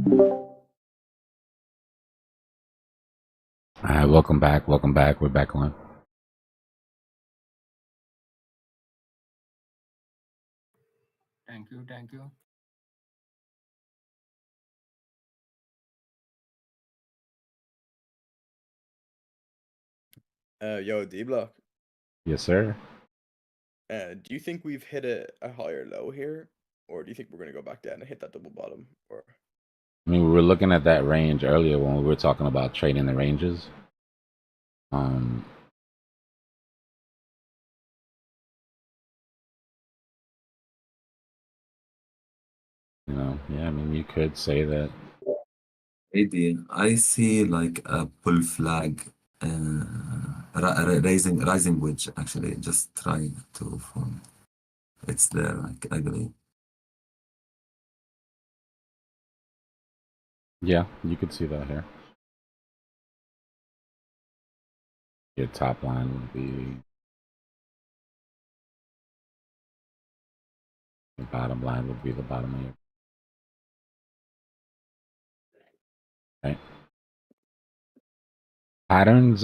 All right, welcome back. Welcome back. We're back on. Thank you. Thank you. Yo, Dbloc. Yes, sir. Do you think we've hit a higher low here, or do you think we're gonna go back down and hit that double bottom? Or I mean, we were looking at that range earlier when we were talking about trading the ranges. You know, yeah, I mean, you could say that. Maybe I see like a pull flag, rising wedge. Actually, just try to form. It's there, like, I believe. Yeah, you could see that here. Your top line would be. The bottom line would be the bottom of your. Right. Patterns,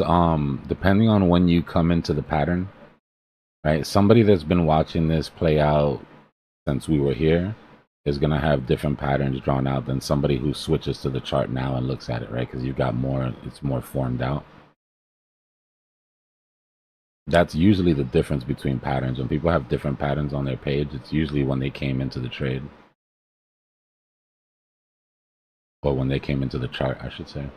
depending on when you come into the pattern, right? Somebody that's been watching this play out since we were here is going to have different patterns drawn out than somebody who switches to the chart now and looks at it, right? Because you've got more, it's more formed out. That's usually the difference between patterns. When people have different patterns on their page, it's usually when they came into the trade. Or when they came into the chart, I should say.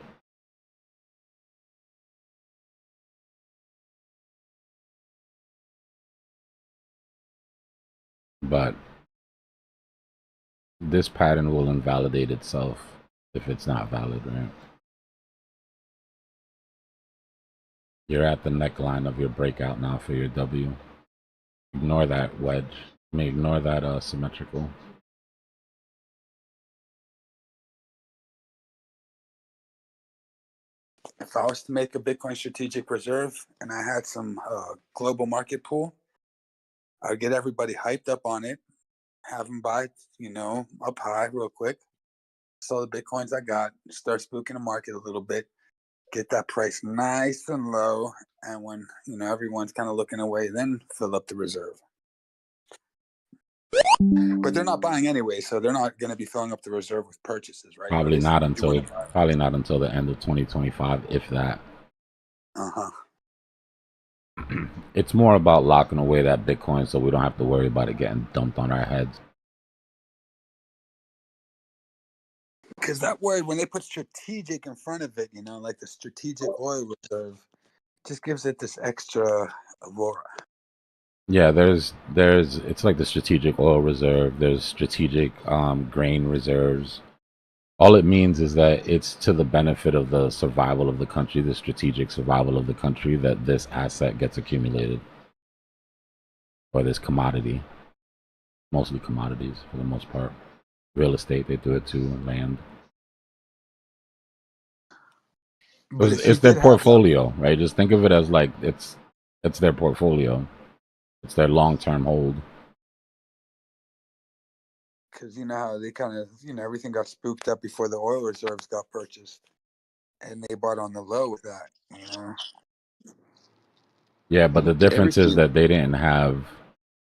But this pattern will invalidate itself if it's not valid, right? You're at the neckline of your breakout now for your W. Ignore that wedge. I mean, ignore that symmetrical. If I was to make a Bitcoin strategic reserve and I had some global market pool, I'd get everybody hyped up on it, have them buy, up high real quick. Sell the Bitcoins I got, start spooking the market a little bit, get that price nice and low. And when, everyone's kind of looking away, then fill up the reserve. But they're not buying anyway, so they're not going to be filling up the reserve with purchases, right? Probably not until the end of 2025, if that. It's more about locking away that Bitcoin so we don't have to worry about it getting dumped on our heads. Because that word, when they put strategic in front of it, like the strategic oil reserve, just gives it this extra aurora. Yeah, there's it's like the strategic oil reserve, there's strategic grain reserves. All it means is that it's to the benefit of the survival of the country, the strategic survival of the country, that this asset gets accumulated. Or this commodity. Mostly commodities for the most part. Real estate, they do it too, land. It's their portfolio, right? Just think of it as like it's their portfolio. It's their long-term hold. Because you know how they kind of, everything got spooked up before the oil reserves got purchased. And they bought on the low with that, Yeah, but the difference is that they didn't have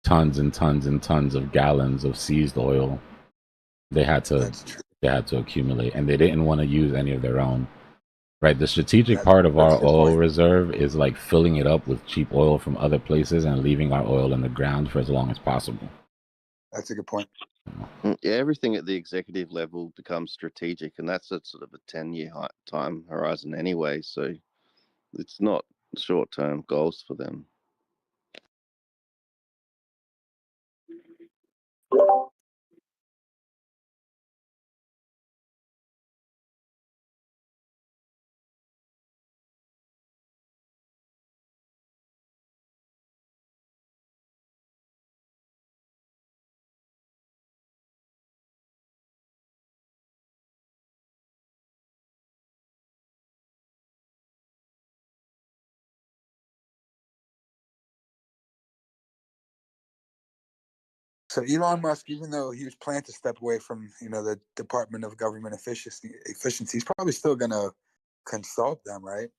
tons and tons and tons of gallons of seized oil. They had to accumulate, and they didn't want to use any of their own. Right, the strategic part of our oil reserve is like filling it up with cheap oil from other places and leaving our oil in the ground for as long as possible. That's a good point. Yeah, everything at the executive level becomes strategic, and that's at sort of a 10-year time horizon anyway, so it's not short-term goals for them. So Elon Musk, even though he was planning to step away from, the Department of Government Efficiency, he's probably still gonna consult them, right?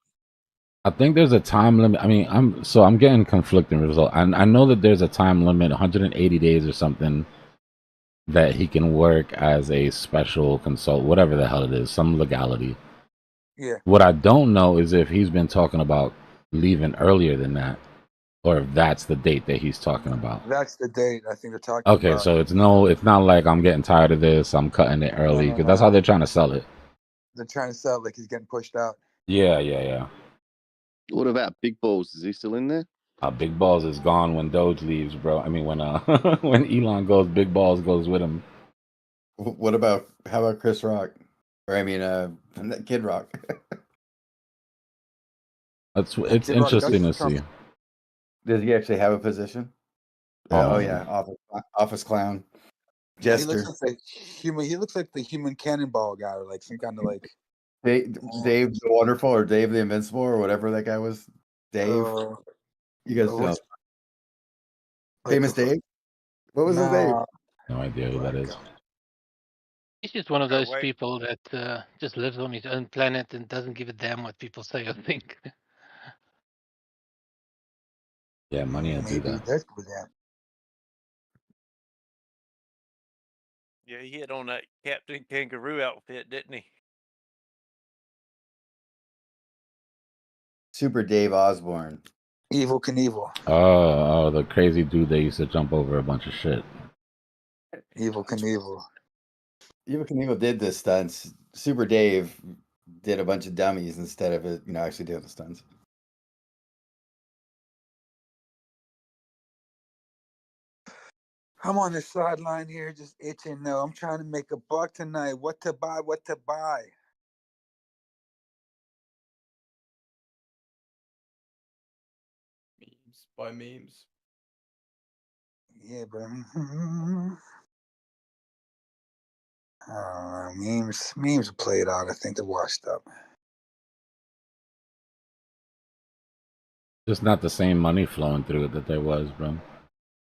I think there's a time limit. I mean, I'm getting conflicting results. I know that there's a time limit, 180 days or something, that he can work as a special consult, whatever the hell it is, some legality. Yeah. What I don't know is if he's been talking about leaving earlier than that, or if that's the date that he's talking about. That's the date I think they're talking Okay, about. so it's not like I'm getting tired of this, I'm cutting it early, because that's how they're trying to sell it. They're trying to sell it like he's getting pushed out. Yeah. What about Big Balls? Is he still in there? Big Balls is gone when Doge leaves, bro. I mean, when when Elon goes, Big Balls goes with him. How about Chris Rock? Or I mean, Kid Rock. It's Kid Rock interesting to does come- see. Does he actually have a position? Oh, yeah, office clown, Yeah, jester. he looks like the human cannonball guy, or like some kind of like Dave the Wonderful, or Dave the Invincible, or whatever that guy was. Dave. You guys know. Famous Dave? What was his name? No idea who that is. He's just one of those wait. people that just lives on his own planet and doesn't give a damn what people say or think. Yeah, money will do Maybe that. that's with that. Yeah, he hit on that Captain Kangaroo outfit, didn't he? Super Dave Osborne. Evil Knievel. Oh, the crazy dude that used to jump over a bunch of shit. Evil Knievel. Evil Knievel did the stunts. Super Dave did a bunch of dummies instead of it, actually doing the stunts. I'm on the sideline here, just itching. No, I'm trying to make a buck tonight. What to buy? Memes by memes. Yeah, but memes are played out. I think they're washed up. Just not the same money flowing through it that there was, bro.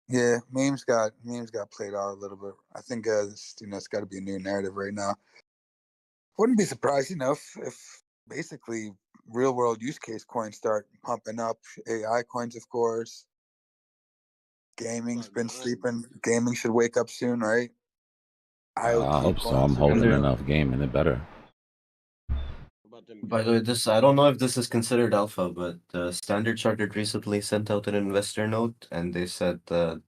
Yeah, memes got played out a little bit. I think it's got to be a new narrative right now. Wouldn't be surprised, if basically real world use case coins start pumping up. AI coins, of course. Gaming's been sleeping. Gaming should wake up soon, right? I hope so. I'm holding enough gaming. It better. By the way, I don't know if this is considered alpha, but Standard Chartered recently sent out an investor note, and they said that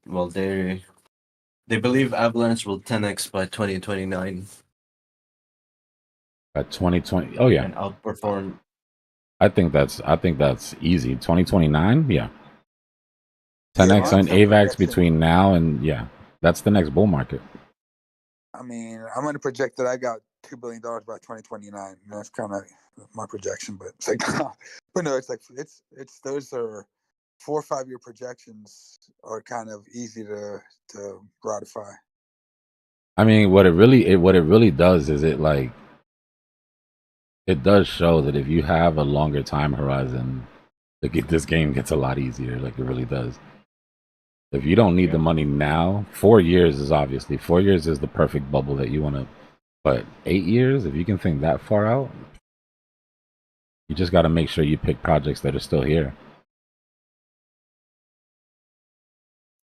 they believe Avalanche will 10x by 2029. By 2020, oh yeah, and outperform. I think that's easy. 2029, yeah. 10x on AVAX between now and that's the next bull market. I mean, I'm going to project that I got $2 billion by 2029. That's kind of my projection, but it's like, but no, it's like it's those are 4 or 5 year projections are kind of easy to ratify. I mean, what it really does is it does show that if you have a longer time horizon, this game gets a lot easier. Like it really does. If you don't need the money now, 4 years is the perfect bubble that you want to. But 8 years, if you can think that far out, you just got to make sure you pick projects that are still here.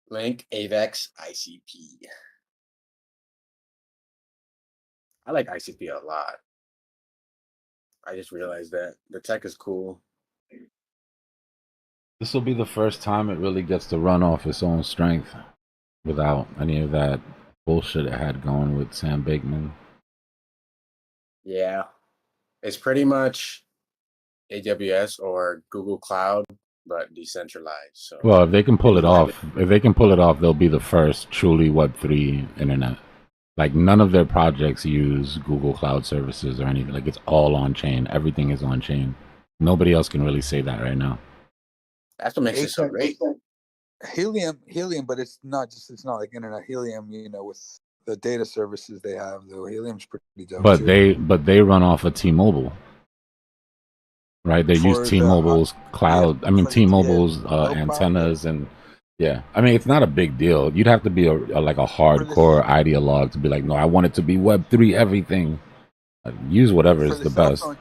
Link AVAX ICP. I like ICP a lot. I just realized that the tech is cool. This will be the first time it really gets to run off its own strength without any of that bullshit it had going with Sam Bankman. Yeah. It's pretty much AWS or Google Cloud, but decentralized. So well, if they can pull it off, they'll be the first truly Web3 internet. Like none of their projects use Google Cloud services or anything. Like it's all on chain. Everything is on chain. Nobody else can really say that right now. That's what makes it so great. Helium, but it's not like internet Helium, with the data services they have, though. Helium's pretty dope. But they run off of T-Mobile. Right? They use T-Mobile's cloud. T-Mobile's antennas and Yeah, I mean, it's not a big deal. You'd have to be like a hardcore ideologue to be like, no, I want it to be Web3 everything. Use whatever For is the the cell best. phone,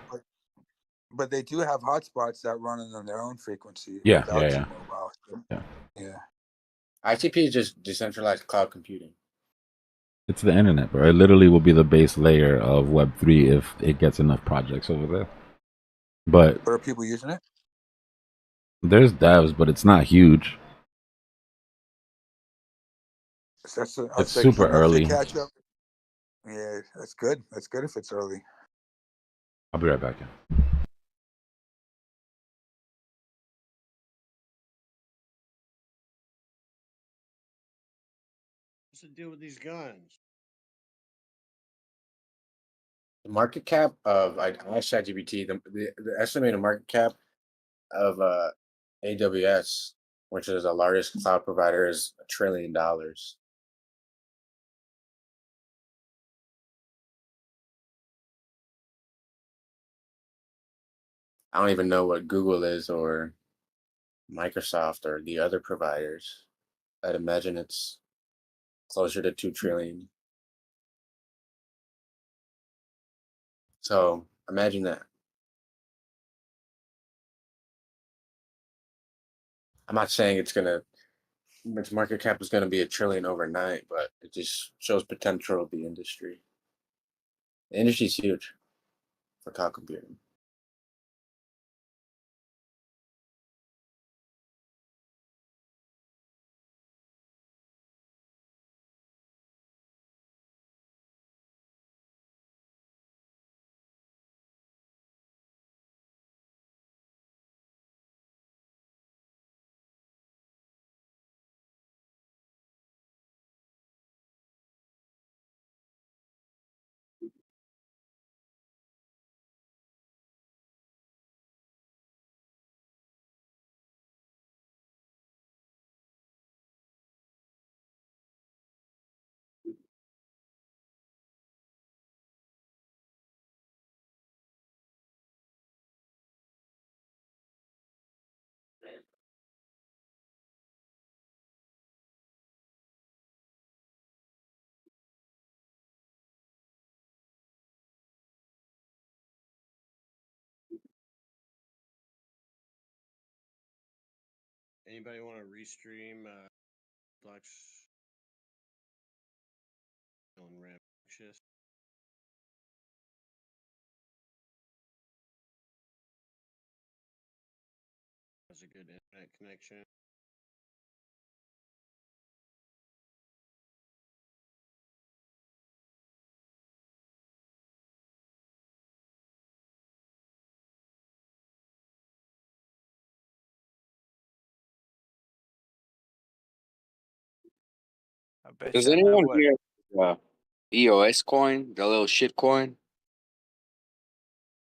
but they do have hotspots that run on their own frequency Yeah, without yeah, yeah. T-Mobile. So, Yeah. yeah. ITP is just decentralized cloud computing. It's the internet, bro. It literally will be the base layer of Web3 if it gets enough projects over there. But are people using it? there's devs, but it's not huge. It's super early. Catch up. Yeah, that's good. That's good if it's early. I'll be right back. What's the deal with these guns? The market cap of I asked ChatGPT the estimated market cap of AWS, which is the largest cloud provider, is $1 trillion. I don't even know what Google is or Microsoft or the other providers. I'd imagine it's closer to 2 trillion. So imagine that. I'm not saying its market cap is gonna be $1 trillion overnight, but it just shows potential of the industry. The industry's huge for cloud computing. Anybody want to restream Black's on Rambunctious? Has a good internet connection. I bet Does you I know anyone what. here EOS coin, the little shit coin?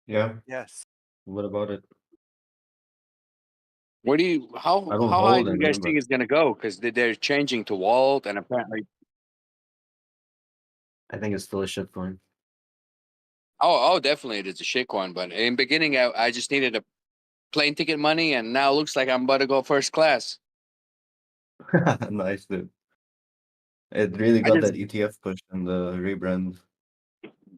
Yeah. Yes. What about it? What do you I how don't how high hold do you any, guys but think it's gonna go? Because they're changing to Walt and apparently. I think it's still a shitcoin. Oh, definitely it is a shit coin. But in beginning, I just needed a plane ticket money, and now it looks like I'm about to go first class. Nice, dude. It really I got just that ETF push and the rebrand.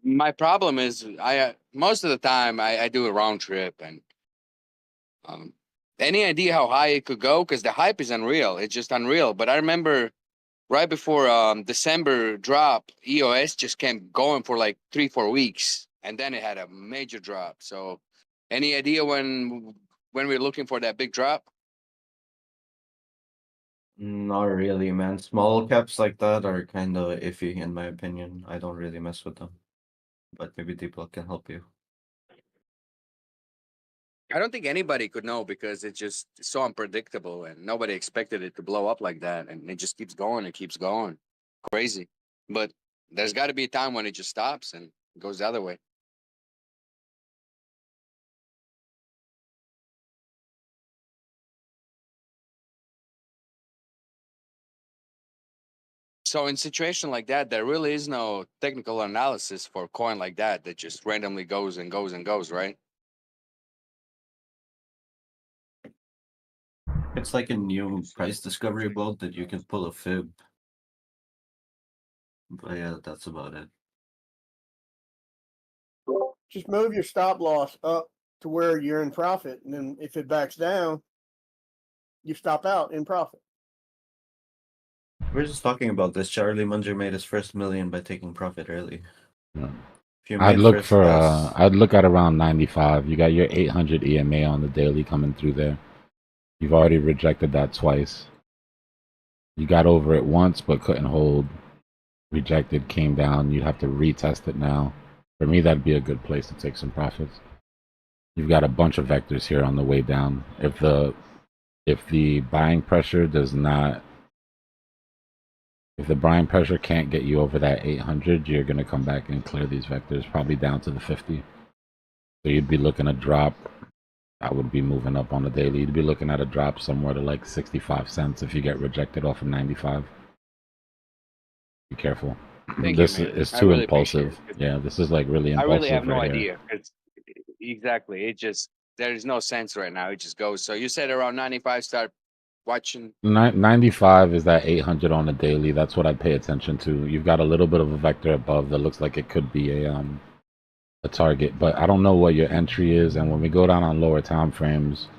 my problem is I most of the time I do a round trip and any idea how high it could go? Because the hype is unreal. It's just unreal. But I remember right before December drop, EOS just kept going for like 3-4 weeks, and then it had a major drop. So, any idea when we're looking for that big drop? Not really, man. Small caps like that are kind of iffy, in my opinion. I don't really mess with them. But maybe Dbloc can help you. I don't think anybody could know because it's just so unpredictable, and nobody expected it to blow up like that, and it just keeps going. It keeps going, crazy. But there's got to be a time when it just stops and goes the other way. So in situation like that, there really is no technical analysis for a coin like that that just randomly goes and goes and goes, right? It's like a new price discovery boat that you can pull a fib. But yeah, that's about it. Just move your stop loss up to where you're in profit, and then if it backs down, you stop out in profit. We're just talking about this. Charlie Munger made his first million by taking profit early. Yeah. If you I'd made look first for pass, I'd look at around 95. You got your 800 EMA on the daily coming through there. You've already rejected that twice. You got over it once but couldn't hold. Rejected, came down. You'd have to retest it now. For me, that'd be a good place to take some profits. You've got a bunch of vectors here on the way down. If the buying pressure does not, if the buying pressure can't get you over that 800, you're going to come back and clear these vectors, probably down to the 50. So you'd be looking at a drop. I would be moving up on the daily. You'd be looking at a drop somewhere to like 65 cents if you get rejected off of 95. Be careful. Thank This you, man. is I too really appreciate impulsive. it. Yeah, this is like really I really impulsive have no right here. idea. It's exactly. It just there is no sense right now. It just goes. So you said around 95. Start watching. 95 is that 800 on the daily. That's what I'd pay attention to. You've got a little bit of a vector above that looks like it could be a target, but I don't know what your entry is. And when we go down on lower time frames,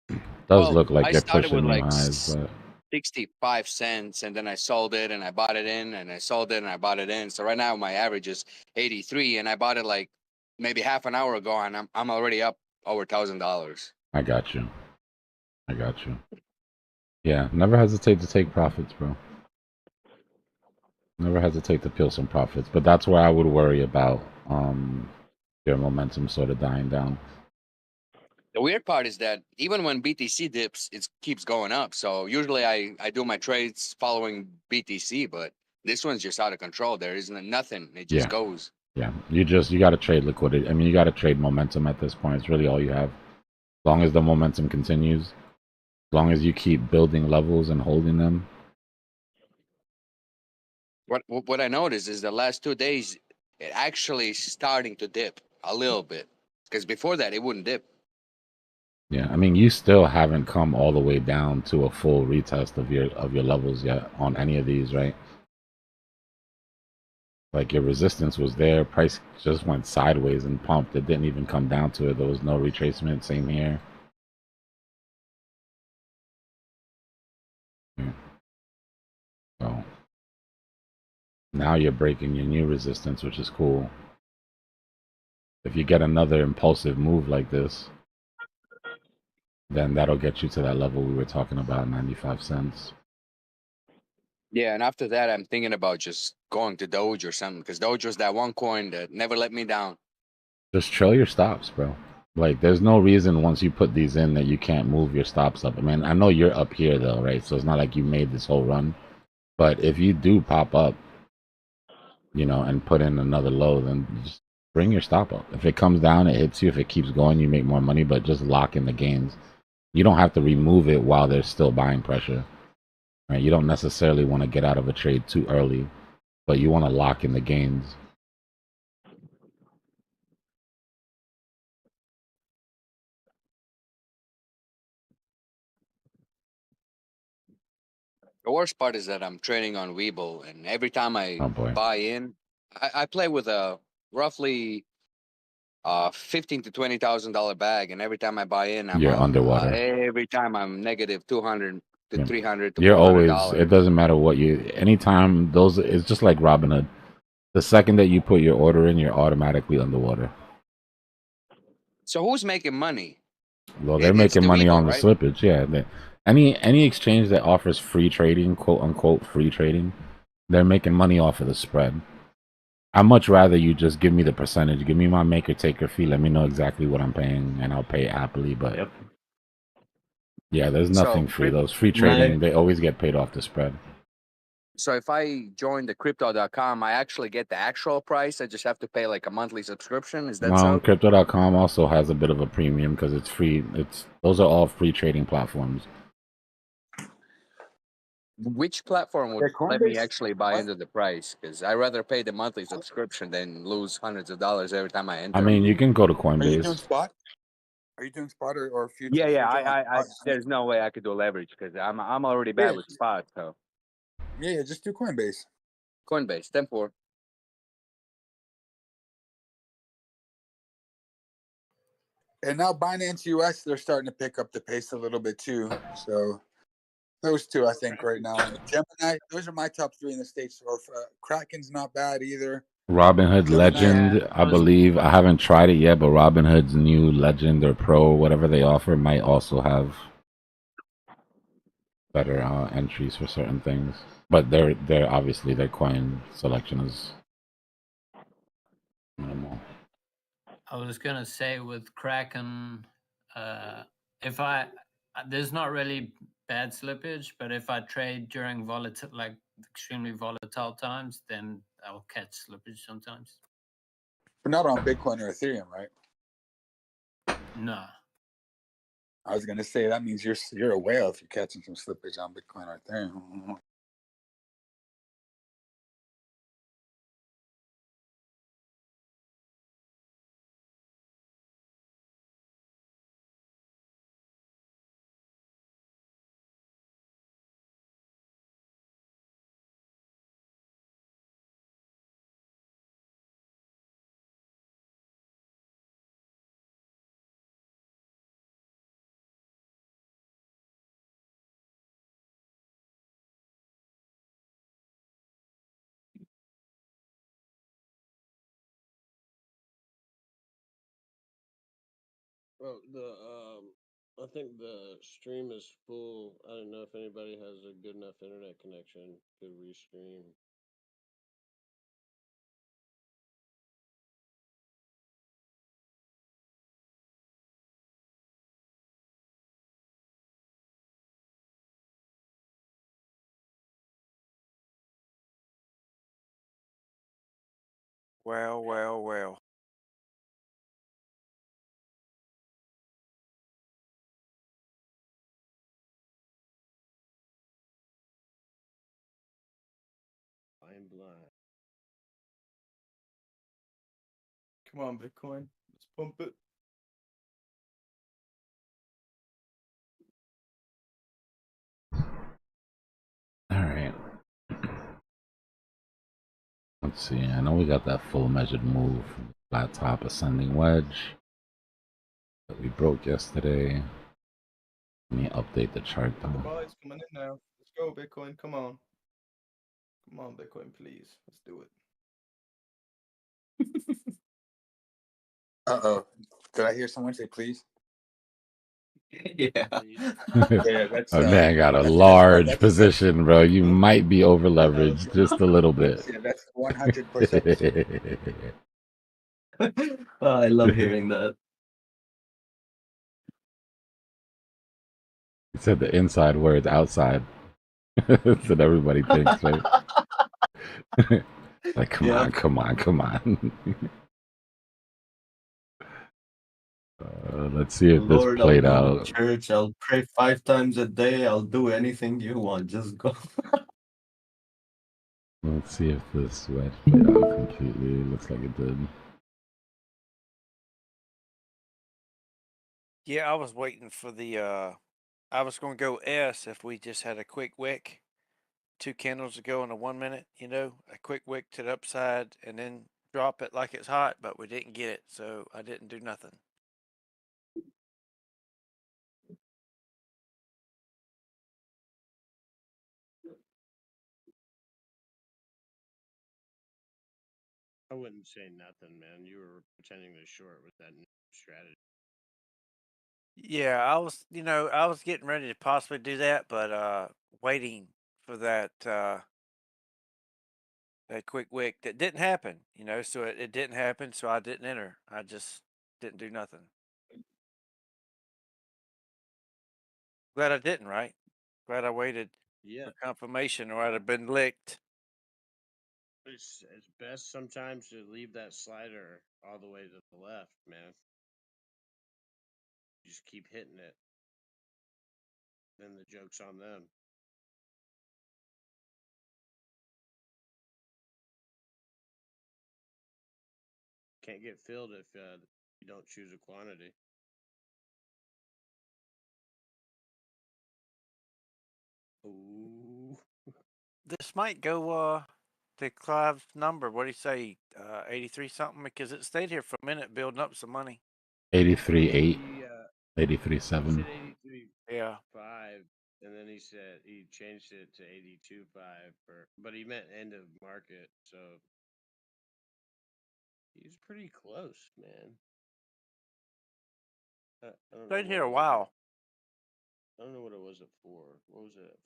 it does look like I you're started pushing with new like highs, but 65 cents, and then I sold it, and I bought it in, and I sold it, and I bought it in. So right now my average is 83, and I bought it like maybe half an hour ago, and I'm already up over $1,000. I got you. I got you. Yeah, never hesitate to take profits, bro. Never hesitate to peel some profits, but that's where I would worry about your momentum sort of dying down. The weird part is that even when BTC dips, it keeps going up. So usually I do my trades following BTC, but this one's just out of control. There isn't nothing. It just goes. Yeah, you got to trade liquidity. I mean, you got to trade momentum at this point. It's really all you have. As long as the momentum continues, as long as you keep building levels and holding them. What I noticed is the last 2 days, it actually starting to dip a little bit, because before that it wouldn't dip. Yeah, I mean, you still haven't come all the way down to a full retest of your levels yet on any of these, right? Like your resistance was there, price just went sideways and pumped. It didn't even come down to it. There was no retracement. Same here. Yeah. So now you're breaking your new resistance, which is cool. If you get another impulsive move like this, then that'll get you to that level we were talking about, 95 cents. Yeah, and after that, I'm thinking about just going to Doge or something, because Doge was that one coin that never let me down. Just trail your stops, bro. Like, there's no reason once you put these in that you can't move your stops up. I mean, I know you're up here, though, right? So it's not like you made this whole run. But if you do pop up, you know, and put in another low, then just bring your stop up. If it comes down, it hits you. If it keeps going, you make more money, but just lock in the gains. You don't have to remove it while there's still buying pressure. Right? You don't necessarily want to get out of a trade too early, but you want to lock in the gains. The worst part is that I'm trading on Webull, and every time I buy in, I play with a roughly $15,000 to $20,000 bag, and every time I buy in, I'm You're out. underwater. Every time I'm negative 200 to 300 to You're $400. always, it doesn't matter what you, anytime those, it's just like Robinhood. The second that you put your order in, you're automatically underwater. So who's making money? Well, they're It's making the money Webull, on the right? slippage. Yeah. Any exchange that offers free trading, quote unquote free trading, they're making money off of the spread. I'd much rather you just give me the percentage. Give me my maker taker fee. Let me know exactly what I'm paying, and I'll pay it happily. But yeah, there's nothing free. Those free trading, they always get paid off the spread. So if I join the crypto.com, I actually get the actual price. I just have to pay like a monthly subscription. Is that so? Crypto.com also has a bit of a premium because it's free. Those are all free trading platforms. Which platform would let me actually buy into the price? Because I'd rather pay the monthly subscription than lose hundreds of dollars every time I enter. I mean, you can go to Are you doing Coinbase. spot? Are you doing spot or futures? Yeah, yeah. We're talking about spot. There's no way I could do leverage because I'm already Yeah, bad with spot. So yeah, just do Coinbase. Coinbase, 10-4. And now Binance US, they're starting to pick up the pace a little bit too. So those two, I think, right now. Gemini, those are my top three in the States. Or Kraken's not bad either. Robinhood Gemini, Legend, I believe. I haven't tried it yet, but Robinhood's new Legend or Pro, or whatever they offer, might also have better entries for certain things. But they're obviously their coin selection is minimal. I was gonna say with Kraken, if I there's not really bad slippage, but if I trade during volatile, like extremely volatile times, then I'll catch slippage sometimes. We're not on Bitcoin or Ethereum, right? No. I was gonna say that means you're a whale if you're catching some slippage on Bitcoin or Ethereum. Well, I think the stream is full. I don't know if anybody has a good enough internet connection to restream. Well, well, well. I'm blind. Come on, Bitcoin. Let's pump it. All right. Let's see. I know we got that full measured move, flat top ascending wedge that we broke yesterday. Let me update the chart The though. buy is coming in now. Let's go, Bitcoin. Come on. Come on, Bitcoin, please. Let's do it. Uh-oh. Did I hear someone say please? Yeah. Yeah, that's A man got a that's large position, bro. You might be over leveraged just a little bit. that's 100%. Oh, I love hearing that. He said the inside words outside. That's what everybody thinks, right? Like, come Yeah. on, come on, come on. Let's see if this Lord, I'll played go to out. church. I'll pray 5 times a day. I'll do anything you want. Just go. Let's see if this wedge played out completely. Looks like it did. Yeah, I was waiting for the I was gonna go S if we just had a quick wick. 2 candles to go in a 1 minute, a quick wick to the upside and then drop it like it's hot, but we didn't get it, so I didn't do nothing. I wouldn't say nothing, man. You were pretending to short with that new strategy. Yeah, I was getting ready to possibly do that, but waiting for that that quick wick that didn't happen, so it didn't happen, so I didn't enter. I just didn't do nothing. Glad I didn't, right? Glad I waited Yeah. for confirmation or I'd have been licked. It's best sometimes to leave that slider all the way to the left, man. You just keep hitting it. Then the joke's on them. Can't get filled if you don't choose a quantity. this might go to Clive's number. What do you say? 83 something, because it stayed here for a minute building up some money. 83.8, He 83.7. said 83. Yeah. 5, and then he said he changed it to 82.5 but he meant end of market, so he's pretty close, man. I don't know Stayed what here it a was while. I don't know what it was at 4. What was it?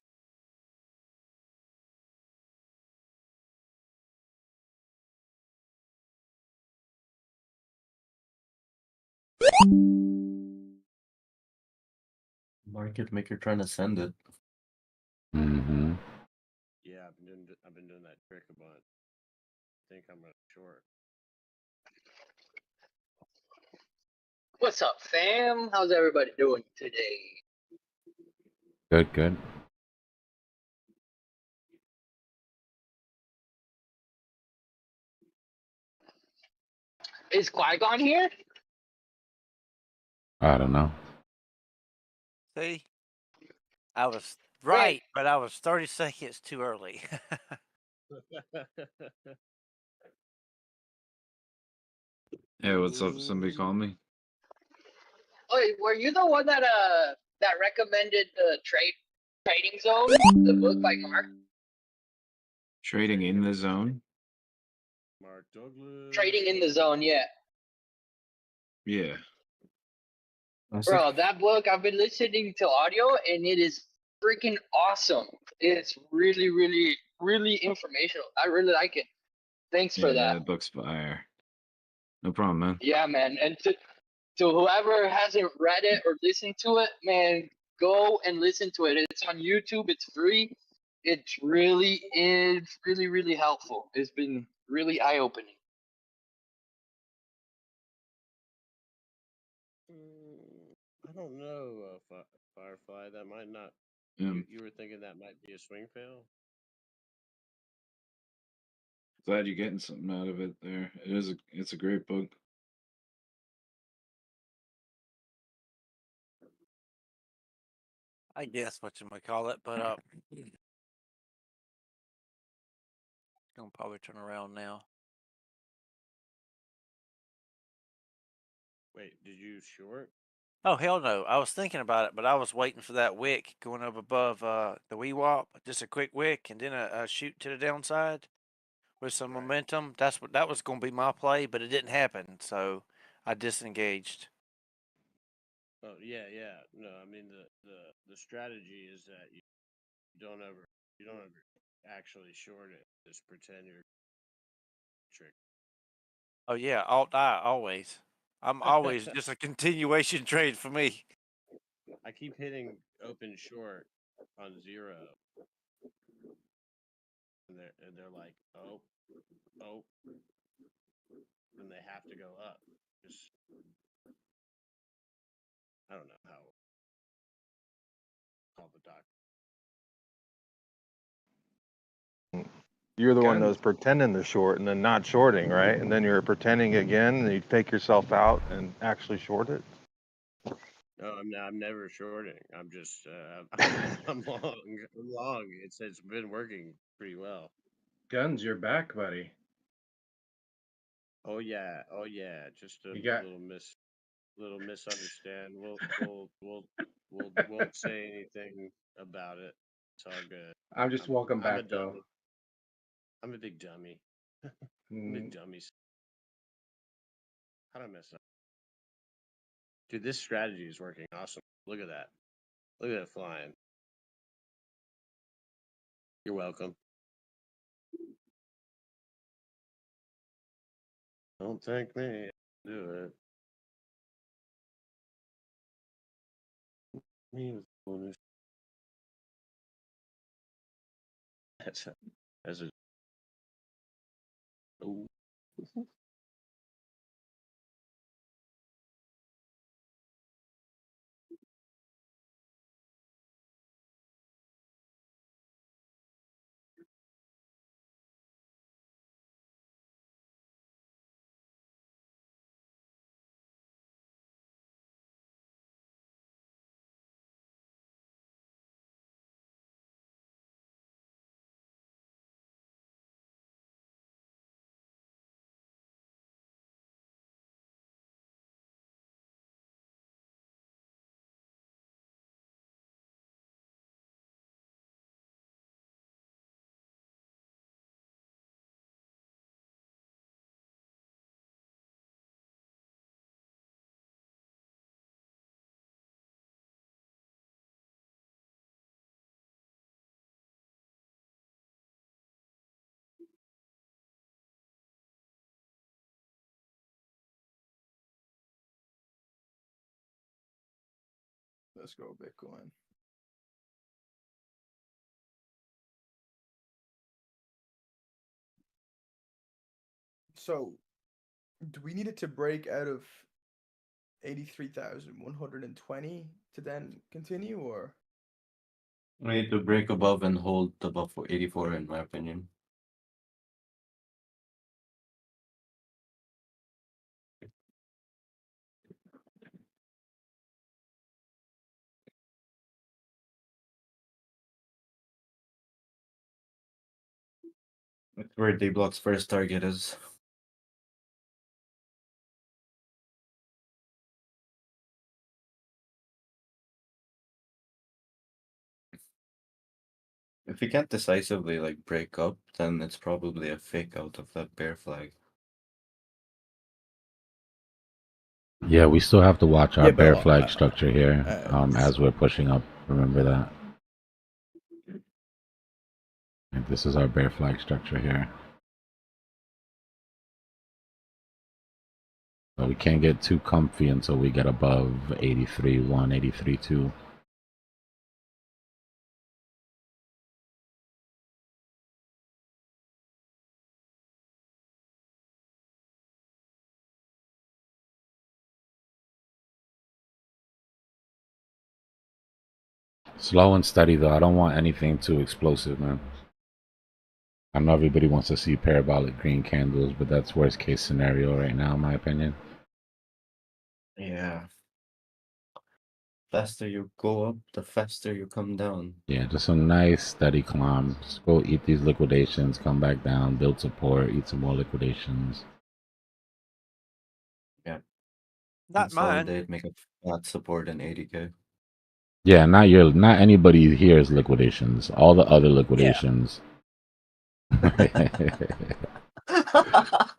Market maker trying to send it. Mm-hmm. Yeah, I've been doing that trick a bunch. I think I'm running short. What's up, fam? How's everybody doing today? Good, good. Is Qui-Gon here? I don't know. See? I was Wait. right, but I was 30 seconds too early. Yeah, what's up? Somebody call me? Oh, were you the one that recommended the trading zone, the book by Mark? Trading in the zone? Mark Douglas. Trading in the zone, yeah. Yeah. Bro, that book, I've been listening to audio and it is freaking awesome. It's really, really, really informational. I really like it. Thanks for Yeah, that. that book's fire. No problem, man. Yeah, man. And to whoever hasn't read it or listened to it, man, go and listen to it. It's on YouTube. It's free. It really is really, really helpful. It's been really eye-opening. I don't know, Firefly. That might not. You were thinking that might be a swing fail? Glad you're getting something out of it there. It's a great book. I guess what you might call it, but gonna probably turn around now. Wait, did you short? Oh hell no! I was thinking about it, but I was waiting for that wick going up above the WEWAP, just a quick wick, and then a shoot to the downside with some momentum. That was going to be my play, but it didn't happen, so I disengaged. Oh yeah. No, I mean the strategy is that you don't ever actually short it. Just pretend you're trick. Oh yeah, alt I always. I'm always just a continuation trade for me. I keep hitting open short on 0, and they're like, oh, and they have to go up. Just I don't know how. Call the doc. You're the one that Guns. was pretending to short and then not shorting, right? And then you're pretending again, and you take yourself out and actually short it. No, I'm never shorting. I'm just I'm long. I'm long. It's been working pretty well. Guns, you're back, buddy. Oh yeah. Just a You got- little misunderstand. Won't say anything about it. It's all good. I'm just welcome I'm back, though. I'm a big dummy. I'm big dummies. How'd I mess up? Dude, this strategy is working awesome. Look at that. Look at it flying. You're welcome. Don't thank me. Do it. Me with bonus. That's a oh. Let's go Bitcoin. So, do we need it to break out of 83,120 to then continue, or? We need to break above and hold above 84, in my opinion. That's where Dbloc's first target is. If you can't decisively like break up, then it's probably a fake out of that bear flag. Yeah, we still have to watch our Yeah, bear but flag structure here as we're pushing up. Remember that. And this is our bear flag structure here. So we can't get too comfy until we get above 83.1, 83.2. Slow and steady though. I don't want anything too explosive, man. I know everybody wants to see parabolic green candles, but that's worst case scenario right now, in my opinion. Yeah. Faster you go up, the faster you come down. Yeah, just some nice steady climb. Just go eat these liquidations, come back down, build support, eat some more liquidations. Yeah. Not mine. Consolidate, make a flat support in 80K. Yeah, not anybody here is liquidations. All the other liquidations.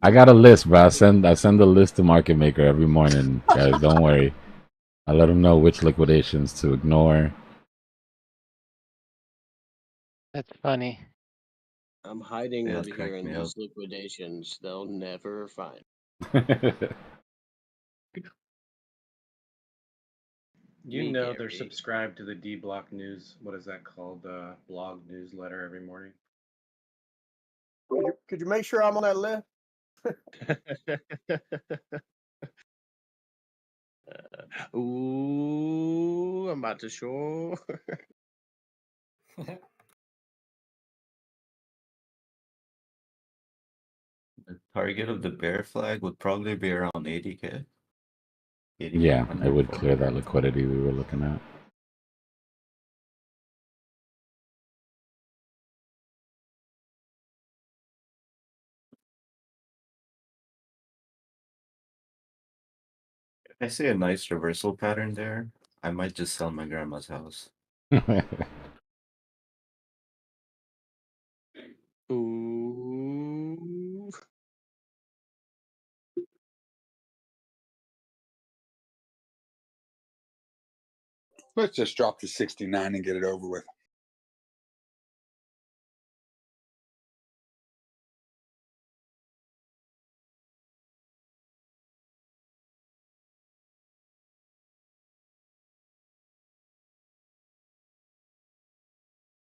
I got a list, bro. I send a list to market maker every morning, guys. Don't worry. I let them know which liquidations to ignore. That's funny. I'm hiding Yeah, over it here cracked in me these liquidations. They'll never find. You Me, know they're Gary. subscribed to the Dbloc news. What is that called? Blog newsletter every morning. Could you make sure I'm on that list? Ooh, I'm about to show. The target of the bear flag would probably be around 80K. Yeah, it 8,400, would clear that 400. liquidity we were looking at. If I see a nice reversal pattern there, I might just sell my grandma's house. Ooh. Let's just drop to 69 and get it over with.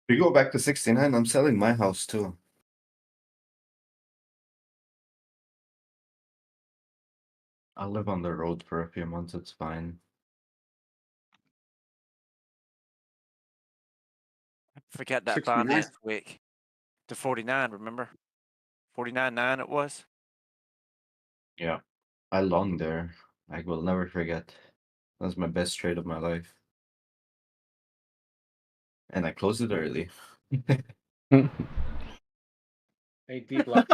If you go back to 69, I'm selling my house too. I'll live on the road for a few months, it's fine. Forgot that 69. finance wick to 49, remember? 49.9 it was. Yeah. I long there. I will never forget. That was my best trade of my life. And I closed it early. Hey Dbloc,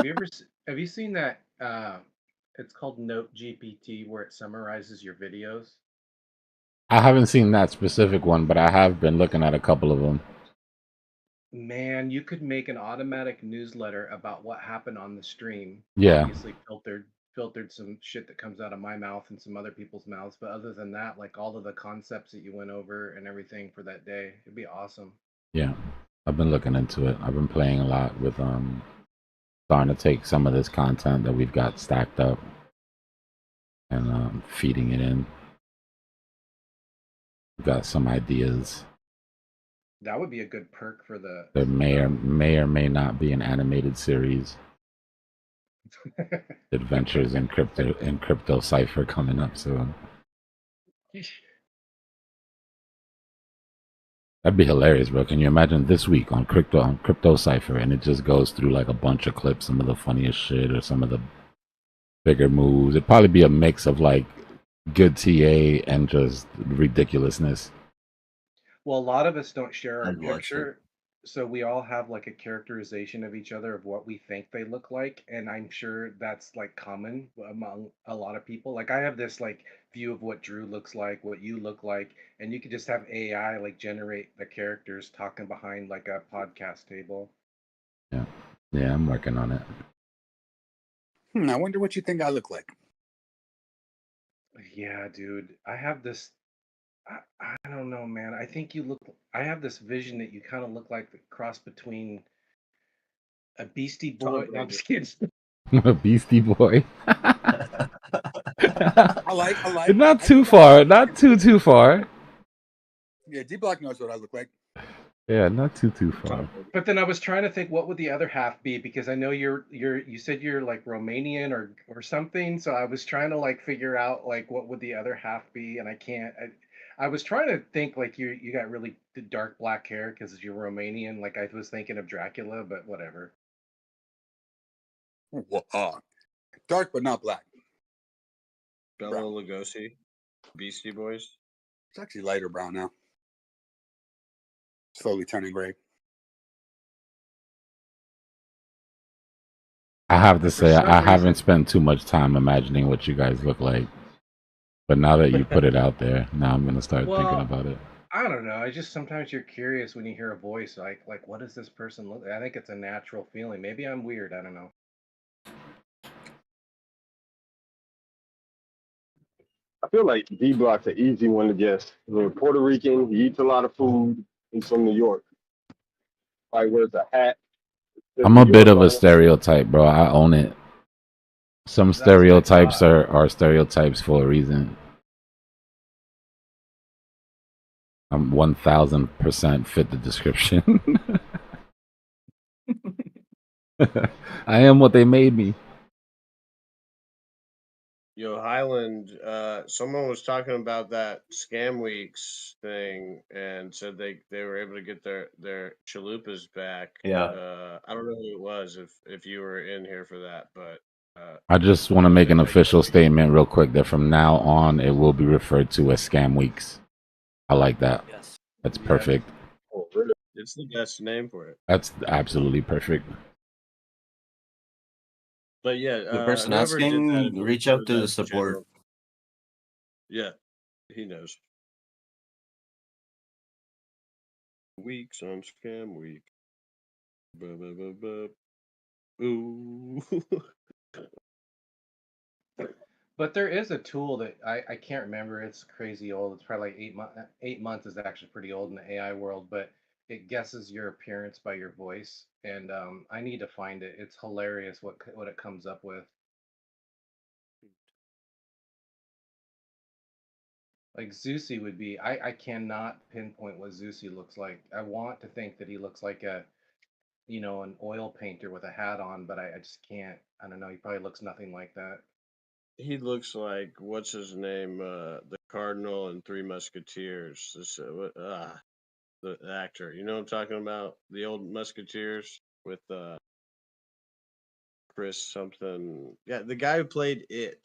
have you seen that? It's called Note GPT, where it summarizes your videos. I haven't seen that specific one, but I have been looking at a couple of them. Man, you could make an automatic newsletter about what happened on the stream. Yeah. Obviously filtered some shit that comes out of my mouth and some other people's mouths, but other than that, like all of the concepts that you went over and everything for that day, it'd be awesome. Yeah. I've been looking into it. I've been playing a lot with starting to take some of this content that we've got stacked up and feeding it in. Got some ideas. That would be a good perk for the. There may or may not be an animated series. Adventures in crypto Cypher coming up soon. That'd be hilarious, bro. Can you imagine this week on crypto Cypher, and it just goes through like a bunch of clips, some of the funniest shit or some of the bigger moves. It'd probably be a mix of like good TA and just ridiculousness. Well, a lot of us don't share our I'd watch it. picture, so we all have like a characterization of each other of what we think they look like, and I'm sure that's like common among a lot of people. Like I have this like view of what Drew looks like, what you look like, and you could just have AI like generate the characters talking behind like a podcast table. Yeah, I'm working on it. I wonder what you think I look like. Yeah, dude. I have this. I don't know, man. I think you look. I have this vision that you kind of look like the cross between a Beastie Boy. No, I'm just kidding. A Beastie Boy. I like. Not too far. Not too far. Yeah, Dbloc knows what I look like. Yeah, not too far. But then I was trying to think what would the other half be, because I know you said you're like Romanian or something, so I was trying to like figure out like what would the other half be, and I can't. I was trying to think like you got really dark black hair because you're Romanian, like I was thinking of Dracula, but whatever. Dark but not black. Bela Lugosi, Beastie Boys. It's actually lighter brown now. Slowly turning gray. I have to say, I haven't spent too much time imagining what you guys look like. But now that you put it out there, now I'm gonna start thinking about it. I don't know. I just sometimes you're curious when you hear a voice, like what does this person look like? I think it's a natural feeling. Maybe I'm weird. I don't know. I feel like Dbloc's an easy one to guess. He's Puerto Rican. He eats a lot of food. He's from New York. Probably wears a hat. I'm a bit of a stereotype, bro. I own it. Some stereotypes are stereotypes for a reason. I'm 1000% fit the description. I am what they made me. Yo, Highland, someone was talking about that Scam Weeks thing and said they were able to get their chalupas back. Yeah. I don't know who it was if you were in here for that, but I just want to make an official statement real quick that from now on it will be referred to as Scam Weeks. I like that. Yes. That's perfect. Oh, really? It's the best name for it. That's absolutely perfect. But yeah, The person whoever did that asking, reach out to the that's support. general. Yeah, he knows. Weeks on Scam Week. Ooh. But there is a tool that I can't remember. It's crazy old. It's probably like 8 months. 8 months is actually pretty old in the AI world, but it guesses your appearance by your voice. And I need to find it. It's hilarious what it comes up with. Like Zeusy would be. I cannot pinpoint what Zeusy looks like. I want to think that he looks like an oil painter with a hat on, but I just can't. I don't know. He probably looks nothing like that. He looks like what's his name, the Cardinal and Three Musketeers. The actor. You know what I'm talking about? The old Musketeers with Chris something. Yeah, the guy who played it,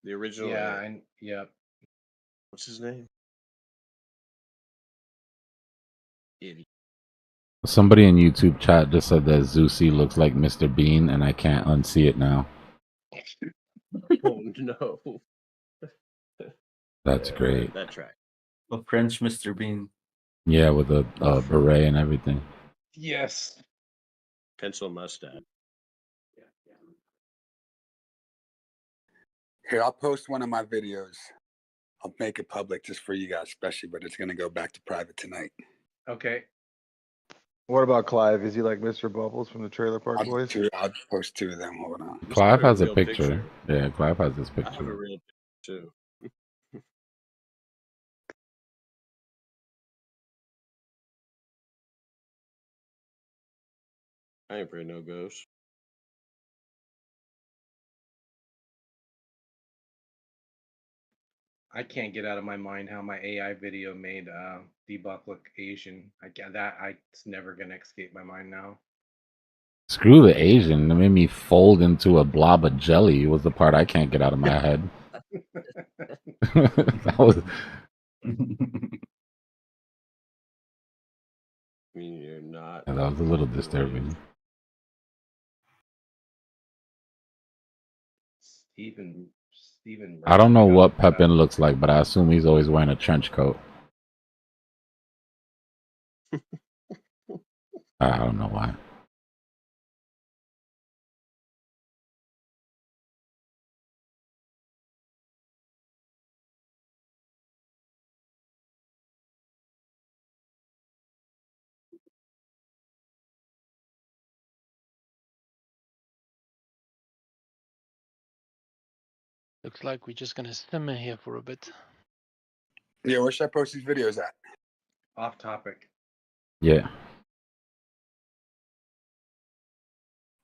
the original. Yeah, It. yep. What's his name? Idiot. Somebody in YouTube chat just said that Zeusy looks like Mr. Bean, and I can't unsee it now. Oh no. That's great. That track. A French Mr. Bean. Yeah, with a beret and everything. Yes. Pencil mustache. Here, I'll post one of my videos. I'll make it public just for you guys, especially, but it's going to go back to private tonight. Okay. What about Clive? Is he like Mr. Bubbles from the Trailer Park Boys? I'll post 2 of them. Hold on. Clive has a picture. Yeah, Clive has this I have a picture. real picture too. I ain't afraid of no ghosts. I can't get out of my mind how my AI video made Dbloc look Asian. I get that. It's never gonna escape my mind now. Screw the Asian. It made me fold into a blob of jelly. Was the part I can't get out of my head. That was. I mean, you're not. Yeah, that was a little disturbing. Steven. I don't know what Pepin looks like, but I assume he's always wearing a trench coat. I don't know why. Looks like we're just gonna simmer here for a bit. Yeah, where should I post these videos at? Off topic. Yeah.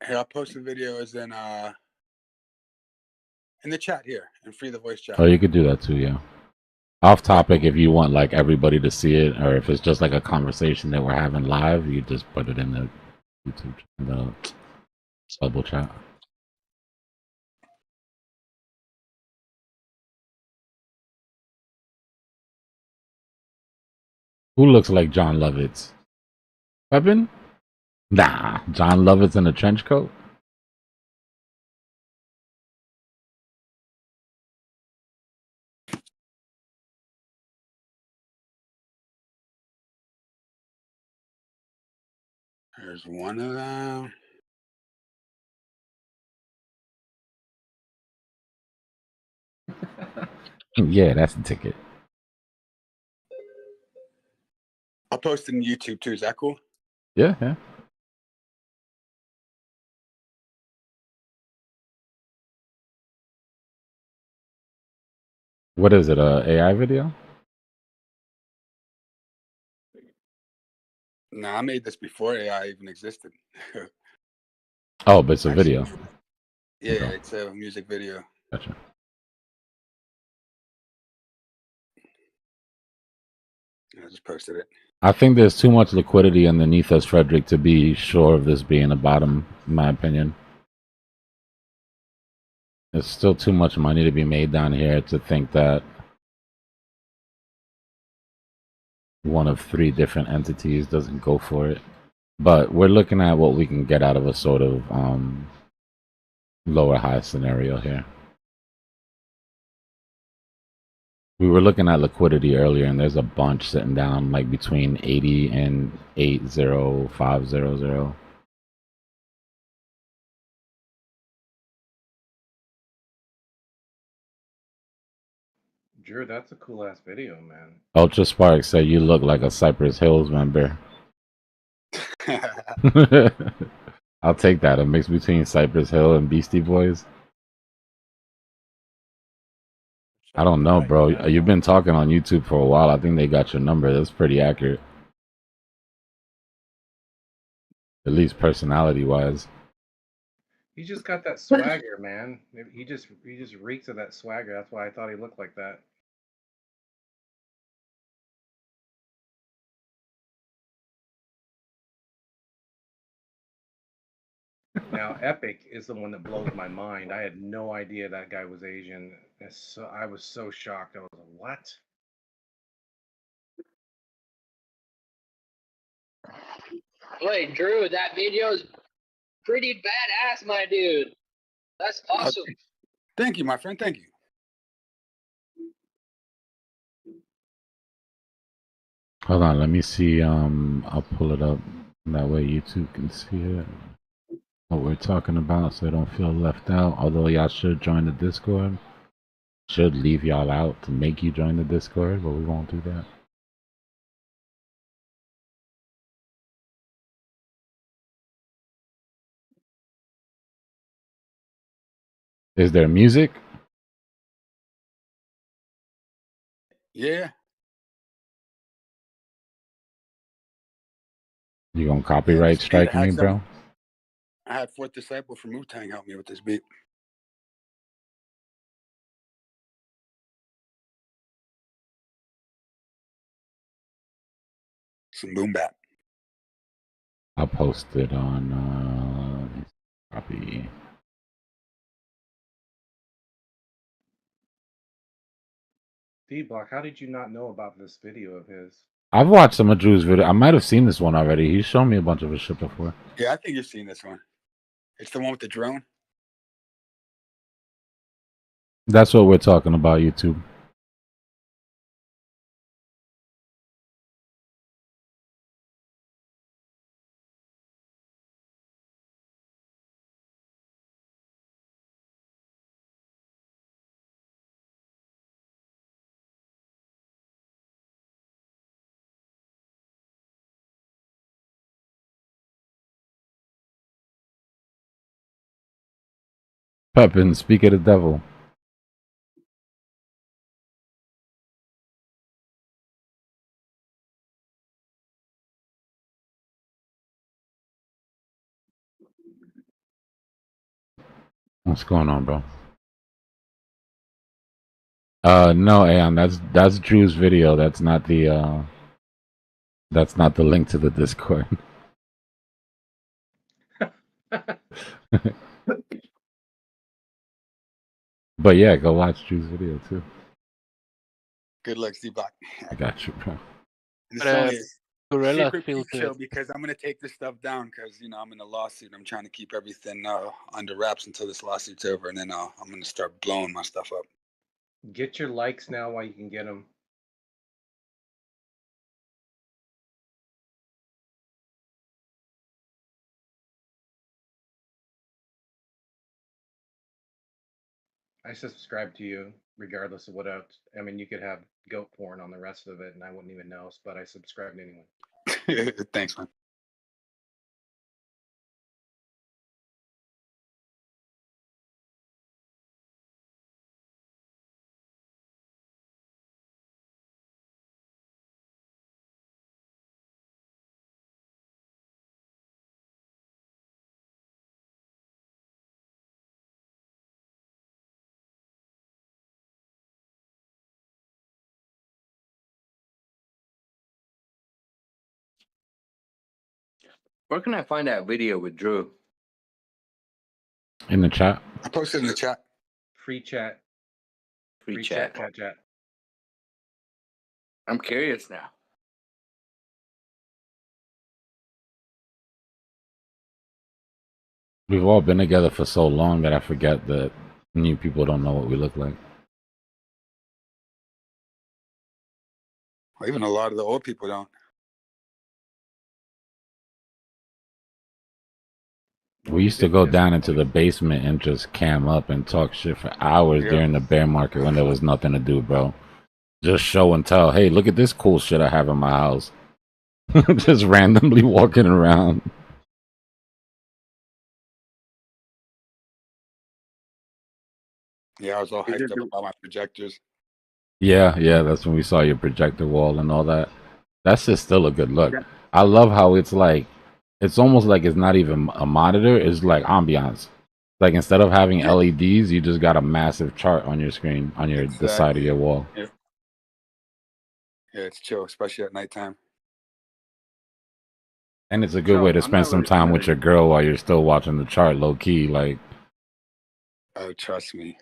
Here, I'll post the videos in the chat here and free the voice chat. Oh, you could do that too, yeah. Off topic, if you want like everybody to see it, or if it's just like a conversation that we're having live, you just put it in the YouTube, the bubble chat. Who looks like John Lovitz? Pepin? Nah, John Lovitz in a trench coat. There's one of them. Yeah, that's the ticket. I'll post it in YouTube too. Is that cool? Yeah, yeah. What is it? A AI video? No, I made this before AI even existed. Oh, but it's a Actually, video. Yeah, Okay. it's a music video. Gotcha. I just posted it. I think there's too much liquidity underneath us, Frederick, to be sure of this being a bottom, in my opinion. There's still too much money to be made down here to think that one of three different entities doesn't go for it. But we're looking at what we can get out of a sort of lower high scenario here. We were looking at liquidity earlier, and there's a bunch sitting down like between 80 and 80500. Drew, that's a cool ass video, man. Ultra Spark said you look like a Cypress Hills member. I'll take that. A mix between Cypress Hill and Beastie Boys. I don't know, bro. You've been talking on YouTube for a while. I think they got your number. That's pretty accurate. At least personality-wise. He just got that swagger, man. He just reeks of that swagger. That's why I thought he looked like that. Now, Epic is the one that blows my mind. I had no idea that guy was Asian. I was so shocked. I was like, what? Wait, Drew, that video is pretty badass, my dude. That's awesome. Thank you, my friend. Thank you. Hold on, let me see. I'll pull it up. That way YouTube can see it. What we're talking about, so I don't feel left out. Although y'all should join the Discord. Should leave y'all out to make you join the Discord, but we won't do that. Is there music? Yeah. You gonna copyright strike me, bro? I had Fourth Disciple from Wu-Tang help me with this beat. Some boom bap. I'll post it on copy. Dbloc, how did you not know about this video of his? I've watched some of Drew's video. I might have seen this one already. He's shown me a bunch of his shit before. Yeah, I think you've seen this one. It's the one with the drone. That's what we're talking about, YouTube. Pepin, speak of the devil. What's going on, bro? No, Aeon, that's Drew's video. That's not the link to the Discord. But yeah, go watch Drew's video too. Good luck, Dbloc. I got you, bro. It's But, only a Gorilla secret feel peep to show it. because I'm gonna take this stuff down because I'm in a lawsuit. I'm trying to keep everything under wraps until this lawsuit's over, and then I'm gonna start blowing my stuff up. Get your likes now while you can get them. I subscribe to you regardless of what else. I mean, you could have goat porn on the rest of it, and I wouldn't even know. But I subscribed anyway. Thanks, man. Where can I find that video with Drew? In the chat. I posted in the chat. Free chat. Free chat. Chat. I'm curious now. We've all been together for so long that I forget that new people don't know what we look like. Well, even a lot of the old people don't. We used to go down into the basement and just cam up and talk shit for hours during the bear market when there was nothing to do, bro. Just show and tell, hey, look at this cool shit I have in my house. Just randomly walking around. Yeah, I was all hyped up about my projectors. Yeah, that's when we saw your projector wall and all that. That's just still a good look. I love how it's like, it's almost like it's not even a monitor, it's like ambiance. Like instead of having LEDs, you just got a massive chart on your screen, on your the side of your wall. Yeah, it's chill, especially at nighttime. And it's a good way to spend some time with your girl while you're still watching the chart low key, like. Oh, trust me.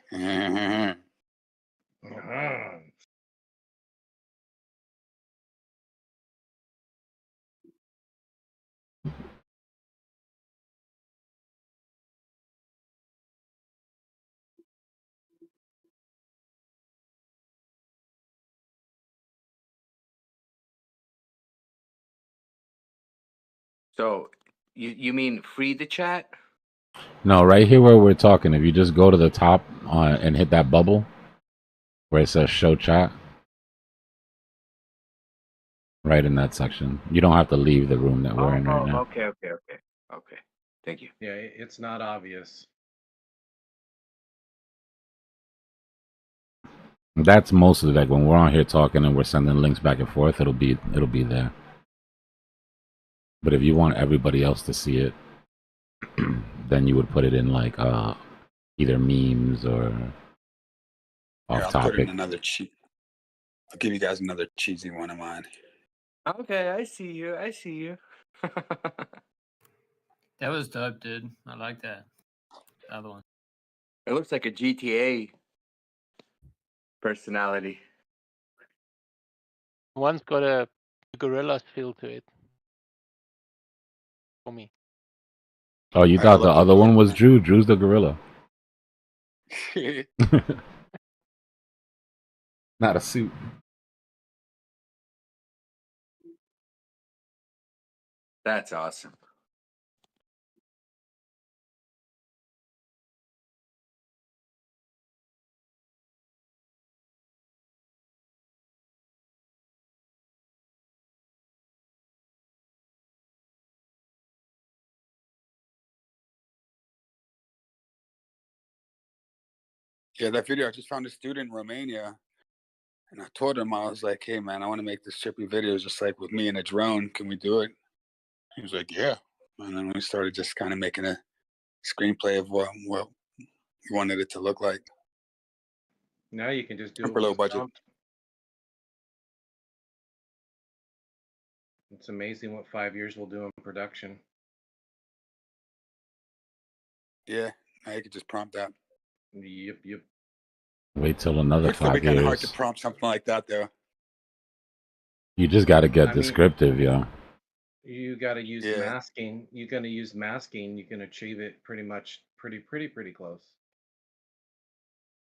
So, you mean free the chat? No, right here where we're talking, if you just go to the top and hit that bubble where it says show chat, right in that section. You don't have to leave the room that we're in right now. Okay. Thank you. Yeah, it's not obvious. That's mostly like when we're on here talking and we're sending links back and forth, it'll be there. But if you want everybody else to see it, then you would put it in like either memes or Here, off I'll put in topic. another I'll give you guys another cheesy one of mine. Okay, I see you. I see you. That was dope, dude. I like that. The other one. It looks like a GTA personality. One's got a gorilla feel to it. For me. Oh, you I thought the love the other one gorilla, was man. Drew? Drew's the gorilla. Not a suit. That's awesome. Yeah, that video, I just found a student in Romania, and I told him, I was like, hey, man, I want to make this trippy video just like with me and a drone. Can we do it? He was like, yeah. And then we started just kind of making a screenplay of what we wanted it to look like. Now you can just do it Super with low a budget. prompt. It's amazing what 5 years will do in production. Yeah, now you could just prompt that. Yep. Wait till another It'd still be 5 kind of hard to years. prompt something like that, though. You just got to get I mean, descriptive, yo. you got to use Yeah. masking. You're going to use masking. You can achieve it pretty much pretty close.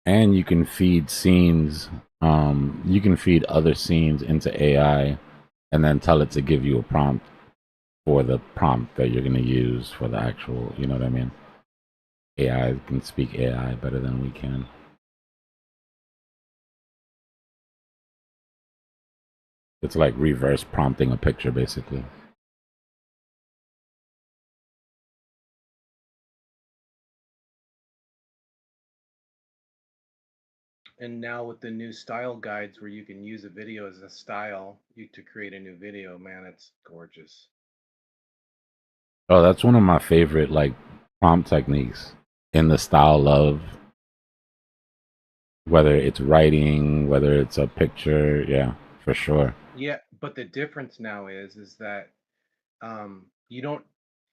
And you can feed scenes. You can feed other scenes into AI, and then tell it to give you a prompt for the prompt that you're gonna use for the actual. You know what I mean? AI can speak AI better than we can. It's like reverse prompting a picture, basically. And now with the new style guides where you can use a video as a style to create a new video, man, it's gorgeous. Oh, that's one of my favorite like prompt techniques in the style of whether it's writing, whether it's a picture. Yeah, for sure. Yeah, but the difference now is that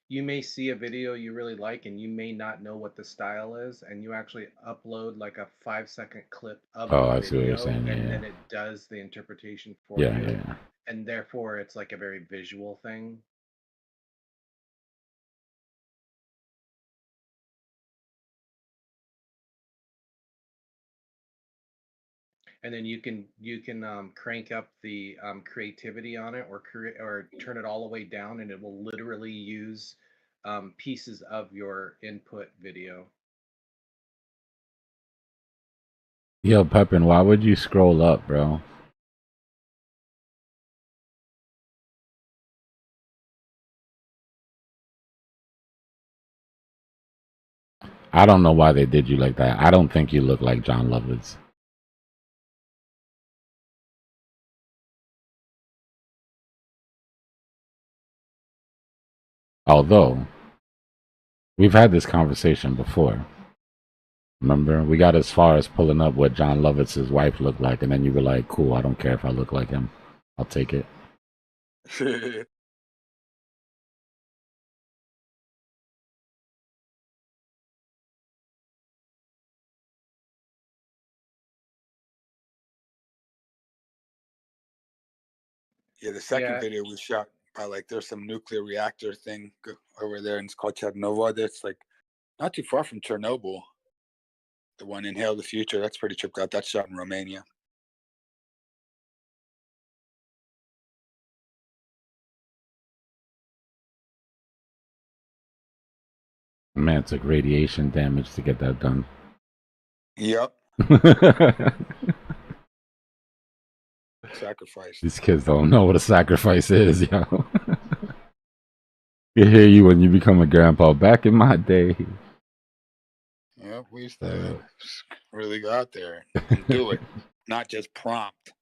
you may see a video you really like and you may not know what the style is, and you actually upload like a 5-second clip of Oh, the I see what you're video, saying. and Yeah, then it does the interpretation for yeah, you, yeah. and therefore it's like a very visual thing. And then you can crank up the creativity on it, or turn it all the way down, and it will literally use pieces of your input video. Yo, Pepin, why would you scroll up, bro? I don't know why they did you like that. I don't think you look like John Lovitz. Although, we've had this conversation before. Remember? We got as far as pulling up what John Lovitz's wife looked like, and then you were like, cool, I don't care if I look like him. I'll take it. Yeah, the second video was shot by like there's some nuclear reactor thing over there, and it's called Chernobyl. That's like not too far from Chernobyl. The one in Hail the Future, that's pretty tripped out. That's shot in Romania. Man, it took radiation damage to get that done. Yep. Sacrifice. These kids don't know what a sacrifice is, yo. You hear you when you become a grandpa. Back in my day. Yep, we used to really go out there and do it, not just prompt.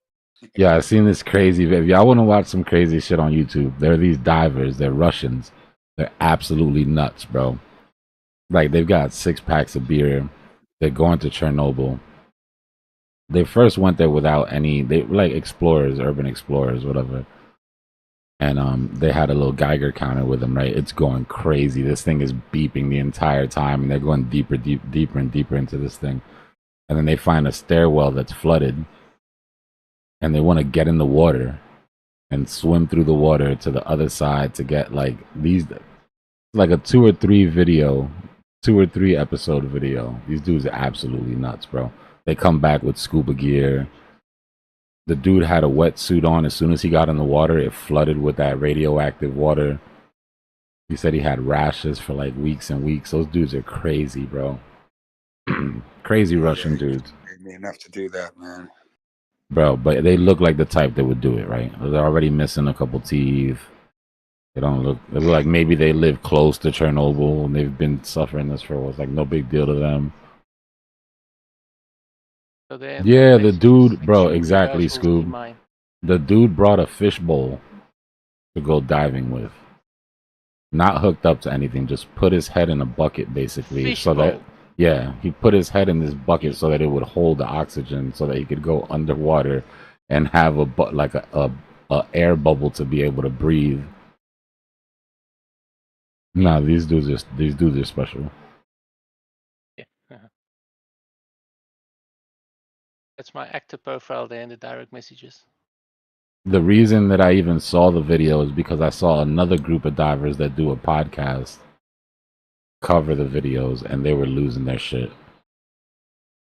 Yeah, I seen this crazy video. Y'all want to watch some crazy shit on YouTube? There are these divers. They're Russians. They're absolutely nuts, bro. Like they've got 6 packs of beer. They're going to Chernobyl. They first went there without any. They were like explorers, urban explorers, whatever. And they had a little Geiger counter with them. Right, it's going crazy. This thing is beeping the entire time, and they're going deeper, deeper, and deeper into this thing. And then they find a stairwell that's flooded, and they want to get in the water and swim through the water to the other side to get like these, like a 2 or 3 video, 2 or 3 episode video. These dudes are absolutely nuts, bro. They come back with scuba gear. The dude had a wetsuit on. As soon as he got in the water, it flooded with that radioactive water. He said he had rashes for like weeks and weeks. Those dudes are crazy, bro. Crazy Russian dudes. Paid me enough to do that, man. Bro, but they look like the type that would do it, right? They're already missing a couple teeth. They look like maybe they live close to Chernobyl and they've been suffering this for what's like no big deal to them. So they Yeah, the dude, bro, extreme exactly, reversals in Scoob. mine. The dude brought a fishbowl to go diving with. Not hooked up to anything, just put his head in a bucket basically. So that, Fishbowl. yeah, he put his head in this bucket so that it would hold the oxygen so that he could go underwater and have a air bubble to be able to breathe. Nah, these dudes are special. Yeah. That's my active profile there in the direct messages. The reason that I even saw the video is because I saw another group of divers that do a podcast cover the videos and they were losing their shit.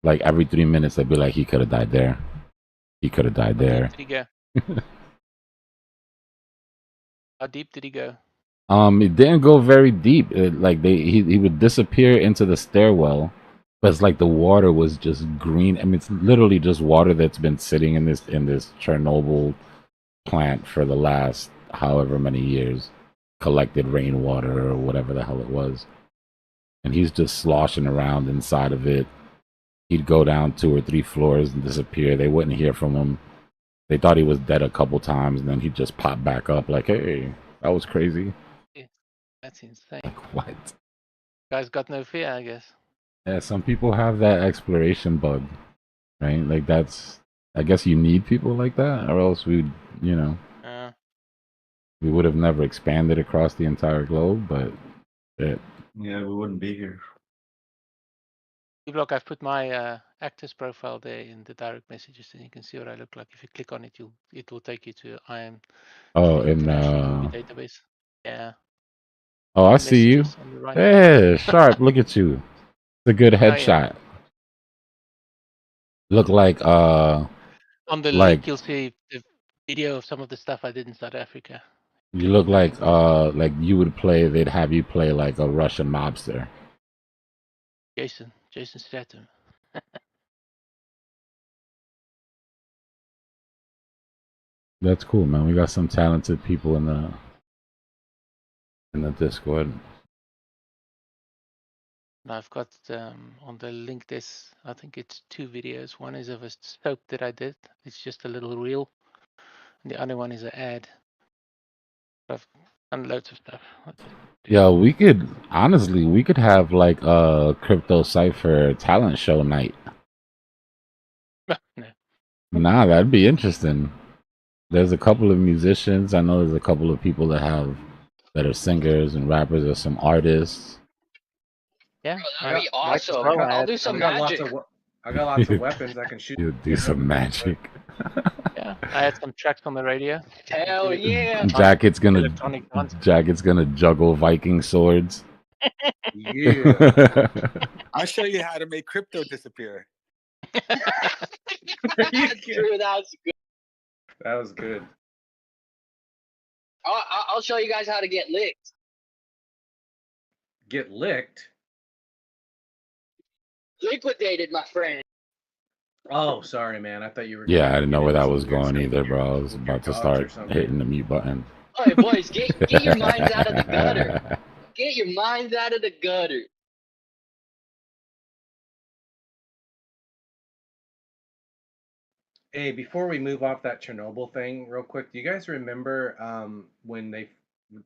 Like every 3 minutes they'd be like, he could have died there. He could have died How there. deep did he go? How deep did he go? It didn't go very deep. He would disappear into the stairwell, but it's like the water was just green. I mean, it's literally just water that's been sitting in this Chernobyl plant for the last however many years, collected rainwater or whatever the hell it was, and he's just sloshing around inside of it. He'd go down 2 or 3 floors and disappear. They wouldn't hear from him. They thought he was dead a couple times, and then he'd just pop back up like, hey, that was crazy. Yeah, that's insane. Like, what? Guy's got no fear, I guess. Yeah, some people have that exploration bug, right? Like that's, I guess you need people like that, or else we would have never expanded across the entire globe. But Yeah, we wouldn't be here. Dbloc, I've put my actors profile there in the direct messages, and you can see what I look like. If you click on it, it will take you to the International Movie Database. Yeah. Oh, I see you. Messages on the right. Hey, sharp! Look at you. It's a good Oh, yeah. headshot. Look like On the link, you'll see the video of some of the stuff I did in South Africa. you look like you would play. They'd have you play like a Russian mobster. Jason Statham. That's cool, man. We got some talented people in the Discord. And I've got on the link this, I think it's 2 videos. One is of a soap that I did. It's just a little reel. And the other one is an ad. I've done loads of stuff. Yeah, we could have like a crypto Cypher talent show night. No. Nah, that'd be interesting. There's a couple of musicians. I know there's a couple of people that are singers and rappers. There's some artists. Yeah, that'd be awesome. I'll do some magic. I got lots of weapons. I can shoot. You'll do some magic. Yeah, I had some tracks on the radio. Hell yeah! Jacket's gonna Electronic dance. juggle Viking swords. Yeah. I'll show you how to make crypto disappear. True, that was good. That was good. I'll show you guys how to get licked. Get licked? Liquidated, my friend. Oh, sorry, man. I thought you were. Yeah, I didn't know where that was going either, bro. I was about to start hitting the mute button. Hey, boys, get your minds out of the gutter. Get your minds out of the gutter. Hey, before we move off that Chernobyl thing real quick, do you guys remember when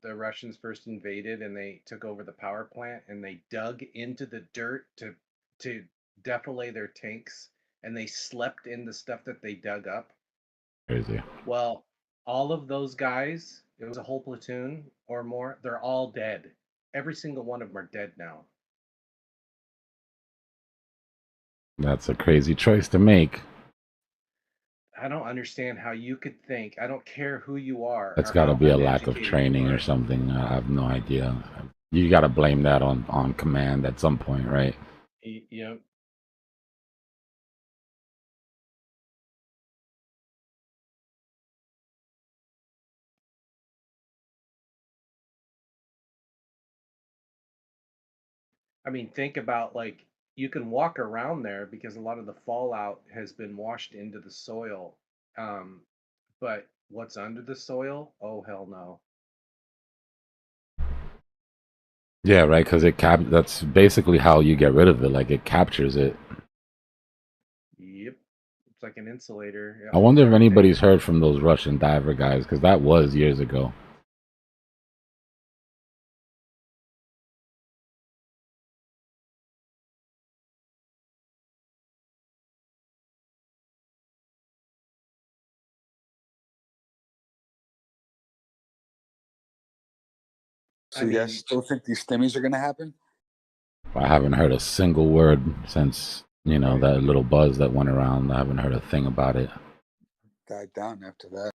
the Russians first invaded and they took over the power plant and they dug into the dirt to defilade their tanks and they slept in the stuff that they dug up. Crazy. Well, all of those guys, it was a whole platoon or more, they're all dead. Every single one of them are dead now. That's a crazy choice to make. I don't understand how you could think, I don't care who you are. That's or got to how be a lack of uneducated you training or are. something. I have no idea. You got to blame that on command at some point, right? Yep. I mean, think about like you can walk around there because a lot of the fallout has been washed into the soil. But what's under the soil? Oh hell no. Yeah, right. Because that's basically how you get rid of it. Like it captures it. Yep. It's like an insulator. It I holds wonder if everything. anybody's heard from those Russian diver guys, because that was years ago. So you guys still think these stimmies are going to happen? I haven't heard a single word since, that little buzz that went around. I haven't heard a thing about it. Died down after that.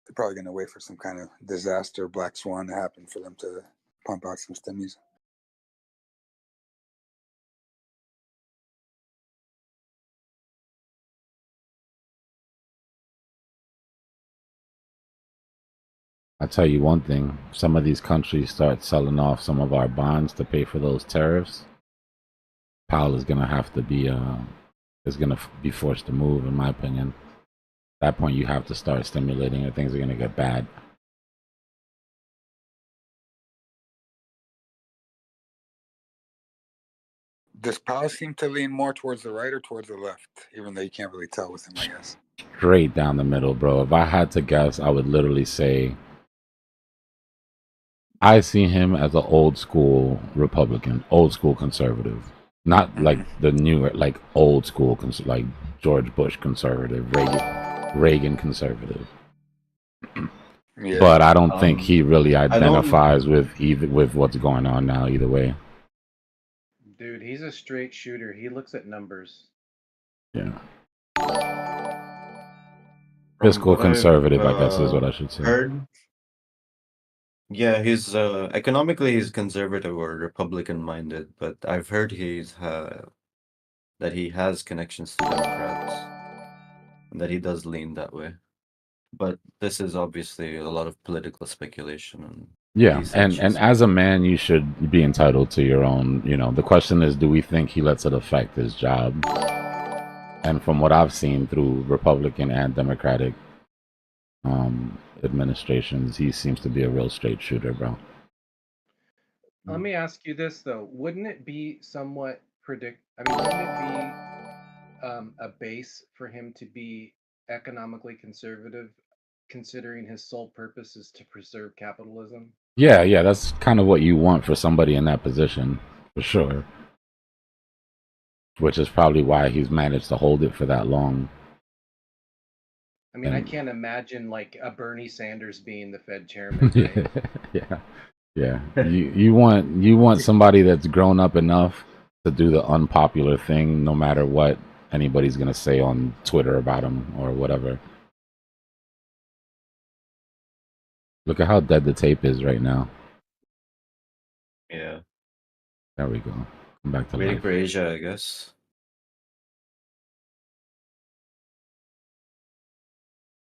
They're probably going to wait for some kind of disaster, black swan to happen for them to pump out some stimmies. I'll tell you one thing. Some of these countries start selling off some of our bonds to pay for those tariffs. Powell is going to have to be be forced to move, in my opinion. At that point, you have to start stimulating or things are going to get bad. Does Powell seem to lean more towards the right or towards the left? Even though you can't really tell with him, I guess. Straight down the middle, bro. If I had to guess, I would literally say I see him as an old school Republican, old school conservative. Not like the newer, like old school, like George Bush conservative, Reagan conservative. Yeah. But I don't think he really identifies with what's going on now either way. Dude, he's a straight shooter. He looks at numbers. Yeah. From Fiscal what I've conservative, I guess is what I should say. heard, yeah, he's economically he's conservative or Republican minded, but I've heard that he has connections to Democrats and that he does lean that way. But this is obviously a lot of political speculation and Yeah, these and actions. as a man, you should be entitled to your own. The question is, do we think he lets it affect his job? And from what I've seen through Republican and Democratic administrations, he seems to be a real straight shooter, bro. Let me ask you this though: wouldn't it be somewhat wouldn't it be a base for him to be economically conservative, considering his sole purpose is to preserve capitalism? Yeah, that's kind of what you want for somebody in that position, for sure. Which is probably why he's managed to hold it for that long. I mean, I And can't imagine like a Bernie Sanders being the Fed chairman, right? yeah. You want somebody that's grown up enough to do the unpopular thing, no matter what anybody's gonna say on Twitter about him or whatever. Look at how dead the tape is right now. Yeah. There we go. Come back to Waiting life. for Asia, I guess.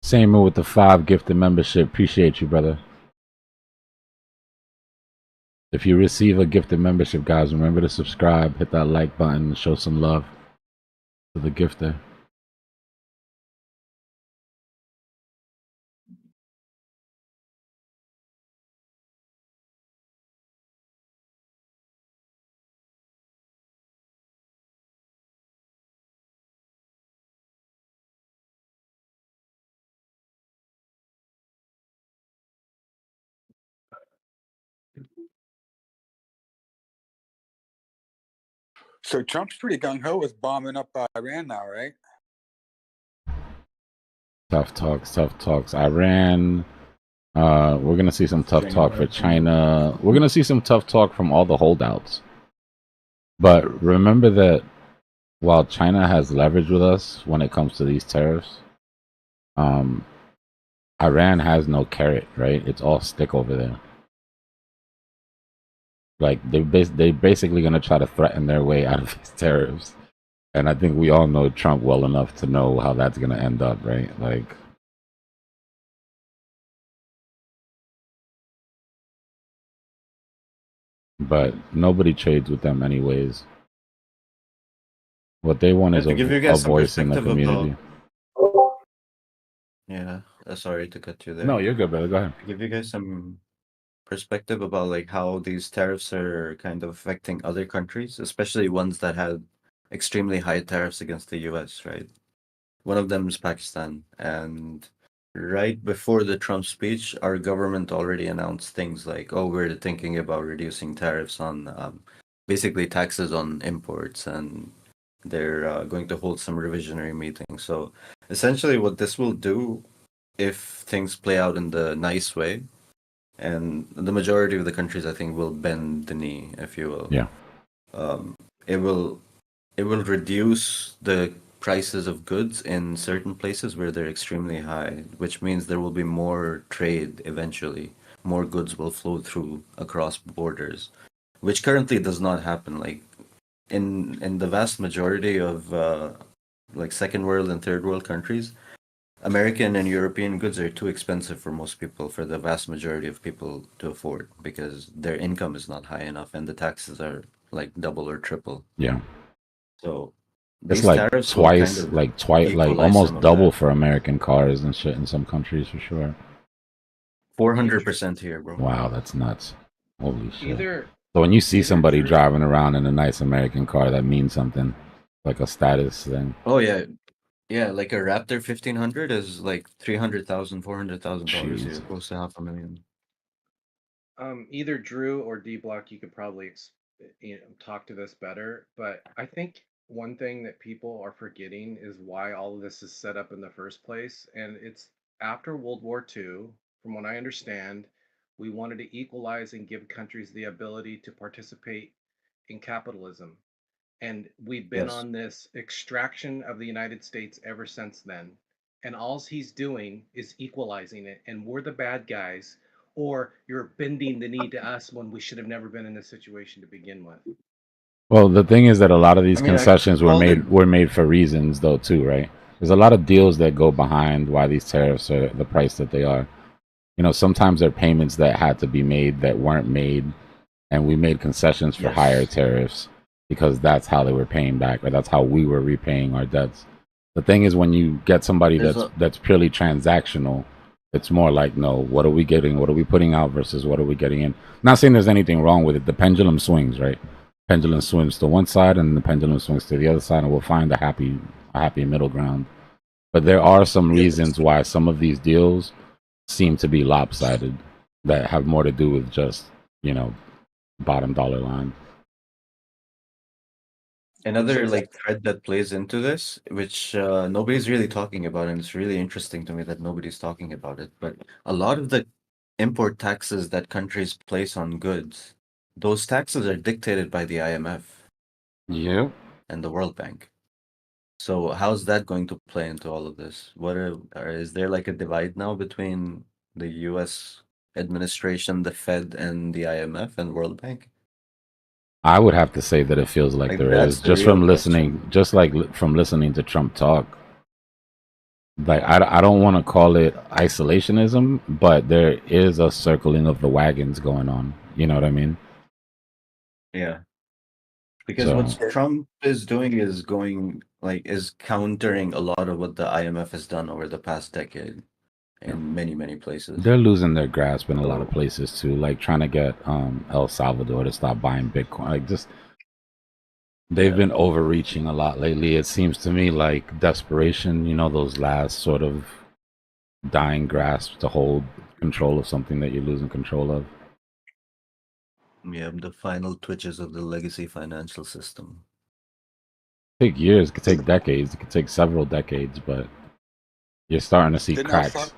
Same with the 5 gifted membership. Appreciate you, brother. If you receive a gifted membership, guys, remember to subscribe, hit that like button, show some love to the gifter. So Trump's pretty gung ho with bombing up Iran now, right? Tough talks, tough talks. Iran. We're gonna see some tough talk for China. We're gonna see some tough talk from all the holdouts. But remember that while China has leverage with us when it comes to these tariffs, Iran has no carrot, right? It's all stick over there. Like they basically gonna try to threaten their way out of these tariffs, and I think we all know Trump well enough to know how that's gonna end up, right? Like, but nobody trades with them anyways. What they want is To give you guys a some voice in the perspective community. about, yeah, sorry to cut you there. No, you're good, brother. Go ahead. To give you guys some perspective about like how these tariffs are kind of affecting other countries, especially ones that had extremely high tariffs against the US, right? One of them is Pakistan. And right before the Trump speech, our government already announced things like, oh, we're thinking about reducing tariffs on basically taxes on imports, and they're going to hold some revisionary meetings. So essentially, what this will do, if things play out in the nice way, and the majority of the countries, I think, will bend the knee, if you will. Yeah. It will reduce the prices of goods in certain places where they're extremely high, which means there will be more trade eventually. More goods will flow through across borders, which currently does not happen. Like in the vast majority of like second world and third world countries, American and European goods are too expensive for most people, for the vast majority of people to afford, because their income is not high enough and the taxes are like double or triple. Yeah. So It's these like tariffs will kind twice, of like equalize almost some of double that. for American cars and shit in some countries for sure. 400% here, bro. Wow, that's nuts. Holy shit. Either So when you see somebody Drew- driving around in a nice American car, that means something, like a status thing. Oh yeah, yeah. Like a Raptor 1500 is like $300,000, $400,000 here, Jesus. close to $500,000. Either Drew or Dbloc, you could probably talk to this better. But I think one thing that people are forgetting is why all of this is set up in the first place, and it's after World War II. From what I understand, we wanted to equalize and give countries the ability to participate in capitalism. And we've been Yes. on this extraction of the United States ever since then. And all he's doing is equalizing it. And we're the bad guys, or you're bending the knee to us when we should have never been in this situation to begin with. Well, the thing is that a lot of these I mean, I concessions were called it- made for reasons though too, right? There's a lot of deals that go behind why these tariffs are the price that they are. You know, sometimes there are payments that had to be made that weren't made, and we made concessions for Yes. higher tariffs because that's how they were paying back, or that's how we were repaying our debts. The thing is, when you get somebody There's that's purely transactional, it's more like, no, what are we getting? What are we putting out versus what are we getting in? Not saying there's anything wrong with it. The pendulum swings, right? Pendulum swings to one side and the pendulum swings to the other side, and we'll find a happy middle ground. But there are some reasons why some of these deals seem to be lopsided that have more to do with just, you know, bottom dollar line. Another like thread that plays into this, which nobody's really talking about, and it's really interesting to me that nobody's talking about it. But a lot of the import taxes that countries place on goods, those taxes are dictated by the IMF. Yeah. And the World Bank. So how's that going to play into all of this? Is there like a divide now between the U.S. administration, the Fed, and the IMF and World Bank? I would have to say that it feels like Like, there that's is, the just real from listening, question. just like from listening to Trump talk. Like, I don't want to call it isolationism, but there is a circling of the wagons going on. You know what I mean? Yeah. Because So- what Trump is doing is countering a lot of what the IMF has done over the past decade in many, many places. They're losing their grasp in a lot of places too, like trying to get El Salvador to stop buying Bitcoin. Like, just they've been overreaching a lot lately. It seems to me like desperation, you know, those last sort of dying grasps to hold control of something that you're losing control of. Yeah, the final twitches of the legacy financial system. Take years, it could take decades, it could take several decades, but you're starting to see Didn't cracks.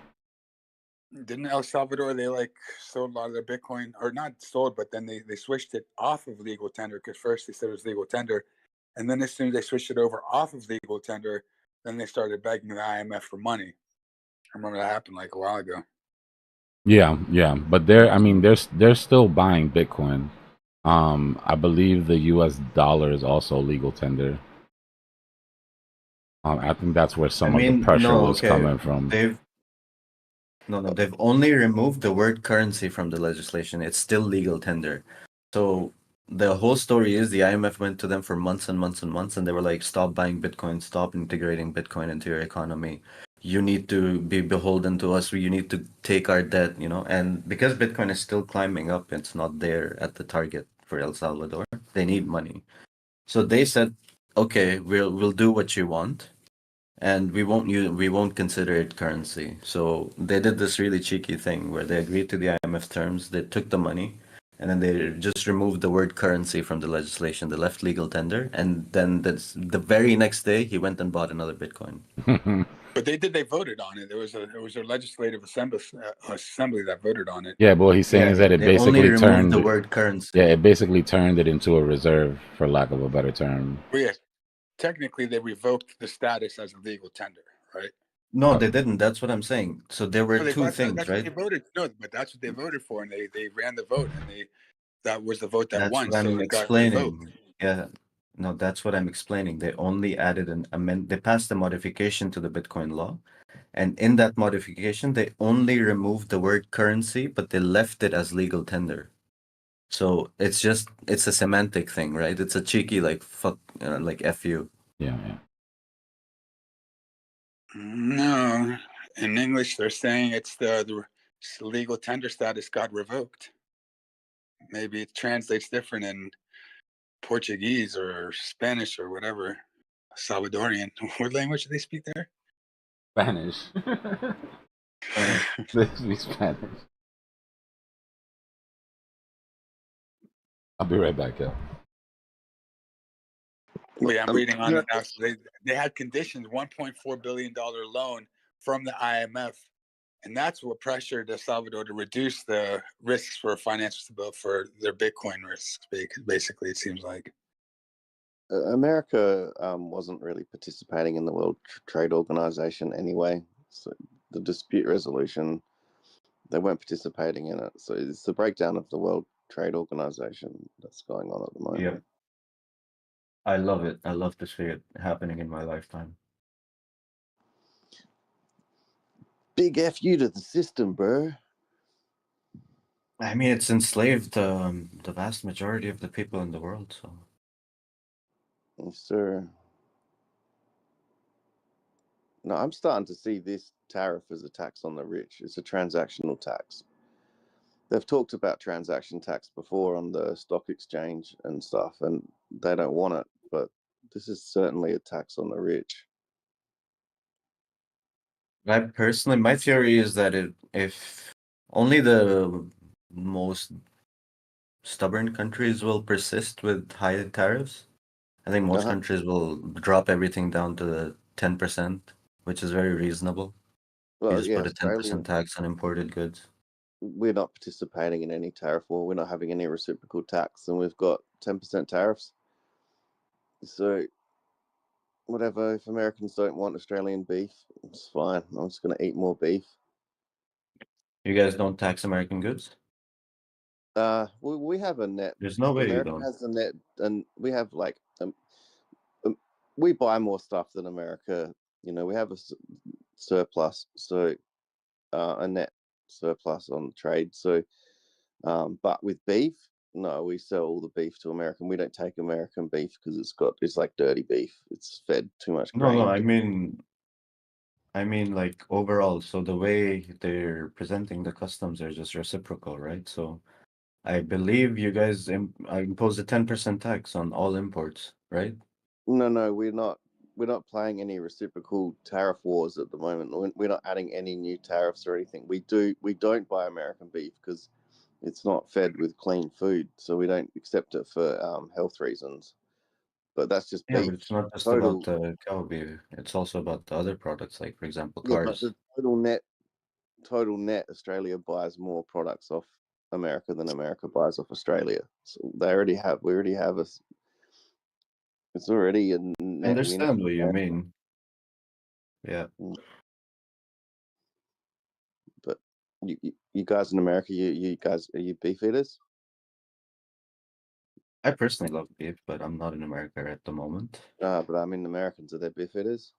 Didn't El Salvador, they like sold a lot of their Bitcoin, or not sold, but then they switched it off of legal tender, because first they said it was legal tender. And then as soon as they switched it over off of legal tender, then they started begging the IMF for money. I remember that happened like a while ago. Yeah, yeah, but they're still buying Bitcoin. I believe the U.S. dollar is also legal tender. I think that's where some of the pressure was coming from. They've only removed the word currency from the legislation. It's still legal tender. So the whole story is the IMF went to them for months and months and months, and they were like, stop buying Bitcoin, stop integrating Bitcoin into your economy. You need to be beholden to us. You need to take our debt, you know. And because Bitcoin is still climbing up, it's not there at the target for El Salvador. They need money. So they said, okay, we'll do what you want, and we won't consider it currency. So they did this really cheeky thing where they agreed to the IMF terms, they took the money, and then they just removed the word currency from the legislation. They left legal tender, and then the very next day he went and bought another Bitcoin. But they voted on it. There was a legislative assembly that voted on it. Yeah, but what he's saying is that it basically turned the word currency. Yeah, it basically turned it into a reserve, for lack of a better term. Well, yeah, technically they revoked the status as a legal tender, right? No, they didn't. That's what I'm saying. So there were two things, that's right? what they voted. No, but that's what they voted for, and they ran the vote, and that was the vote that That's won. what So I'm it got revoked. explaining. Yeah. No, that's what I'm explaining. They only added they passed a modification to the Bitcoin law. And in that modification, they only removed the word currency, but they left it as legal tender. So it's a semantic thing, right? It's a cheeky, like, fuck, like F you. Yeah. No, in English they're saying it's the legal tender status got revoked. Maybe it translates different in Portuguese or Spanish or whatever. Salvadorian. What language do they speak there? Spanish. They speak Spanish. I'll be right back, yo. Yeah, I'm reading on it now. So they had conditions, $1.4 billion loan from the IMF, and that's what pressured El Salvador to reduce the risks for financial stability for their Bitcoin risks. Basically, it seems like America wasn't really participating in the World Trade Organization anyway. So the dispute resolution, they weren't participating in it. So it's the breakdown of the World Trade Organization that's going on at the moment. Yeah. I love it. I love to see it happening in my lifetime. Big F you to the system, bro. I mean, it's enslaved the vast majority of the people in the world. So, Yes, sir. No, I'm starting to see this tariff as a tax on the rich. It's a transactional tax. They've talked about transaction tax before on the stock exchange and stuff, and they don't want it. But this is certainly a tax on the rich. my theory is that if only the most stubborn countries will persist with high tariffs, I think most countries will drop everything down to the 10%, which is very reasonable. Well, You just yeah, put a 10% Australia, tax on imported goods. we're not participating in any tariff war. We're not having any reciprocal tax, and we've got 10% tariffs. So, whatever, if Americans don't want Australian beef, it's fine. I'm just going to eat more beef. You guys don't tax American goods? We have a net. There's no way you America don't. has a net, and we have like we buy more stuff than America. You know, we have a surplus, so a net surplus on trade. So, but with beef, no, we sell all the beef to America. We don't take American beef because it's like dirty beef. It's fed too much grain. No, I mean like overall. So the way they're presenting the customs are just reciprocal, right? So I believe you guys impose a 10% tax on all imports, right? No, we're not. We're not playing any reciprocal tariff wars at the moment. We're not adding any new tariffs or anything. We don't buy American beef because it's not fed with clean food, so we don't accept it for health reasons. But that's just Yeah, beef. but it's not just Total, about the cow beef. It's also about the other products, like for example, yeah, but cars. the total net, Australia buys more products off America than America buys off Australia. So we already have it's already a I net win. understand what you mean. Yeah. But you guys in America, you guys, are you beef eaters? I personally love beef, but I'm not in America at the moment. But I mean, Americans, are they beef eaters?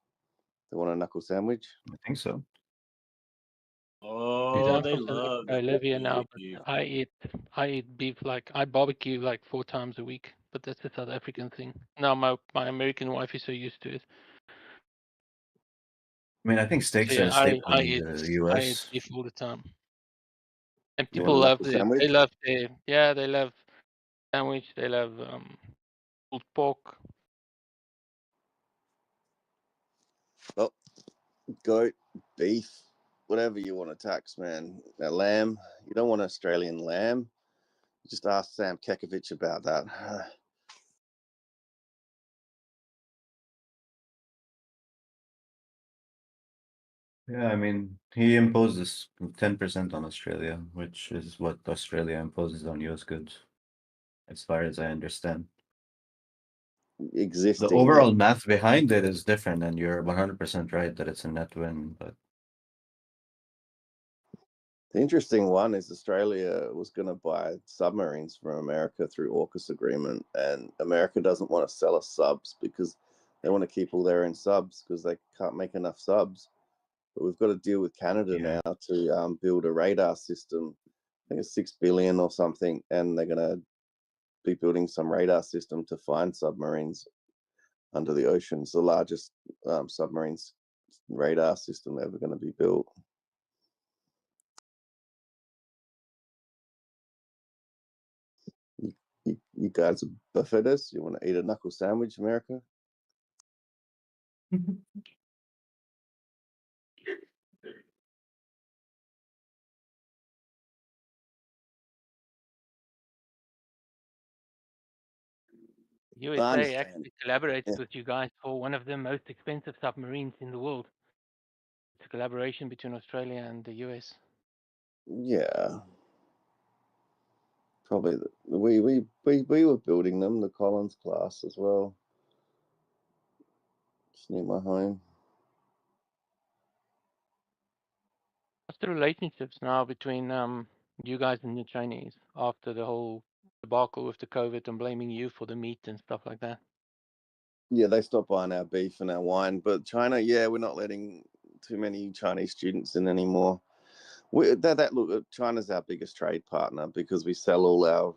They want a knuckle sandwich? I think so. Oh, I'm they from love that Bolivia now, but beef. I eat beef like I barbecue like 4 times a week. But that's a South African thing. Now my American wife is so used to it. I mean, I think So steaks are yeah, a staple I in eat the I eat US. beef all the time. And You people want a love knuckle it. sandwich? They love they love sandwich. They love pulled pork. Oh, goat, beef, whatever you want to tax, man. Now, lamb, you don't want Australian lamb. Just ask Sam Kekovich about that. Yeah, I mean, he imposes 10% on Australia, which is what Australia imposes on US goods, as far as I understand. The Existing overall math behind it is different, and you're 100% right that it's a net win, but The interesting one is Australia was going to buy submarines from America through AUKUS agreement, and America doesn't want to sell us subs because they want to keep all their own subs because they can't make enough subs. But we've got to deal with Canada now to build a radar system. I think it's $6 billion or something, and they're going to be building some radar system to find submarines under the ocean. It's the largest submarines radar system ever going to be built. You guys are buffeters. You want to eat a knuckle sandwich, America? I USA understand. actually collaborates Yeah. with you guys for one of the most expensive submarines in the world. It's a collaboration between Australia and the US. Yeah. Probably we were building them, the Collins class as well. Just near my home. What's the relationships now between you guys and the Chinese after the whole debacle with the COVID and blaming you for the meat and stuff like that? Yeah, they stopped buying our beef and our wine, but China, yeah, we're not letting too many Chinese students in anymore. Look, China's our biggest trade partner because we sell all our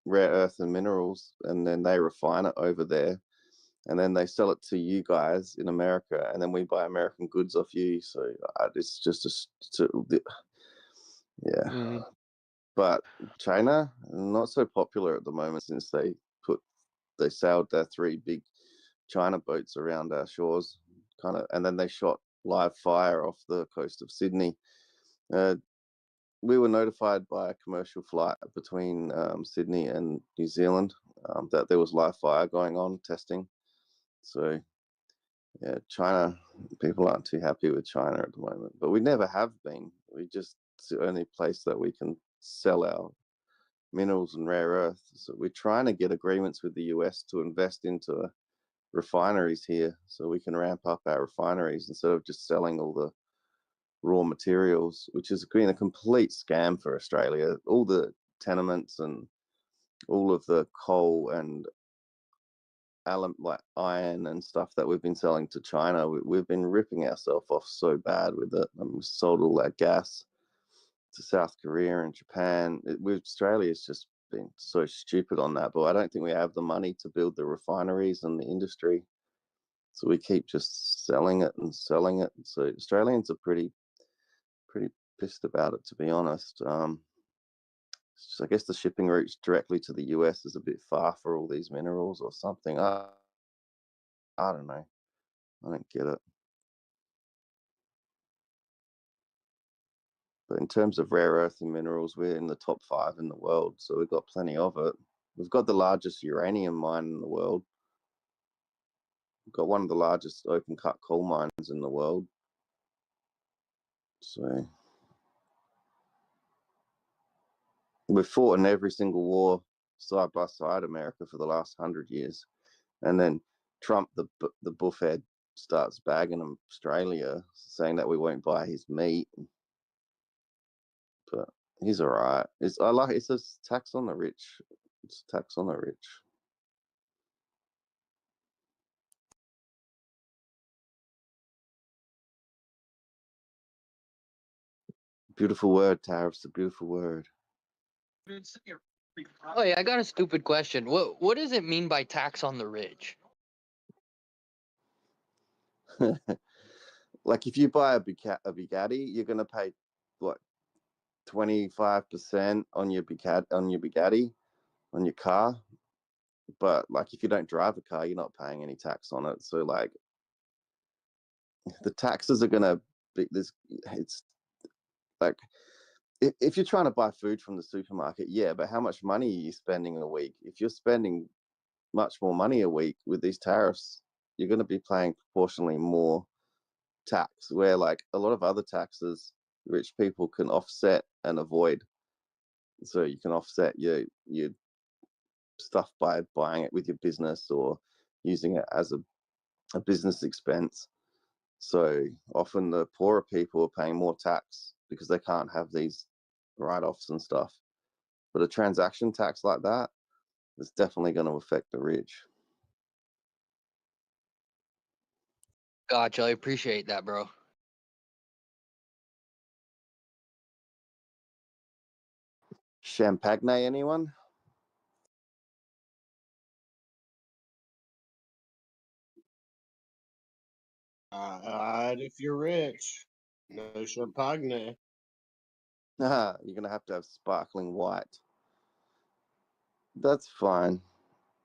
rare earth and minerals, and then they refine it over there, and then they sell it to you guys in America, and then we buy American goods off you. So it's just yeah. Mm. But China, not so popular at the moment since they sailed their 3 big China boats around our shores, and then they shot live fire off the coast of Sydney. We were notified by a commercial flight between Sydney and New Zealand that there was live fire going on, testing. So, yeah, China, people aren't too happy with China at the moment, but we never have been. It's the only place that we can sell our minerals and rare earths. So we're trying to get agreements with the US to invest into refineries here so we can ramp up our refineries instead of just selling all the raw materials, which has been a complete scam for Australia. All the tenements and all of the coal and like iron and stuff that we've been selling to China, we've been ripping ourselves off so bad with it. And we sold all that gas to South Korea and Japan. Australia's just been so stupid on that, but I don't think we have the money to build the refineries and the industry. So we keep just selling it and selling it. So Australians are pretty pissed about it, to be honest. So I guess the shipping routes directly to the US is a bit far for all these minerals or something. I don't know. I don't get it. But in terms of rare earth and minerals, we're in the top 5 in the world, so we've got plenty of it. We've got the largest uranium mine in the world. We've got one of the largest open cut coal mines in the world. So we've fought in every single war side by side, America, for the last 100 years. And then Trump, the buffhead, starts bagging Australia, saying that we won't buy his meat. But he's all right. It's a tax on the rich. It's a tax on the rich. Beautiful word, tariffs. A beautiful word. Oh yeah, I got a stupid question. What does it mean by tax on the rich? Like if you buy a Bugatti, you're gonna pay what 25% on your Bugatti on your car. But like if you don't drive a car, you're not paying any tax on it. So like the taxes are gonna be this. It's like if you're trying to buy food from the supermarket, yeah, but how much money are you spending a week? If you're spending much more money a week with these tariffs, you're going to be paying proportionally more tax, where like a lot of other taxes rich people can offset and avoid. So you can offset your stuff by buying it with your business or using it as a business expense. So often the poorer people are paying more tax because they can't have these write-offs and stuff. But a transaction tax like that is definitely going to affect the rich. Gotcha. I appreciate that, bro. Champagne, anyone? If you're rich, no champagne. You're going to have sparkling white. That's fine.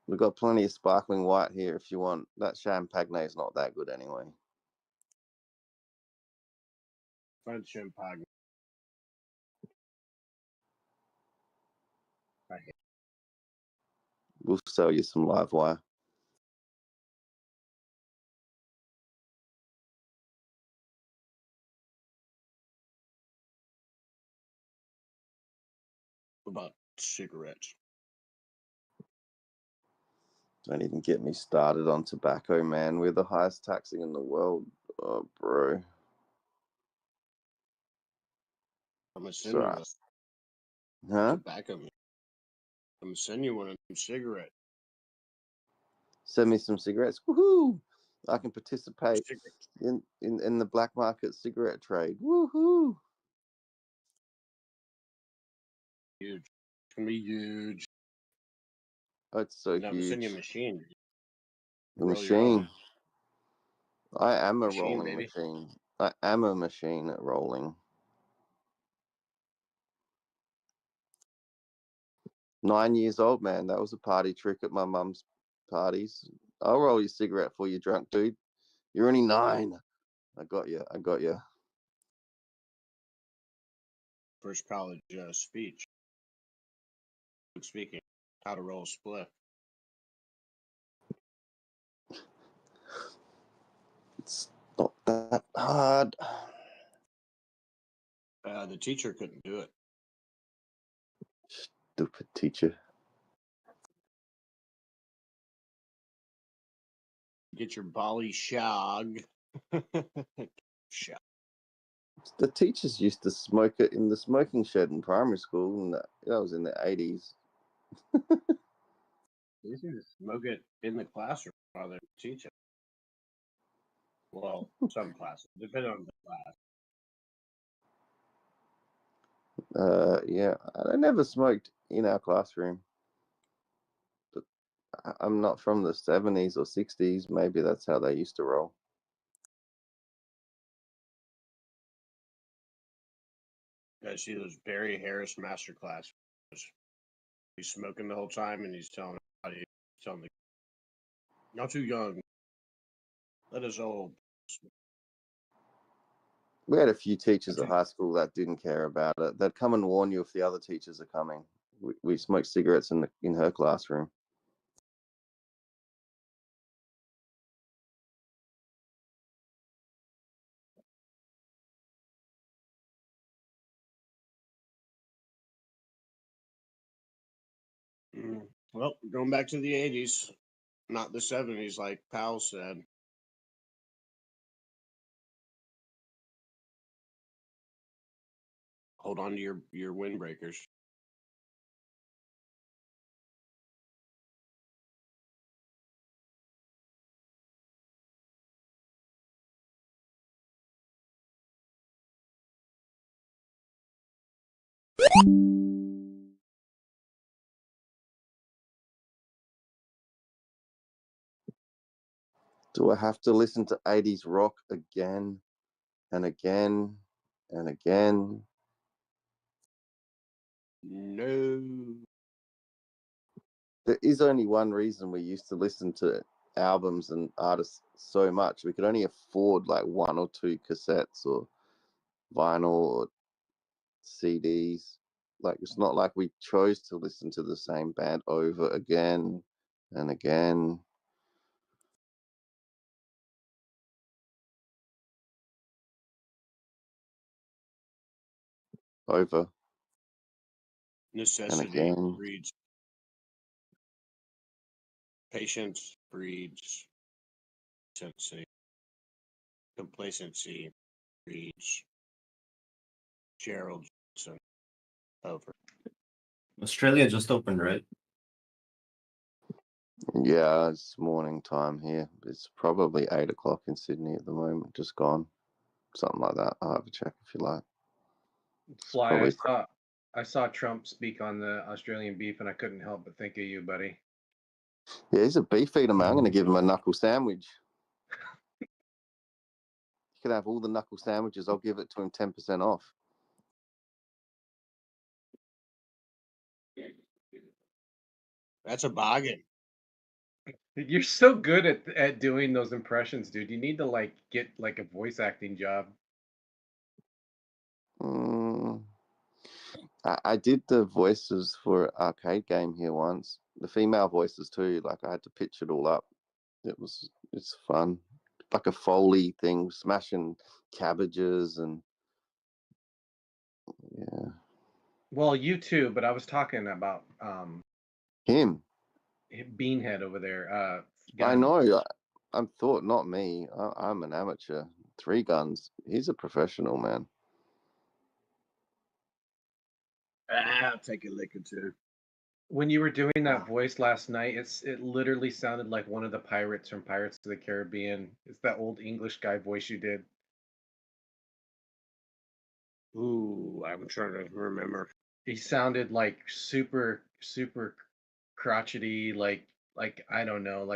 We've got plenty of sparkling white here if you want. That champagne is not that good anyway. French champagne. We'll sell you some live wire. What about cigarettes? Don't even get me started on tobacco, man. We're the highest taxing in the world. Oh, bro. I'm gonna send you Sorry. one. Huh? Tobacco. I'm gonna send you one of them cigarettes. Send me some cigarettes. Woohoo! I can participate in the black market cigarette trade. Woohoo! Huge. It's gonna be huge. Oh, it's so And I'm gonna send you a huge. machine. The Roll your own. machine. I am a Machine, rolling baby. machine. I am a machine at rolling. 9 years old, man. That was a party trick at my mum's parties. I'll roll your cigarette for you, drunk dude. You're only 9. I got you. I got you. First college speech. Speaking. How to roll a split. It's not that hard. The teacher couldn't do it. Stupid teacher. Get your Bali shog. Shog. The teachers used to smoke it in the smoking shed in primary school, and that was in the 80s. They used to smoke it in the classroom while they're teaching. Well, some classes, depending on the class. Yeah, I never smoked in our classroom. But I'm not from the 70s or 60s. Maybe that's how they used to roll. I see those Barry Harris masterclass. He's smoking the whole time, and he's telling the not too young. Let us all. We had a few teachers at high school that didn't care about it. They'd come and warn you if the other teachers are coming. We smoked cigarettes in her classroom. Well, going back to the 80s, not the 70s, like Powell said. Hold on to your windbreakers. Do I have to listen to 80s rock again and again and again? No. There is only one reason we used to listen to albums and artists so much. We could only afford like one or two cassettes or vinyl or CDs. Like, it's not like we chose to listen to the same band over again and again. Over and Necessity again. breeds patience, breeds complacency breeds Gerald Johnson. Over. Australia just opened, right? Yeah, it's morning time here. It's probably 8 o'clock in Sydney at the moment, just gone. Something like that. I'll have a check if you like. Fly, Probably I saw Trump speak on the Australian beef, and I couldn't help but think of you, buddy. Yeah, he's a beef eater, man. I'm going to give him a knuckle sandwich. You can have all the knuckle sandwiches. I'll give it to him 10% off. That's a bargain. You're so good at doing those impressions, dude. You need to like get like a voice acting job. I did the voices for an arcade game here once. The female voices too. Like, I had to pitch it all up. It's fun. Like a Foley thing, smashing cabbages and yeah. Well, you too, but I was talking about Him. Beanhead over there. I Gun. know. I'm thought not me. I'm an amateur. 3 guns. He's a professional, man. I'll take a lick or two. When you were doing that voice last night, it literally sounded like one of the pirates from Pirates of the Caribbean. It's that old English guy voice you did. Ooh, I'm trying to remember. He sounded like super crotchety, like I don't know,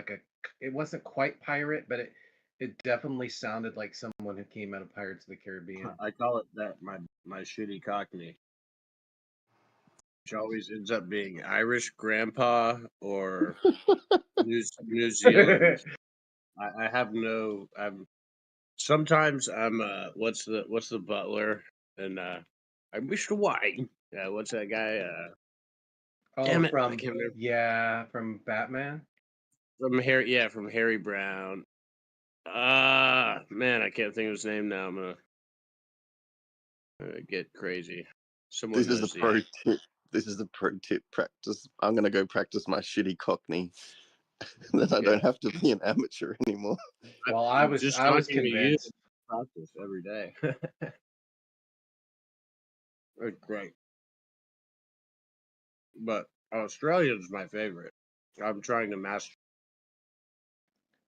it wasn't quite pirate, but it definitely sounded like someone who came out of Pirates of the Caribbean. I call it that my shitty Cockney, which always ends up being Irish grandpa or New Zealand. I have no. Sometimes I'm what's the butler and I wish to wine. What's that guy? Damn it! I can't remember. From Batman. From Harry, yeah, from Harry Brown. Man, I can't think of his name now. I'm gonna get crazy. Someone This is knows the pro tip. This is the pro tip practice. I'm gonna go practice my shitty Cockney. Then I don't have to be an amateur anymore. Well, I was convinced. Practice every day. Great. But Australian's my favorite. I'm trying to master.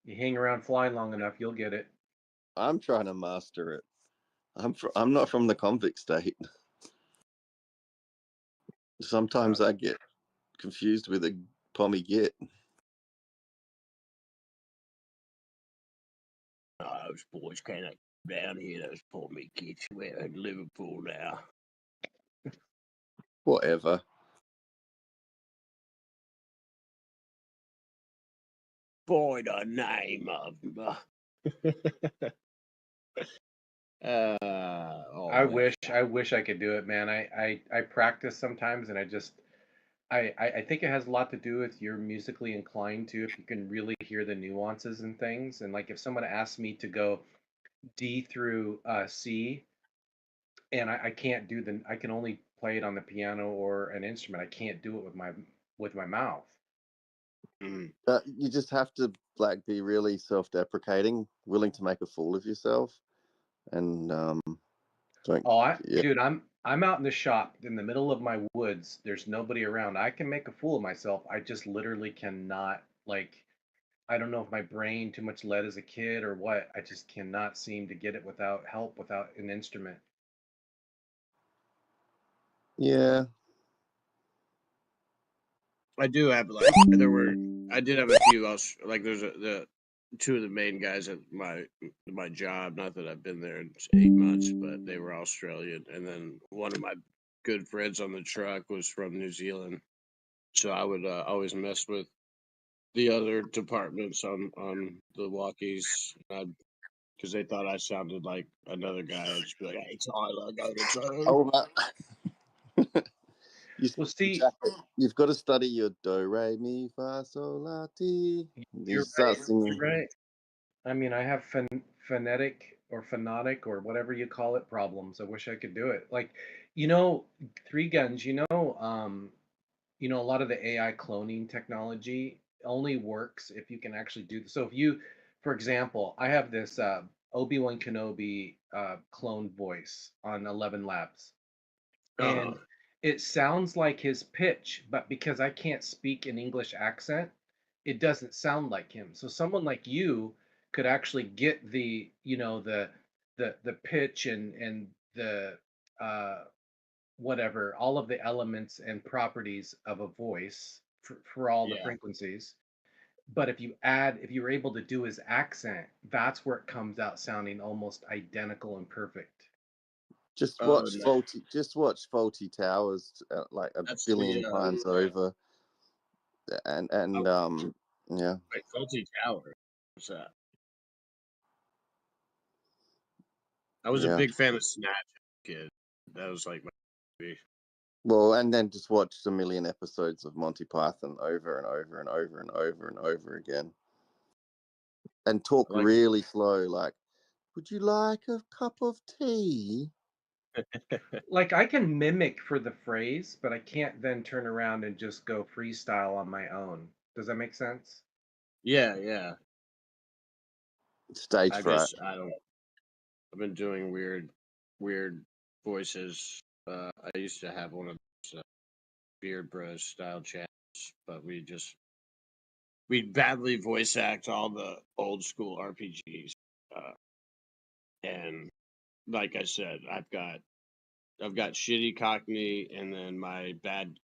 You hang around flying long enough, you'll get it. I'm trying to master it. I'm not from the convict state. Sometimes I get confused with a pommy git. Those boys came up down here. Those poor me kids. We're in Liverpool now. Whatever. By the name of I wish I could do it, man. I practice sometimes, and I think it has a lot to do with you're musically inclined to, if you can really hear the nuances and things. And like if someone asked me to go D through C, and I can't do I can only play it on the piano or an instrument. I can't do it with my mouth. You just have to like be really self-deprecating, willing to make a fool of yourself, and Dude, I'm out in the shop in the middle of my woods. There's nobody around. I can make a fool of myself. I just literally cannot, like, I don't know if my brain too much lead as a kid or what. I just cannot seem to get it without help, without an instrument. Yeah. I do have I did have a few like there's the two of the main guys at my job. Not that I've been there in 8 months, but they were Australian, and then one of my good friends on the truck was from New Zealand. So I would always mess with the other departments on the walkies, because they thought I sounded like another guy. I'd just be like, "Hey, Tyler, I got it." Oh, you've got to study your do, re, mi, fa, sol, la, ti. You're right. I mean, I have phonetic or phonetic or whatever you call it problems. I wish I could do it. Like, Three Guns. A lot of the AI cloning technology only works if you can actually do. So if you, for example, I have this Obi-Wan Kenobi clone voice on 11 Labs, and it sounds like his pitch, but because I can't speak an English accent, it doesn't sound like him. So someone like you could actually get the pitch and the whatever, all of the elements and properties of a voice for all the frequencies. But if you were able to do his accent, that's where it comes out sounding almost identical and perfect. Just watch Faulty Towers like a billion times over, and yeah. Wait, Faulty Tower. What's that? I was a big fan of Snatch kid. That was like my movie. Well, and then just watch a million episodes of Monty Python over and over and over and over and over again, and talk really slow, like, "Would you like a cup of tea?" Like I can mimic for the phrase, but I can't then turn around and just go freestyle on my own. Does that make sense? Yeah. Stage fright. I don't. I've been doing weird voices. I used to have one of those Beard Bros style chats, but we badly voice act all the old school RPGs, and like I said, I've got shitty Cockney, and then my bad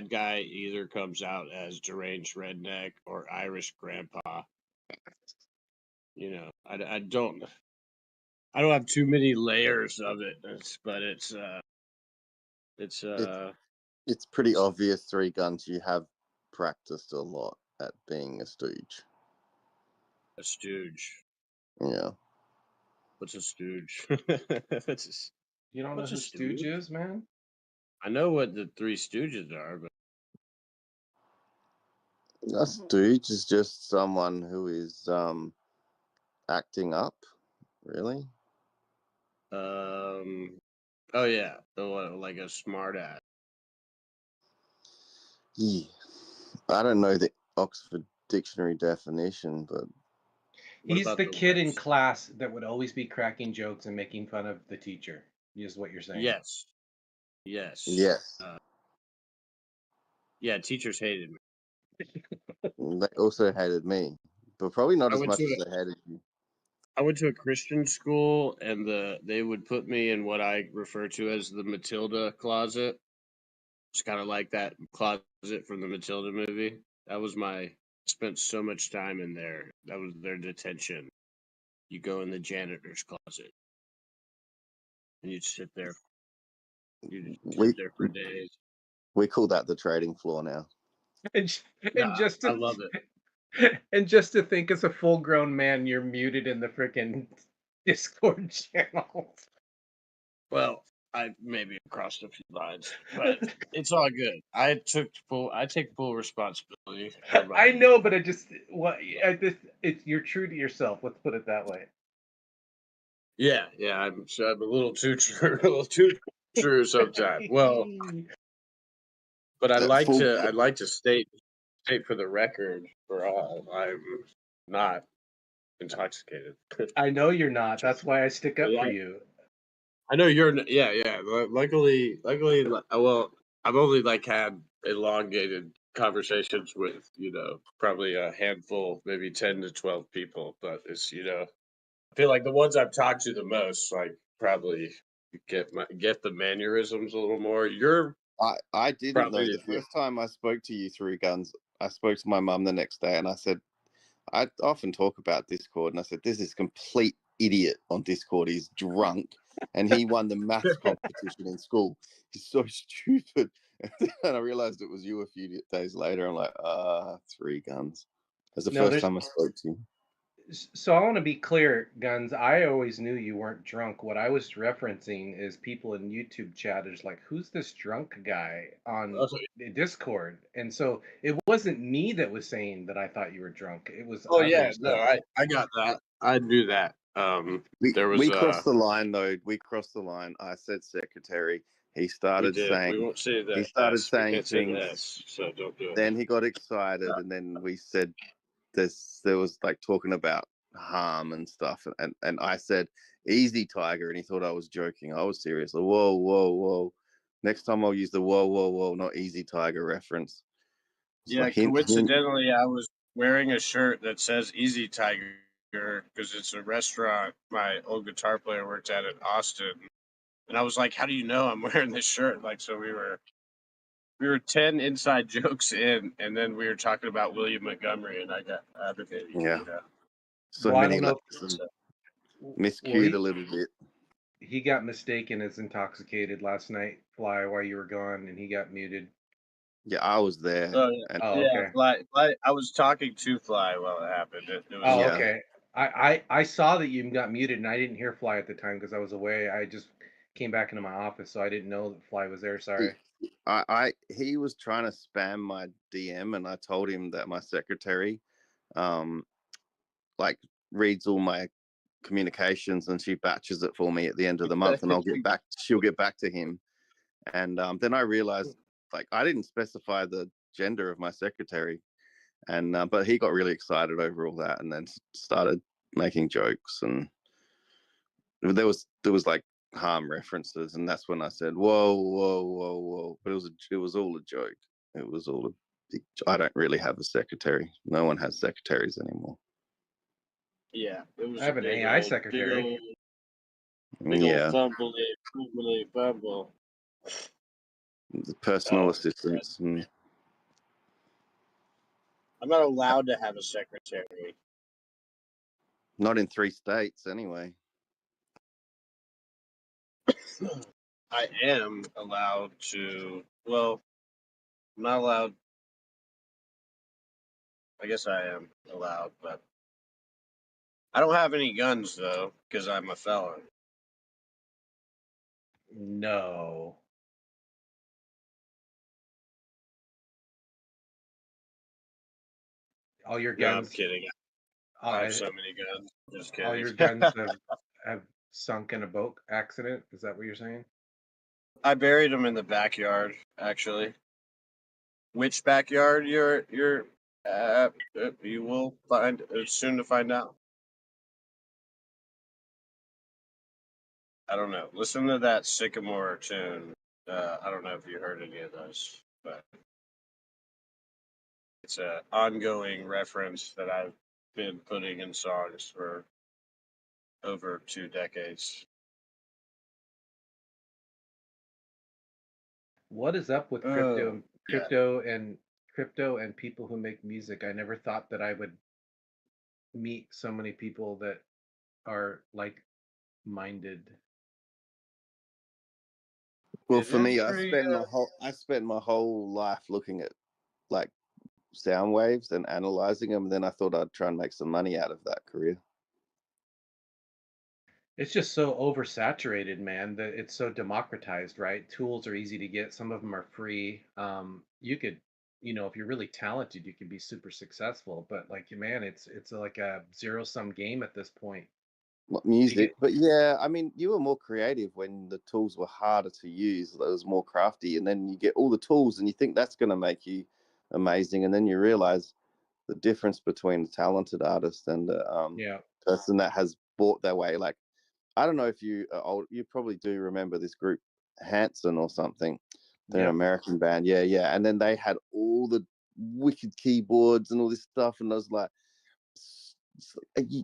guy either comes out as deranged redneck or Irish grandpa. I don't have too many layers of it, but it's pretty obvious, Three Guns, you have practiced a lot at being a stooge. A stooge. Yeah. What's a stooge? You don't know who Stooge is, man? I know what the Three Stooges are, but A stooge is just someone who is acting up, really. Oh yeah, like a smart ass. Yeah. I don't know the Oxford Dictionary definition, but he's the kid in class that would always be cracking jokes and making fun of the teacher. Is what you're saying? Yes. Yeah, teachers hated me. They also hated me, but probably not as much as they hated you. I went to a Christian school, and they would put me in what I refer to as the Matilda closet. It's kind of like that closet from the Matilda movie. That was spent so much time in there. That was their detention. You go in the janitor's closet, and you'd sit there. You'd sit there for days. We call that the trading floor now. I love it. And just to think, as a full-grown man, you're muted in the freaking Discord channels. Well, I maybe crossed a few lines, but it's all good. I take full responsibility for my. I know, but you're true to yourself. Let's put it that way. Yeah, I'm a little too true, a little too true sometimes. Well, but I'd like to state for the record for all, I'm not intoxicated. I know you're not. That's why I stick up Yeah. for you. I know you're. Yeah. Luckily, well, I've only had elongated conversations with probably a handful, maybe 10 to 12 people, but it's I feel like the ones I've talked to the most, probably get the mannerisms a little more. You're I didn't probably know the first time I spoke to you through guns. I spoke to my mum the next day, and I said, I often talk about Discord, and I said, "This is complete idiot on Discord. He's drunk, and he won the maths competition in school. He's so stupid." And I realized it was you a few days later. I'm like, three guns. That's the first time I spoke to you. So I want to be clear, Guns. I always knew you weren't drunk. What I was referencing is people in YouTube chat is like, "Who's this drunk guy on Discord?" And so it wasn't me that was saying that I thought you were drunk. It was Oh yeah, others. no, I got that. I knew that. There was We crossed the line though. We crossed the line. I said secretary. He started we saying won't say that. he started S. We saying can't say the things. S, so don't do it. Then he got excited, and then we said there was talking about harm and stuff, and I said easy tiger, and he thought I was joking. I was serious. Like, whoa. Next time I'll use the whoa, not easy tiger reference. It's Yeah, coincidentally, I was wearing a shirt that says Easy Tiger because it's a restaurant my old guitar player worked at in Austin. And I was like, how do you know I'm wearing this shirt? So we were 10 inside jokes in, and then we were talking about William Montgomery, and I got advocating. Yeah. So Well, I many don't know lessons. Miscued a little bit. He got mistaken as intoxicated last night, Fly, while you were gone, and he got muted. Yeah, I was there. Oh yeah, okay. Fly. I was talking to Fly while it happened. It was okay. I saw that you got muted, and I didn't hear Fly at the time because I was away. I just came back into my office, so I didn't know that Fly was there. Sorry. He was trying to spam my DM, and I told him that my secretary, reads all my communications, and she batches it for me at the end of the month, and she'll get back to him. And then I realized I didn't specify the gender of my secretary, and but he got really excited over all that, and then started making jokes, and there was harm references, and that's when I said whoa, but it was all a joke. It was all I don't really have a secretary. No one has secretaries anymore. Yeah, it was I have an AI secretary. Big old fumble. The personal assistants. I'm not allowed to have a secretary. Not in 3 states, anyway. I am allowed to. Well, I'm not allowed. I guess I am allowed, but I don't have any guns though because I'm a felon. No. All your guns. No, I'm kidding. I have so many guns. Just kidding. All your guns have sunk in a boat accident. Is that what you're saying? I buried them in the backyard, actually. Which backyard you're you will find soon to find out. I don't know. Listen to that Sycamore tune. I don't know if you heard any of those, but it's an ongoing reference that I've been putting in songs for over 2 decades. What is up with crypto and people who make music? I never thought that I would meet so many people that are like-minded. Well, for me, I spent my whole life looking at sound waves and analyzing them, and then I thought I'd try and make some money out of that career. It's just so oversaturated, man, that it's so democratized, right? Tools are easy to get. Some of them are free. You could, if you're really talented, you can be super successful. But like, man, it's like a zero-sum game at this point. Music, but yeah, I mean, you were more creative when the tools were harder to use. It was more crafty, and then you get all the tools, and you think that's going to make you amazing, and then you realize the difference between a talented artist and a Yeah. person that has bought their way. Like, I don't know if you are old, you probably do remember this group, Hanson or something. They're an Yep. American band, yeah, and then they had all the wicked keyboards and all this stuff, and I was like,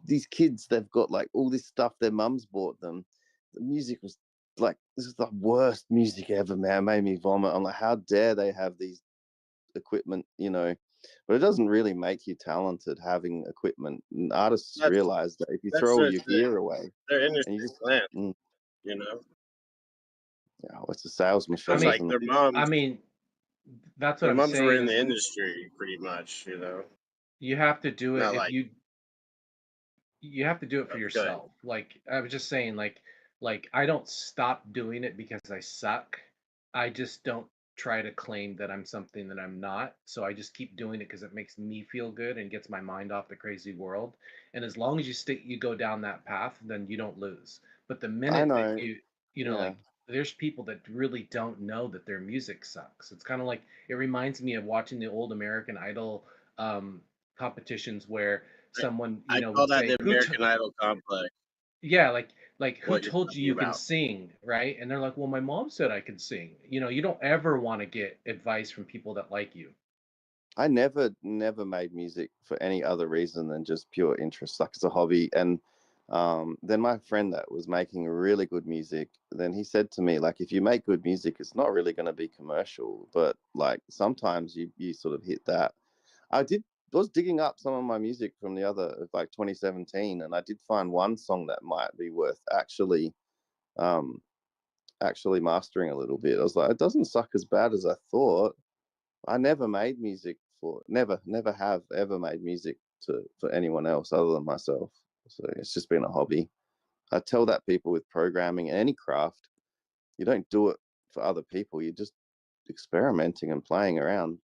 these kids, they've got like all this stuff their mums bought them. The music was like, this is the worst music ever, man. It made me vomit. I'm like, how dare they have these equipment, but it doesn't really make you talented having equipment. And artists realize that if you throw all your gear away their and industry you just plan, mm, you know. it's a sales machine. It's like their moms. I mean, that's what Their I'm moms were saying in is the industry pretty much, you know. you have to do it Not if like you have to do it for go ahead. yourself. Like I was just saying, like I don't stop doing it because I suck. I just don't try to claim that I'm something that I'm not. So I just keep doing it because it makes me feel good and gets my mind off the crazy world. And as long as you go down that path, then you don't lose. But the I minute that know. know, Yeah. like there's people that really don't know that their music sucks. It's kind of like it reminds me of watching the old American Idol competitions where someone I call would that say the American Idol complex. yeah, like who What you're told you talking you can about. sing, right? And they're like, well, my mom said I could sing. You don't ever want to get advice from people that like you. I never made music for any other reason than just pure interest, like as a hobby. And then my friend that was making really good music, then he said to me, like, if you make good music, it's not really going to be commercial, but like sometimes you sort of hit that. I was digging up some of my music from the other, like 2017, and I did find one song that might be worth um, actually mastering a little bit. I was like, it doesn't suck as bad as I thought. I never made music never have ever made music for anyone else other than myself. So it's just been a hobby. I tell that people with programming and any craft, you don't do it for other people. You're just experimenting and playing around.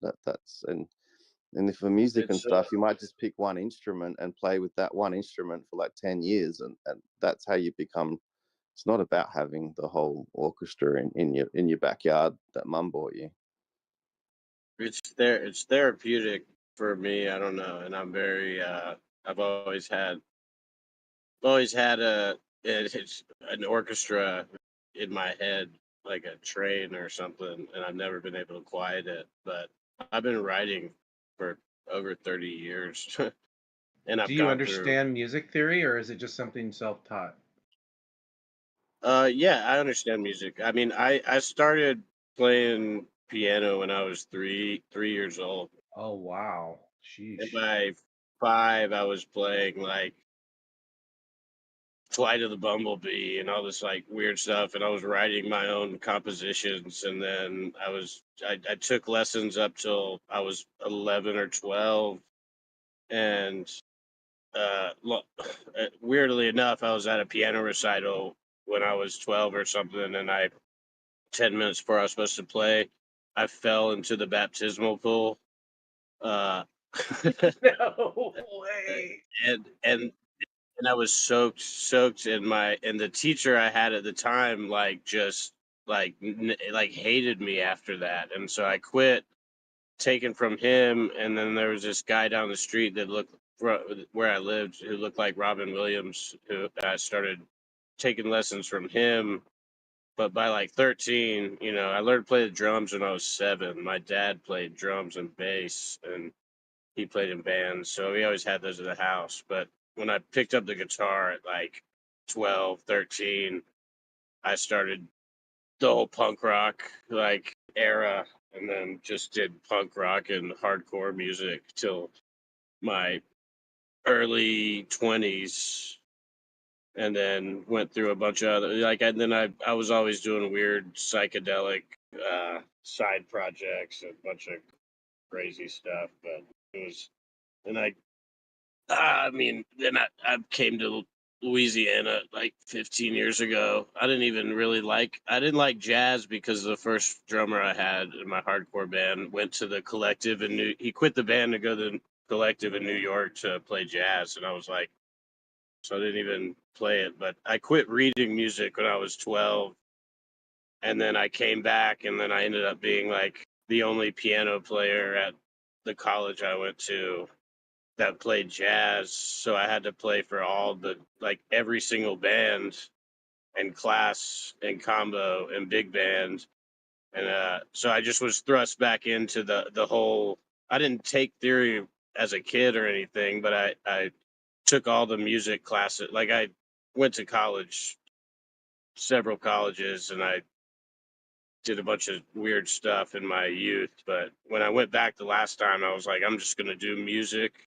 And for music and stuff, you might just pick one instrument and play with that one instrument for like 10 years, and that's how you become. It's not about having the whole orchestra in your backyard that mum bought you. It's therapeutic for me. I don't know, and I'm very. I've always had it's an orchestra in my head, like a train or something, and I've never been able to quiet it. But I've been writing for over 30 years, and Do I've you gone through. understand music theory, or is it just something self-taught? Yeah, I understand music. I mean, I started playing piano when I was 3 years old. Oh wow, And sheesh. by 5, I was playing like Flight of the Bumblebee and all this like weird stuff, and I was writing my own compositions. And then I took lessons up till I was 11 or 12, and weirdly enough, I was at a piano recital when I was 12 or something, and 10 minutes before I was supposed to play, I fell into the baptismal pool. Uh, No way. and I was soaked in and the teacher I had at the time just hated me after that, and so I quit taking from him. And then there was this guy down the street that looked where I lived who looked like Robin Williams, who I started taking lessons from him. But by like 13, I learned to play the drums when I was 7. My dad played drums and bass, and he played in bands, so we always had those at the house. But when I picked up the guitar at like 12, 13, I started the whole punk rock era, and then just did punk rock and hardcore music till my early 20s, and then went through a bunch of other and then I was always doing weird psychedelic side projects and a bunch of crazy stuff. But it was, and I mean, then I came to Louisiana like 15 years ago. I didn't like jazz because the first drummer I had in my hardcore band went to the Collective he quit the band to go to the Collective in New York to play jazz, and I was like, so I didn't even play it. But I quit reading music when I was 12, and then I came back, and then I ended up being like the only piano player at the college I went to that played jazz. So I had to play for every single band and class and combo and big band. And so I just was thrust back into the whole. I didn't take theory as a kid or anything, but I took all the music classes. Like I went to college, several colleges, and I did a bunch of weird stuff in my youth. But when I went back the last time, I was like, I'm just gonna do music.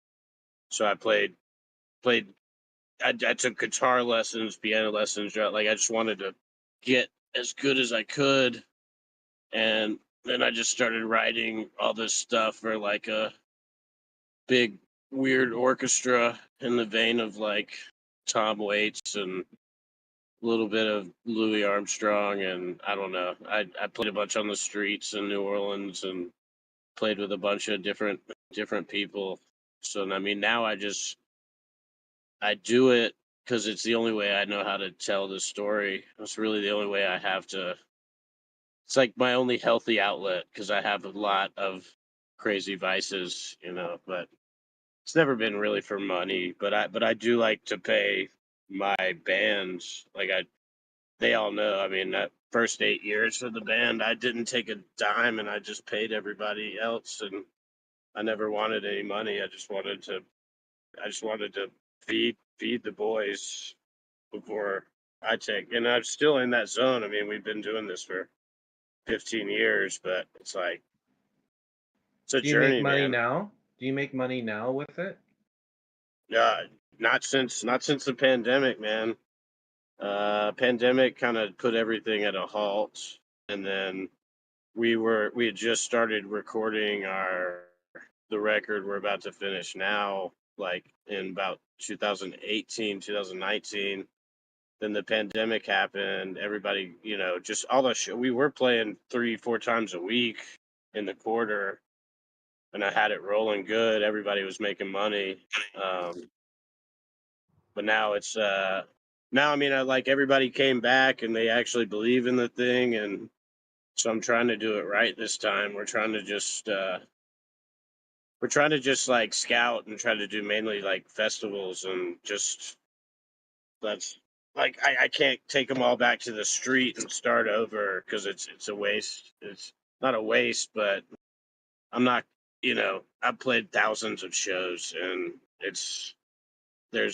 So I played. I took guitar lessons, piano lessons. Like I just wanted to get as good as I could, and then I just started writing all this stuff for like a big weird orchestra in the vein of like Tom Waits and a little bit of Louis Armstrong, and I don't know. I played a bunch on the streets in New Orleans and played with a bunch of different people. So I mean, now I do it because it's the only way I know how to tell the story. It's really the only way I have to. It's like my only healthy outlet because I have a lot of crazy vices, but it's never been really for money. But I do like to pay my bands. They all know. I mean, that first 8 years for the band, I didn't take a dime, and I just paid everybody else, and I never wanted any money. I just wanted to feed the boys before I take. And I'm still in that zone. I mean, we've been doing this for 15 years, but it's like it's a Do you make journey, money man. now? Do you make money now with it? Not since the pandemic, man. Pandemic kind of put everything at a halt, and then we had just started recording the record we're about to finish now, like in about 2018, 2019. Then the pandemic happened. Everybody, just all the we were playing 3-4 times a week in the quarter, and I had it rolling good. Everybody was making money. But now now I mean, everybody came back and they actually believe in the thing, and so I'm trying to do it right this time. We're trying to just like scout and try to do mainly like festivals, and just that's like I can't take them all back to the street and start over because it's a waste. It's not a waste, but I'm not. I've played thousands of shows, and there's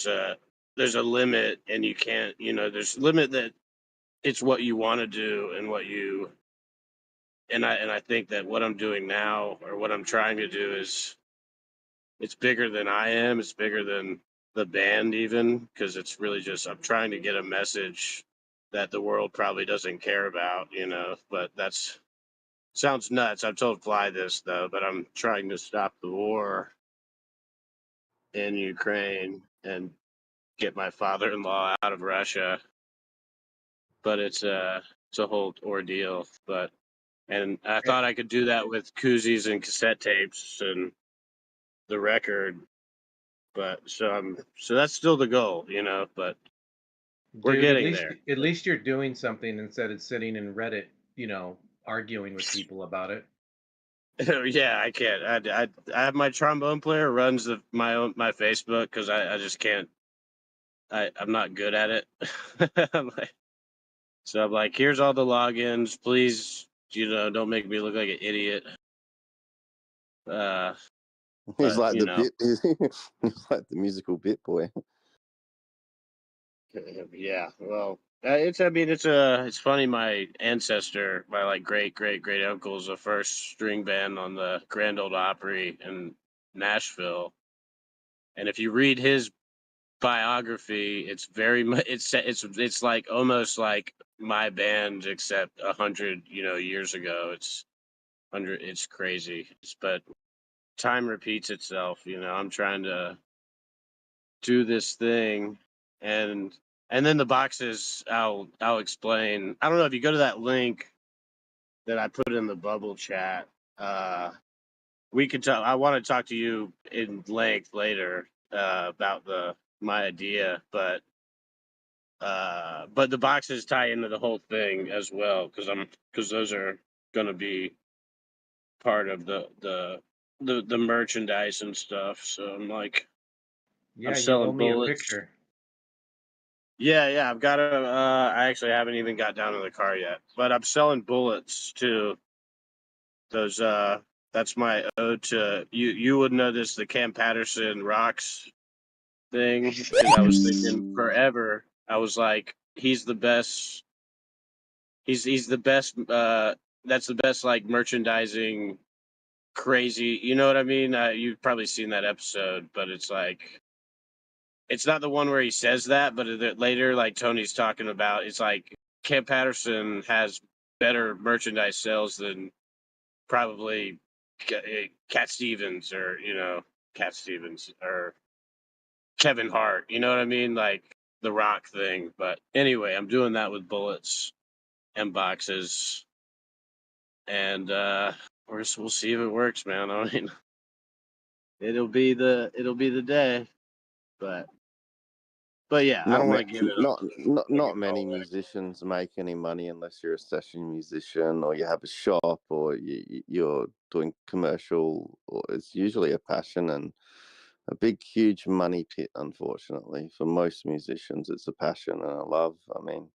a there's a limit, and you can't. There's a limit that it's what you want to do and what you. And I think that what I'm doing now, or what I'm trying to do, is it's bigger than I am. It's bigger than the band even, because it's really just I'm trying to get a message that the world probably doesn't care about, but that's sounds nuts. I've told Fly this though, but I'm trying to stop the war in Ukraine and get my father-in-law out of Russia. But it's a whole ordeal. And I thought I could do that with koozies and cassette tapes and the record. But so that's still the goal, but we're Dude, getting there. at least you're doing something instead of sitting in Reddit, arguing with people about it. Yeah, I can't. I have my trombone player runs my Facebook because I just can't. I'm not good at it. So I'm like, here's all the logins. Please, don't make me look like an idiot. He's But like the bit. He's like the musical bit boy. Yeah, well, it's funny. My ancestor, my like great uncle, is the first string band on the Grand Ole Opry in Nashville, and if you read his biography, it's very much it's like almost like my band except 100 years ago. It's crazy, but time repeats itself. I'm trying to do this thing and then the boxes I'll explain. I don't know if you go to that link that I put in the bubble chat. We could talk. I want to talk to you in length later about my idea, but the boxes tie into the whole thing as well because those are going to be part of the merchandise and stuff. So I'm like, Yeah, I'm you owe selling me a bullets. picture. Yeah, I've got to. I actually haven't even got down to the car yet, but I'm selling bullets too. Those. That's my ode to you. You would notice the Cam Patterson rocks thing because I was thinking forever. I was like, he's the best. He's the best. That's the best like merchandising crazy. You know what I mean? You've probably seen that episode, but it's like it's not the one where he says that, but later, like Tony's talking about, it's like Cam Patterson has better merchandise sales than probably Cat Stevens or Cat Stevens or Kevin Hart. You know what I mean? Like the Rock thing. But anyway, I'm doing that with bullets and boxes, and we'll see if it works, man. I mean, it'll be the day, but yeah, I Not don't ma- want to give it not not like not a many call. musicians make any money unless you're a session musician or you have a shop or you're doing commercial. Or it's usually a passion and a big, huge money pit. Unfortunately, for most musicians, it's a passion and a love. I mean,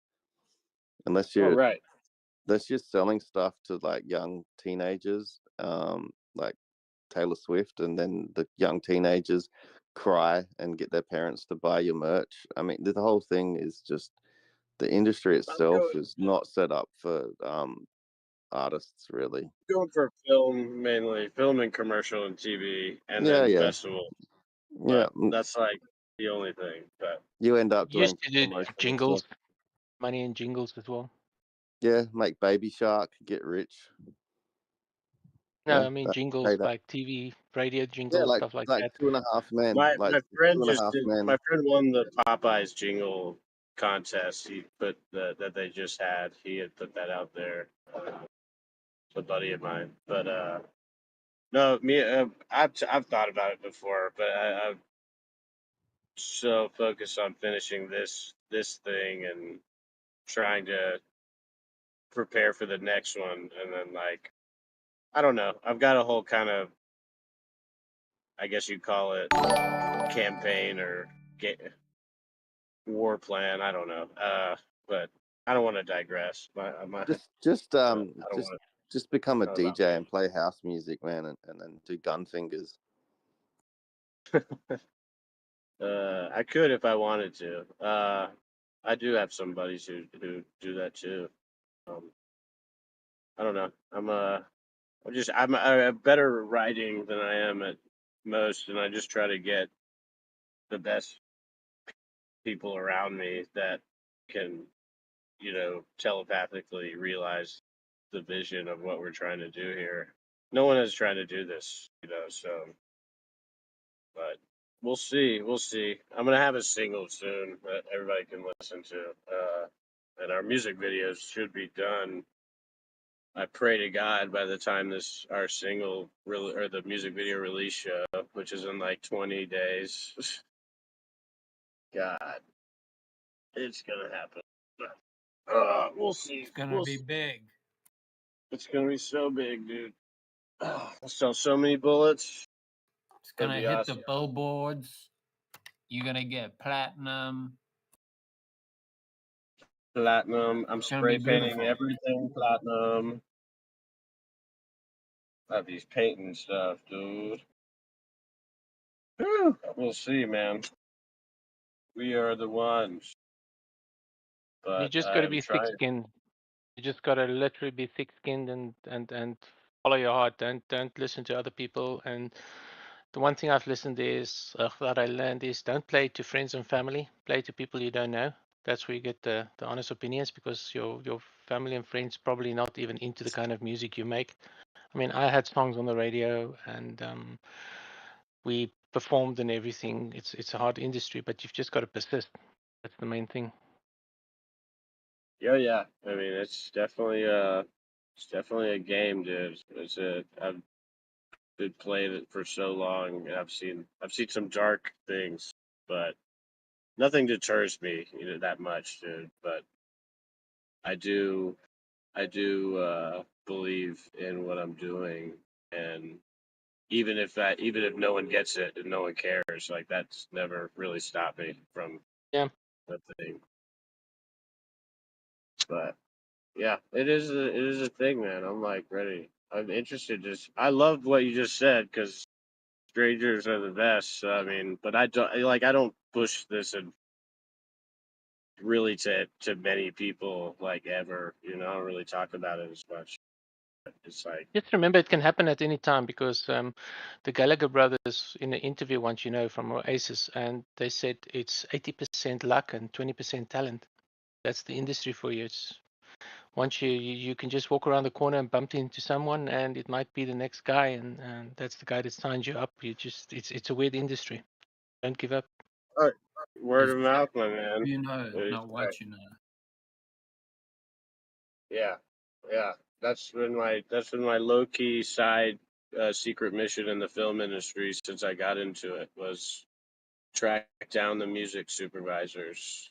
unless Oh, you're right. unless you're selling stuff to like young teenagers, like Taylor Swift, and then the young teenagers cry and get their parents to buy your merch. I mean, the whole thing is just the industry itself is not set up for artists, really. Going for film mainly, film and commercial and TV, and Yeah, then yeah, festival. yeah. But that's like the only thing. But You end up doing Used to do promotional stuff. jingles, money in jingles as well. Yeah, make Baby Shark, get rich. No, Yeah, I mean that, jingles pay that. like TV, radio Yeah, jingles, stuff like that. 2.5 Men, my like friend Two and a just Half did. Men. My friend won the Popeyes jingle contest. He put that they just had. He had put that out there. A buddy of mine, but no, me. I've thought about it before, but I'm so focused on finishing this thing and trying to prepare for the next one, and then like I don't know. I've got a whole kind of, I guess you'd call it, campaign or war plan. I don't know. But I don't want to digress. Just I don't want just become a to. DJ and play house music, man, and then do gun fingers. I could if I wanted to. I do have some buddies who do that too. I don't know. I'm better at writing than I am at most, and I just try to get the best people around me that can, telepathically realize the vision of what we're trying to do here. No one is trying to do this, so, but we'll see. We'll see. I'm going to have a single soon that everybody can listen to. And our music videos should be done. I pray to God by the time our single or the music video release show, which is in like 20 days. God, it's gonna happen. We'll see. It's gonna be big. It's gonna be so big, dude. I'll sell so many bullets. It's gonna hit awesome. the billboards. You're gonna get platinum. Platinum. I'm It's gonna be spray painting beautiful. everything platinum. I have these painting stuff, dude. Whew. We'll see, man. We are the ones. You But just got to I'm be trying. thick-skinned. You just got to literally be thick-skinned and follow your heart. Don't listen to other people. And the one thing I've listened is that I learned is don't play to friends and family. Play to people you don't know. That's where you get the honest opinions, because your family and friends probably not even into the kind of music you make. I mean, I had songs on the radio and we performed and everything. It's a hard industry, but you've just got to persist. That's the main thing. Yeah. I mean, it's definitely a game, dude. I've been playing it for so long, and I've seen some dark things, but nothing deters me, that much, dude. But I do believe in what I'm doing, and even if no one gets it and no one cares, like that's never really stopped me from Yeah. the thing. But yeah, it is a thing, man. I'm like ready. I'm interested. I love what you just said because strangers are the best. So, I mean, but I don't push this and really to many people like ever. I don't really talk about it as much. It's like Just remember, it can happen at any time because the Gallagher brothers in an interview once, from Oasis, and they said it's 80% luck and 20% talent. That's the industry for you. It's once you can just walk around the corner and bump into someone, and it might be the next guy, and that's the guy that signs you up. It's a weird industry. Don't give up. word It's of mouth, my man. not what you know. Yeah. That's been my low key side secret mission in the film industry since I got into it was track down the music supervisors.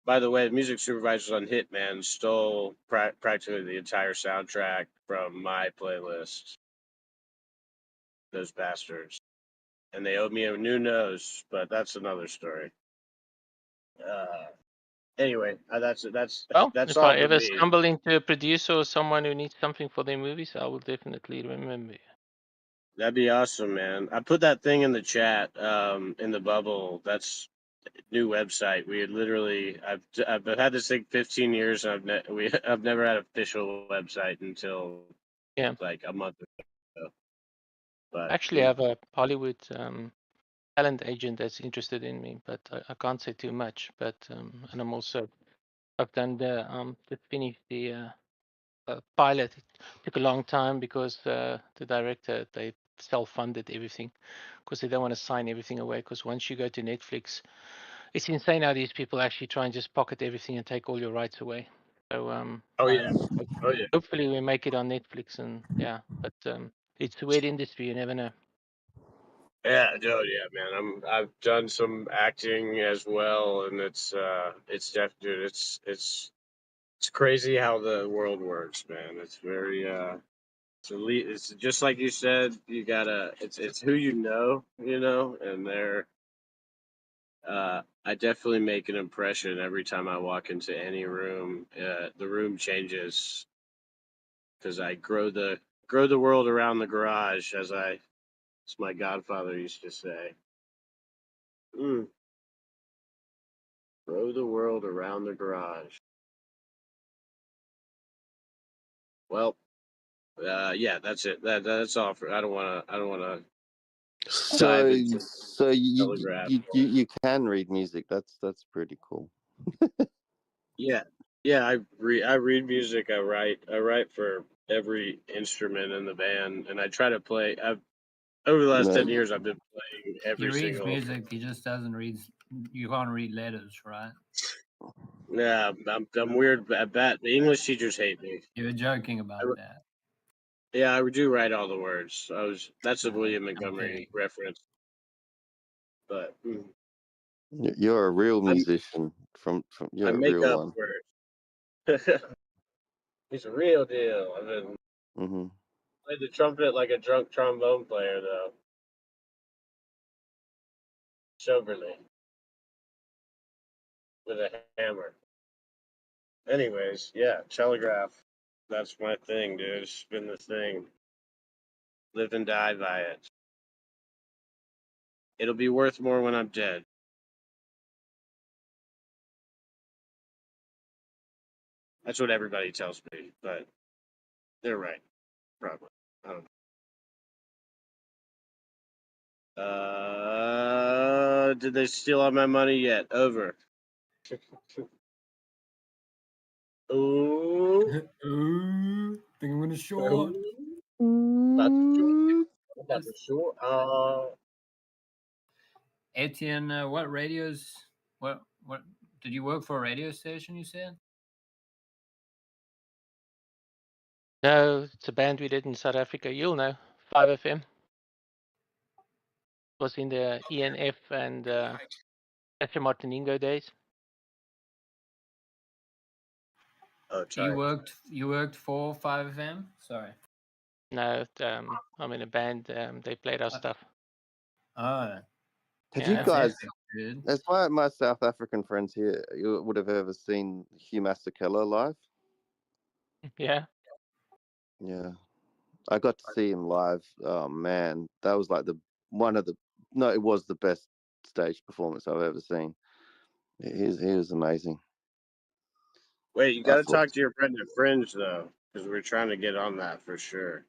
By the way, the music supervisors on Hitman stole practically the entire soundtrack from my playlist. Those bastards, and they owed me a new nose, but that's another story. Anyway, that's Well, that's if all I for ever me. stumble into a producer or someone who needs something for their movies, I will definitely remember you. That'd be awesome, man. I put that thing in the chat, in the bubble. That's new website. We had literally, I've had this thing 15 years, and I've never had an official website until like a month ago. But Actually, I have a Hollywood talent agent that's interested in me, but I can't say too much. But and I've done to finish the pilot. It took a long time because the director, they self-funded everything because they don't want to sign everything away. Because once you go to Netflix, it's insane how these people actually try and just pocket everything and take all your rights away. So Oh yeah. hopefully we make it on Netflix, and but it's a weird industry. You never know. Yeah, yeah, man. I've done some acting as well, and it's definitely it's crazy how the world works, man. It's very it's just like you said. You gotta it's who and they're I definitely make an impression every time I walk into any room. The room changes because I grow the world around the garage, as my godfather used to say. Grow the world around the garage. Well, yeah, that's it. That's all for. I don't want to dive into So Telegraph. you can read music. That's pretty cool. Yeah, I read music. I write for every instrument in the band, and I try to play. Over the last 10 years, I've been playing He every reads single. music. He just doesn't read. You can't read letters, right? Yeah, I'm weird at that. The English teachers hate me. You were joking about that. Yeah, I do write all the words. That's a William Montgomery reference. But You're a real musician. You're I a make real up one. words. It's a real deal. I've been played the trumpet like a drunk trombone player, though. Soberly. With a hammer. Anyways, yeah, Telegraph. That's my thing, dude. It's been the thing. Live and die by it. It'll be worth more when I'm dead. That's what everybody tells me, but they're right. Probably. I don't know. Did they steal all my money yet? Over. Ooh. Ooh, think I'm gonna short. About to short. Etienne, what radios? What Did you work for a radio station? You said. No, it's a band we did in South Africa. You'll know 5FM. Was in the ENF and Petra Martiningo days. Oh, So you worked for 5FM? Sorry. No, I'm in a band. They played our stuff. Oh. Have Yeah, you That's guys, epic, dude. as my South African friends here, you would have ever seen Hugh Masekela live? yeah. Yeah. I got to see him live. Oh man, that was like it was the best stage performance I've ever seen. He was amazing. Wait, you I got to thought, talk to your friend at Fringe though, because we're trying to get on that for sure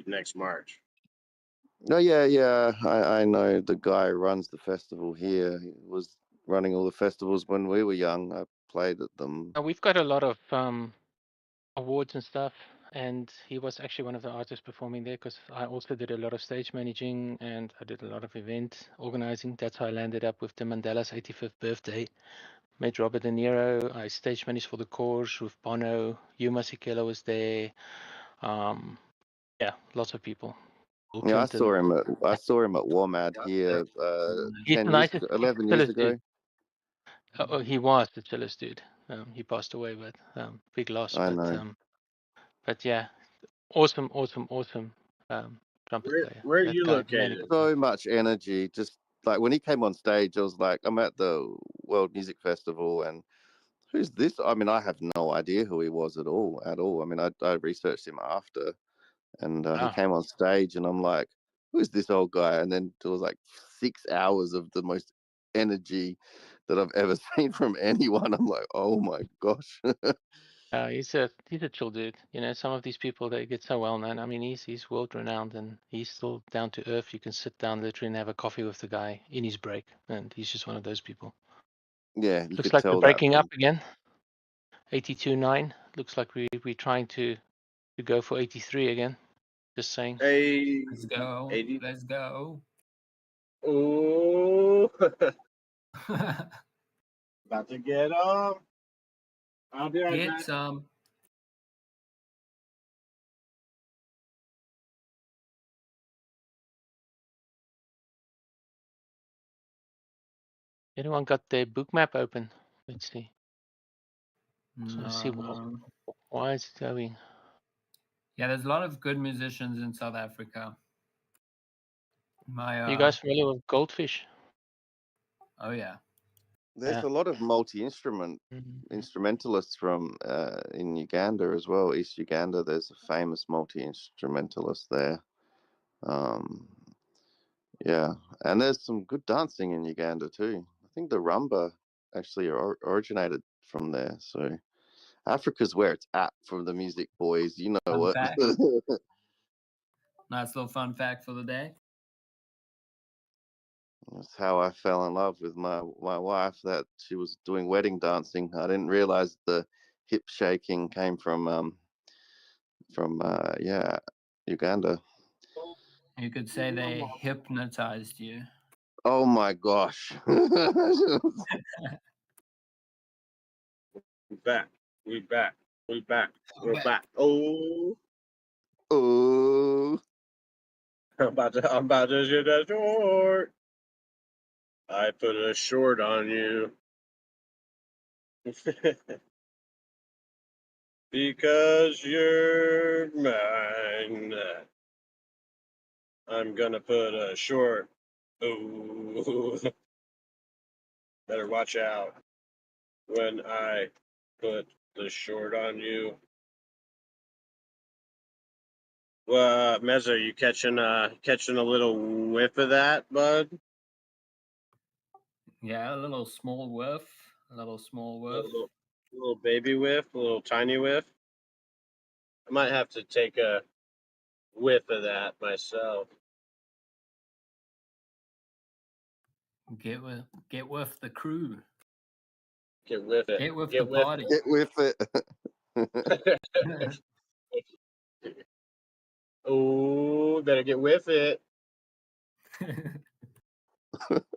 next March. oh yeah, I know the guy who runs the festival here. He was running all the festivals when we were young. I played at them. We've got a lot of awards and stuff, and he was actually one of the artists performing there because I also did a lot of stage managing and I did a lot of event organizing. That's how I landed up with the Mandela's 85th birthday. Met Robert De Niro. I stage managed for the course with Bono. Hugh Masekela was there. Yeah, lots of people. Bill Yeah, Clinton. I saw him at WOMAD here He's 10 the years, nicest, 11 years chillest ago. dude. Oh, he was the chillest dude. He passed away, but big loss. I know. But yeah, awesome trumpet player. Where are That you guy, man. located? So much energy. Just like when he came on stage, I was like, I'm at the World Music Festival, and who's this? I mean, I have no idea who he was at all. I mean, I researched him after, and he Ah. came on stage, and I'm like, who's this old guy? And then it was like 6 hours of the most energy that I've ever seen from anyone. I'm like, oh my gosh. He's a chill dude. You know, some of these people they get so well known. I mean, he's world renowned and he's still down to earth. You can sit down literally and have a coffee with the guy in his break, and he's just one of those people. Yeah, you Looks could like we're tell that breaking from. up again. 82.9. Looks like we're trying to go for 83 again. Just saying. Hey, Let's go. 80. Let's go. Oh, about to get up. I'll be right Get back. some. Anyone got their book map open? Let's see. So see No. why is it going? Yeah, there's a lot of good musicians in South Africa. Are you guys familiar with Goldfish? Oh yeah. There's a lot of instrumentalists from in Uganda as well. East Uganda, there's a famous multi-instrumentalist there. Yeah, and there's some good dancing in Uganda too. I think the rumba actually originated from there. So Africa's where it's at for the music, boys. You know Fun what? fact. Nice little fun fact for the day. That's how I fell in love with my wife. That she was doing wedding dancing. I didn't realize the hip shaking came from yeah, Uganda. You could say they hypnotized you. Oh my gosh. We back. We back. We back. We're back. Oh. Oh. I'm about to shoot a short. I put a short on you. Because you're mine. I'm gonna put a short. Ooh. Better watch out when I put the short on you. Well, Mezzo, you catching a little whiff of that, bud? Yeah, a little small whiff. A little small whiff. A little baby whiff, a little tiny whiff. I might have to take a whiff of that myself. Get with the crew. Get with it. Get with the party. Get with it. Oh, better get with it.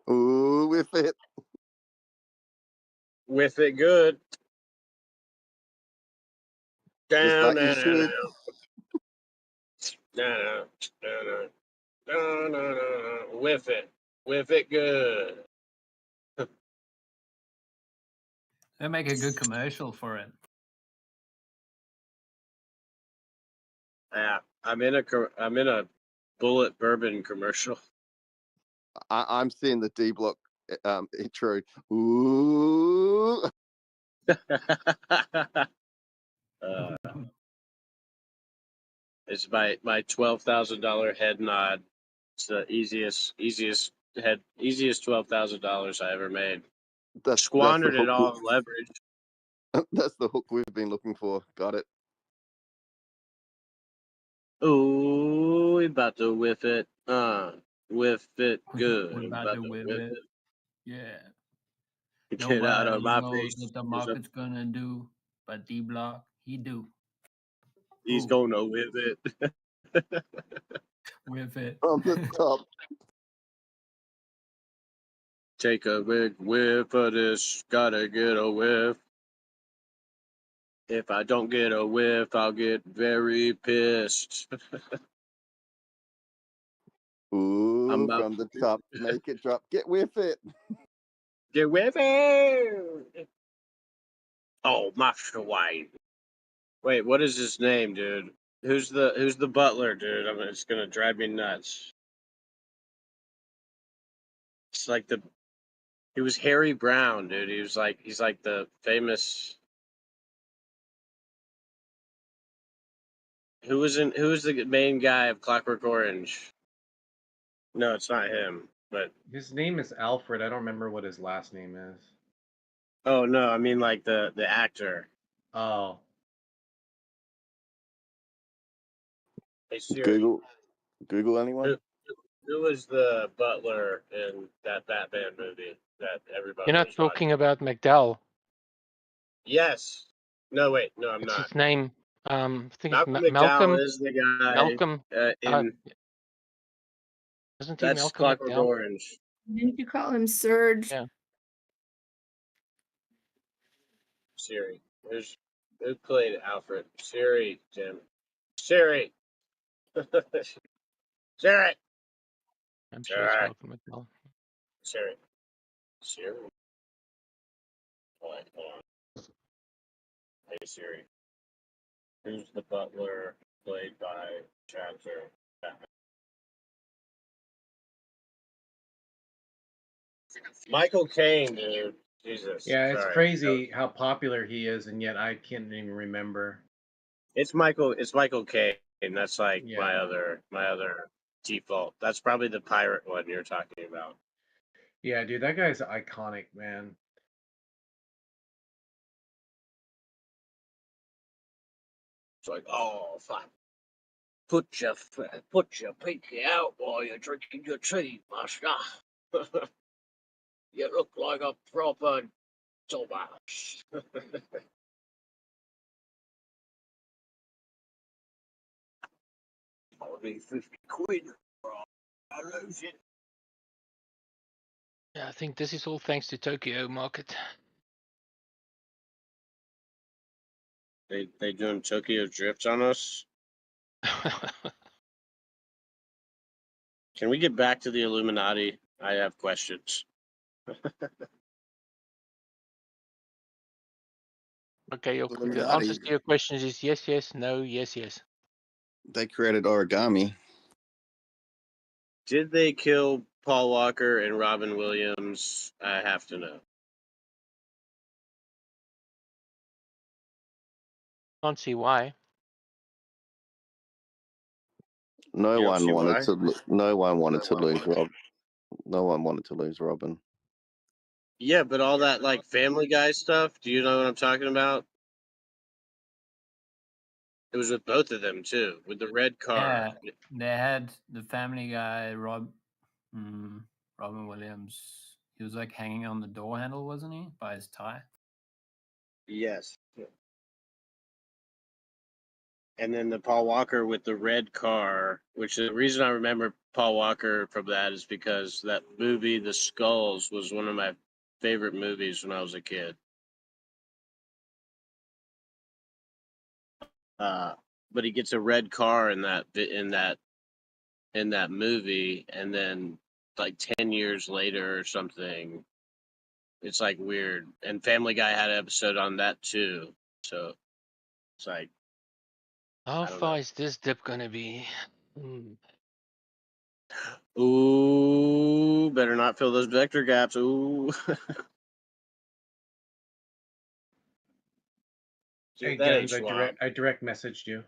Ooh, with it. With it good. Just Down, like you down, down, should. down, down, down, down. With it good. They make a good commercial for it. Yeah, I'm in a bullet bourbon commercial. I'm seeing the Dbloc intro. Ooh. It's my $12,000 head nod. It's the easiest $12,000 I ever made. That's the Squandered it hook. all on leverage. That's the hook we've been looking for. Got it. Ooh, we about to whiff it. Whiff it good. We're about to whip it. Yeah. Get out of Nobody my knows face. what the market's gonna do, but Dbloc, he do. He's Ooh. gonna whip it. Whip it. On the top. Take a big whiff of this. Gotta get a whiff. If I don't get a whiff, I'll get very pissed. Ooh, from the top. Make it drop. Get with it. Get with it. Oh, Master Wayne. Wait, what is his name, dude? Who's the butler, dude? It's gonna drive me nuts. It's like he was Harry Brown, dude. He's like the famous. Who was the main guy of Clockwork Orange? No, it's not him. But His name is Alfred. I don't remember what his last name is. oh no, I mean like the actor. Oh. Hey Siri. Google anyone? Who was the butler in that Batman movie that everybody You're not was talking watching? about McDowell. Yes. No, wait. No, I'm What's not. his name? I think it's Malcolm McDowell Malcolm. is the guy Malcolm. in. Isn't he That's Malcolm Clockwork McDowell? Orange. Didn't you call him Surge? Yeah. Siri. Who played Alfred? Siri, Tim. Siri. Siri. I'm sure it's Siri. Malcolm McDowell. Siri. Siri. Hold on. Hey Siri. Who's the butler played by Chapter? Michael Caine, dude. Jesus. Yeah, it's Sorry. crazy how popular he is, and yet I can't even remember. It's Michael Caine. That's like Yeah. my other default. That's probably the pirate one you're talking about. Yeah, dude, that guy's iconic, man. It's like, oh fuck. Put your pinky out while you're drinking your tea, master. You look like a proper dumbass. I'll be 50 quid. I lose it. Yeah, I think this is all thanks to Tokyo market. They doing Tokyo drift on us? Can we get back to the Illuminati? I have questions. Okay, the Illuminati. answers to your questions is yes, yes, no, yes, yes. They created origami. Did they kill Paul Walker and Robin Williams? I have to know. Can't see why. No You don't see one wanted why? to. No one wanted to lose Rob. No one wanted to lose Robin. Yeah, but all that like Family Guy stuff, do you know what I'm talking about? It was with both of them too, with the red car. Yeah, they had the Family Guy, Robin Williams. He was like hanging on the door handle, wasn't he, by his tie? Yes. And then the Paul Walker with the red car, which the reason I remember Paul Walker from that is because that movie, The Skulls, was one of my favorite movies when I was a kid. But he gets a red car in that movie, and then like 10 years later or something, it's like weird. And Family Guy had an episode on that too. So it's like, How I don't far know. is this dip gonna be? Ooh, better not fill those vector gaps. Ooh. Hey, Dude, that ain't Guns, Schwab. I direct messaged you.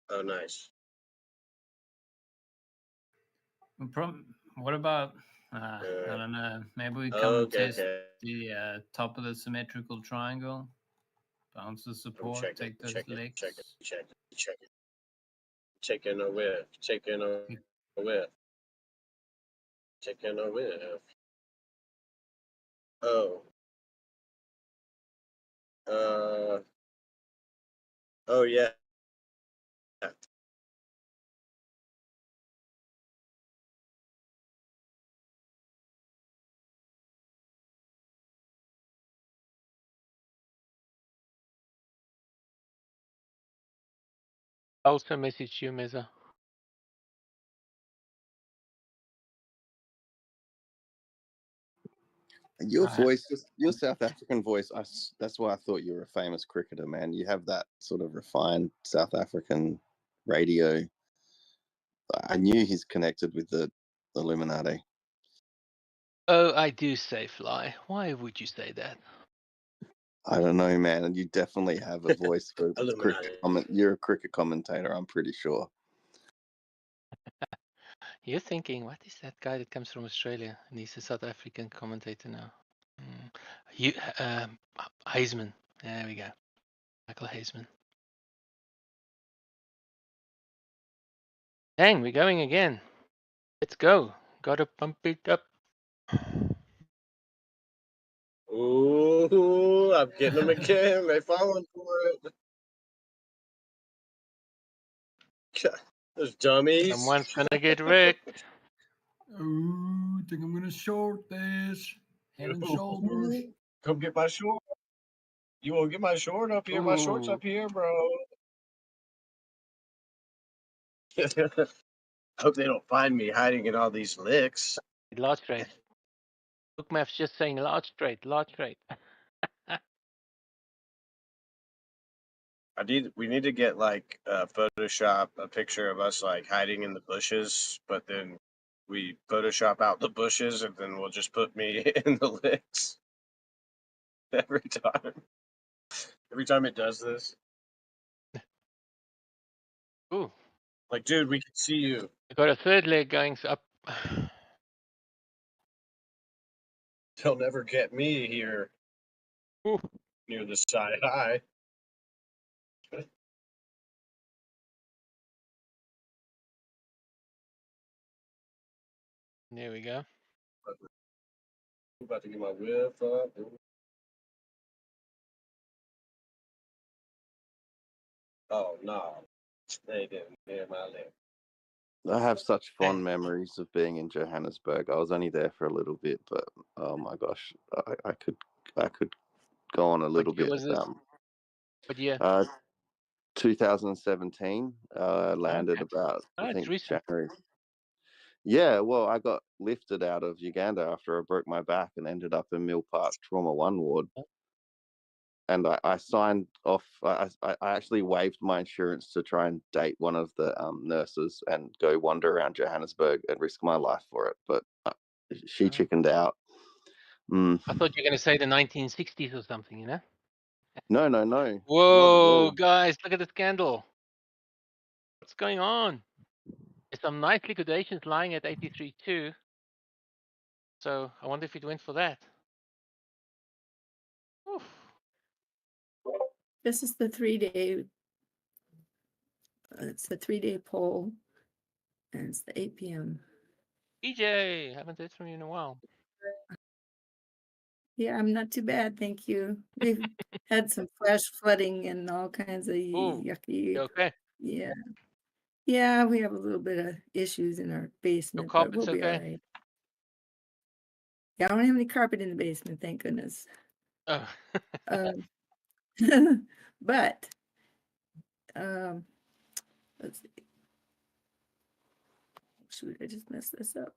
Oh, nice. What about, I don't know, maybe we come Okay, test okay. the top of the symmetrical triangle, bounce the support, take those licks. Check it. Taking a whiff. Taking a whiff. Taking a whiff. Oh. Oh, yeah. Also message you, Meza. Your voice, your South African voice, that's why I thought you were a famous cricketer, man. You have that sort of refined South African radio. I knew he's connected with the Illuminati. Oh, I do say fly. Why would you say that? I don't know, man. And you definitely have a voice for Illuminati. cricket. You're a cricket commentator, I'm pretty sure. You're thinking, what is that guy that comes from Australia and he's a South African commentator now? Heisman. There we go. Michael Heisman. Dang, we're going again. Let's go. Gotta pump it up. Ooh, I'm getting them again. They falling for it. Those dummies. Someone's gonna get wrecked. Ooh, think I'm gonna short this. Head and shoulders. Come get my short. You won't get my short up here. My short's Ooh. up here, bro. Hope they don't find me hiding in all these licks. Large trade. Bookmap's just saying large trade, large trade. We need to get like Photoshop a picture of us like hiding in the bushes, but then we Photoshop out the bushes and then we'll just put me in the licks every time. Every time it does this. Ooh. Like, dude, we can see you. I got a third leg going up. They'll never get me here. Ooh. Near the side high. There we go. I'm about to get my whiff up. Oh no, they didn't hear my lip. I have such fond memories of being in Johannesburg. I was only there for a little bit, but oh my gosh, I could go on a little What year bit was this? about. What year? 2017. Landed Okay. about I It's think recent. January. Yeah, well, I got lifted out of Uganda after I broke my back and ended up in Mill Park Trauma 1 ward. And I signed off. I actually waived my insurance to try and date one of the nurses and go wander around Johannesburg and risk my life for it. But she chickened out. I thought you were going to say the 1960s or something, you know? No, no, no. Not at Whoa, all. guys, look at the scandal. What's going on? There's some nice liquidations lying at 83.2. So I wonder if it went for that. Oof. This is the 3-day. It's the 3-day poll, and it's the 8 p.m. EJ, haven't heard from you in a while. Yeah, I'm not too bad, thank you. We've had some flash flooding and all kinds of yucky. Okay. Yeah. Yeah, we have a little bit of issues in our basement, but we'll be all right. Yeah, I don't have any carpet in the basement, thank goodness. Oh. But let's see. Shoot, I just messed this up.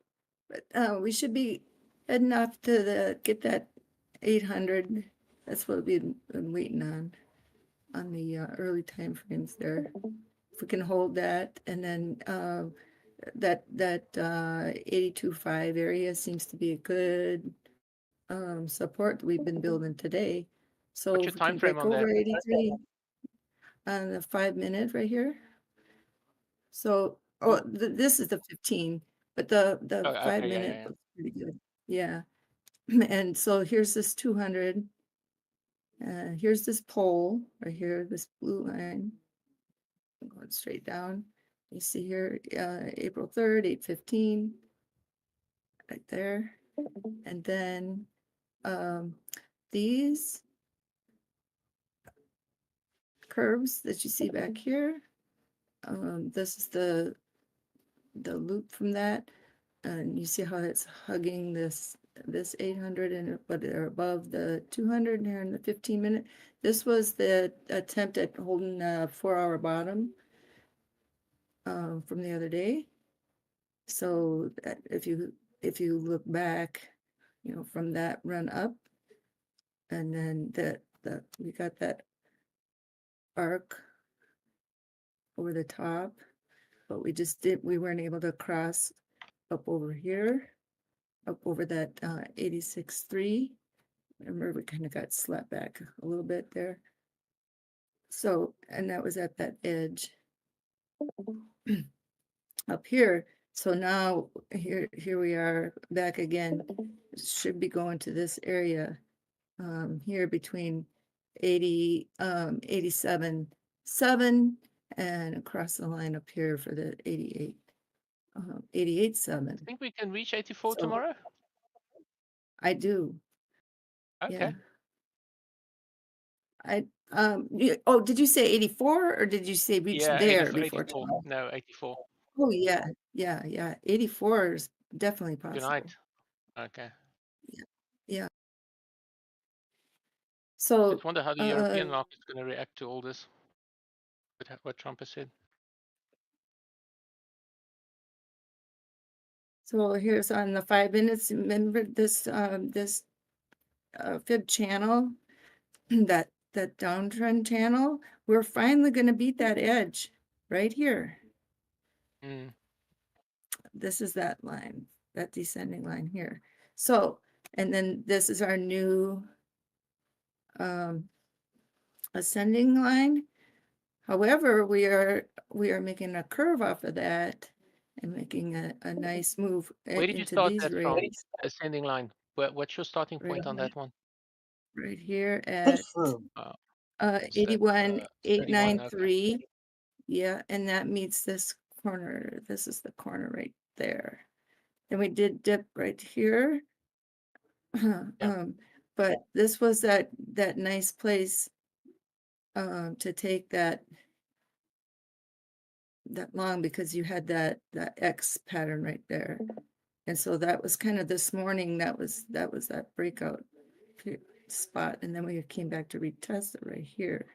But we should be heading off to get that 800. That's what we've been waiting on the early time frames there. If we can hold that, and then that 82.5 area seems to be a good support that we've been building today. So What's if your we time can frame break on over that? 83 on the 5 minute right here. So this is the 15, but the Oh, 5 okay, yeah, minute yeah, yeah. looks pretty good. Yeah. And so here's this 200. Here's this pole right here, this blue line going straight down. You see here, April 3rd, 8:15, right there. And then these curves that you see back here, this is the loop from that. And you see how it's hugging this 800, and but they're above the 200 here in the 15 minute. This was the attempt at holding a 4-hour bottom from the other day. So if you look back, you know, from that run up, and then we got that arc over the top, but we weren't able to cross up over here, up over that 86.3. Remember, we kind of got slapped back a little bit there. So, and that was at that edge up here. So now here we are back again. It should be going to this area here between 87.7 and across the line up here for the 88.7. I think we can reach 84 So tomorrow. I do. Okay. Yeah. Did you say 84 or did you say reach Yeah, there 84, before 84. tomorrow? No, 84. Oh yeah. 84 is definitely Good possible. night. Okay. Yeah. So Just wonder how the European market's going to react to all this. What Trump has said. So here's on the 5 minutes. Remember this fib channel, that downtrend channel. We're finally going to beat that edge right here. This is that line, that descending line here. So, and then this is our new ascending line. However, we are making a curve off of that and making a nice move Where did you into start these that from? rates Ascending line. What's your starting point on that one? right here at It's at 31. Okay. 81.893. Yeah, and that meets this corner. This is the corner right there. Then we did dip right here. But this was that nice place to take that long, because you had that X pattern right there. And so that was kind of this morning, that was that breakout spot. And then we came back to retest it right here.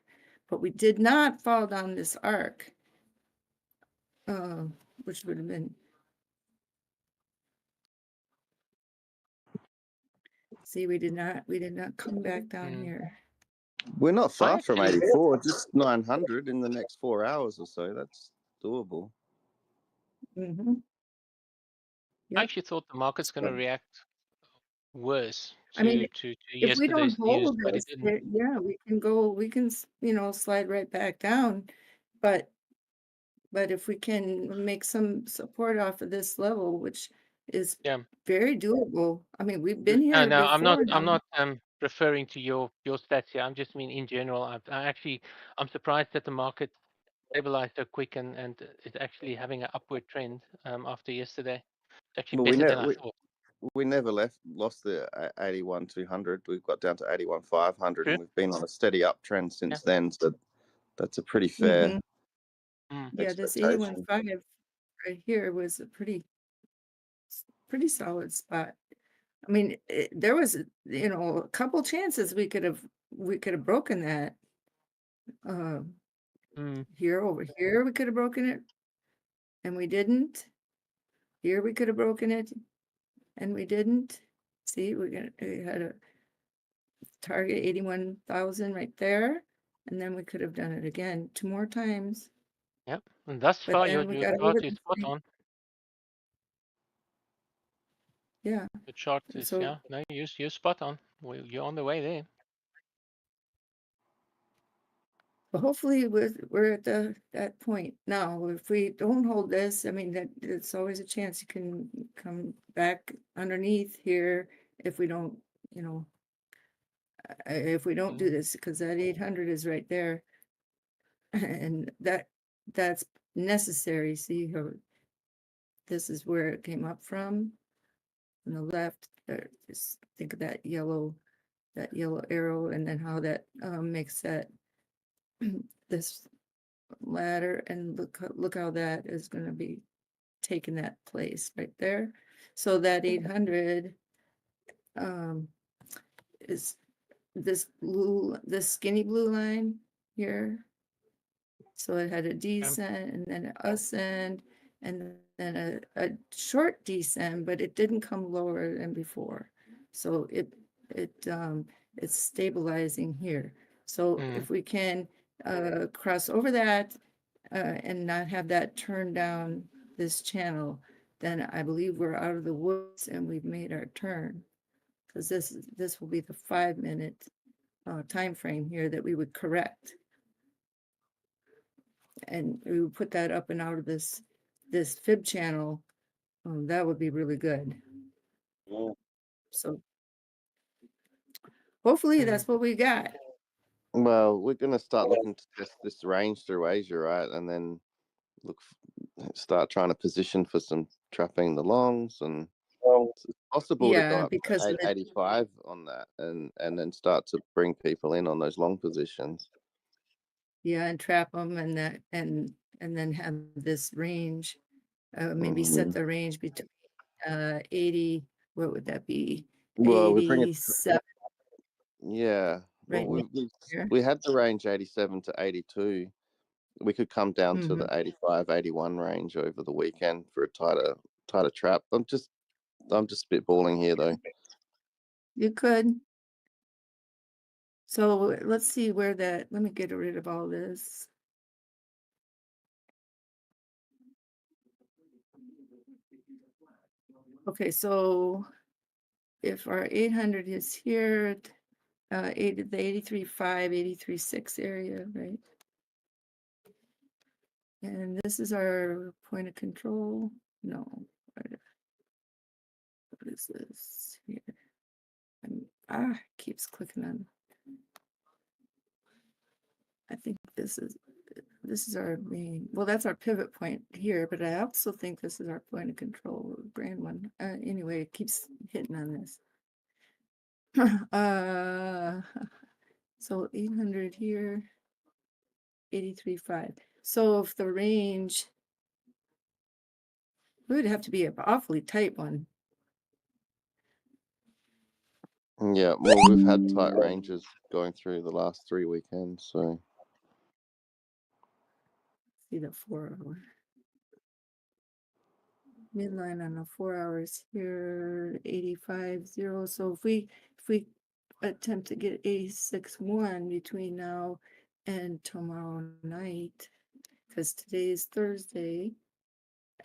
But we did not fall down this arc, which would have been, see, we did not come back down here. We're not far from actually- 84, just 900 in the next 4 hours or so. That's doable. I actually thought the market's going to react worse I mean, to if we don't yesterday's news, hold but this, it didn't. yeah, we can slide right back down. But if we can make some support off of this level, which is very doable. I mean, we've been here No, before. I'm not referring to your stats here. I'm just mean in general. I'm surprised that the market stabilized so quick and is actually having an upward trend after yesterday. It's actually Well, better than I thought. we never lost the 81 200. We've got down to 81 500, and we've been on a steady uptrend since then. So that's a pretty fair Yeah, this expectation. 81.5 right here was a pretty solid spot. I mean, there was a couple chances we could have broken that. Here, over here, we could have broken it, and we didn't. Here, we could have broken it, and we didn't. See, we had a target 81,000 right there, and then we could have done it again 2 more times. Yep, and thus But far then we got chart over is the spot thing. on. Yeah. The chart is So no, you're spot on. You're on the way there. but hopefully we're at that point now. If we don't hold this, I mean, that it's always a chance you can come back underneath here if we don't, you know, if we don't do this, because that 800 is right there, and that's necessary. See how this is where it came up from on the left. Just think of that yellow arrow, and then how that makes that this ladder, and look how that is going to be taking that place right there. So that 800 is this skinny blue line here. So it had a descent and then an ascend and then a short descent, but it didn't come lower than before. So it's stabilizing here. So if we can cross over that and not have that turn down this channel, then I believe we're out of the woods and we've made our turn. Because this will be the 5-minute time frame here that we would correct. And we would put that up and out of this fib channel. That would be really good. So hopefully that's what we got. Well, we're going to start looking to test this range through Asia, right? And then start trying to position for some trapping the longs, and it's possible to go Yeah, up because to 885 on that, and then start to bring people in on those long positions. Yeah, and trap them, and that and then have this range, maybe set the range between 80. What would that be? Well, we bring it. 87. Yeah. Right Well, here. we had the range 87 to 82. We could come down to the Mhm. 85, 81 range over the weekend for a tighter trap. I'm just spitballing here though. You could. So let's see where let me get rid of all this. Okay, so if our 800 is here at the 83.5, 83.6 area, right? And this is our point of control. No, what is this here? Keeps clicking on. I think this is our main, well, that's our pivot point here, but I also think this is our point of control, brand one. Anyway, it keeps hitting on this. So 800 here, 83.5. So if the range, it would have to be an awfully tight one. Yeah, well, we've had tight ranges going through the last 3 weekends, so. See the 4 hour. Midline on the 4 hours here, 85.0. So if we attempt to get 86.1 between now and tomorrow night, because today is Thursday,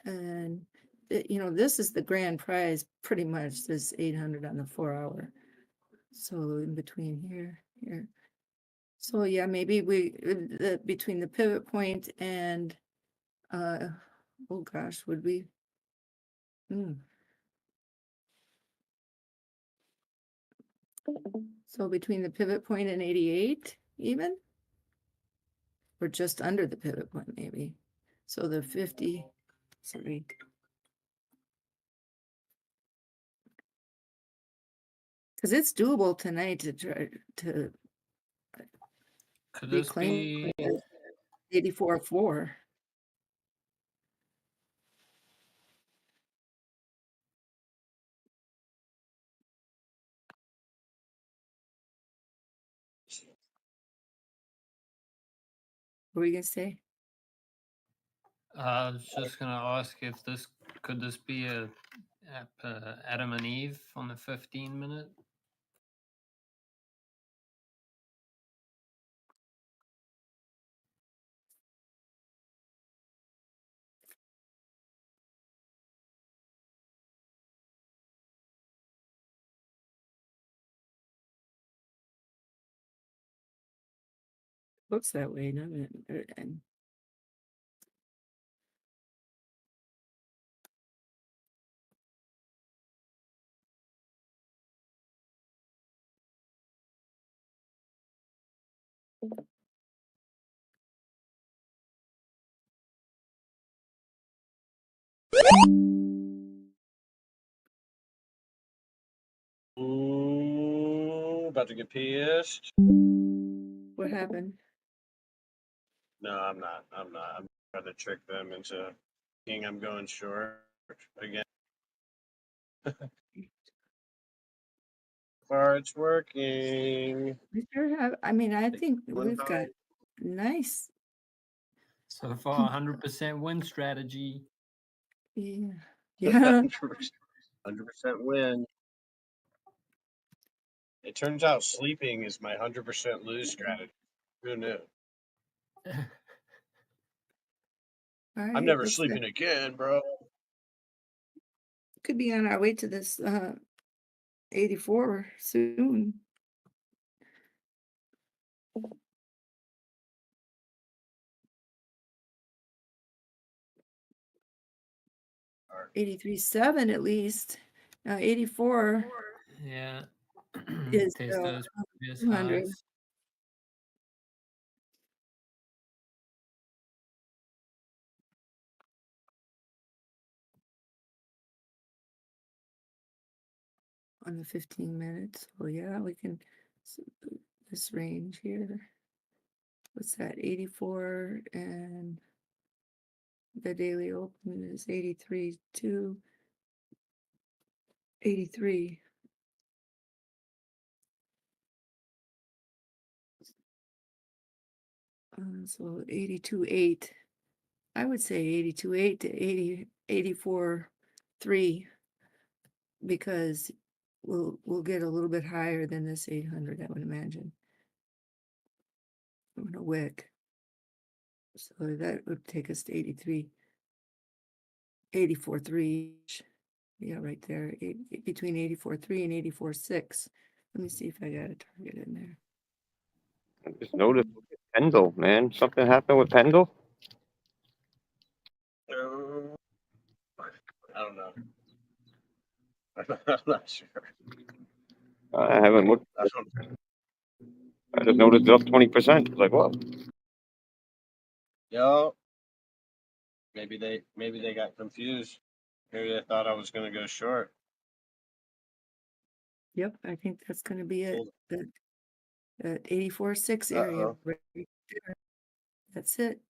and this is the grand prize, pretty much, this 800 on the 4 hour. So in between here. So yeah, maybe between the pivot point and oh gosh, would we? So between the pivot point and 88 even? Or just under the pivot point maybe. So the 50, sorry. Because it's doable tonight to try to Could this reclaim be 84.4. were you gonna say? I was just gonna ask if could this be a Adam and Eve on the 15-minute? Looks that way, doesn't it? And About to get pissed. what happened? No, I'm not. I'm trying to trick them into thinking I'm going short again. Far it's working. We sure have. I mean, I think One we've got nice. So far, 100% win strategy. Yeah. Yeah. 100% win. It turns out sleeping is my 100% lose strategy. Who knew? All right. I'm never looks sleeping like again, bro. could be on our way to this 84 soon. Or 83.7 at least. 84 Yeah. is Test those previous 200. highs. On the 15 minutes. Oh yeah, we can this range here. What's that? 84 and the daily open is 83.2. 83. So 82.8. I would say 82.8 to 84.3 because we'll get a little bit higher than this 800, I would imagine. On a wick. So that would take us to 83. 84.3. Yeah, right there. Between 84.3 and 84.6. Let me see if I got a target in there. I just noticed Pendle, man. Something happened with Pendle? I don't know. I'm not sure. I haven't looked. I just noticed it's up 20%. Like, what? Yo, maybe they got confused. Maybe they thought I was gonna go short. Yep, I think that's going to be it. That 84.6 area. Right there. That's it.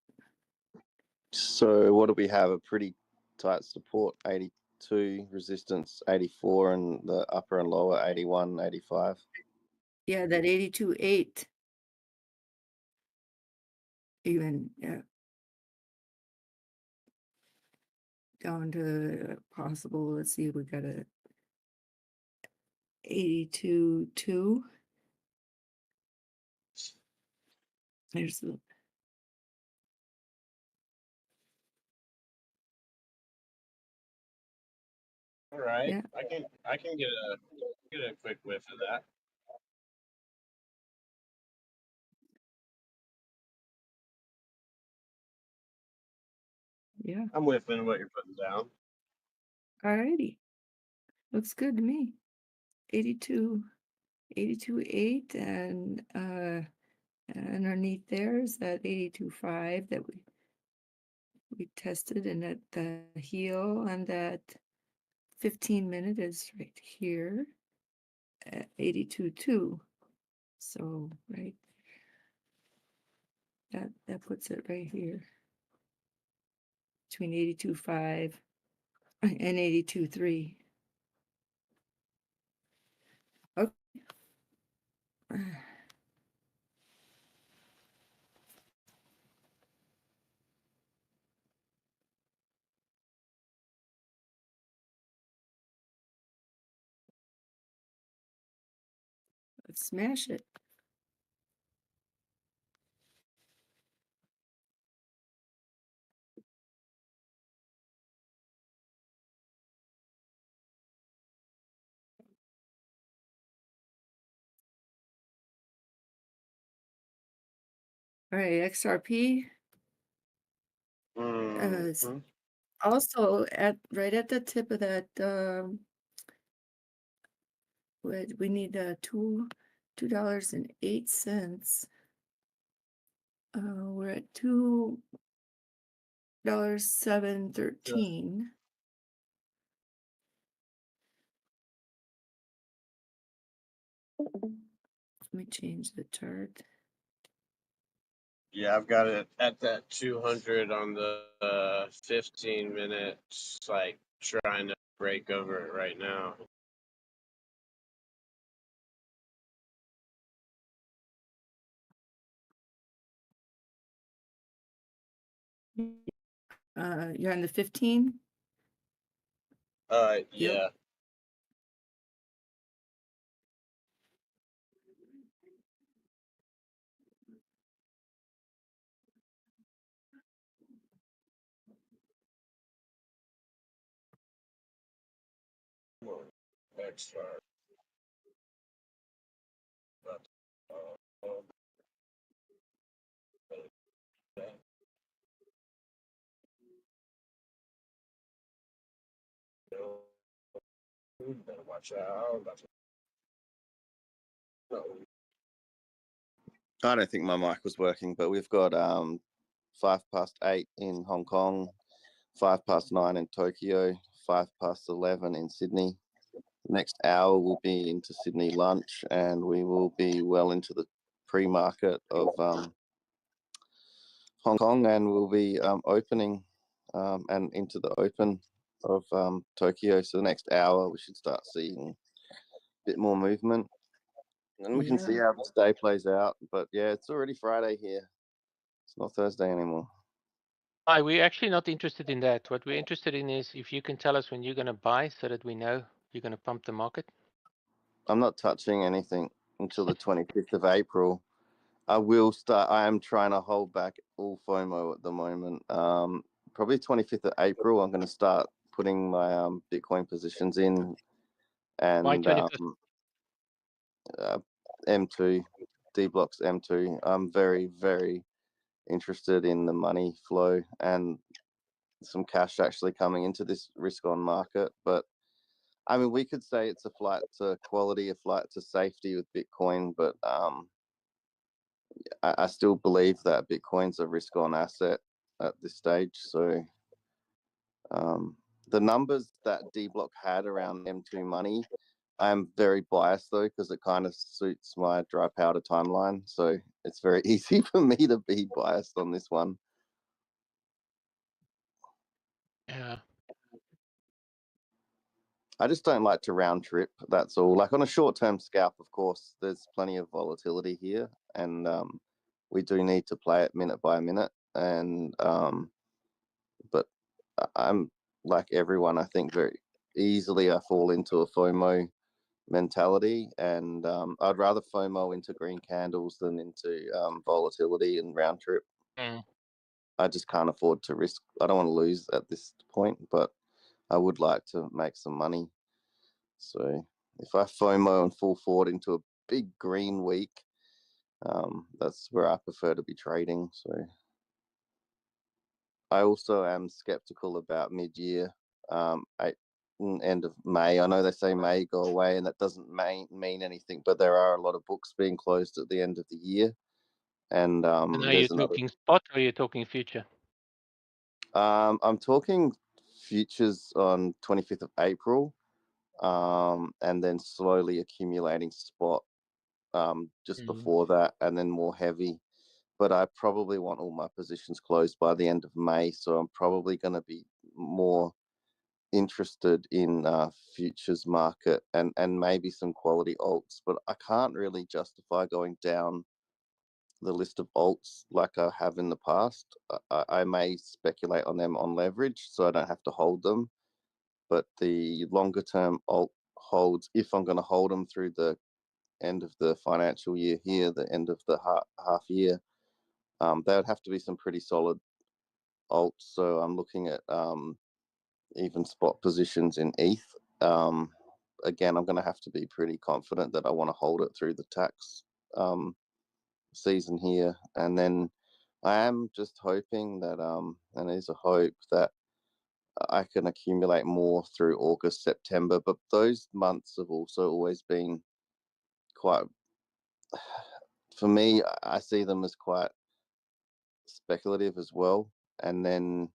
So what do we have? A pretty tight support, 82, resistance 84, and the upper and lower 81, 85. Yeah, that 82.8. Even, yeah. Down to possible, let's see, we got a 82.2. There's the All right, yeah. I can get a quick whiff of that. Yeah. I'm whiffing what you're putting down. Alrighty. Looks good to me. 82.8 and underneath there is that 82.5 that we tested, and at the heel on that 15-minute is right here at 82.2. So right, that puts it right here between 82.5 and 82.3. Okay. Let's smash it. All right, XRP. It's also right at the tip of that. We need $2.08. We're at $2.713. Let me change the chart. Yeah, I've got it at that 200 on the 15 minutes, like trying to break over it right now. You're on the 15? Yeah. Extra. Better watch out. I don't think my mic was working, but we've got 8:05 in Hong Kong, 9:05 in Tokyo, 11:05 in Sydney. Next hour will be into Sydney lunch, and we will be well into the pre-market of Hong Kong, and we'll be opening and into the open of Tokyo. So the next hour, we should start seeing a bit more movement. And we can see how this day plays out. But yeah, it's already Friday here. It's not Thursday anymore. Hi, we're actually not interested in that. What we're interested in is if you can tell us when you're going to buy so that we know you're going to pump the market. I'm not touching anything until the 25th of April. I will start. I am trying to hold back all FOMO at the moment. Probably 25th of April, I'm going to start putting my Bitcoin positions in. And Why 25th? M2, Dbloc's M2. I'm very, very interested in the money flow and some cash actually coming into this risk on market. But I mean, we could say it's a flight to quality, a flight to safety with Bitcoin, but I still believe that Bitcoin's a risk on asset at this stage. So the numbers that Dbloc had around M2 money, I'm very biased though, because it kind of suits my dry powder timeline. So it's very easy for me to be biased on this one. Yeah. I just don't like to round trip. That's all. Like on a short-term scalp, of course, there's plenty of volatility here, and we do need to play it minute by minute. And but I'm like everyone. I think very easily I fall into a FOMO mentality, and I'd rather FOMO into green candles than into volatility and round trip. I just can't afford to risk. I don't want to lose at this point, but I would like to make some money. So if I FOMO and fall forward into a big green week, that's where I prefer to be trading. So I also am skeptical about mid-year, end of May. I know they say May go away, and that doesn't mean anything, but there are a lot of books being closed at the end of the year. And Are you talking spot or are you talking future? I'm talking futures on 25th of April, and then slowly accumulating spot just before that, and then more heavy. But I probably want all my positions closed by the end of May, so I'm probably going to be more interested in futures market and maybe some quality alts. But I can't really justify going down the list of alts like I have in the past. I may speculate on them on leverage, so I don't have to hold them. But the longer term alt holds, if I'm going to hold them through the end of the financial year here, the end of the half year, they would have to be some pretty solid alts. So I'm looking at even spot positions in ETH. Again, I'm going to have to be pretty confident that I want to hold it through the tax season here. And then I am just hoping that, and it is a hope that I can accumulate more through August, September. But those months have also always been quite, for me, I see them as quite speculative as well. And then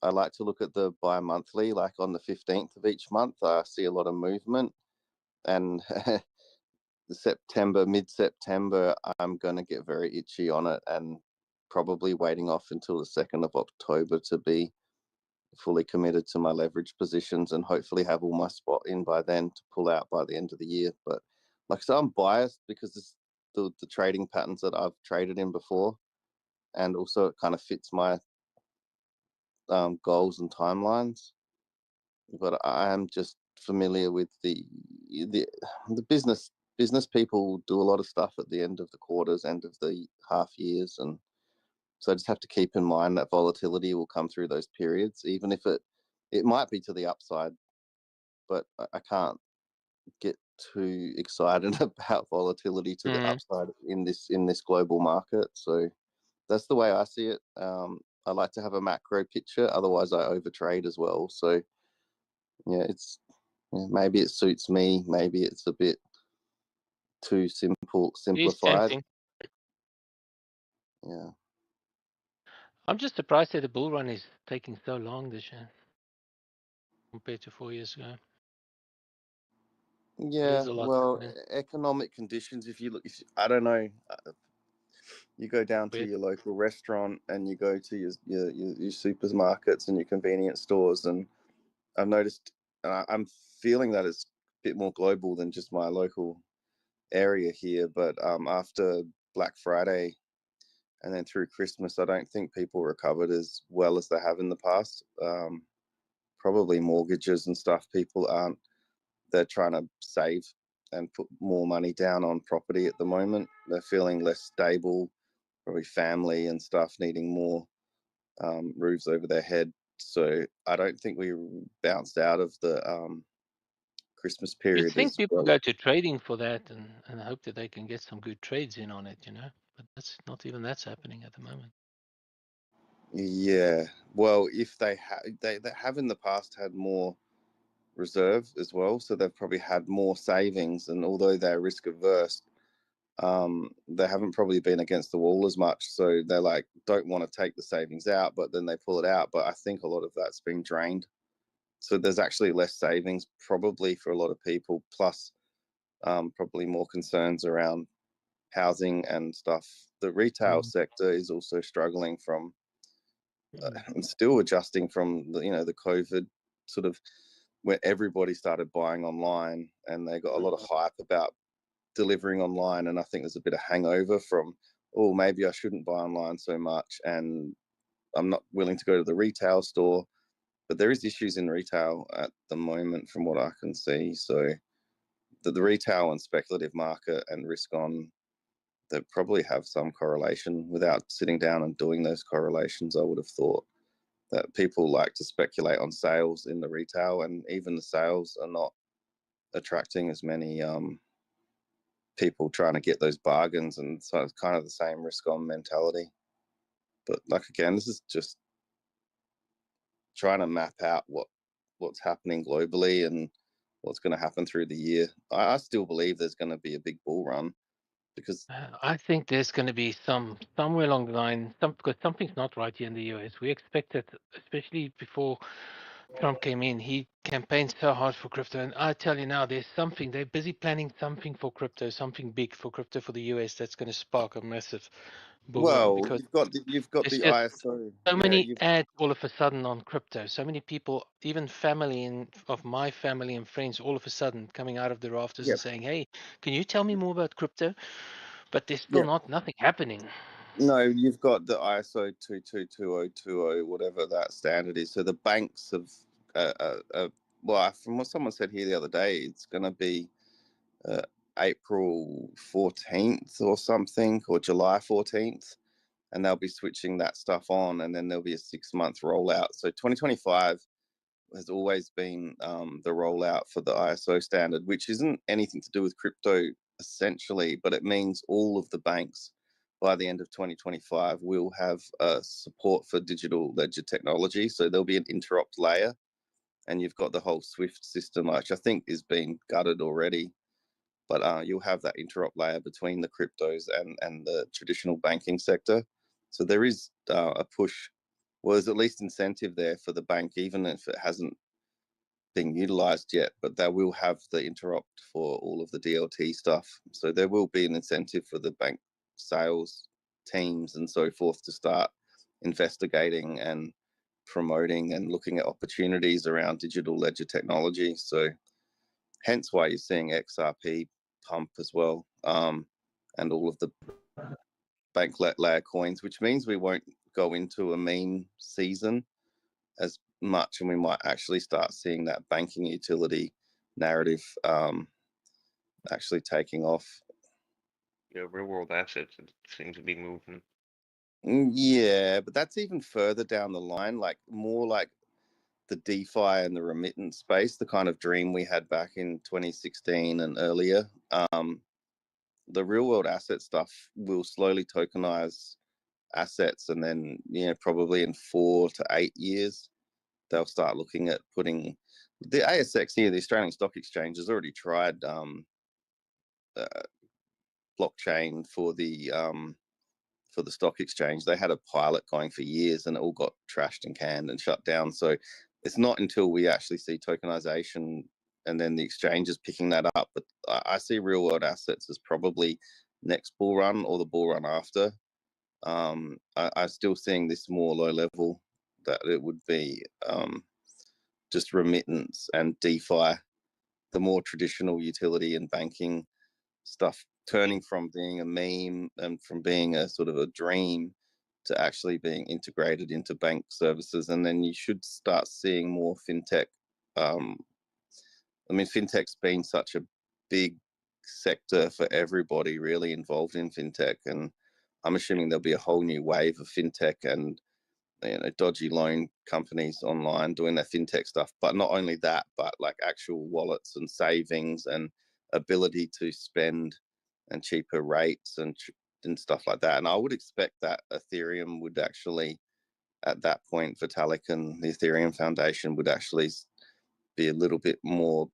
I like to look at the bi-monthly, like on the 15th of each month, I see a lot of movement. And mid-September, I'm going to get very itchy on it and probably waiting off until the 2nd of October to be fully committed to my leverage positions and hopefully have all my spot in by then to pull out by the end of the year. But like I said, I'm biased because it's the trading patterns that I've traded in before, and also it kind of fits my goals and timelines. But I am just familiar with the business people do a lot of stuff at the end of the quarters, end of the half years, and so I just have to keep in mind that volatility will come through those periods, even if it might be to the upside, but I can't get too excited about volatility to the upside in this global market. So that's the way I see it. I like to have a macro picture, otherwise I overtrade as well. So yeah, maybe it suits me, maybe it's a bit too simplified. tempting. Yeah. I'm just surprised that the bull run is taking so long this year compared to 4 years ago. Yeah, a lot well, happening. economic conditions, I don't know, you go down to your local restaurant and you go to your supermarkets and your convenience stores, and I've noticed, and I'm feeling that it's a bit more global than just my local area here, but after Black Friday and then through Christmas, I don't think people recovered as well as they have in the past. Probably mortgages and stuff, they're trying to save and put more money down on property at the moment. They're feeling less stable, probably family and stuff needing more roofs over their head. So I don't think we bounced out of the Christmas You period think as people well. go to trading for that and hope that they can get some good trades in on it, but that's not even that's happening at the moment. Yeah, well, if they have in the past had more reserve as well, so they've probably had more savings, and although they're risk averse, they haven't probably been against the wall as much, so they're like don't want to take the savings out, but then they pull it out. But I think a lot of that's been drained, so there's actually less savings probably for a lot of people, plus probably more concerns around housing and stuff. The retail sector is also struggling from and still adjusting from the COVID sort of where everybody started buying online and they got a lot of hype about delivering online, and I think there's a bit of hangover from, oh, maybe I shouldn't buy online so much and I'm not willing to go to the retail store. But there is issues in retail at the moment from what I can see. So the retail and speculative market and risk on, they probably have some correlation. Without sitting down and doing those correlations, I would have thought that people like to speculate on sales in the retail, and even the sales are not attracting as many people trying to get those bargains, and so it's kind of the same risk on mentality. But like again, this is just trying to map out what's happening globally and what's going to happen through the year. I still believe there's going to be a big bull run because I think there's going to be somewhere along the line, because something's not right here in the US. We expected, especially before Trump came in, he campaigned so hard for crypto, and I tell you now, there's something. They're busy planning something for crypto, something big for crypto for the US that's going to spark a massive bull run, well, because you've got there's the just ISO. so Yeah, many you've ads all of a sudden on crypto. So many people, even family of my family and friends, all of a sudden coming out of the rafters yeah and saying, "Hey, can you tell me more about crypto?" But there's still yeah. nothing happening. No, you've got the ISO 222020, whatever that standard is. So the banks have, well, from what someone said here the other day, it's going to be April 14th or something, or July 14th, and they'll be switching that stuff on, and then there'll be a 6-month rollout. So 2025 has always been the rollout for the ISO standard, which isn't anything to do with crypto essentially, but it means all of the banks by the end of 2025 will have support for digital ledger technology. So there'll be an interop layer, and you've got the whole SWIFT system, which I think is being gutted already. But you'll have that interop layer between the cryptos and the traditional banking sector. So there is a push, well, there's at least incentive there for the bank, even if it hasn't been utilized yet, but they will have the interop for all of the DLT stuff. So there will be an incentive for the bank sales teams and so forth to start investigating and promoting and looking at opportunities around digital ledger technology. So hence why you're seeing XRP pump as well, and all of the bank layer coins, which means we won't go into a meme season as much, and we might actually start seeing that banking utility narrative actually taking off. Yeah, real world assets seem to be moving. Yeah, but that's even further down the line, like more like the DeFi and the remittance space, the kind of dream we had back in 2016 and earlier. The real world asset stuff will slowly tokenize assets, and then probably in 4 to 8 years they'll start looking at putting the ASX here, the Australian Stock Exchange, has already tried blockchain for the stock exchange. They had a pilot going for years, and it all got trashed and canned and shut down. So it's not until we actually see tokenization and then the exchanges picking that up. But I see real world assets as probably next bull run or the bull run after. I'm still seeing this more low level, that it would be just remittance and DeFi, the more traditional utility and banking stuff, turning from being a meme and from being a sort of a dream to actually being integrated into bank services. And then you should start seeing more fintech. Fintech's been such a big sector for everybody really involved in fintech, and I'm assuming there'll be a whole new wave of fintech and dodgy loan companies online doing their fintech stuff. But not only that, but like actual wallets and savings and ability to spend and cheaper rates and stuff like that. And I would expect that Ethereum would actually, at that point, Vitalik and the Ethereum Foundation would actually be a little bit more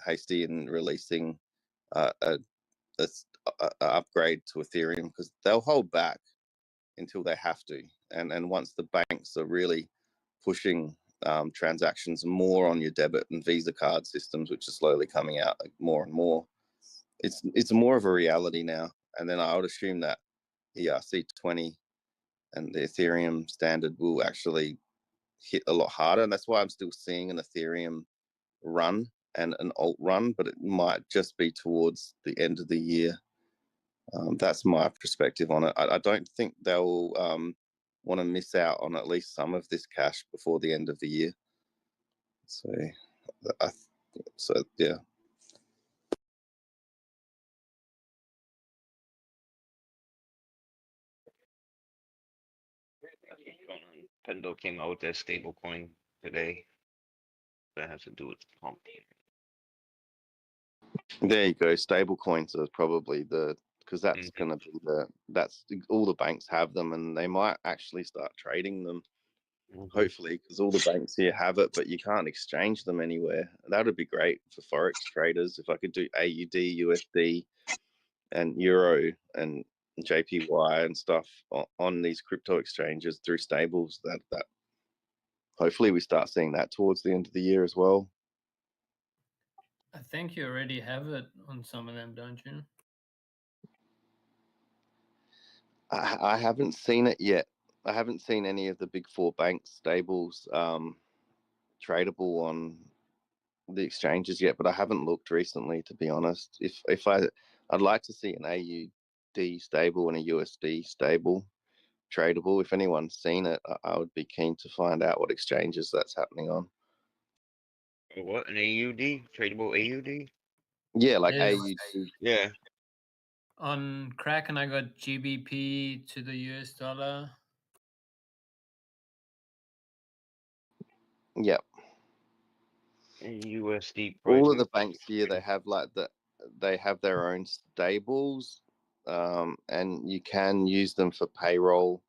hasty in releasing a upgrade to Ethereum, because they'll hold back until they have to. And once the banks are really pushing transactions more on your debit and Visa card systems, which are slowly coming out more and more, it's more of a reality now. And then I would assume that ERC20 and the Ethereum standard will actually hit a lot harder. And that's why I'm still seeing an Ethereum run and an alt run, but it might just be towards the end of the year. That's my perspective on it. I don't think they'll want to miss out on at least some of this cash before the end of the year. So yeah. Pendo came out as stablecoin today. That has to do with pump. There you go. Stable coins are probably because that's going to be that's all the banks have them, and they might actually start trading them. Hopefully, because all the banks here have it, but you can't exchange them anywhere. That would be great for forex traders if I could do AUD, USD, and Euro and JPY and stuff on these crypto exchanges through stables. That hopefully we start seeing that towards the end of the year as well. I think you already have it on some of them, don't you? I haven't seen it yet. I haven't seen any of the big four bank stables tradable on the exchanges yet, but I haven't looked recently, to be honest. I'd like to see an AUD stable and a USD stable tradable. If anyone's seen it, I would be keen to find out what exchanges that's happening on. What, an AUD? Tradable AUD? Yeah, like Yes. AUD. Yeah. On Kraken, I got GBP to the US dollar. Yep. USD All of pricing. the banks here, they have they have their own stables, and you can use them for payroll,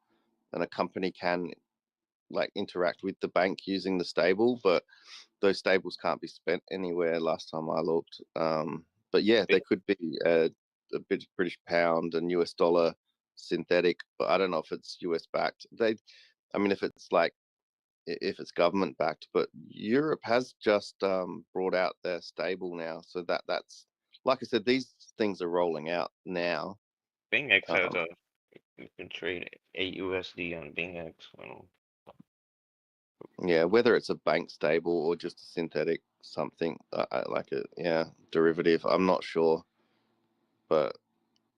and a company can like interact with the bank using the stable, but those stables can't be spent anywhere last time I looked. But yeah, there could be a bit of British pound and US dollar synthetic, but I don't know if it's US backed. I mean, if it's government backed, but Europe has just brought out their stable now, so that's like I said, these things are rolling out now. BingX has you can trade AUSD on BingX. Yeah, whether it's a bank stable or just a synthetic something like a derivative, I'm not sure, but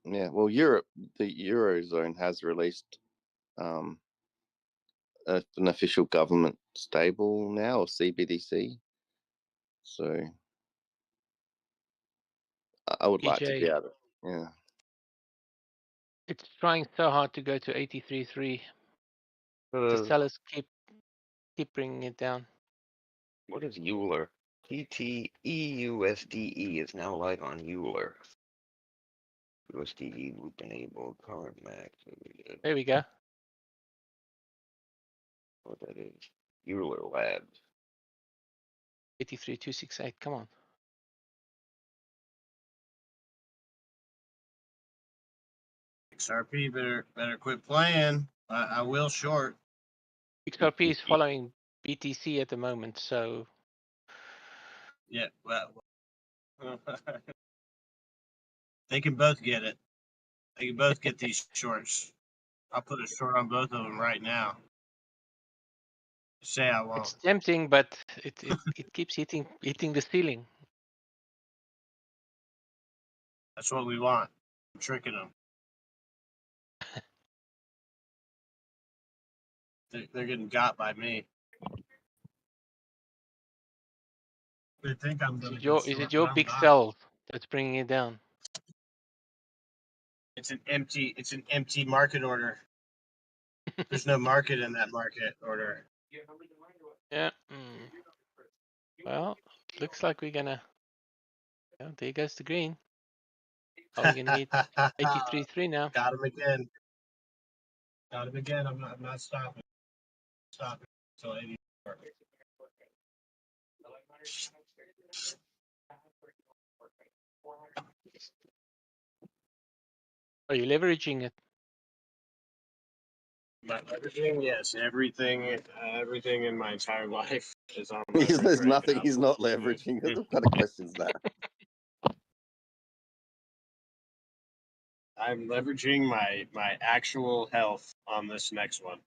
yeah, well, Europe, the Eurozone has released an official government stable now, or CBDC. So I would like to be PJ, able to, yeah. it's trying so hard to go to 83.3. The sellers keep bringing it down. What is Euler? TTEUSDE is now live on Euler. USDE loop enabled current max. There we go. What that is? Euler Labs. 83.268. Come on. XRP better quit playing. I will short. XRP is following BTC at the moment, so Yeah, well, they can both get it. They can both get these shorts. I'll put a short on both of them right now. Say I won't. it's tempting, but it keeps hitting the ceiling. That's what we want. I'm tricking them. They're getting got by me. They think I'm gonna go Is short, it but your I'm big not. sell that's bringing it down? It's an empty market order. There's no market in that market order. Yeah. Well, looks like we're gonna. Oh, there goes the green. Are we gonna hit 83.3 now? Got him again. Got him again. I'm not stopping. Stopping until 84. Are you leveraging it? My leveraging, yes. Everything in my entire life is on leverage There's right nothing now. he's not leveraging. What kind of questions that? I'm leveraging my actual health on this next one.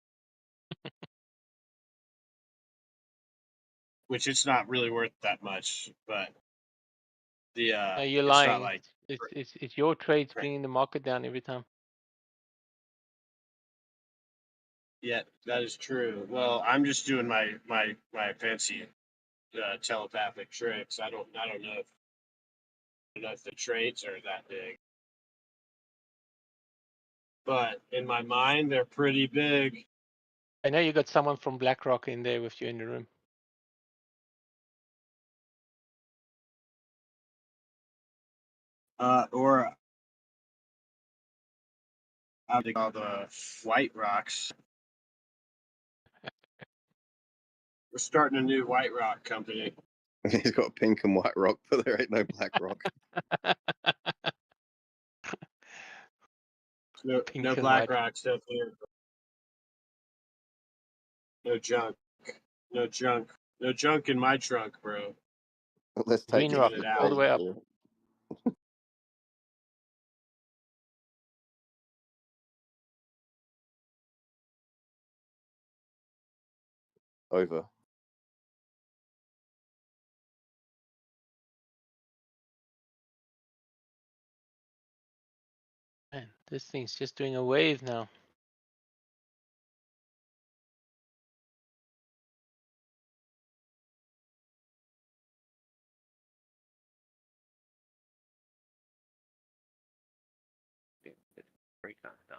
Which it's not really worth that much, but No, you're it's not lying. like It's your trades bringing the market down every time. yeah, that is true. Well, I'm just doing my fancy telepathic tricks. I don't know if the trades are that big, but in my mind they're pretty big. I know you got someone from BlackRock in there with you in the room. Or how they call the white rocks. We're starting a new white rock company. He's got pink and white rock, but there ain't no black rock. No Pink no and black white. rocks up here. No junk. No junk. No junk in my trunk, bro. Let's take Green it rock to the all the trade way up. here. Over. Man, this thing's just doing a wave now. break that down.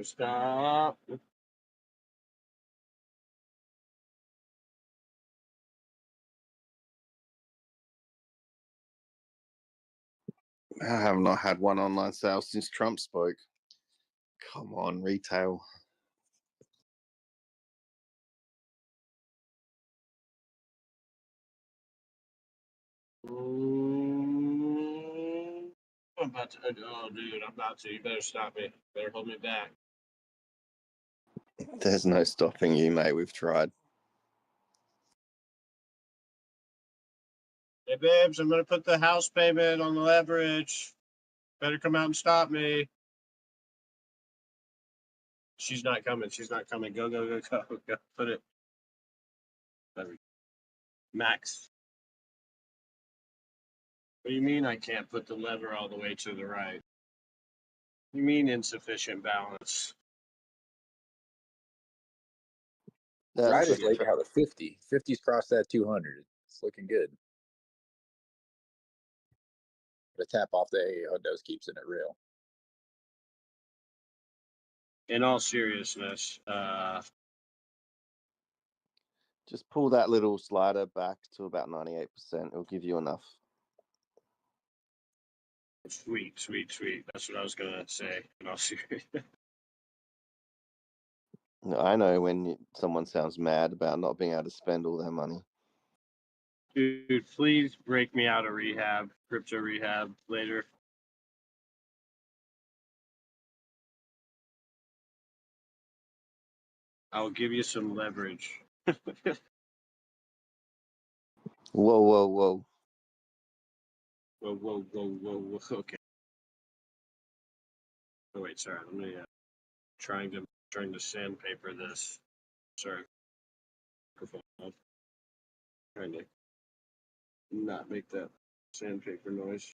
Stop. I have not had one online sale since Trump spoke. Come on, retail. I'm about to. Oh, dude, I'm about to. You better stop me. Better hold me back. There's no stopping you, mate. We've tried. Hey, babes, I'm gonna put the house payment on the leverage. Better come out and stop me. She's not coming. She's not coming. Go, go, go, go, go. Put it. Max. What do you mean I can't put the lever all the way to the right? You mean insufficient balance? That's I just like how the 50's crossed that 200. It's looking good. The tap off the AO keeps it real. In all seriousness, just pull that little slider back to about 98%. It'll give you enough. sweet, sweet, sweet. That's what I was gonna say. In all seriousness. I know when someone sounds mad about not being able to spend all their money. Dude, please break me out of rehab, crypto rehab later. I'll give you some leverage. Whoa, whoa, whoa. Whoa, whoa, whoa, whoa, whoa. Okay. Oh wait, sorry. Let me trying to sandpaper this. Sorry. Trying to not make that sandpaper noise.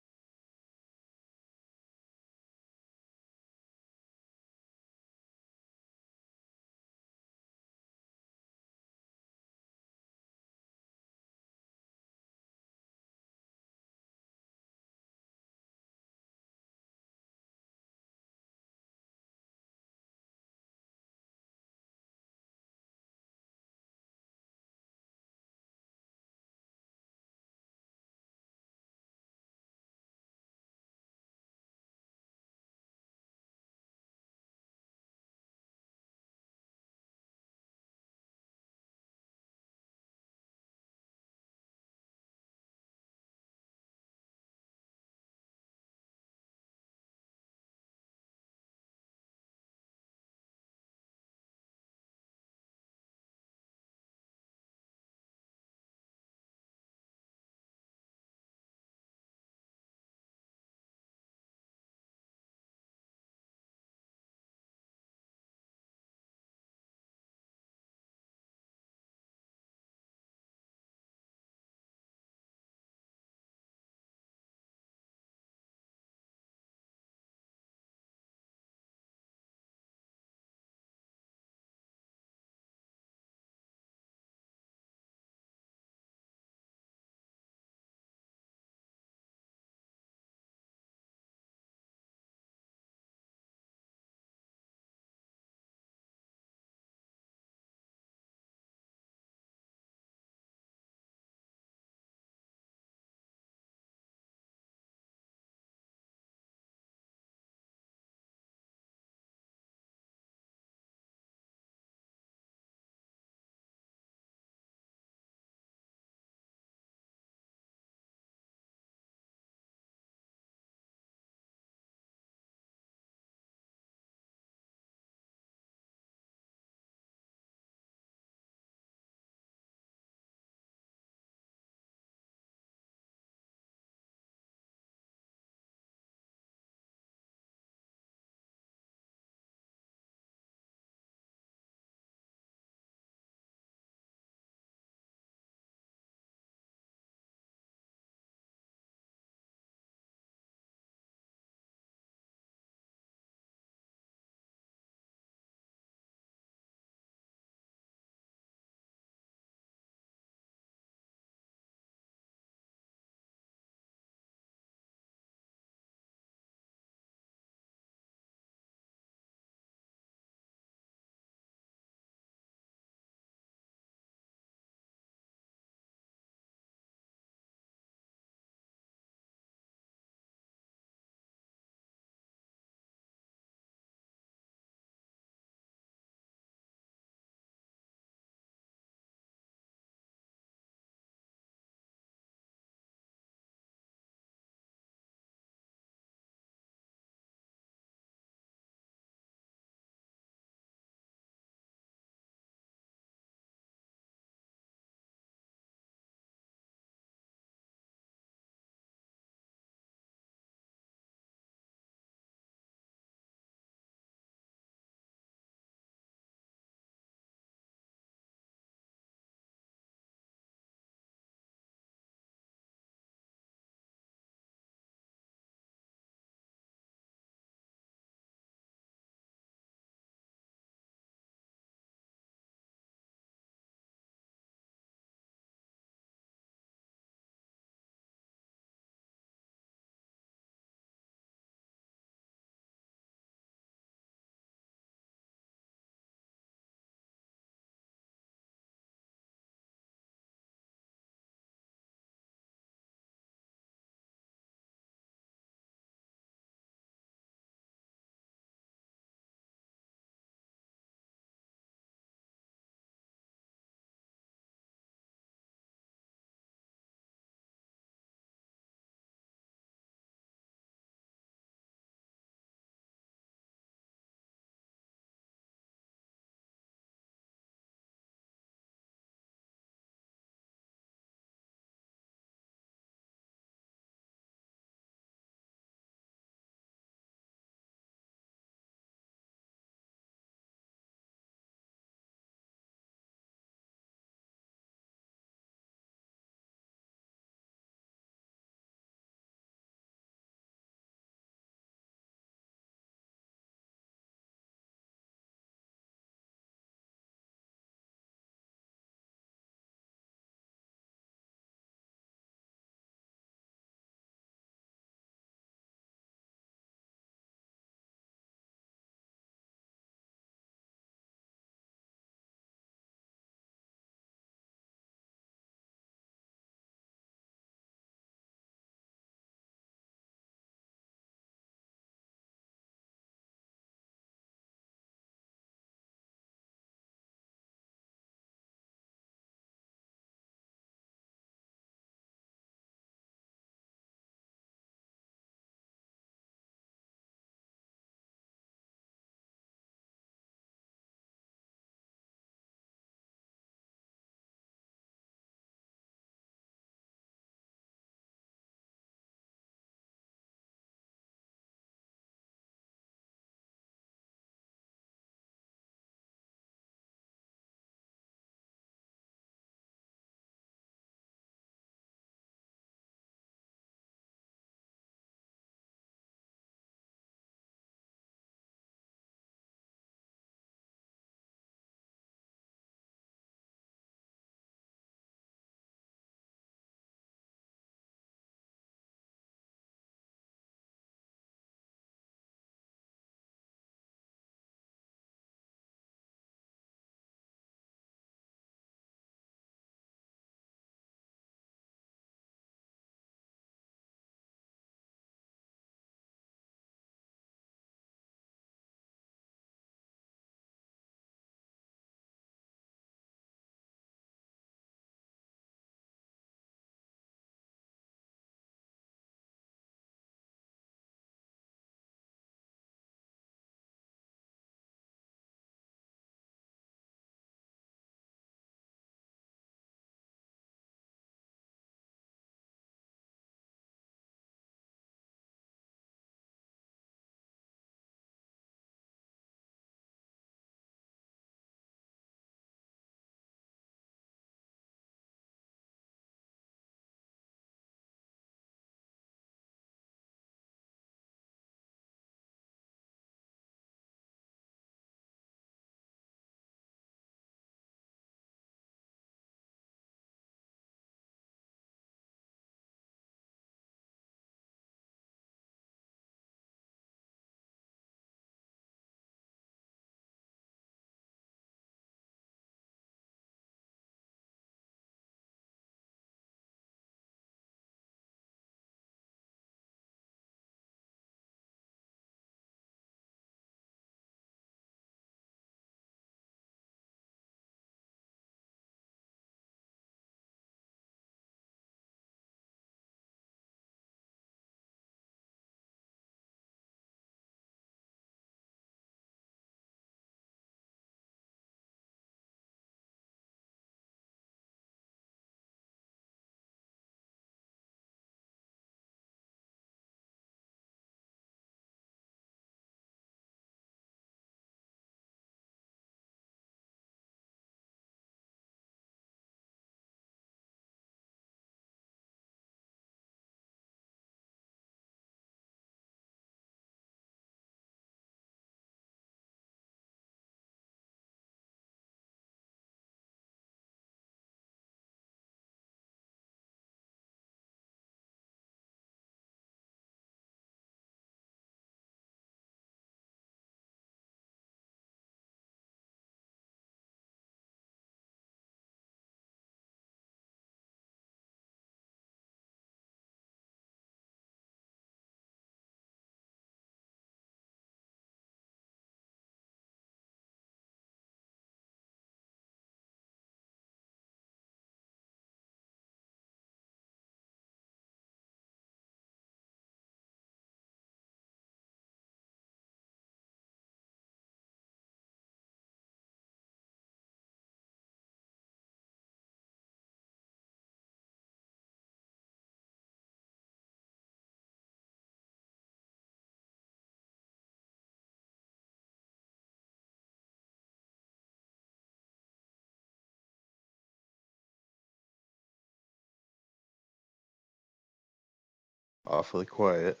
Awfully quiet.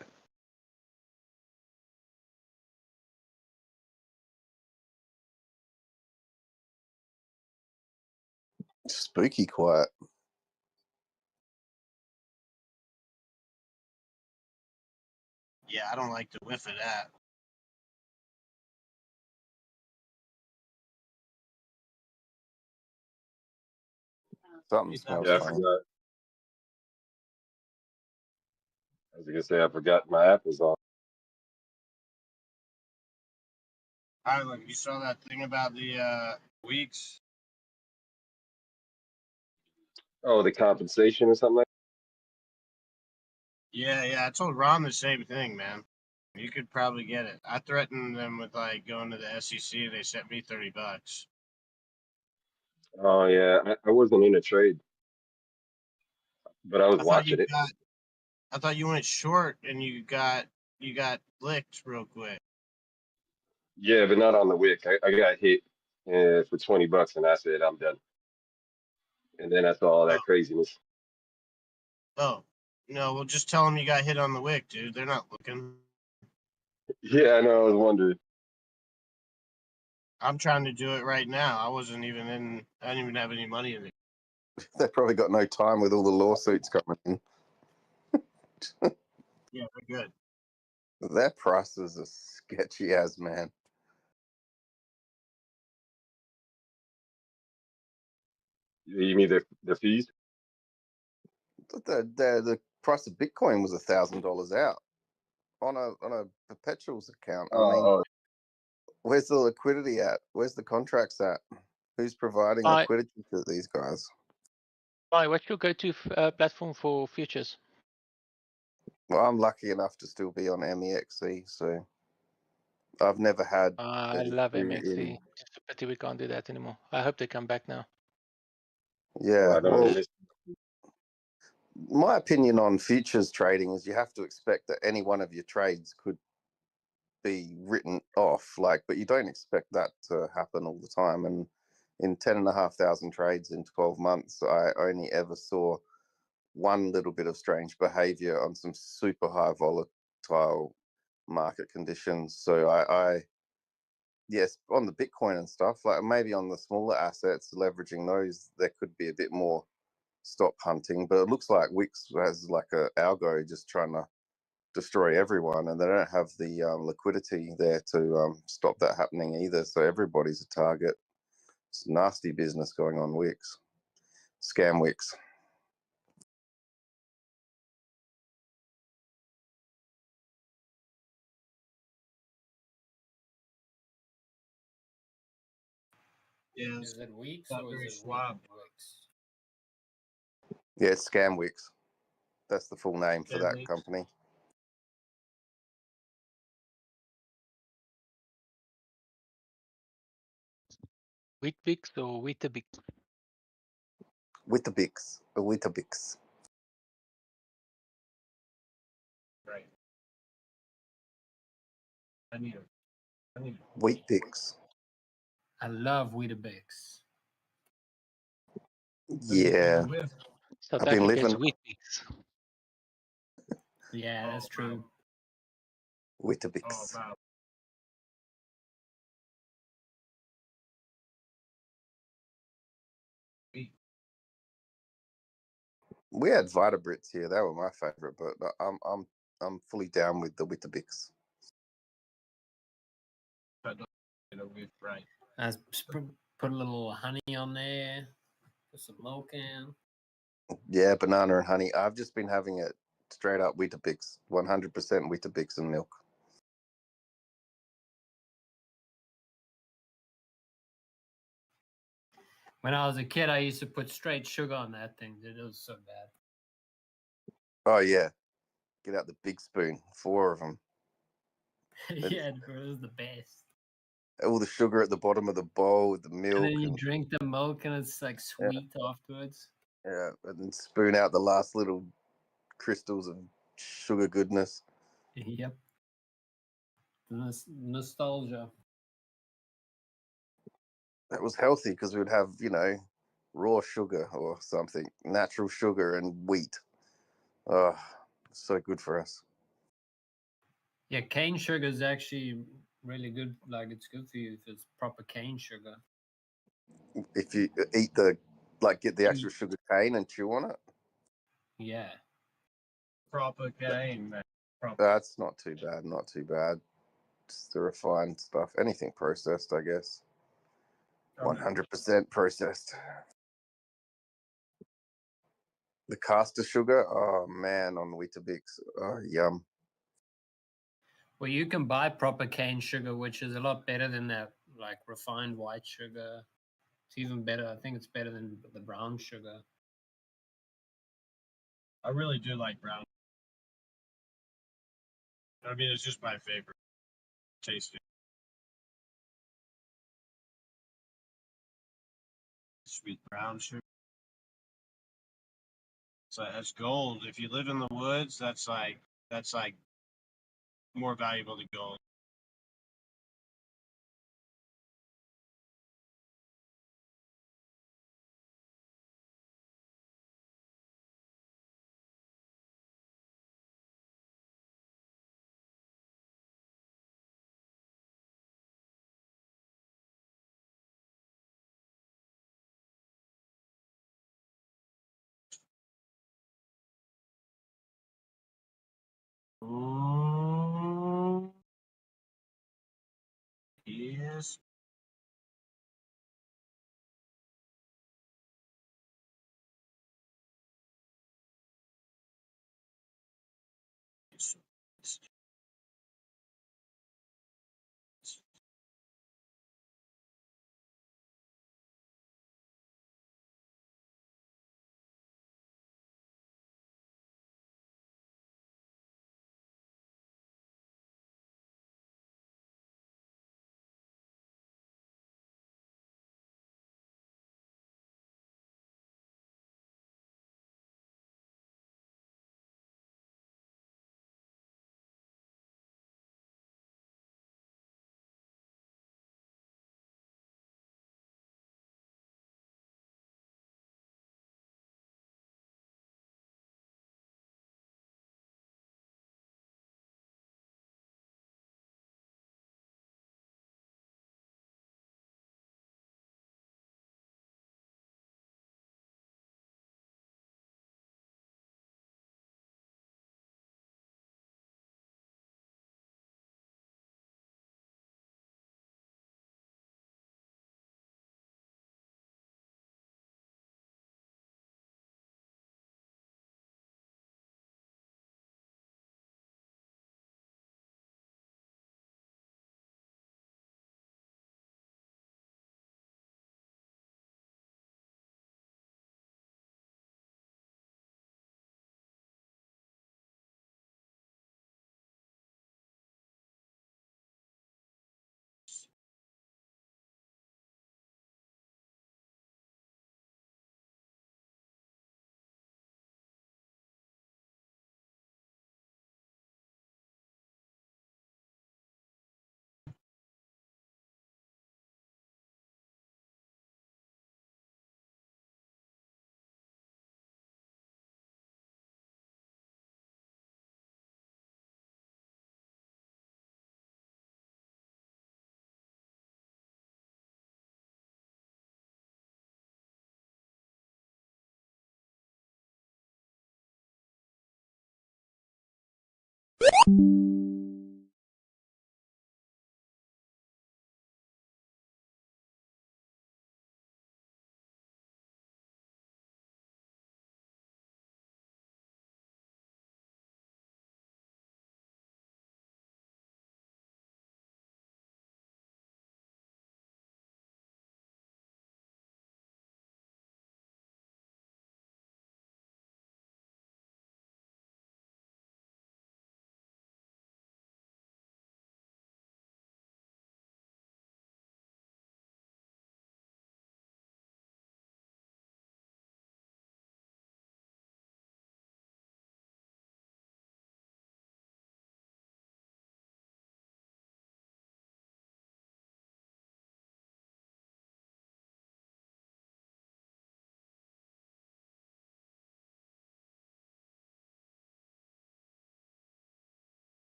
Spooky quiet. Yeah, I don't like the whiff of that. Something smells Yeah, I funny. forgot. I was gonna say I forgot my app was on. Tyler, you saw that thing about the weeks? Oh, the compensation or something like Yeah, I told Ron the same thing, man. You could probably get it. I threatened them with like going to the SEC. They sent me $30. that? Oh yeah, I wasn't in a trade, but I was I thought watching you it. got. I thought you went short and you got licked real quick. Yeah, but not on the wick. I got hit for $20, and I said I'm done. And then I saw all Oh, that craziness. oh, no. Well, just tell them you got hit on the wick, dude. They're not looking. Yeah, I know. I was wondering. I'm trying to do it right now. I wasn't even in. I didn't even have any money in it. They've probably got no time with all the lawsuits coming in. Yeah, they're good. Their prices are sketchy as man. You mean the fees? The price of Bitcoin was $1,000 out on a perpetuals account. I mean, Oh, where's the liquidity at? Where's the contracts at? Who's providing Bye. liquidity to these guys? Bye. What's your go-to platform for futures? Well, I'm lucky enough to still be on MEXC, so I've never had I an love issue MXC. Just a pity we can't do that anymore. I hope they come back now. Yeah, I don't well, miss. my opinion on futures trading is you have to expect that any one of your trades could be written off, but you don't expect that to happen all the time. And in 10,500 trades in 12 months, I only ever saw one little bit of strange behavior on some super high volatile market conditions. So yes, on the Bitcoin and stuff, like maybe on the smaller assets, leveraging those, there could be a bit more stop hunting. But it looks like Wix has like a algo just trying to destroy everyone, and they don't have the liquidity there to stop that happening either. So everybody's a target. It's nasty business going on Wix, scam Wix. Yeah, Is it weeks not or is very it swab. Wix? Yeah, it's scam Wix. That's the full name for Scam that Wix. company. Weetabix or Weetabix? Weetabix, a Weetabix. Right. I need it. Wheatbix. I love Weetabix. Yeah, South I've been Africa is living Weetabix. Yeah, that's true. Weetabix. wow. We had Vita Brits here. They were my favorite, but I'm fully down with the Weetabix. Right. Put a little honey on there. Put some milk in. Yeah, banana and honey. I've just been having it straight up Weetabix, 100% Weetabix and milk. When I was a kid, I used to put straight sugar on that thing. Dude, it was so bad. Oh yeah, get out the big spoon, 4 of them. Yeah, bro, it was the best. All the sugar at the bottom of the bowl with the milk, And then you drink the milk, and it's like sweet afterwards. yeah, and then spoon out the last little crystals of sugar goodness. Yep. Nostalgia. That was healthy because we would have, raw sugar or something, natural sugar and wheat. Oh, so good for us. Yeah, cane sugar is actually really good. Like, it's good for you if it's proper cane sugar. If you eat get the actual sugar cane and chew on it. Yeah. Proper cane, man. That's not too bad. Not too bad. Just the refined stuff. Anything processed, I guess. 100% processed. The caster sugar, oh man, on Weetabix, oh yum. Well, you can buy proper cane sugar, which is a lot better than that, like refined white sugar. It's even better. I think it's better than the brown sugar. I really do like brown. I mean, it's just my favorite tasting. Sweet brown sugar. So that's gold. If you live in the woods, that's like more valuable than gold. Yes.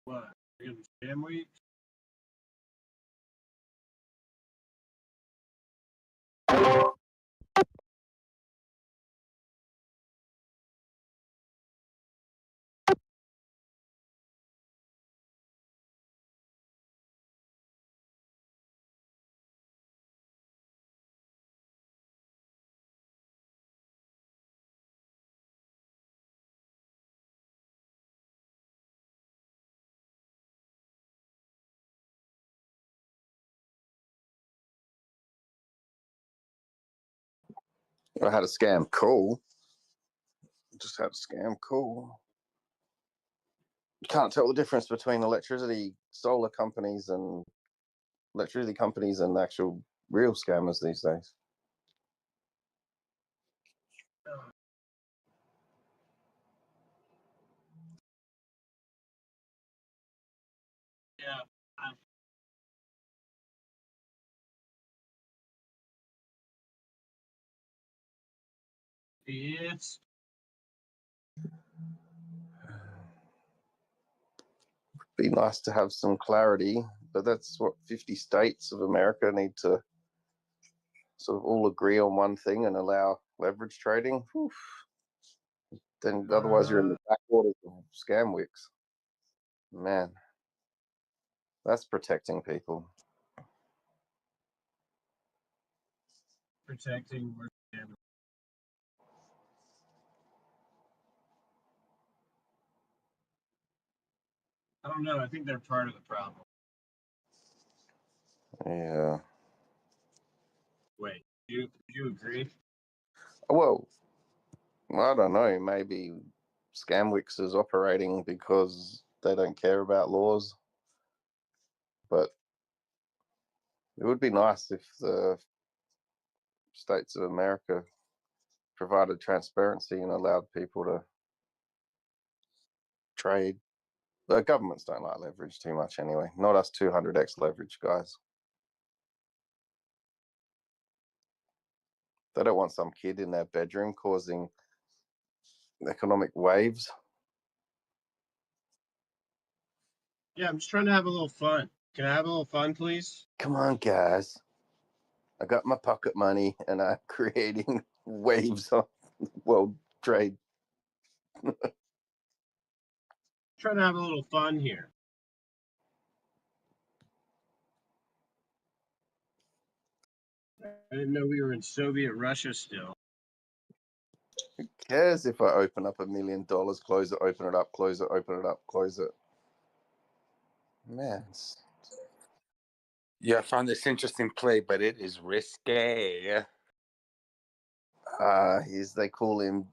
What? Scam week? I had a scam call. Just had a scam call. You can't tell the difference between solar companies and electricity companies and actual real scammers these days. Yeah. It's Be nice to have some clarity, but that's what 50 states of America need to sort of all agree on one thing and allow leverage trading. Whew. Then otherwise you're in the backwaters of scam wicks. Man, that's protecting people. protecting. I don't know. I think they're part of the problem. Yeah. Wait, do you agree? Well, I don't know. Maybe Scamwix is operating because they don't care about laws. But it would be nice if the states of America provided transparency and allowed people to trade. The governments don't like leverage too much anyway. Not us 200x leverage guys. They don't want some kid in their bedroom causing economic waves. Yeah, I'm just trying to have a little fun. Can I have a little fun, please? Come on, guys. I got my pocket money and I'm creating waves on world trade. Trying to have a little fun here. I didn't know we were in Soviet Russia still. Who cares if I open up $1 million, close it, open it up, close it, open it up, close it? Man. Yeah, I found this interesting play, but it is risque. They call him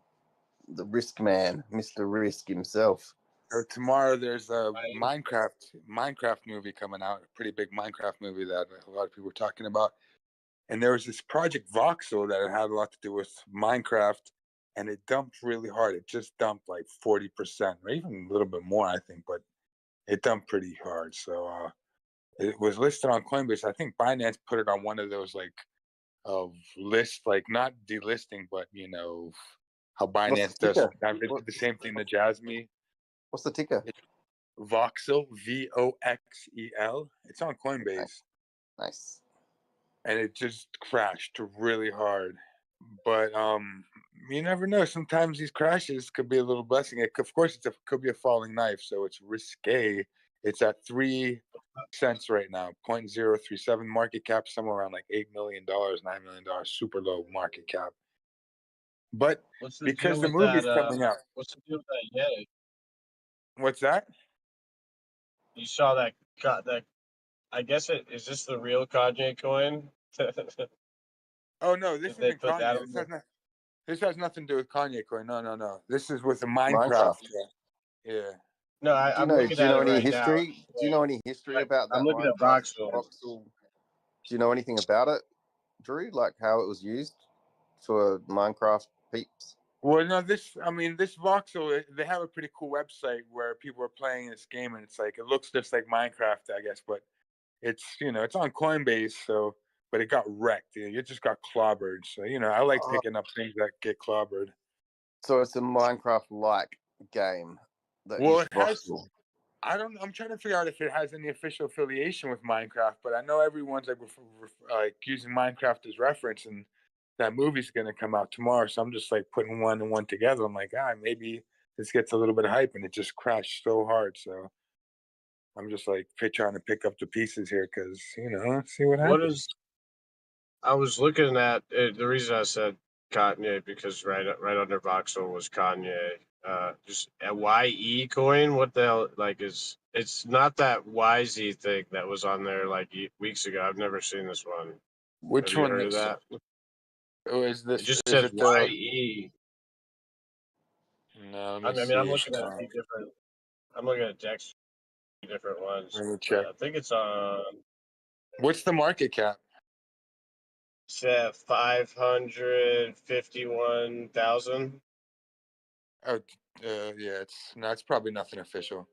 the Risk Man, Mr. Risk himself. So tomorrow there's a Minecraft movie coming out, a pretty big Minecraft movie that a lot of people were talking about. And there was this project Voxel that had a lot to do with Minecraft, and it dumped really hard. It just dumped like 40%, or even a little bit more, I think, but it dumped pretty hard. So it was listed on Coinbase. I think Binance put it on one of those like lists, like not delisting, but you know how Binance does sometimes. They did the same thing to Jasmy. What's the ticker? Voxel, VOXEL. It's on Coinbase. Nice. And it just crashed really hard. But you never know. Sometimes these crashes could be a little blessing. Of course, it could be a falling knife, so it's risque. It's at 3 cents right now, 0.037 market cap, somewhere around like $8 million, $9 million, super low market cap. But because the movie's coming out. What's the deal with that Yay? What's that? You saw that I guess is this the real Kanye coin? Oh no, this they isn't put that Kanye. on This has nothing to do with Kanye coin. No. This is with the Minecraft. Yeah. No, I'm looking at it right now. Do you know any history about that? I'm looking at Voxel. Voxel. Do you know anything about it, Drew? Like how it was used for Minecraft peeps? Well, no, this Voxel, they have a pretty cool website where people are playing this game, and it's like, it looks just like Minecraft, I guess, but it's, it's on Coinbase, so, but it got wrecked. It just got clobbered. So, I like picking up things that get clobbered. So it's a Minecraft-like game that Well, uses Voxel. I'm trying to figure out if it has any official affiliation with Minecraft, but I know everyone's like using Minecraft as reference, and that movie's gonna come out tomorrow. So I'm just like putting one and one together. I'm like, maybe this gets a little bit of hype, and it just crashed so hard. So I'm just like trying to pick up the pieces here because see what What happens. is? I was looking at it, the reason I said Kanye because right under Voxel was Kanye. Just a YE coin. What the hell? Like, it's not that YZ thing that was on there like weeks ago. I've never seen this one. Which Have you one heard of is that? Oh, is It this? just Is says it the? YE. No, let I me mean, I'm see. looking at a few different. I'm looking at Dex, different ones. Let me But check. I think it's on. What's the market cap? It's at 551,000. Oh, yeah, it's probably nothing official.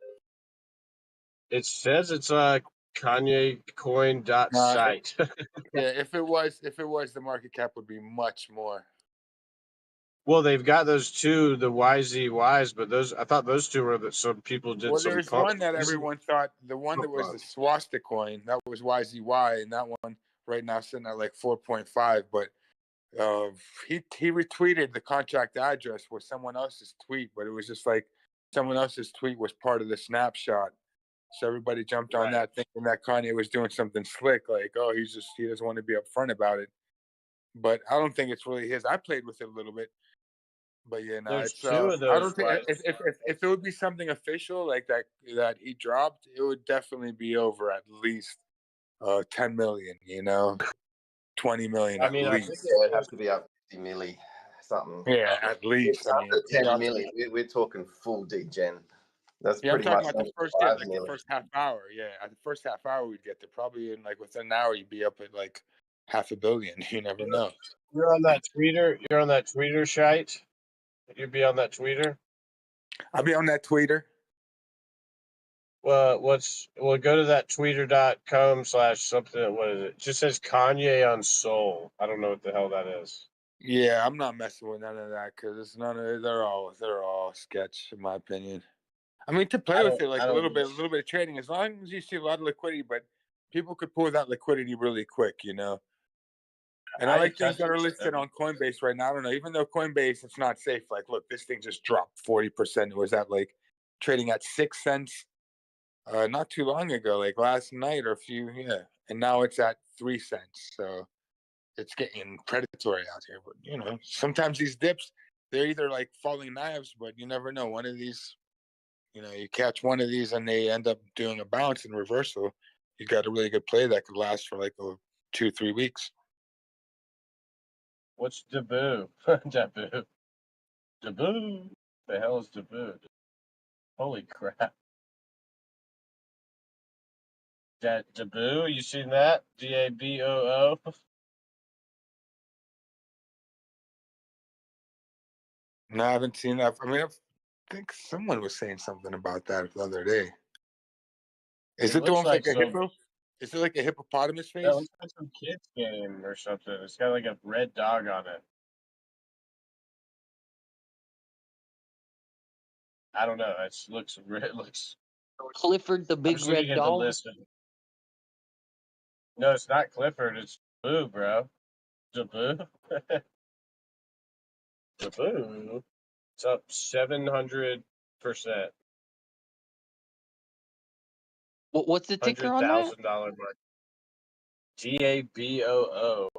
It says it's Kanye coin dot No, site. yeah, if it was, the market cap would be much more. Well, they've got those two, the YZYs, but those I thought those two were that some people did Well, some there's pump. one that everyone thought, the one that was the swastika coin, that was YZY, and that one right now sitting at like 4.5. But he retweeted the contract address with someone else's tweet, but it was just like someone else's tweet was part of the snapshot. So everybody jumped on that, thinking that Kanye was doing something slick, like, oh, he doesn't want to be upfront about it. But I don't think it's really his. I played with it a little bit, but yeah, no, There's it's two of I don't those think if it would be something official like that he dropped, it would definitely be over at least 10 million, 20 million I at mean, I think least. Yeah, it'd have to be up 50 milli, something. Yeah, at least. It's I mean, under yeah, 10 milli. We're talking full degen. That's yeah, I'm pretty talking much about under the first, 5 like the milli. first half hour. Yeah, at the first half hour, we'd get there. Probably in like within an hour, you'd be up at like 500 million. You never know. you're on that tweeter. You're on that tweeter shite. You'd be on that tweeter. I'll be on that tweeter. Well, go to that tweeter.com/something. What is it? It just says Kanye on Soul. I don't know what the hell that is. Yeah, I'm not messing with none of that because it's none of they're all sketch in my opinion. I mean, to play with it like I a don't. little bit of trading, as long as you see a lot of liquidity, but people could pull that liquidity really quick, And I like things that are listed on Coinbase right now. I don't know, even though Coinbase it's not safe. Like, look, this thing just dropped 40%. It was at like trading at 6 cents not too long ago, like last night or and now it's at 3 cents. So it's getting predatory out here. But sometimes these dips, they're either like falling knives, but you never know. One of these, you catch one of these and they end up doing a bounce and reversal. You got a really good play that could last for like 2-3 weeks. What's Deboo? Deboo. Deboo. The hell is Deboo? Holy crap. That Deboo? You seen that? DABOO? No, I haven't seen that. I mean, I think someone was saying something about that the other day. Is it the one with like a hippo? Is it like a hippopotamus face? That looks like some kid's game or something. It's got like a red dog on it. I don't know. It looks. Clifford the I'm Big just looking Red at the Dog. list. No, it's not Clifford. It's Boo, bro. Deboo. Deboo. It's up 700%. What's the ticker on that? $100,000 market. DABOO.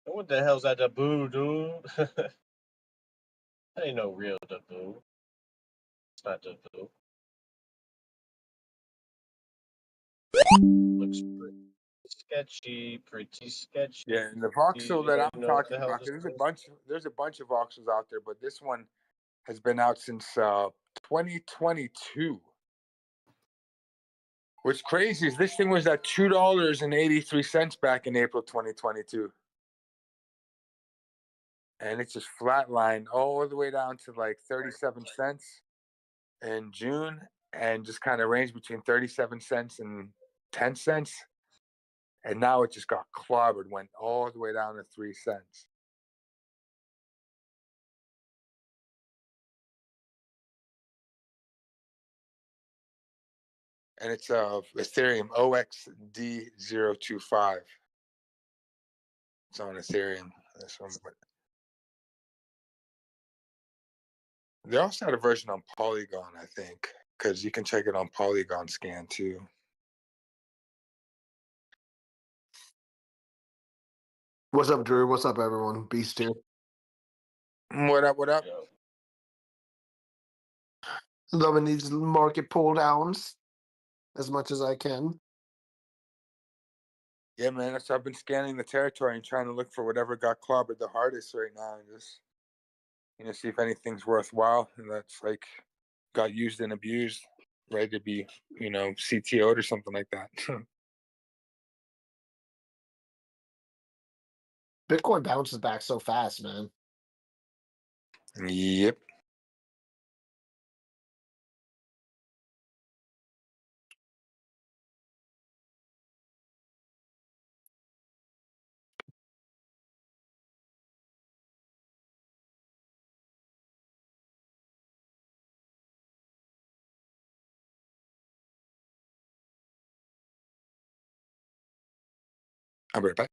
What the hell's that Deboo, dude? That ain't no real Deboo. It's not Deboo. Looks pretty sketchy. Yeah, and the voxel that I'm You know what talking the hell about, this because is? there's a bunch of voxels out there, but this one has been out since 2022. What's crazy is this thing was at $2.83 back in April 2022. And it's just flatlined all the way down to like 37 cents in June. and just kind of ranged between 37 cents and 10 cents. And now it just got clobbered, went all the way down to 3 cents. And it's Ethereum OXD025. It's on Ethereum. This one. They also had a version on Polygon, I think, because you can check it on Polygon Scan too. What's up, Drew? What's up, everyone? Beast here. What up? What up? Loving these market pull downs as much as I can. Yeah, man. So I've been scanning the territory and trying to look for whatever got clobbered the hardest right now, and just see if anything's worthwhile and that's like got used and abused, ready to be CTO'd or something like that. Bitcoin bounces back so fast, man. Yep. I'll be right back.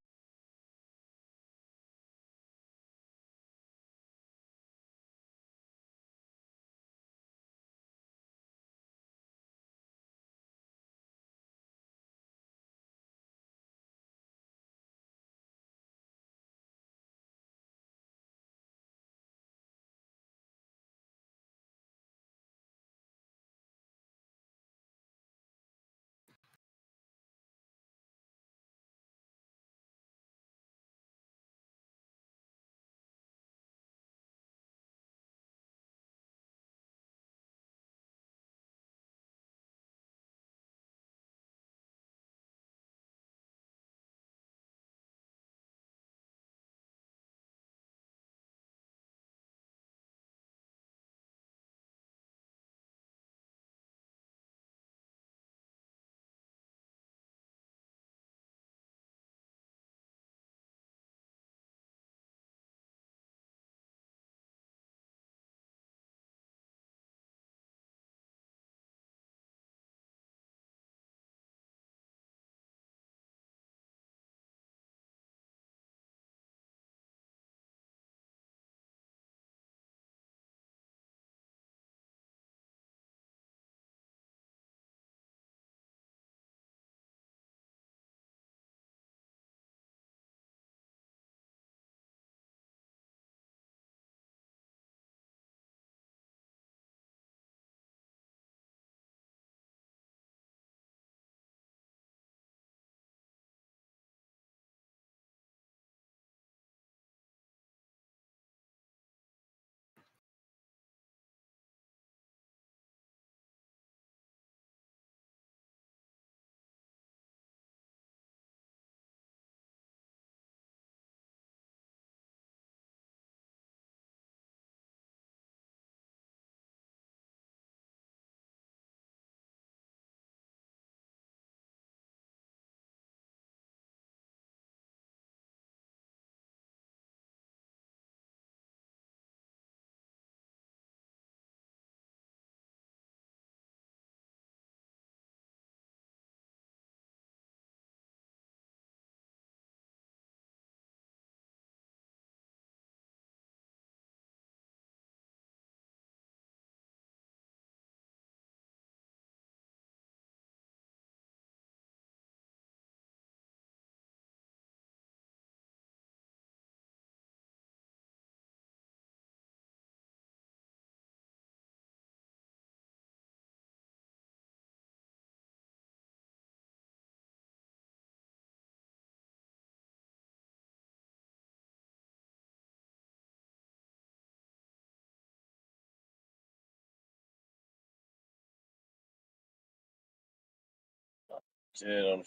Did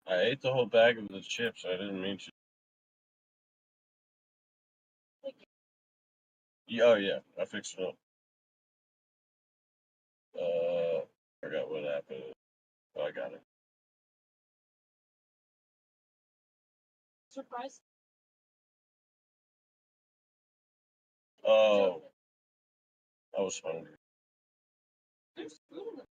I ate the whole bag of the chips. I didn't mean to. Yeah, oh yeah, I fixed it up. Forgot what happened. Oh, I got it. Surprise. Oh, I was hungry. There's food in the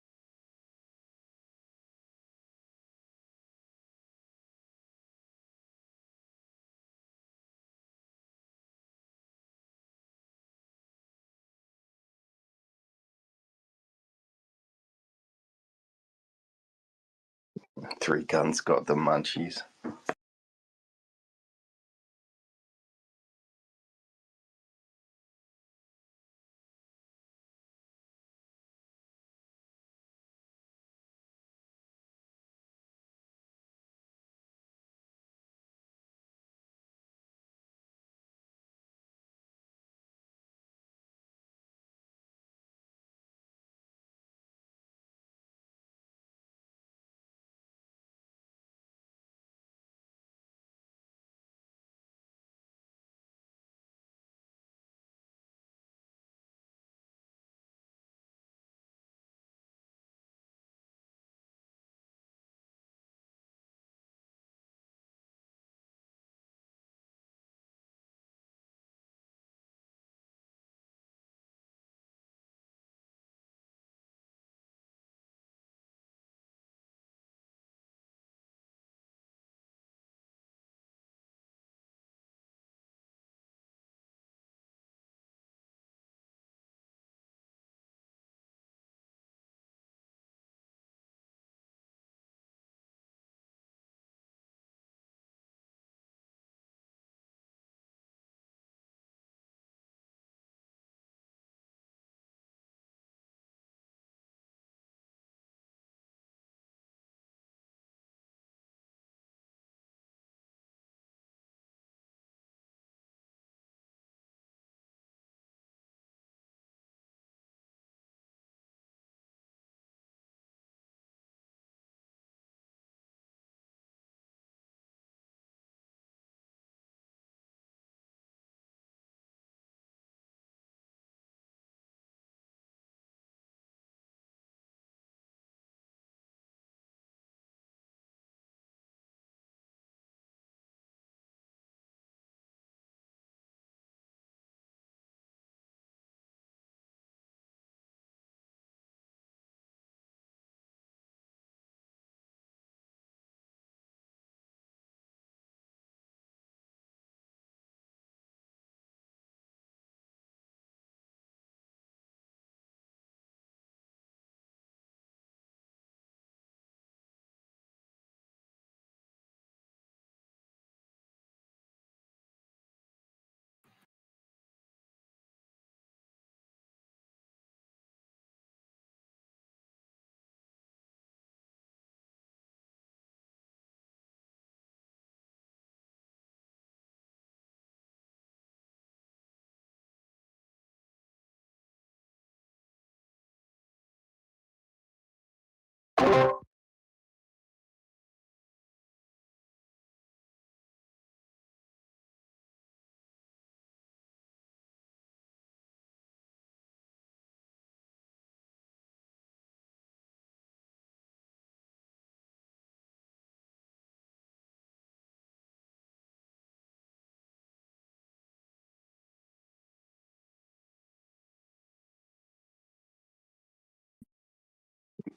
3 Guns got the munchies.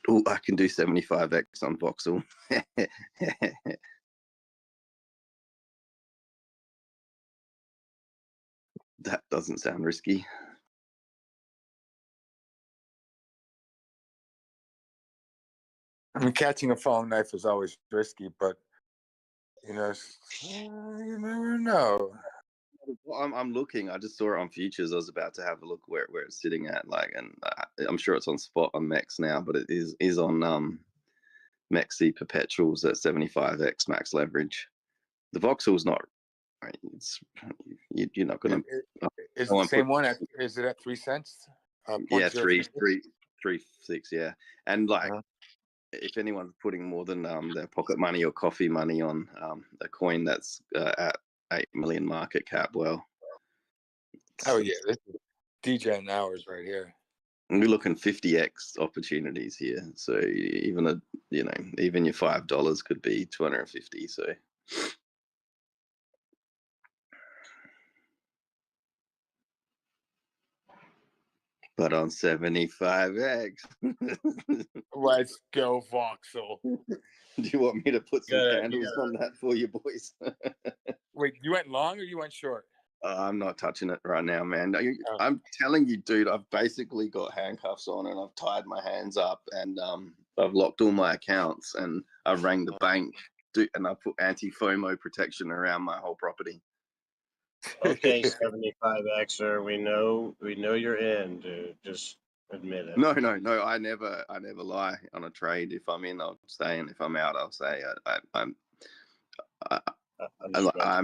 Oh, I can do 75x on Voxel. That doesn't sound risky. I mean, catching a falling knife is always risky, but you know, you never know. Well, I'm looking. I just saw it on futures. I was about to have a look where it's sitting at, like, and I'm sure it's on spot on Mex now, but it is on Mexi perpetuals at 75x max leverage. The Voxel's not. It's you're not gonna. Is the same one at? Is it at 3 cents? Yeah, 3.36. Yeah, and like. If anyone's putting more than their pocket money or coffee money on a coin that's at 8 million market cap, well, Oh yeah, this is DJ and hours right here. We're looking 50x opportunities here. So even even your $5 could be 250. So. But on 75x. Let's go, Voxel. Do you want me to put some gotta- candles on that for you, boys? Wait, you went long or you went short? I'm not touching it right now, man. Oh. I'm telling you, dude, I've basically got handcuffs on and I've tied my hands up and I've locked all my accounts and I've rang the bank and I put anti-FOMO protection around my whole property. Okay, 75xer, we know you're in, dude. Just admit it. No, I never lie on a trade. If I'm in, I'll stay, and if I'm out, I'll say I'm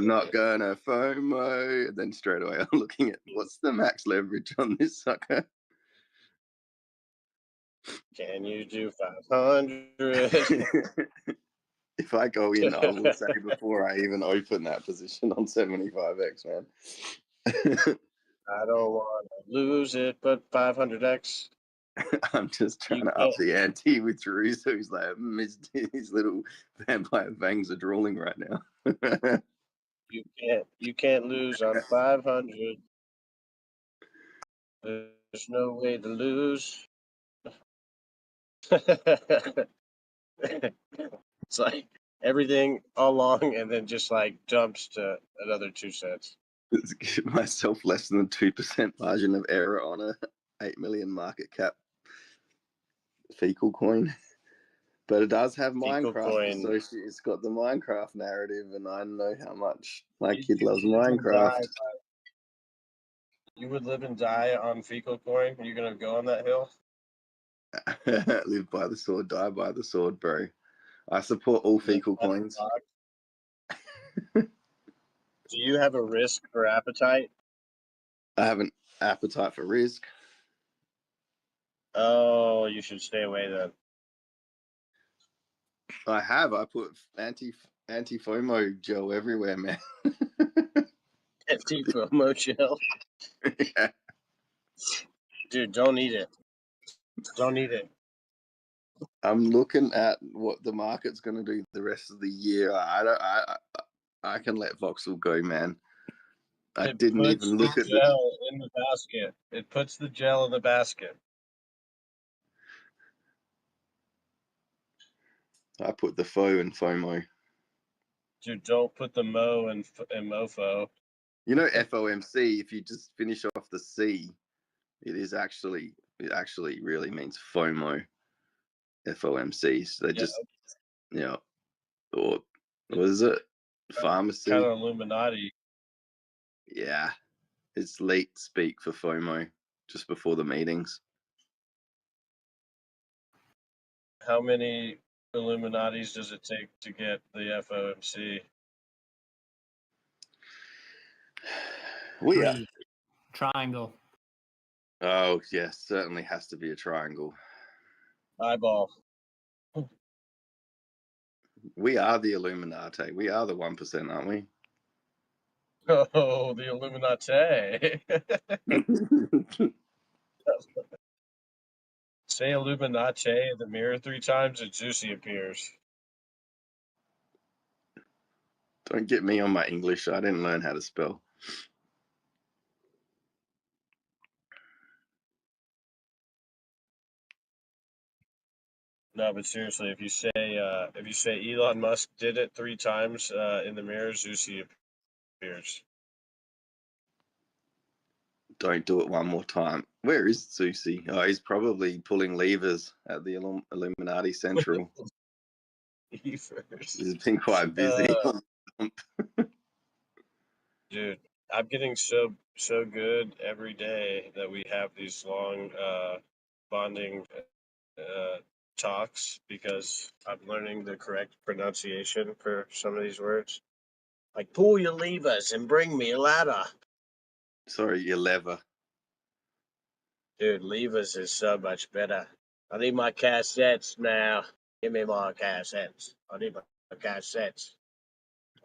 not gonna FOMO. And then straight away, I'm looking at what's the max leverage on this sucker. Can you do 500? If I go in, I will say before I even open that position on 75x, man. I don't want to lose it, but 500x. I'm just trying to up the ante with thru, so he's like, his little vampire fangs are drooling right now. You can't lose on 500. There's no way to lose. It's like everything all along and then just like jumps to another 2 cents. Give myself less than 2% margin of error on a 8 million market cap fecal coin. But it does have Fecal Minecraft coin. associated. It's got the Minecraft narrative, and I know how much my kid loves Minecraft. You would live and die on fecal coin? Are you gonna go on that hill? Live by the sword, die by the sword, bro. I support all fecal coins. Do you have a risk for appetite? I have an appetite for risk. Oh, you should stay away then. I have. I put anti-FOMO gel everywhere, man. Anti-FOMO gel? Yeah. Dude, don't eat it. Don't eat it. I'm looking at what the market's going to do the rest of the year. I can let Voxel go, man. I didn't even look at the gel in the basket. It puts the gel in the basket. I put the faux and FOMO. Dude, don't put the mo and mofo. You know, FOMC, if you just finish off the C, it actually really means FOMO. FOMC. So they just, or what is it? Pharmacy. Kind of Illuminati. Yeah. It's late speak for FOMO just before the meetings. How many Illuminatis does it take to get the FOMC? We are. Triangle. Oh, yes, certainly has to be a triangle. Eyeball. We are the Illuminati. We are the 1%, aren't we? Oh, the Illuminati. Say Illuminati in the mirror 3 times and Juicy appears. Don't get me on my English. I didn't learn how to spell. No, but seriously, if you say Elon Musk did it 3 times in the mirror, Juicy appears. Don't do it one more time. Where is Susie? Oh, he's probably pulling levers at the Illuminati Central. He's been quite busy. Dude, I'm getting so good every day that we have these long bonding talks because I'm learning the correct pronunciation for some of these words. Like, pull your levers and bring me a ladder. Sorry, your lever. Dude, levers is so much better. I need my cassettes now. Give me my cassettes. I need my cassettes.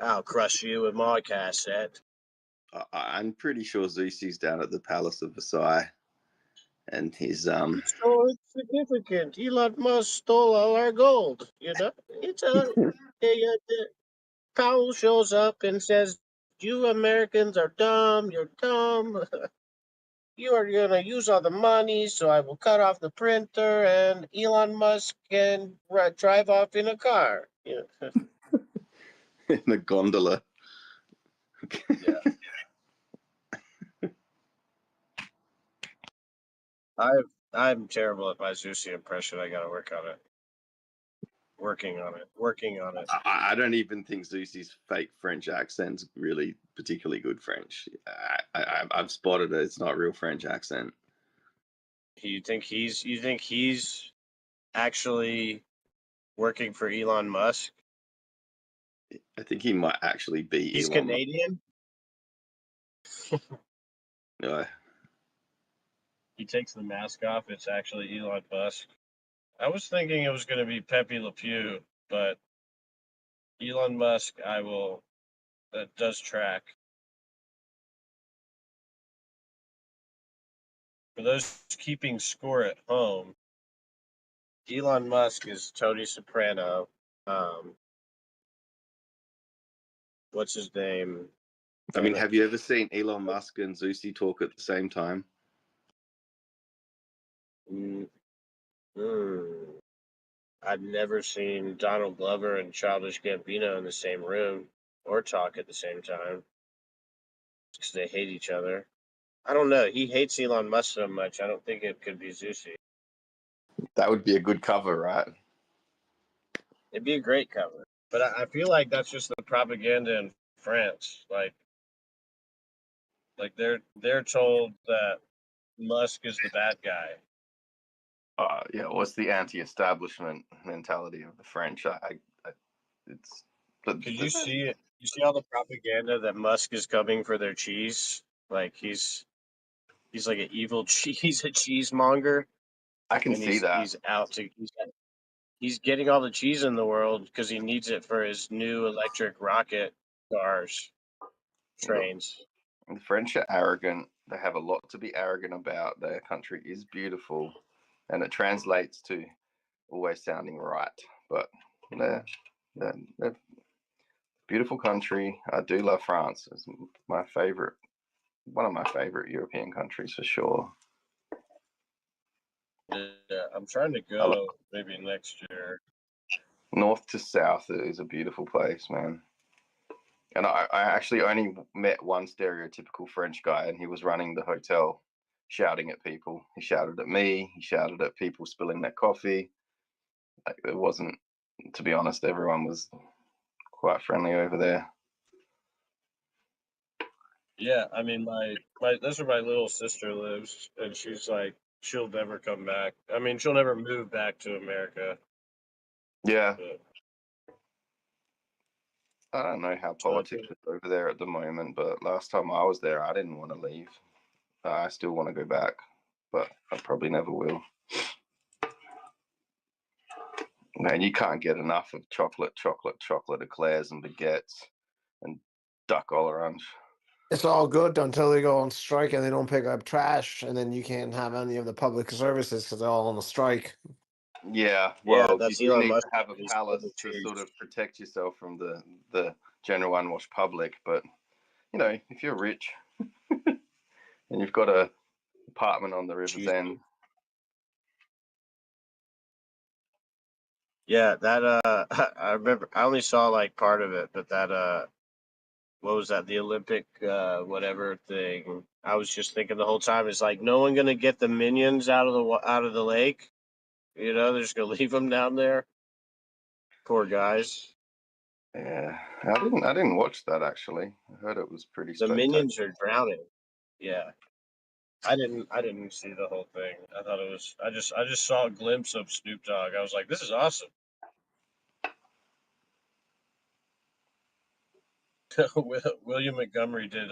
I'll crush you with my cassette. I'm pretty sure Zusie's down at the Palace of Versailles, and he's So it's significant. Elon Musk stole all our gold. You know, it's Powell shows up and says, "You Americans are dumb. You're dumb. You are gonna use all the money, so I will cut off the printer, and Elon Musk can drive off in a car." Yeah. in a gondola. Yeah. I'm terrible at my Zeusy impression. I gotta work on it. Working on it. I don't even think Zeusi's fake French accent's really particularly good French. I've spotted it. It's not real French accent. You think he's actually working for Elon Musk? I think he might actually be He's Elon Canadian. No. He takes the mask off. It's actually Elon Musk. I was thinking it was going to be Pepe Le Pew, but Elon Musk, that does track. For those keeping score at home, Elon Musk is Tony Soprano. What's his name? I mean, have you ever seen Elon Musk and Zeusy talk at the same time? I've never seen Donald Glover and Childish Gambino in the same room or talk at the same time because they hate each other. I don't know. He hates Elon Musk so much. I don't think it could be Zeusy. That would be a good cover, right? It'd be a great cover. But I feel like that's just the propaganda in France. Like they're told that Musk is the bad guy. Yeah, what's the anti-establishment mentality of the French? It's. Could you see it? You see all the propaganda that Musk is coming for their cheese? Like he's like an evil he's a cheesemonger. I can see that. He's out to he's getting all the cheese in the world because he needs it for his new electric rocket cars, trains. The French are arrogant. They have a lot to be arrogant about. Their country is beautiful, and it translates to always sounding right. But they're beautiful country. I do love France. It's my favorite, one of my favorite European countries for sure. Yeah, I'm trying to go maybe next year. North to south is a beautiful place, man. And I actually only met one stereotypical French guy, and he was running the hotel, shouting at people. He shouted at me. He shouted at people spilling their coffee. Like, it wasn't, to be honest, everyone was quite friendly over there. Yeah, I mean, that's where my little sister lives, and she's like, she'll never come back. I mean, she'll never move back to America. Yeah. But I don't know how politics is over there at the moment, but last time I was there, I didn't want to leave. I still want to go back, but I probably never will. Man, you can't get enough of chocolate eclairs and baguettes and duck orange. It's all good until they go on strike and they don't pick up trash, and then you can't have any of the public services because they're all on a strike. Yeah, well, that's you Elon need Musk to have a palace to sort of protect yourself from the general unwashed public. But you know, if you're rich and you've got a apartment on the river's end. Yeah, that I remember. I only saw like part of it, but that what was that? The Olympic whatever thing. I was just thinking the whole time. It's like no one gonna get the minions out of the lake. You know, they're just gonna leave them down there. Poor guys. Yeah, I didn't watch that actually. I heard it was pretty The spectacular. minions are drowning. Yeah, I didn't see the whole thing. I thought it was. I just saw a glimpse of Snoop Dogg. I was like, this is awesome. William Montgomery did.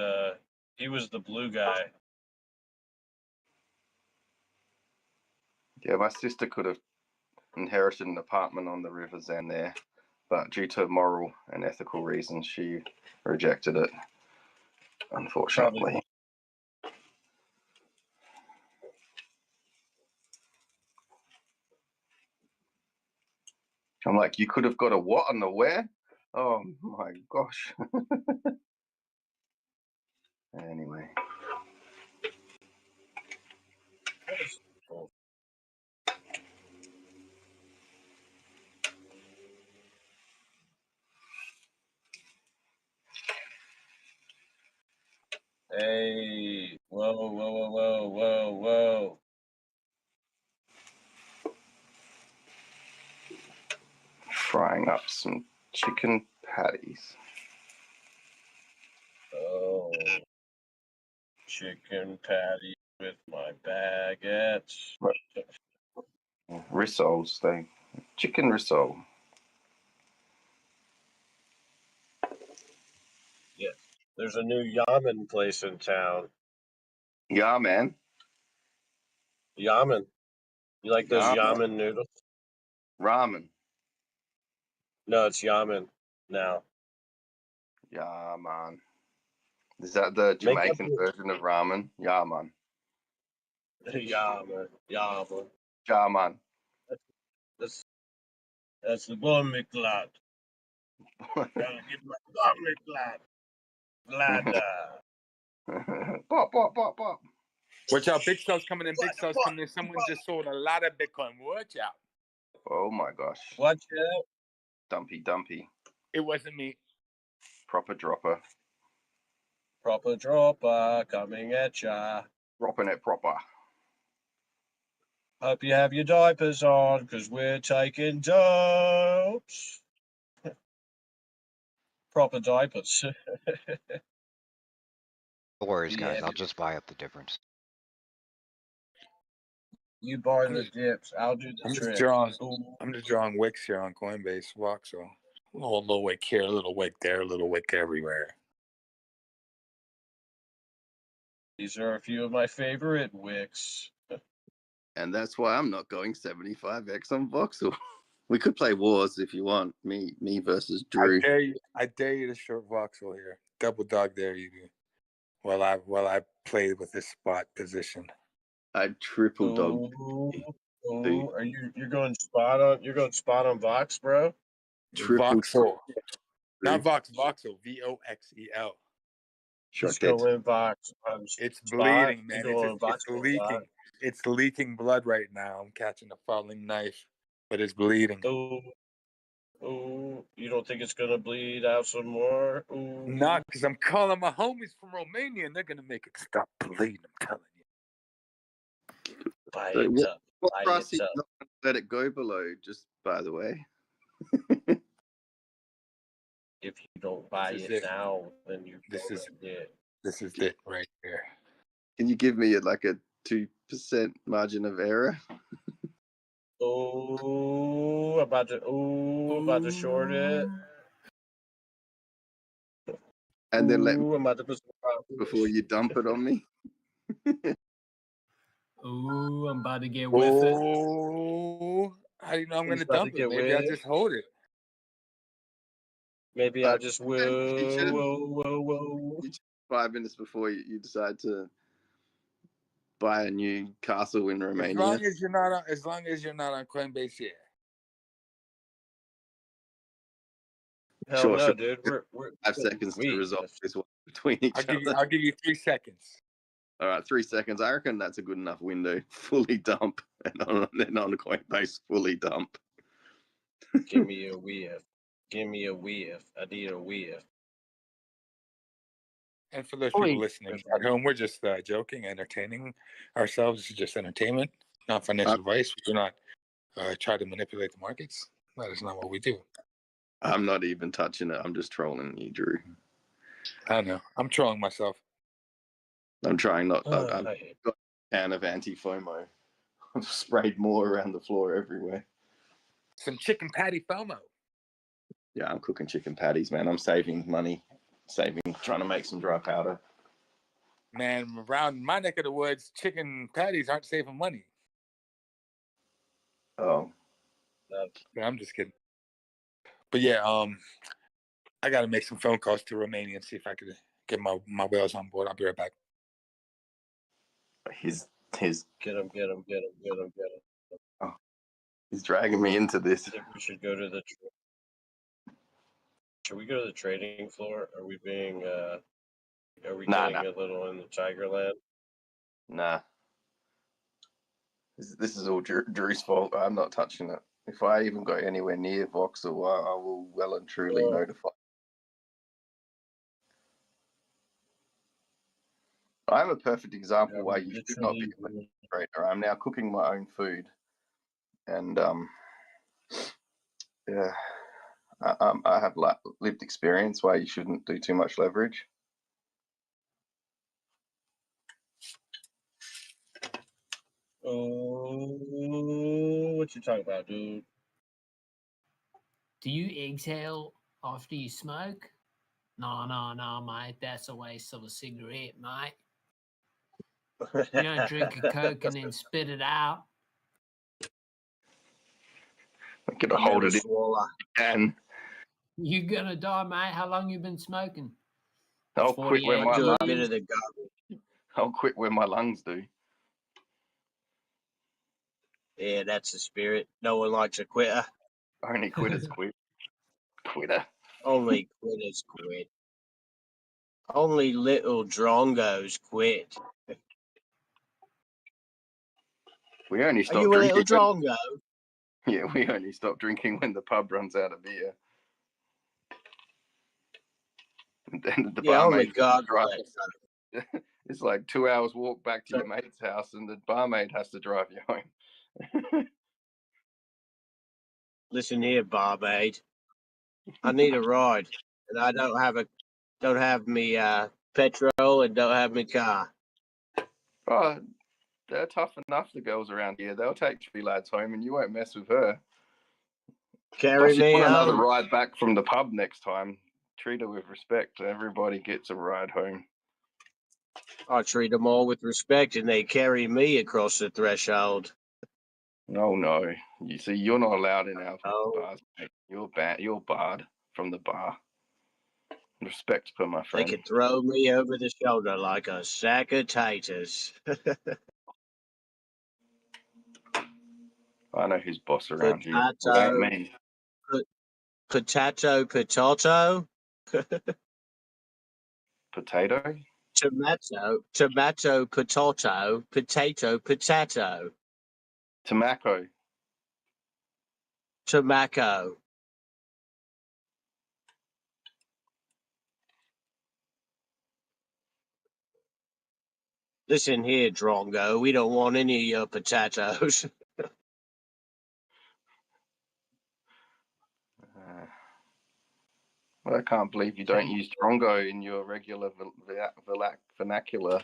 He was the blue guy. Yeah, my sister could have inherited an apartment on the river's end there, but due to moral and ethical reasons, she rejected it, unfortunately. I'm like, you could have got a what on the where? Oh my gosh. Anyway. Hey, whoa, whoa, whoa, whoa, whoa, whoa. Frying up some chicken patties. Oh, chicken patty with my baguettes. Rissoles, chicken rissole. Yes. There's a new yamen place in town. Yeah, man. Yamen. You like those Yamen. yamen noodles? Ramen. No, it's yamen now. Yeah, man. Is that the Make up Jamaican version of ramen? Yeah, man. yamen. Yamen. Yeah, man. That's the bomb McLeod. Gotta get my bomb McLeod. Glad. Pop, pop, pop, pop. Watch out, big sales coming in, big sales coming in. Someone just sold a lot of Bitcoin. Watch out. Oh my gosh. Watch out. Dumpy, dumpy. It wasn't me. Proper dropper. Proper dropper coming at ya. Dropping it proper. Hope you have your diapers on, because we're taking dopes. Proper diapers. No worries, guys. Yeah. I'll just buy up the difference. You buy the dips. I'll do the I'm just trick. drawing wicks here on Coinbase Voxel. A little wick here, a little wick there, a little wick everywhere. These are a few of my favorite wicks. And that's why I'm not going 75x on Voxel. We could play wars if you want. Me versus Drew. I dare you to short Voxel here. Double dog dare you to. While I play with this spot position. I triple dog. Are you're going spot on? You're going spot on Vox, bro. Triple Voxel. Not Vox, Voxel. VOXEL. Just go in Vox. It's spot. bleeding, man. It's It's leaking. It's leaking blood right now. I'm catching a falling knife, but it's bleeding. Oh, you don't think it's gonna bleed out some more? Ooh. Not because I'm calling my homies from Romania, and they're gonna make it stop bleeding. I'm telling you. Buy So it up. what Buy price it are up. you not going to let it go below, just by the way? If you don't buy it now, then you This is it. This is it right here. Can you give me like a 2% margin of error? About to short it. And then let me I'm about to put some before you dump it on me. Ooh, I'm about to get with it. Oh, how do you know I'm going He's to about dump to it? get Maybe I with. just hold it. Maybe I just whoa. 5 minutes before you decide to buy a new castle in Romania. As long as you're not on Coinbase, yeah. Hell no, dude. We're 5 seconds to resolve this one between each other. I'll give you 3 seconds. All right, 3 seconds. I reckon that's a good enough window. Fully dump, and then on Coinbase, fully dump. Give me a whiff. Give me a whiff. I need a whiff. And for those people listening at home, we're just joking, entertaining ourselves. This is just entertainment, not financial advice. We do not try to manipulate the markets. That is not what we do. I'm not even touching it. I'm just trolling you, Drew. I know. I'm trolling myself. I'm trying not. I've got a can of anti-FOMO. I've sprayed more around the floor everywhere. Some chicken patty FOMO. Yeah, I'm cooking chicken patties, man. I'm saving money, trying to make some dry powder. Man, around my neck of the woods, chicken patties aren't saving money. Oh. Yeah, I'm just kidding. But yeah, I got to make some phone calls to Romania and see if I could get my whales on board. I'll be right back. His. Get him. Oh. He's dragging me into this. I think we should go to the. Should we go to the trading floor? Are we being? Are we getting a little in the tiger land? Nah. This is all Drew's fault. I'm not touching it. If I even got anywhere near Voxel, I will well and truly notify. I'm a perfect example why you should not be a trader. I'm now cooking my own food, and yeah, I have lived experience why you shouldn't do too much leverage. Oh, what you talking about, dude? Do you exhale after you smoke? No, mate. That's a waste of a cigarette, mate. You don't drink a Coke and then spit it out. I'm gonna hold it in. You're gonna die, mate. How long you been smoking? I'll quit when my do a lungs. bit of the garbage. I'll quit when my lungs do. Yeah, that's the spirit. No one likes a quitter. Only quitters quit. Quitter. Only quitters quit. Only little drongos quit. We only Are stop you a drinking. little drongo? Yeah, we only stop drinking when the pub runs out of beer. And then the Yeah, only barmaid God drives. It's like 2 hours walk back to your mate's house, and the barmaid has to drive you home. Listen here, barmaid. I need a ride, and I don't have me petrol and don't have me car. Oh, they're tough enough, the girls around here. They'll take 3 lads home, and you won't mess with her. Carry Plus, you me want another home. ride back from the pub next time. Treat her with respect. Everybody gets a ride home. I treat them all with respect, and they carry me across the threshold. No. You see, you're not allowed in our bars, mate. You're barred from the bar. Respect for my They friend. could throw me over the shoulder like a sack of taters. I know who's boss around here. It ain't me. Potato. Potato? Tomato, potato. Tobacco. Tobacco. Listen here, Drongo. We don't want any of your potatoes. Well, I can't believe you don't use Drongo in your regular vernacular.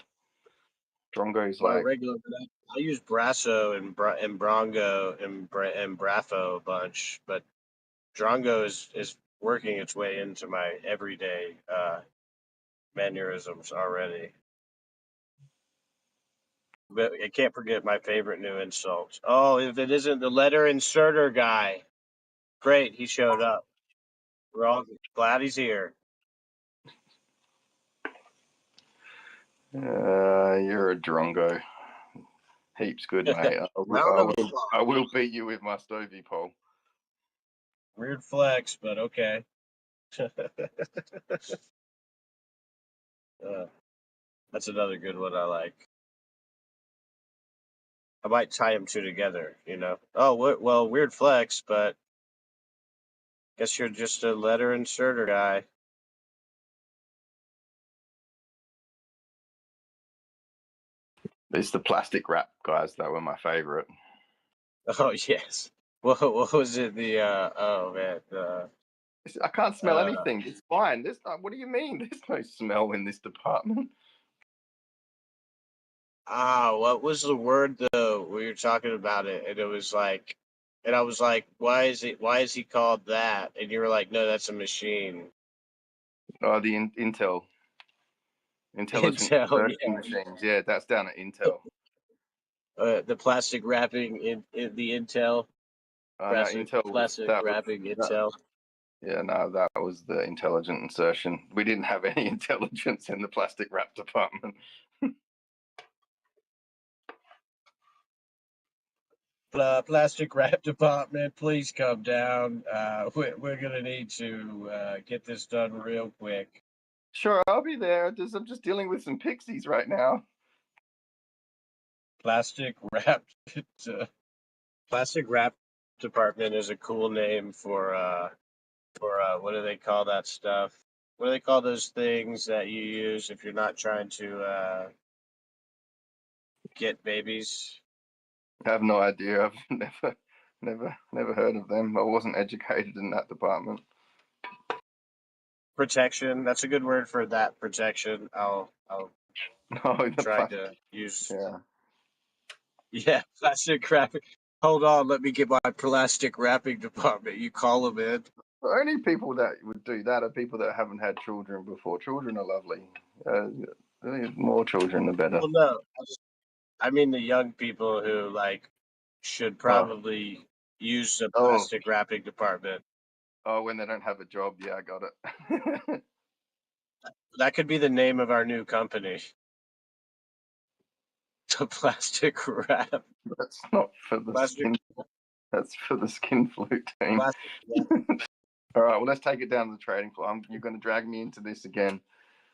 Drongo's My like... regular, I use Brasso and Brongo and Brafo a bunch, but Drongo is working its way into my everyday mannerisms already. But I can't forget my favorite new insult. Oh, if it isn't the letter inserter guy. Great, he showed up. We're all glad he's here. You're a Drongo. Heaps good, mate. I will beat you with my stovey pole. Weird flex, but okay. That's another good one I like. I might tie them two together, you know. Oh, well, weird flex, but guess you're just a letter inserter guy. It's the plastic wrap guys that were my favorite. Oh yes. What was it? Oh man. I can't smell anything. It's fine. What do you mean? There's no smell in this department. What was the word though? We were talking about it, and it was like, and I was like, why is he called that? And you were like, no, that's a machine. Oh, the Intel. Intelligent insertion machines. Yeah, that's down at Intel. The plastic wrapping in the Intel. Plastic wrapping Intel. Yeah, no, that was the intelligent insertion. We didn't have any intelligence in the plastic wrap department. Plastic wrap department, please come down. We're gonna need to get this done real quick. Sure, I'll be there. I'm just dealing with some pixies right now. Plastic wrap. Plastic wrap department is a cool name for what do they call that stuff? What do they call those things that you use if you're not trying to get babies? I have no idea. I've never heard of them. I wasn't educated in that department. Protection. That's a good word for that. Protection. I'll try to use. Yeah, plastic wrapping. Hold on, let me get my plastic wrapping department. You call them in. The only people that would do that are people that haven't had children before. Children are lovely. More children, the better. Well, no, I mean the young people who like should probably use the plastic wrapping department. Oh, when they don't have a job, yeah, I got it. That could be the name of our new company. The plastic wrap. That's not for the skin. That's for the skin flute team. All right, well, let's take it down to the trading floor. You're going to drag me into this again.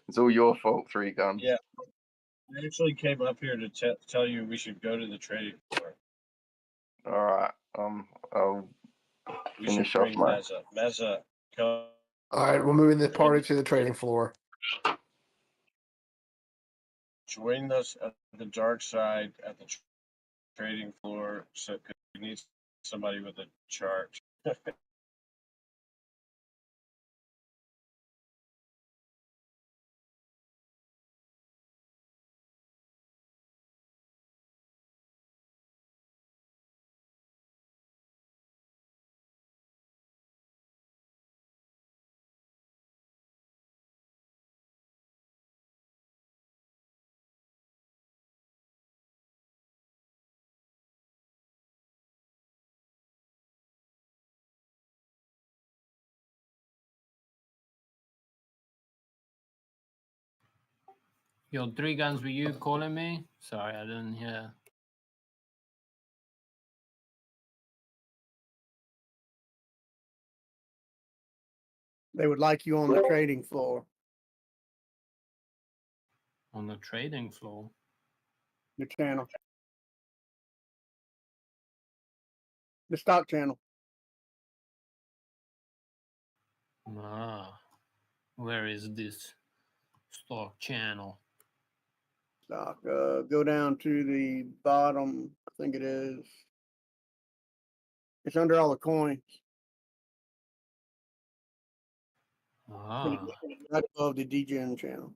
It's all your fault, Three Guns. Yeah, I actually came up here to tell you we should go to the trading floor. All right, I'll finish off my. Meza, come. All right, we're moving the party to the trading floor. Join us at the dark side at the trading floor. So we need somebody with a chart. Yo, Three Guns, were you calling me? Sorry, I didn't hear. They would like you on the trading floor. On the trading floor? The channel. The stock channel. Ah, where is this stock channel? Stock. Go down to the bottom. I think it is. It's under all the coins. Ah. Right above the DGen channel.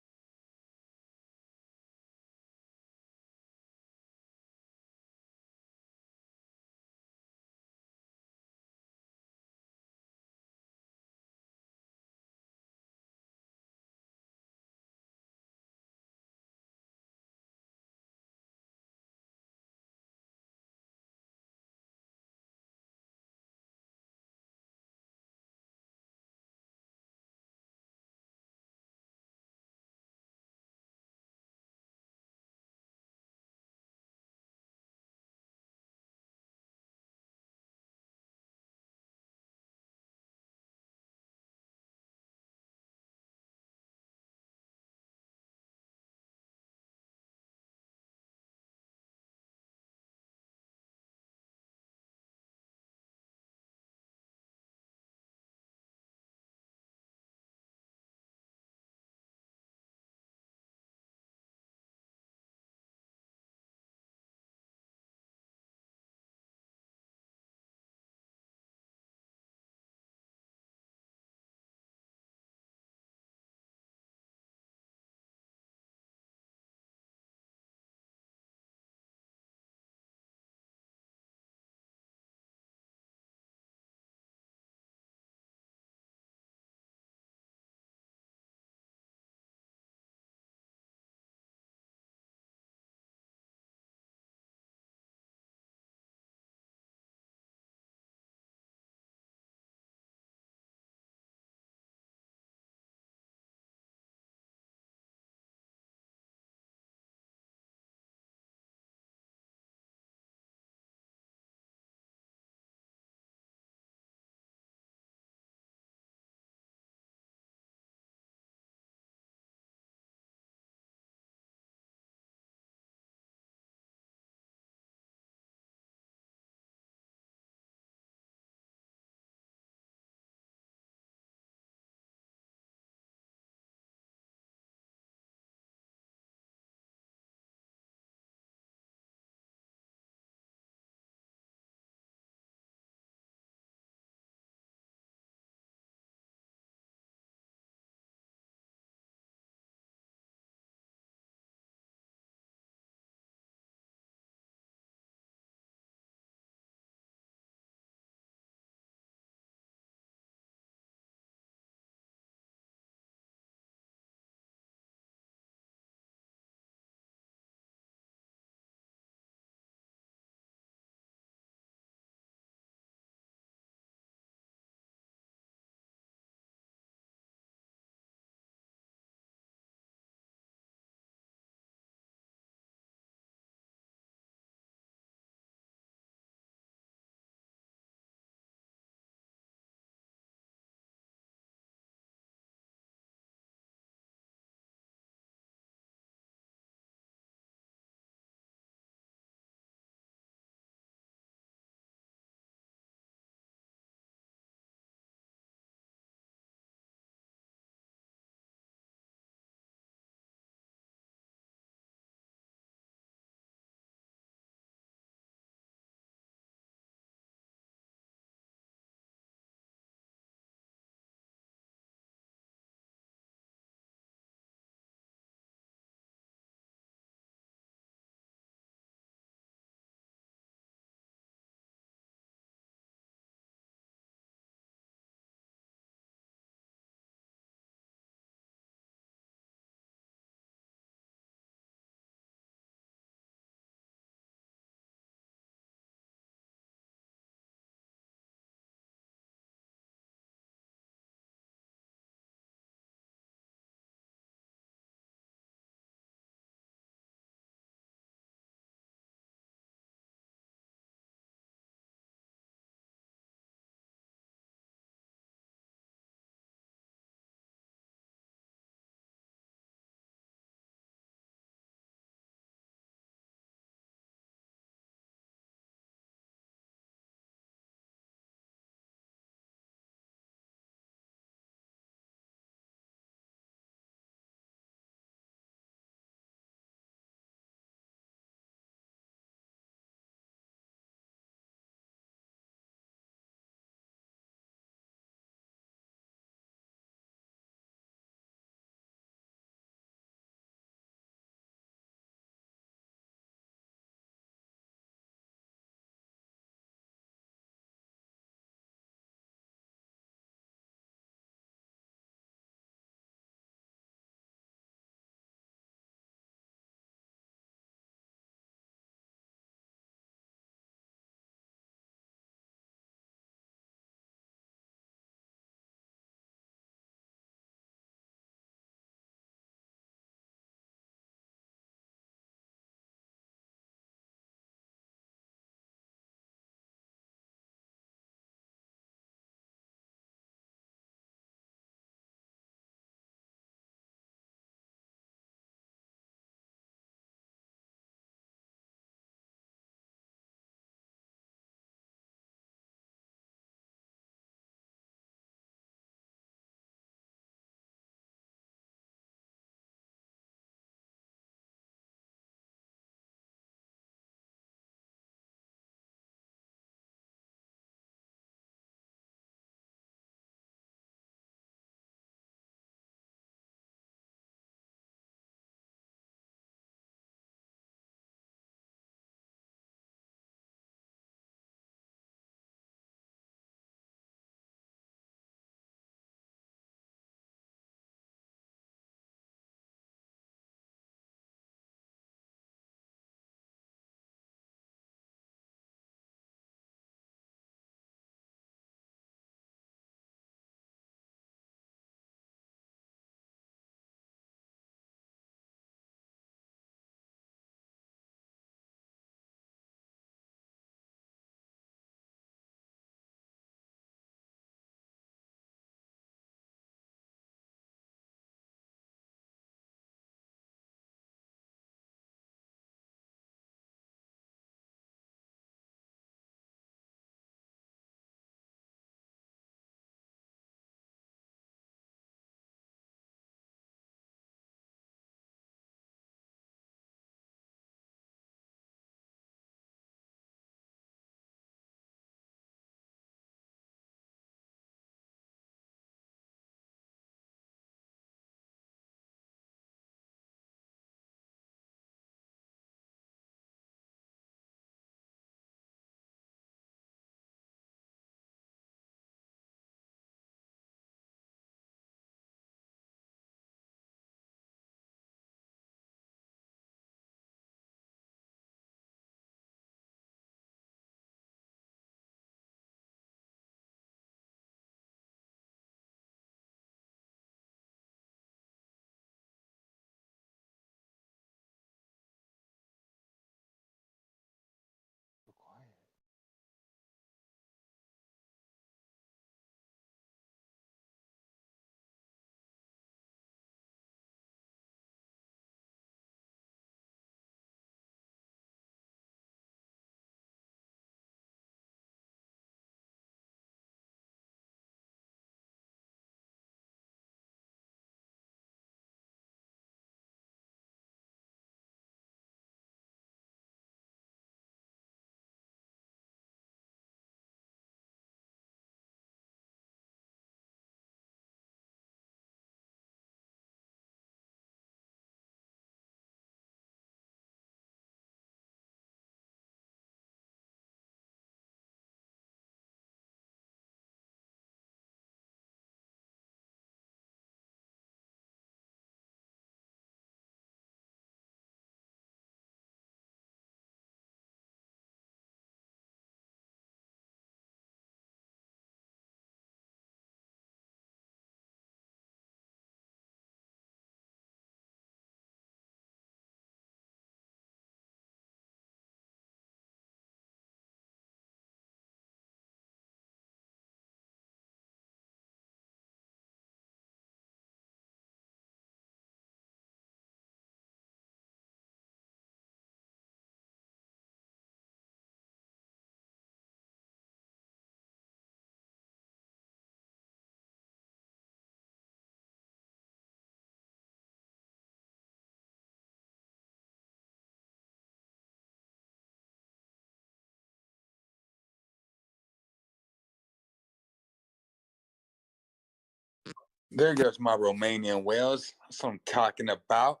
There goes my Romanian whales. That's what I'm talking about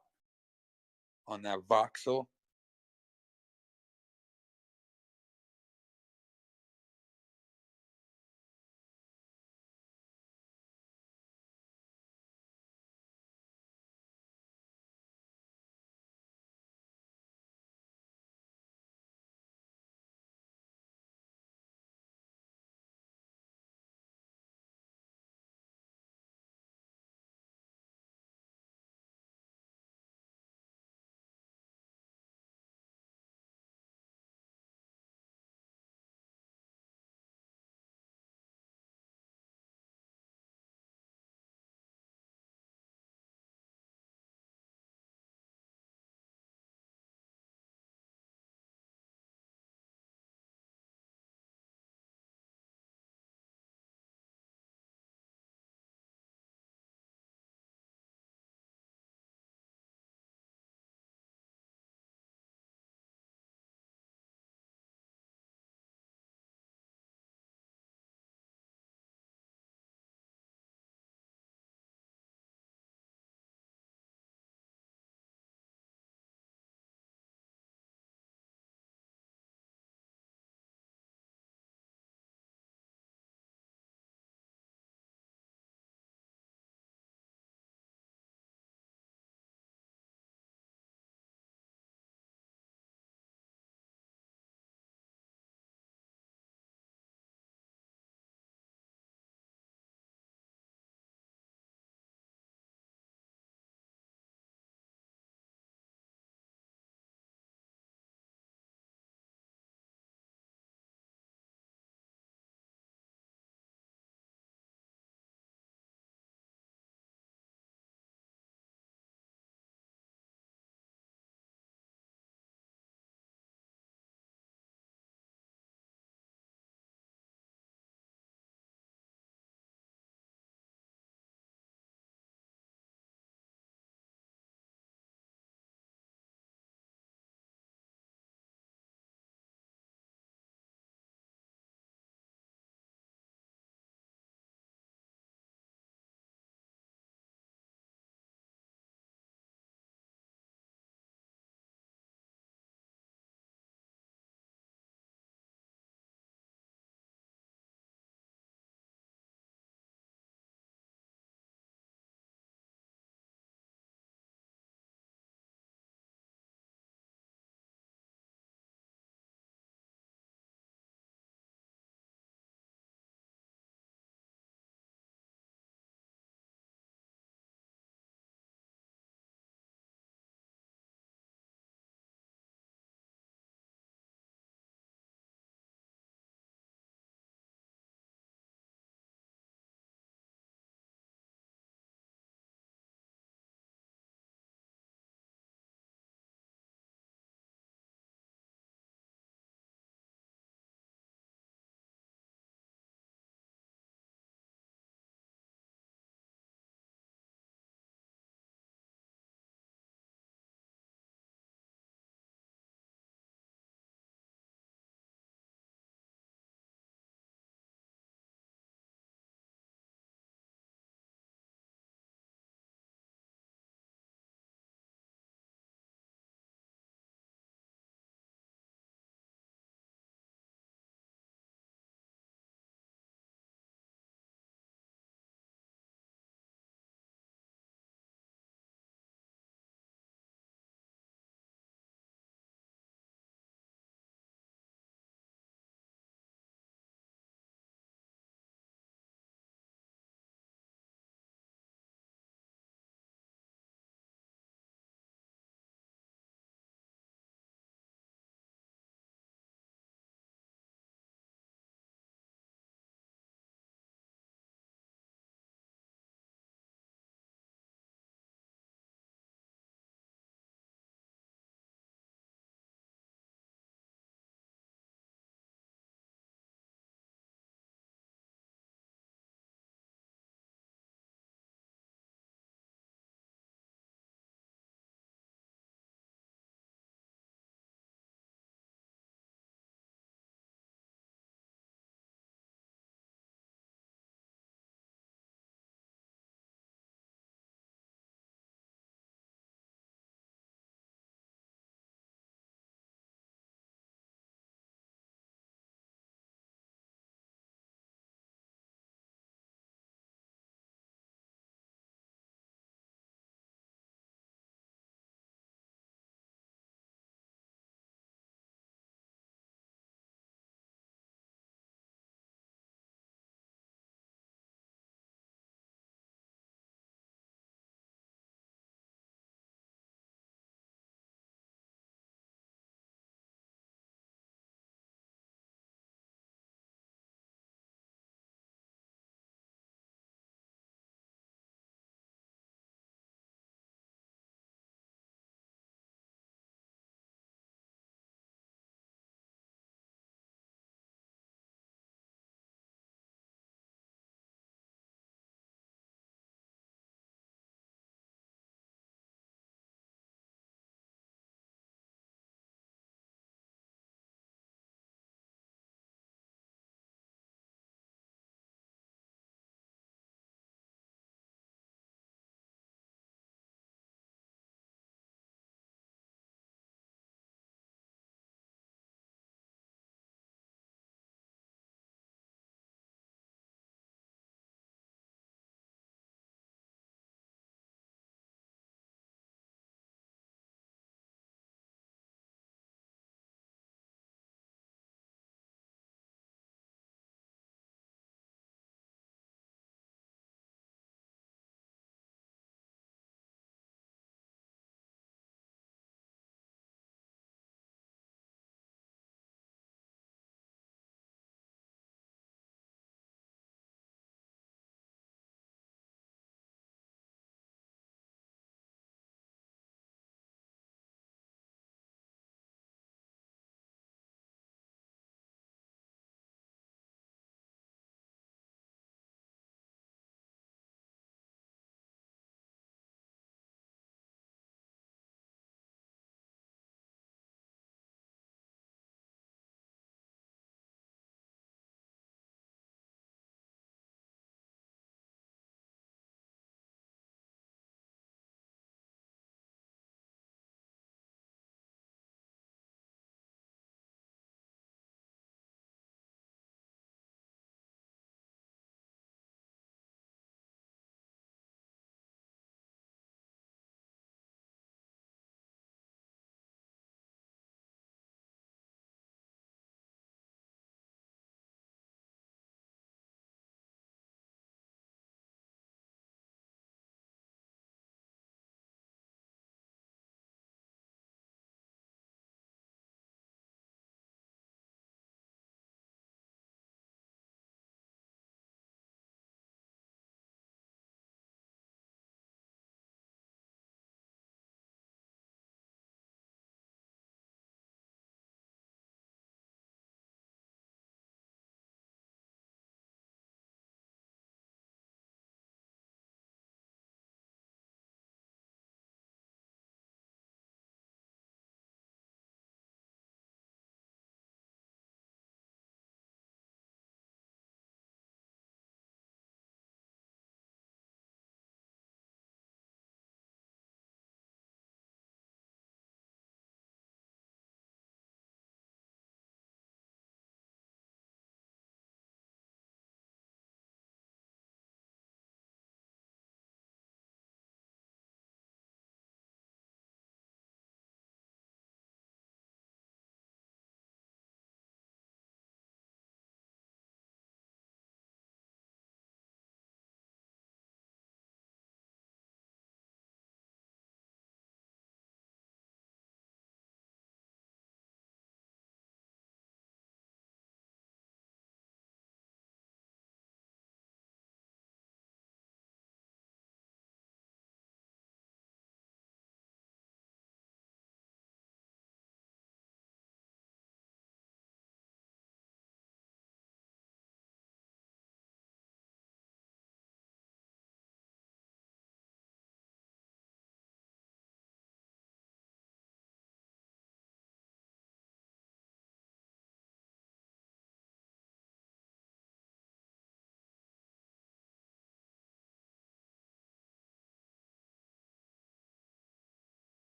on that voxel.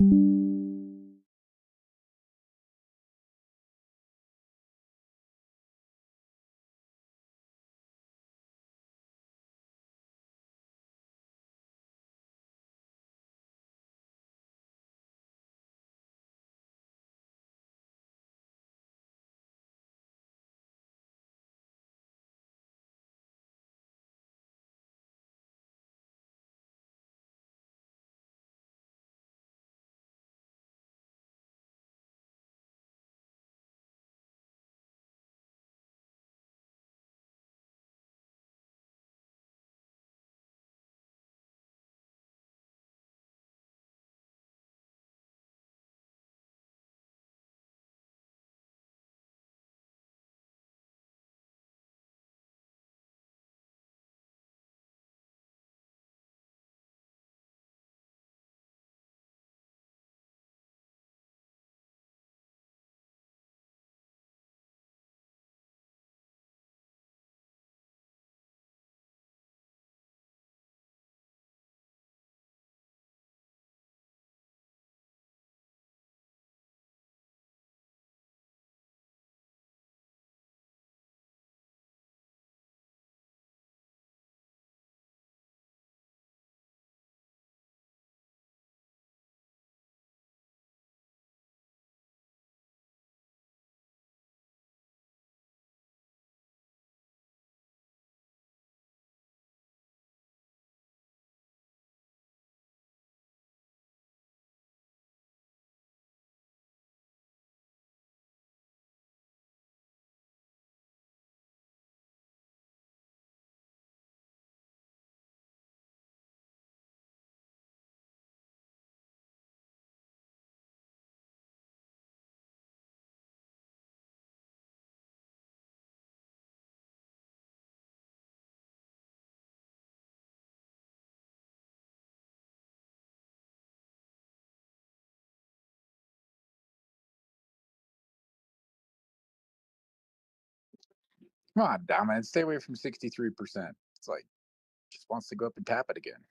Come on, dominant. Stay away from 63%. It's like just wants to go up and tap it again.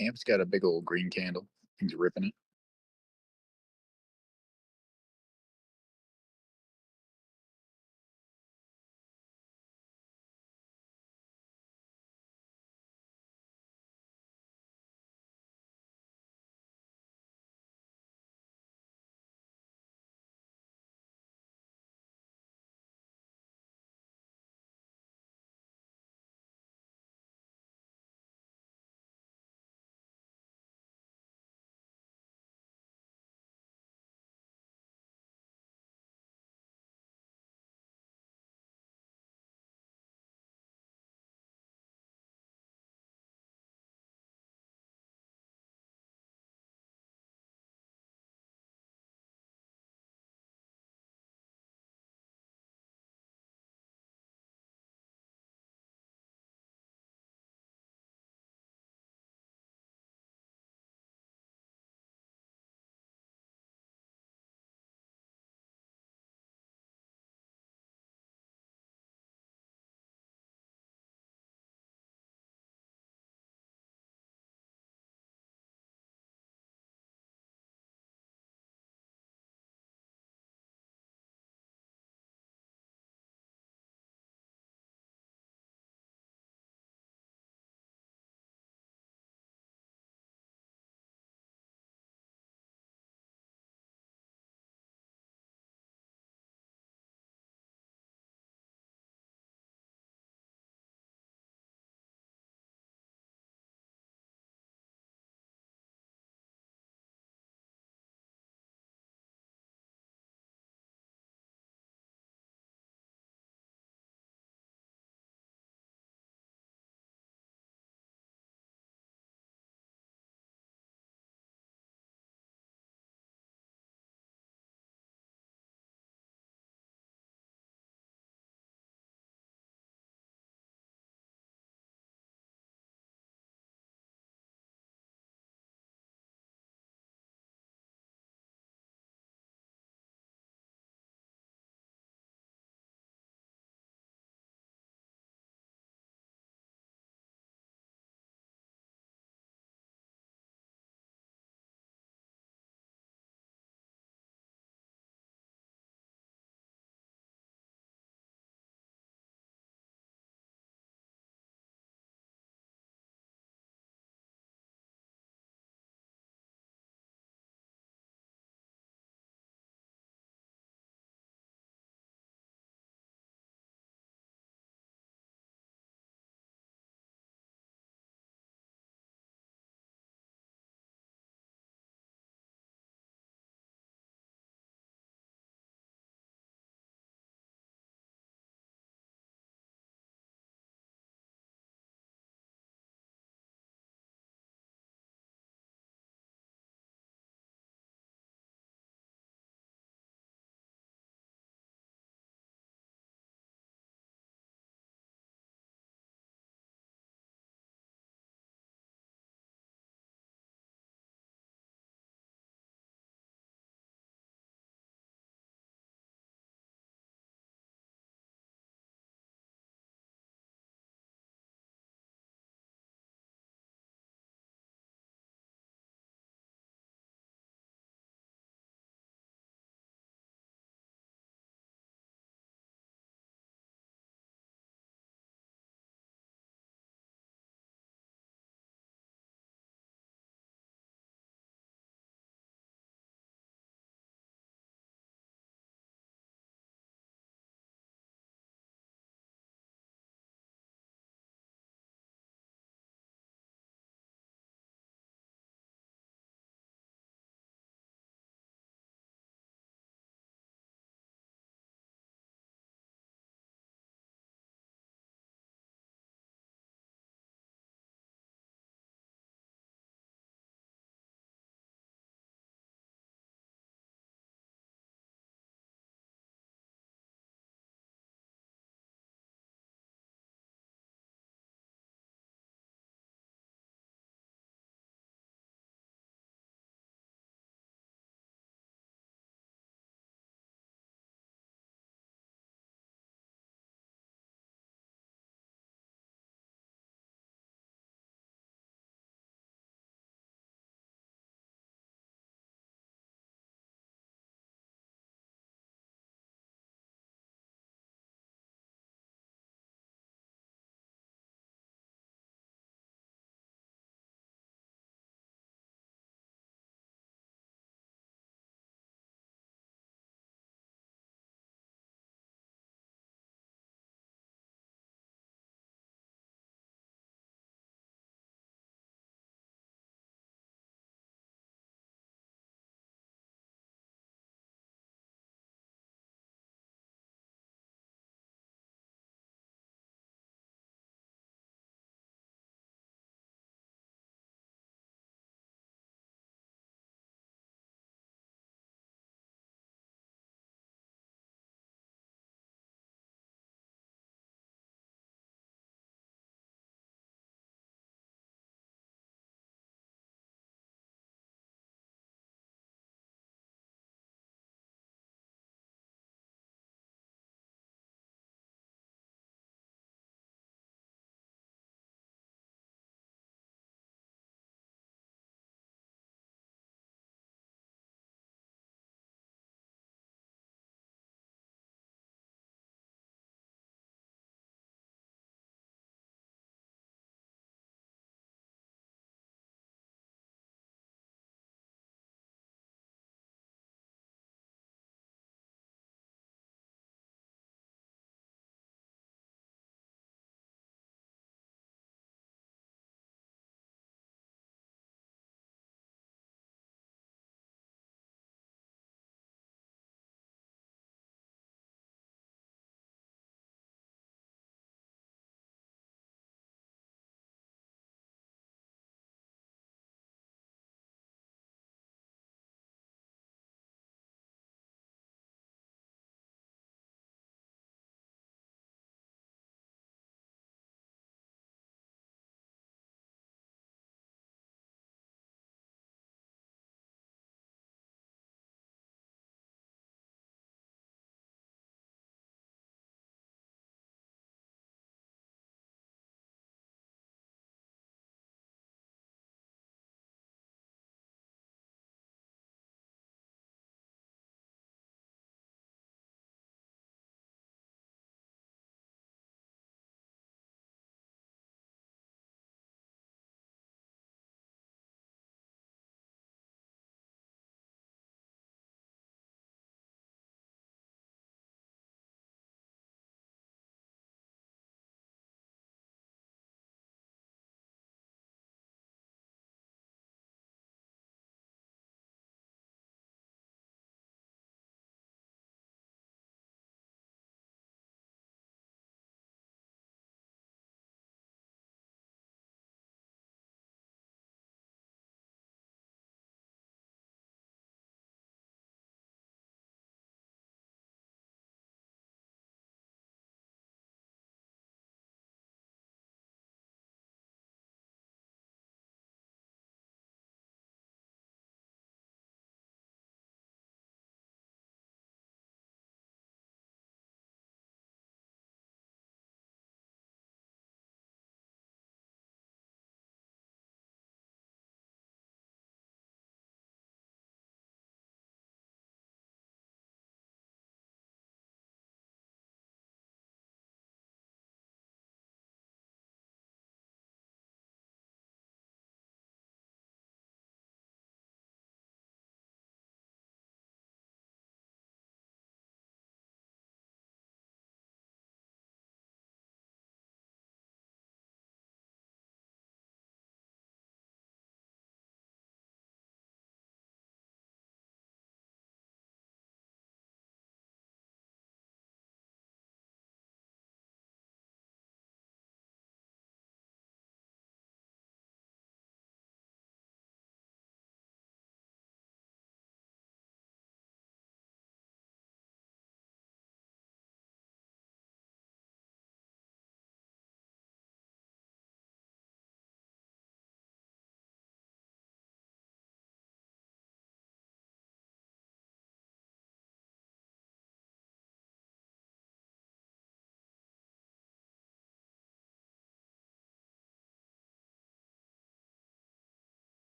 Amp's got a big old green candle. He's ripping it.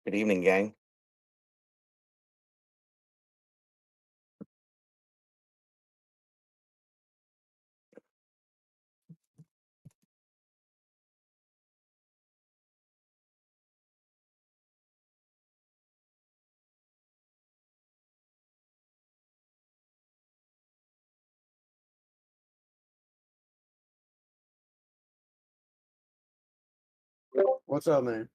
Good evening, gang. What's up, man?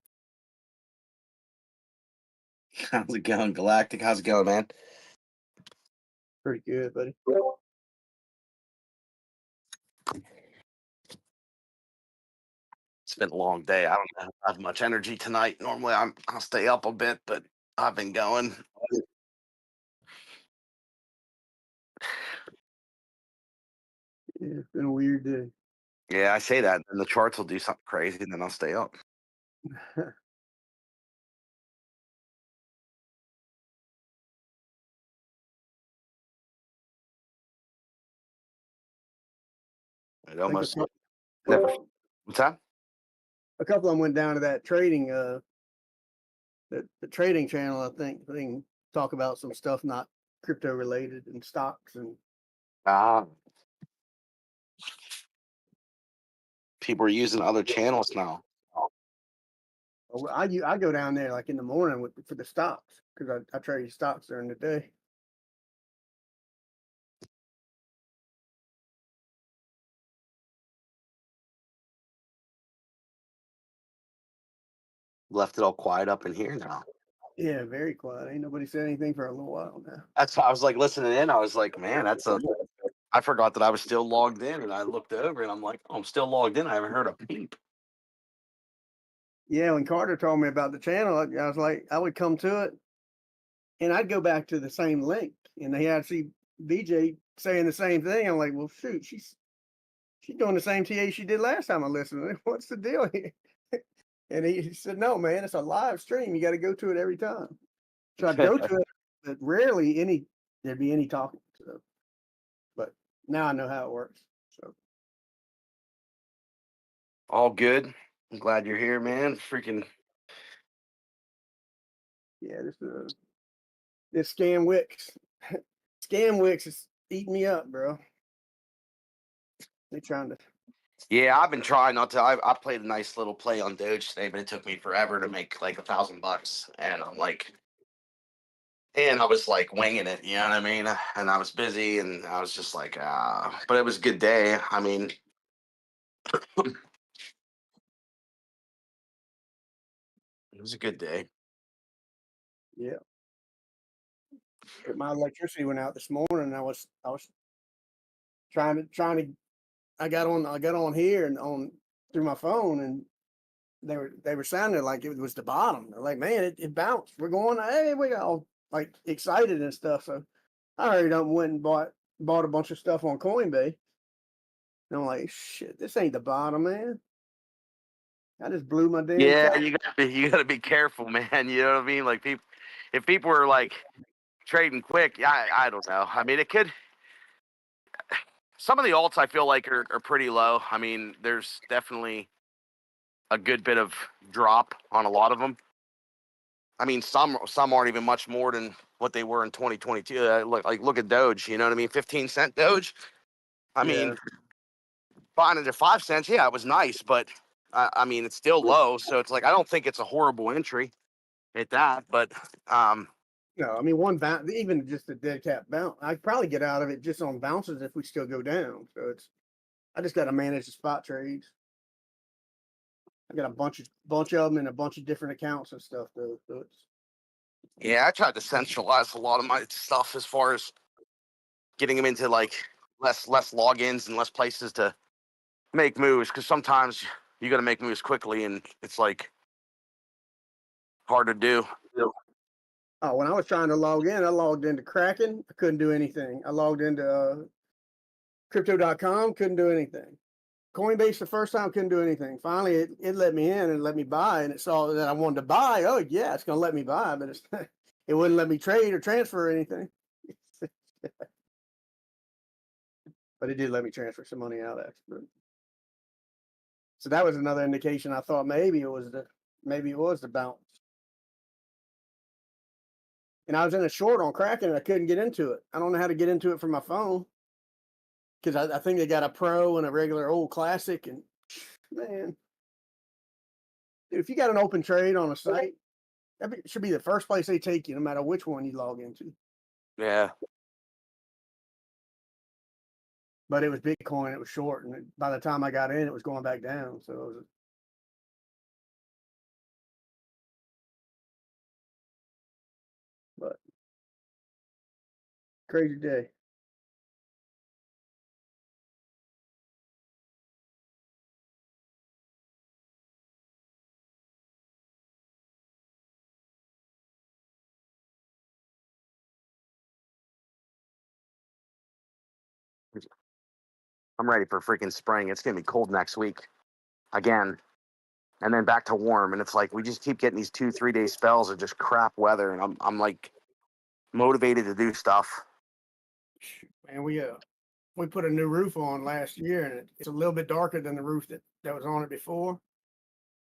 How's it going, Galactic? How's it going, man? Pretty good, buddy. It's been a long day. I don't have much energy tonight. Normally, I'll stay up a bit, but I've been going. Yeah, it's been a weird day. Yeah, I say that, and the charts will do something crazy, and then I'll stay up. It I think almost never. What's that? a couple of them went down to that trading, the trading channel. I think they can talk about some stuff not crypto related and stocks and. People are using other channels now. Well, I go down there like in the morning for the stocks because I trade stocks during the day. Left it all quiet up in here now. Yeah, very quiet. Ain't nobody said anything for a little while now. That's why I was like listening in. I was like, man, I forgot that I was still logged in, and I looked over, and I'm like, oh, I'm still logged in. I haven't heard a peep. Yeah, when Carter told me about the channel, I was like, I would come to it, and I'd go back to the same link, and they had to see BJ saying the same thing. I'm like, well, shoot, she's doing the same TA she did last time I listened. What's the deal here? And he said, no, man, it's a live stream. You got to go to it every time. So I'd go to it, but rarely there'd be any talking. So, but now I know how it works. So All good. I'm glad you're here, man. Freaking. yeah, this Scam Wix, Scam Wix is eating me up, bro. They trying to. Yeah, I've been trying not to. I played a nice little play on Doge today, but it took me forever to make like $1,000, and I'm like, and I was like winging it, you know what I mean? And I was busy, and I was just like, but it was a good day. I mean, it was a good day. Yeah. My electricity went out this morning. And I was trying to. I got on here and on through my phone, and they were sounding like it was the bottom. They're like, man, it bounced. We're going. Hey, we got all like excited and stuff. So I hurried up and went and bought a bunch of stuff on Coinbase. And I'm like, shit, this ain't the bottom, man. I just blew my damn Yeah, top. you gotta be careful, man. You know what I mean? Like if people were like trading quick, yeah, I don't know. I mean, it could. Some of the alts I feel like are pretty low. I mean, there's definitely a good bit of drop on a lot of them. I mean, some aren't even much more than what they were in 2022. Look at Doge. You know what I mean? 15-cent Doge. I mean, buying it at 5 cents, yeah, it was nice, but I mean, it's still low. So it's like I don't think it's a horrible entry at that. But No, I mean one bounce, even just a dead cat bounce. I'd probably get out of it just on bounces if we still go down. So I just got to manage the spot trades. I got a bunch of them in a bunch of different accounts and stuff though. So yeah, I tried to centralize a lot of my stuff as far as getting them into like less logins and less places to make moves, because sometimes you got to make moves quickly, and it's like hard to do. oh, when I was trying to log in, I logged into Kraken. I couldn't do anything. I logged into crypto.com, couldn't do anything. Coinbase the first time couldn't do anything. Finally, it let me in and let me buy, and it saw that I wanted to buy. Oh yeah, it's gonna let me buy, but it wouldn't let me trade or transfer or anything. But it did let me transfer some money out after. So that was another indication. I thought maybe it was the bounce. and I was in a short on Kraken and I couldn't get into it. I don't know how to get into it from my phone because I think they got a pro and a regular old classic. And man, dude, if you got an open trade on a site, should be the first place they take you, no matter which one you log into. Yeah. But it was Bitcoin, it was short, and by the time I got in, it was going back down. So it was but crazy day. I'm ready for freaking spring. It's gonna be cold next week again, and then back to warm. And it's like we just keep getting these 2-3 day spells of just crap weather, and I'm like motivated to do stuff. Man, we put a new roof on last year, and it's a little bit darker than the roof that was on it before.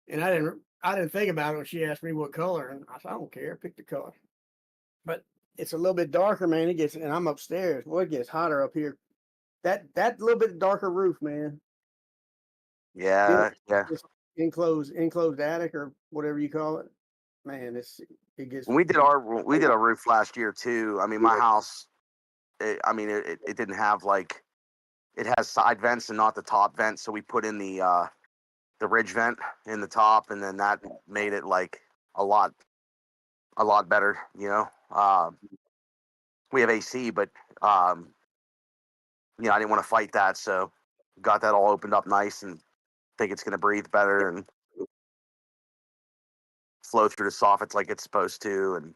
And I didn't think about it when she asked me what color, and I said I don't care, pick the color. But it's a little bit darker, man. It gets, and I'm upstairs. Well, it gets hotter up here. That little bit darker roof, man. Yeah, yeah. It's enclosed attic or whatever you call it. Man, it gets. When we did our roof last year too. I mean, my house. It didn't have like, it has side vents and not the top vent. So we put in the ridge vent in the top, and then that made it like a lot better. You know, we have AC, but I didn't want to fight that, so got that all opened up nice, and think it's going to breathe better and flow through the soffits like it's supposed to. And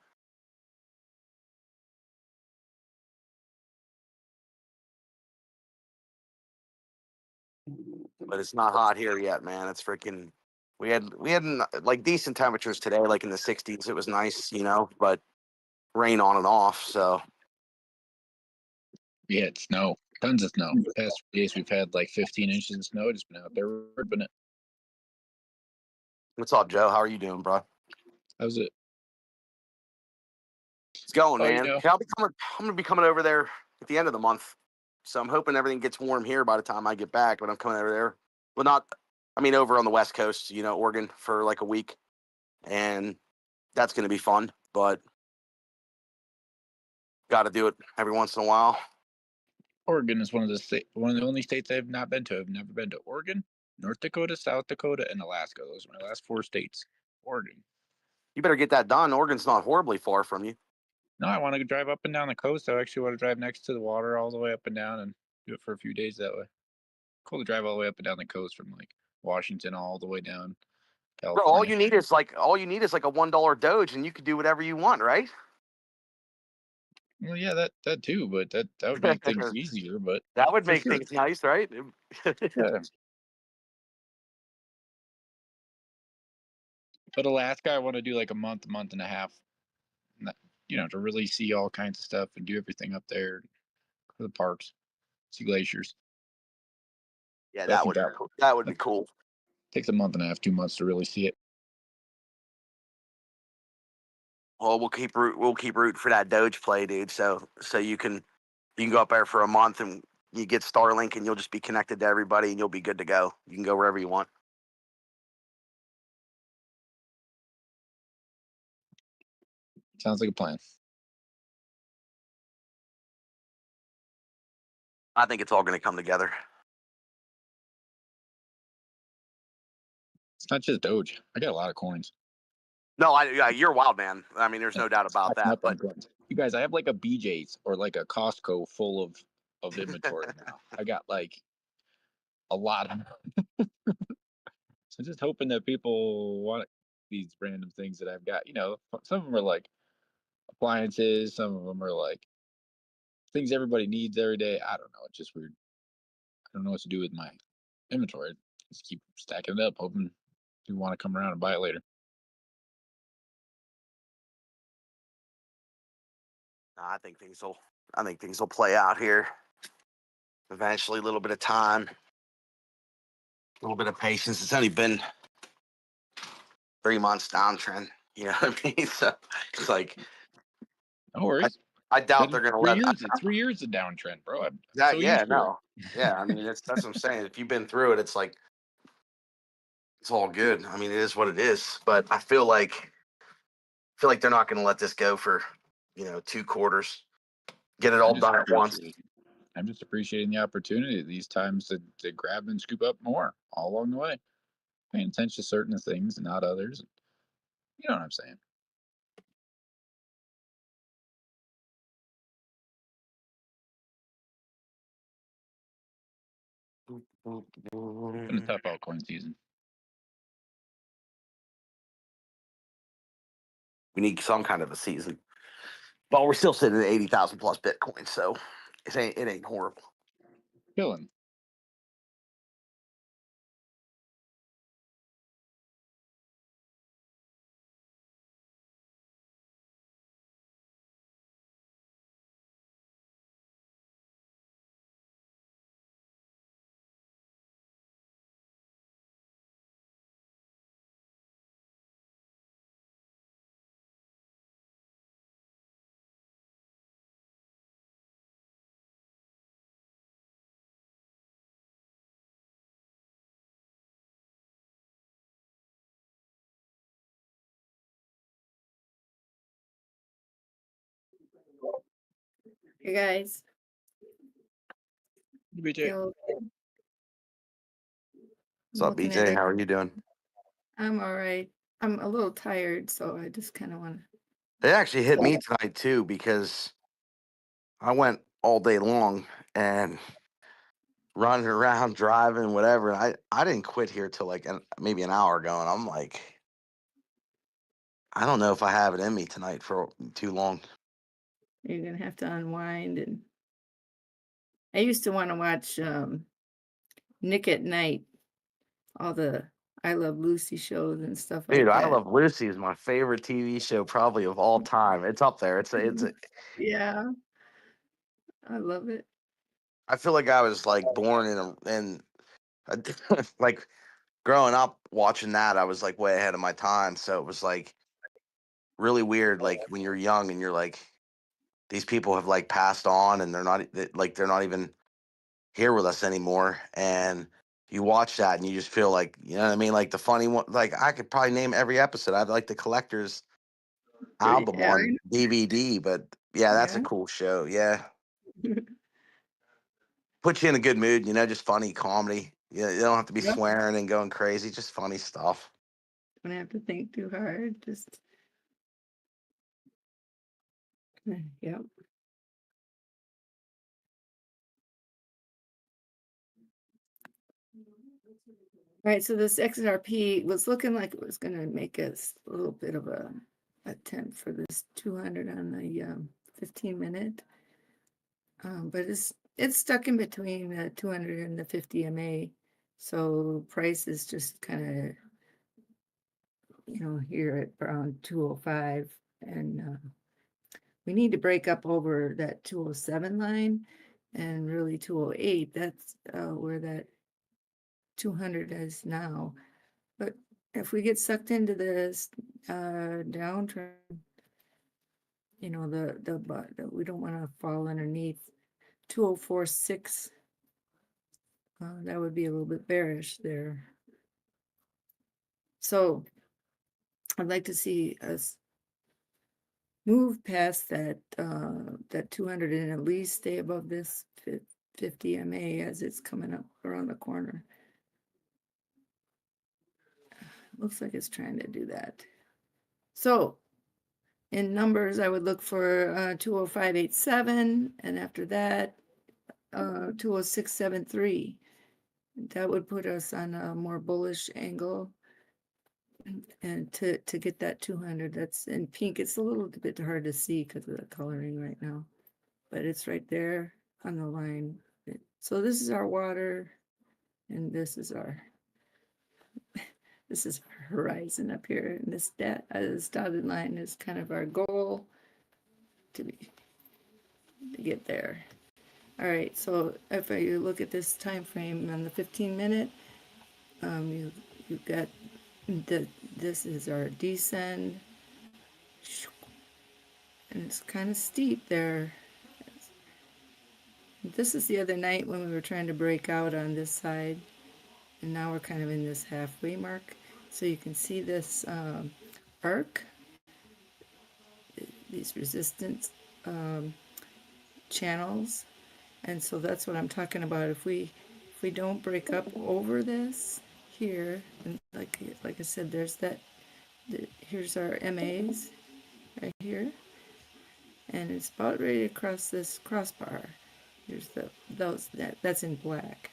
but it's not hot here yet, man. It's freaking. We had like decent temperatures today, like in the 60s. It was nice, but rain on and off. So We had snow, tons of snow. The past 3 days we've had like 15 inches of snow. Just been out there ripping it. what's up, Joe? How are you doing, bro? How's it? It's going, Oh, man. Yeah, I'm gonna be coming over there at the end of the month. So I'm hoping everything gets warm here by the time I get back. But I'm coming over there. Well, over on the West Coast, Oregon for like a week, and that's gonna be fun. But got to do it every once in a while. Oregon is one of the only states I've not been to. I've never been to Oregon, North Dakota, South Dakota, and Alaska. Those are my last 4 states. Oregon. You better get that done. Oregon's not horribly far from you. No, I want to drive up and down the coast. I actually want to drive next to the water all the way up and down and do it for a few days that way. Cool to drive all the way up and down the coast from like Washington all the way down California. Bro, all you need is like a $1 Doge, and you could do whatever you want, right? Well, yeah, that too, but that would make things easier. But that would make things nice, right? Yeah. But Alaska, I want to do like a month and a half, to really see all kinds of stuff and do everything up there, for the parks, see glaciers. Yeah, that would be cool. Takes a month and a half, 2 months to really see it. Well, we'll keep rooting for that Doge play, dude. So you can go up there for a month and you get Starlink, and you'll just be connected to everybody, and you'll be good to go. You can go wherever you want. Sounds like a plan. I think it's all going to come together. It's not just Doge. I got a lot of coins. No, you're a wild man. I mean, there's no doubt about that. But you guys, I have like a BJ's or like a Costco full of inventory now. I got like a lot of. So just hoping that people want these random things that I've got. Some of them are like appliances. Some of them are like things everybody needs every day. I don't know. It's just weird. I don't know what to do with my inventory. Just keep stacking it up, hoping you want to come around and buy it later. I think things will play out here. Eventually, a little bit of time, a little bit of patience. It's only been 3 months downtrend. You know what I mean? So it's like No worries. I doubt they're going to let. 3 years of downtrend, bro. I'm That, so yeah, used to it. no, yeah. I mean, that's what I'm saying. If you've been through it, it's like it's all good. I mean, it is what it is. But I feel like they're not going to let this go for 2 quarters. Get it all done at once. I'm just appreciating the opportunity these times to grab and scoop up more all along the way. Paying attention to certain things and not others. You know what I'm saying? It's been a tough altcoin season. We need some kind of a season. But we're still sitting at 80,000 plus Bitcoin, so it ain't horrible. Killing. Hey guys. BJ. You okay? What's up, Looking at BJ? it. How are you doing? I'm all right. I'm a little tired, so I just kind of want It actually hit me tonight too because I went all day long and running around, driving, whatever. And I didn't quit here till like maybe an hour ago, and I'm like, I don't know if I have it in me tonight for too long. You're gonna have to unwind. And I used to want to watch Nick at Night, all the I Love Lucy shows and stuff like Dude, that. I Love Lucy is my favorite TV show probably of all time. It's up there. It's Yeah, I love it. I feel like I was like born in like growing up watching that. I was like way ahead of my time. So it was like really weird. Like when you're young and you're like, these people have like passed on and they're not even here with us anymore. And you watch that and you just feel like, you know what I mean? Like the funny one, like I could probably name every episode. I'd like the collector's album Yeah, on DVD, but yeah, that's a yeah. cool show. Yeah. Put you in a good mood, just funny comedy. You don't have to be Yep. swearing and going crazy, just funny stuff. Don't have to think too hard. Just yep. Right, so this XRP was looking like it was going to make us a little bit of a attempt for this 200 on the 15-minute, but it's stuck in between the 200 and the 50 MA. So price is just kind of here at around 205, and we need to break up over that 207 line and really 208. That's where that 200 is now. But if we get sucked into this downtrend, we don't want to fall underneath 2046. That would be a little bit bearish there. So I'd like to see us move past that 200 and at least stay above this 50 MA as it's coming up around the corner. Looks like it's trying to do that. So in numbers, I would look for 205.87, and after that 206.73. That would put us on a more bullish angle, and to get that 200. That's in pink. It's a little bit hard to see because of the coloring right now, but it's right there on the line. So this is our water, and this is our horizon up here, and this dotted line is kind of our goal to get there. All right, so if you look at this time frame on the 15-minute, you've got this is our descend, and it's kind of steep there. This is the other night when we were trying to break out on this side, and now we're kind of in this halfway mark. So you can see this arc, these resistance channels, and so that's what I'm talking about. If we don't break up over this here, and like I said, there's that. Here's our MAs right here, and it's about ready to cross this crossbar. Here's that's in black,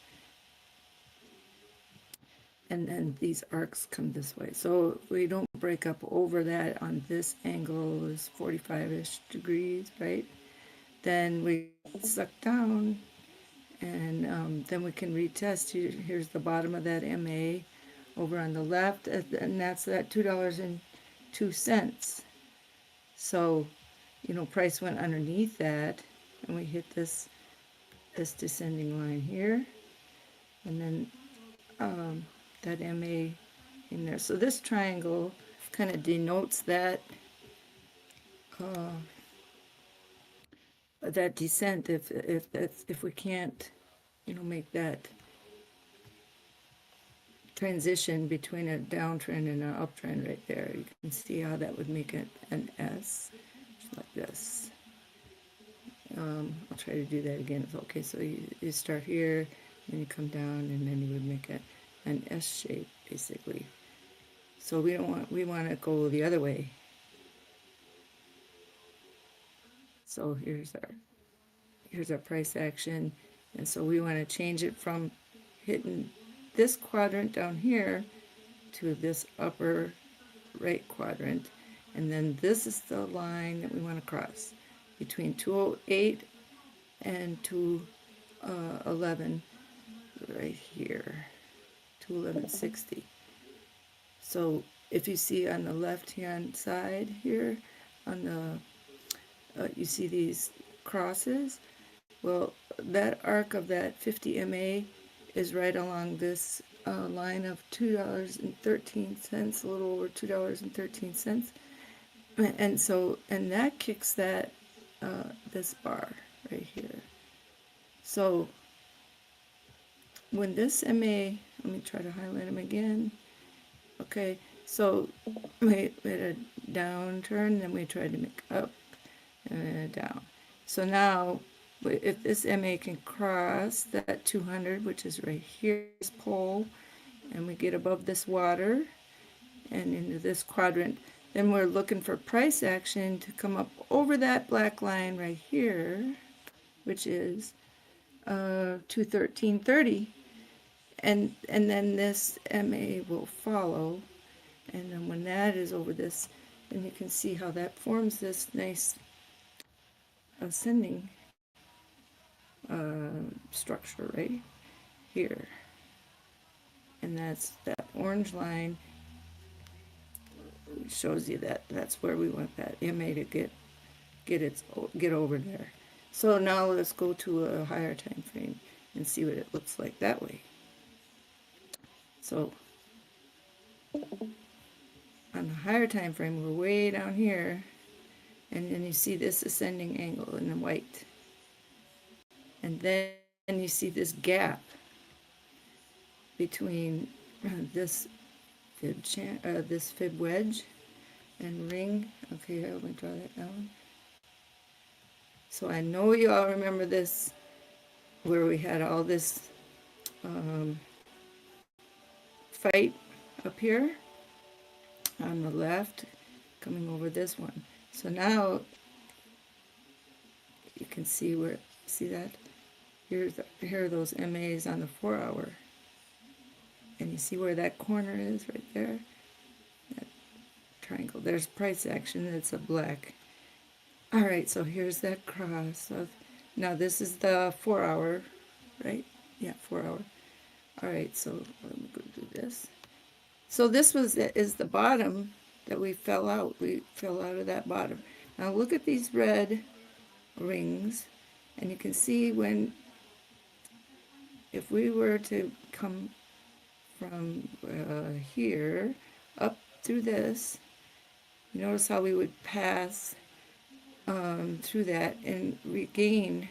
and then these arcs come this way. So if we don't break up over that on this angle is 45-ish degrees, right? Then we suck down, and then we can retest. Here's the bottom of that MA over on the left, and that's that $2.02. So, you know, price went underneath that, and we hit this descending line here, and then that MA in there. So this triangle kind of denotes that that descent if we can't, you know, make that transition between a downtrend and an uptrend right there. You can see how that would make it an S, like this. I'll try to do that again. Okay, so you start here, then you come down, and then you would make an S shape, basically. So we want to go the other way. So here's our price action, and so we want to change it from hitting this quadrant down here to this upper right quadrant, and then this is the line that we want to cross between 208 and 211 right here, 211.60. So if you see on the left hand side here on the you see these crosses. Well, that arc of that 50 MA is right along this line of $2.13, a little over $2.13, and that kicks that this bar right here. So when this MA, let me try to highlight them again. Okay, so we had a downturn, then we tried to make up and down. So now, if this MA can cross that 200, which is right here, this pole, and we get above this water and into this quadrant, then we're looking for price action to come up over that black line right here, which is 213.30, and then this MA will follow, and then when that is over this, then you can see how that forms this nice ascending structure right here, and that's that orange line shows you that that's where we want that MA to get over there. So now let's go to a higher time frame and see what it looks like that way. So on the higher time frame, we're way down here, and then you see this ascending angle in the white, and then you see this gap between this fib wedge and ring. Okay, let me draw that down. So I know you all remember this, where we had all this fight up here on the left, coming over this one. So now you can see that? Here are those MAs on the 4 hour. And you see where that corner is right there? That triangle. There's price action. It's a black. All right, so here's that cross. Now this is the 4 hour, right? Yeah, 4 hour. All right, so let me go do this. So this is the bottom that we fell out. We fell out of that bottom. Now look at these red rings, and you can see if we were to come from here up through this, you notice how we would pass through that and regain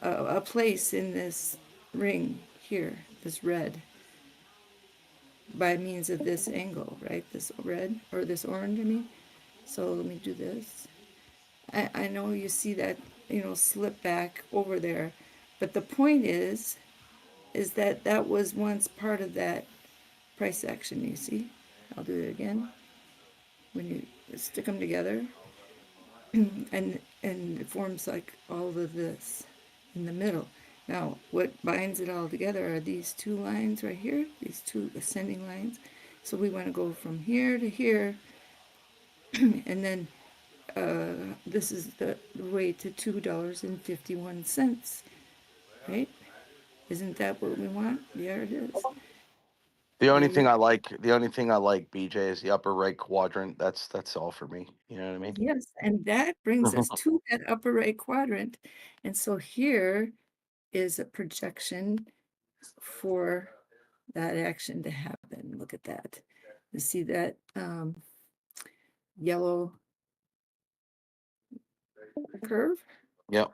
a place in this ring here, this red, by means of this angle, right? This red or this orange, I mean. So let me do this. I know you see that, slip back over there, but the point is that that was once part of that price action, you see? I'll do it again. When you stick them together, and it forms like all of this in the middle. Now, what binds it all together are these two lines right here, these two ascending lines. So we want to go from here to here, and then this is the way to $2.51, right? Isn't that what we want? Yeah, it is. The only thing I like, BJ, is the upper right quadrant. That's all for me. You know what I mean? Yes, and that brings us to that upper right quadrant. And so here is a projection for that action to happen. Look at that. You see that yellow curve? Yep.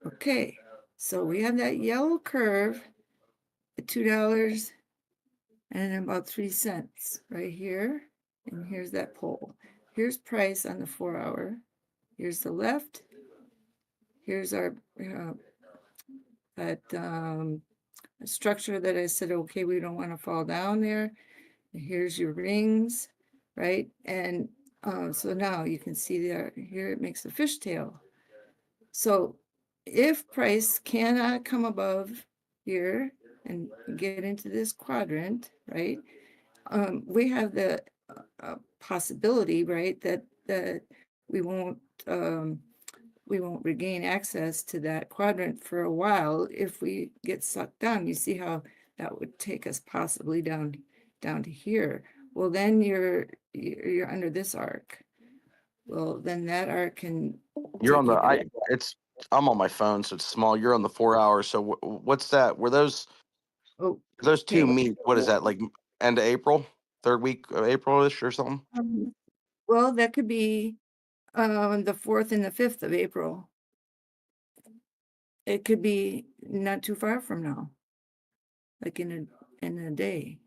Okay, so we have that yellow curve at $2 and about 3 cents right here. And here's that pole. Here's price on the 4-hour. Here's the left. Here's our structure that I said, okay, we don't want to fall down there. Here's your rings, right? And so now you can see there, here it makes a fishtail. So if price cannot come above here and get into this quadrant, right? We have the possibility, right, that we won't regain access to that quadrant for a while if we get sucked down. You see how that would take us possibly down to here. Well, then you're under this arc. Well, then that arc can. You're on the I'm on my phone, so it's small. You're on the 4 hours. So what's that? Were those? Oh, those two okay. meet. What is that, like end of April, third week of April-ish or something? Well, that could be the 4th and the 5th of April. It could be not too far from now, like in a day,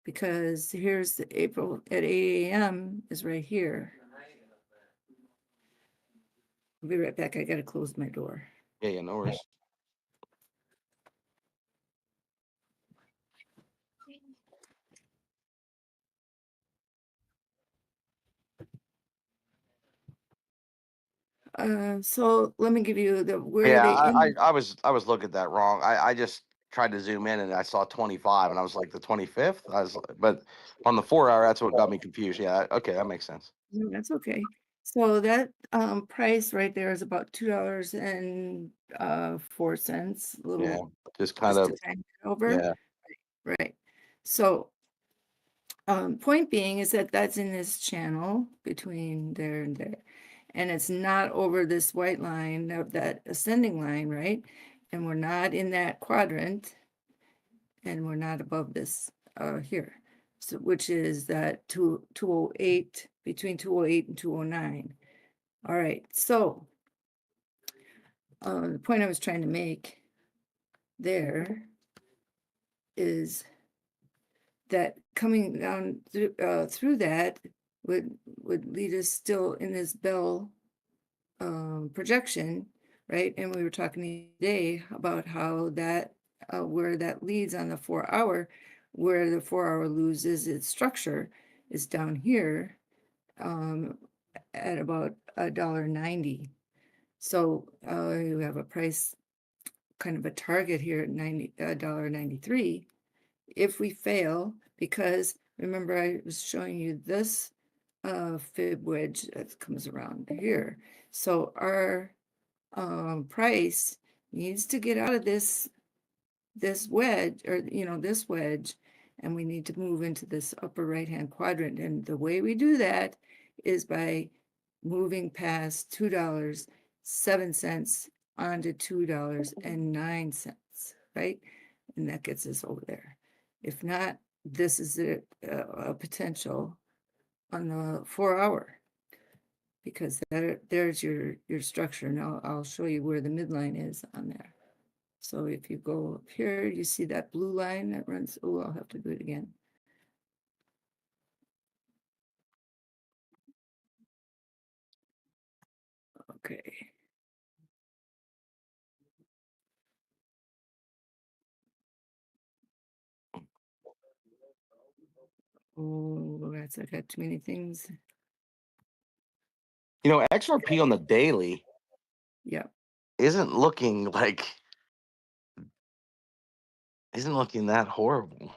because here's the April at 8 a.m. is right here. I'll be right back. I gotta close my door. Yeah, no worries. So let me give you the where Yeah, they. I was looking at that wrong. I just tried to zoom in and I saw 25 and I was like the 25th. But on the 4 hour, that's what got me confused. Yeah, okay, that makes sense. No, that's okay. So that price right there is about $2.04. A little, Yeah, just kind of a tiny bit over. yeah. Right. So point being is that that's in this channel between there and there. And it's not over this white line of that ascending line, right? And we're not in that quadrant. And we're not above this here. So which is that 208, between 208 and 209. All right, so the point I was trying to make there is that coming down through that would lead us still in this bell projection, right? And we were talking today about how that where that leads on the 4 hour, where the 4 hour loses its structure is down here at about $1.90. So you have a price, kind of a target here at $1.93. If we fail, because remember I was showing you this fib wedge that comes around here. So our price needs to get out of this wedge, or this wedge, and we need to move into this upper right hand quadrant. And the way we do that is by moving past $2.07 onto $2.09, right? And that gets us over there. If not, this is a potential on the 4 hour, because there's your structure. Now I'll show you where the midline is on there. So if you go up here, you see that blue line that runs, oh, I'll have to do it again. Okay. Oh, I got too many things. You know, XRP on the daily Yeah. isn't looking that horrible.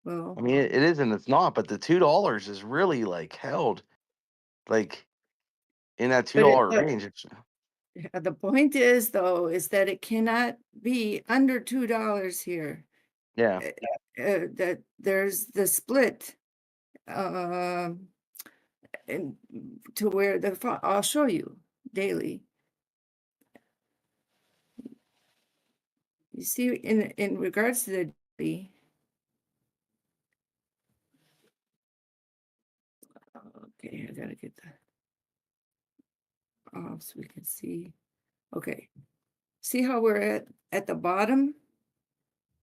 Well, I mean, it is and it's not, but the $2 is really held like in that $2 range. The point is, though, is that it cannot be under $2 here. Yeah. That there's the split and to where I'll show you daily. You see, in regards to the daily, okay, I gotta get that off so we can see. Okay, see how we're at the bottom?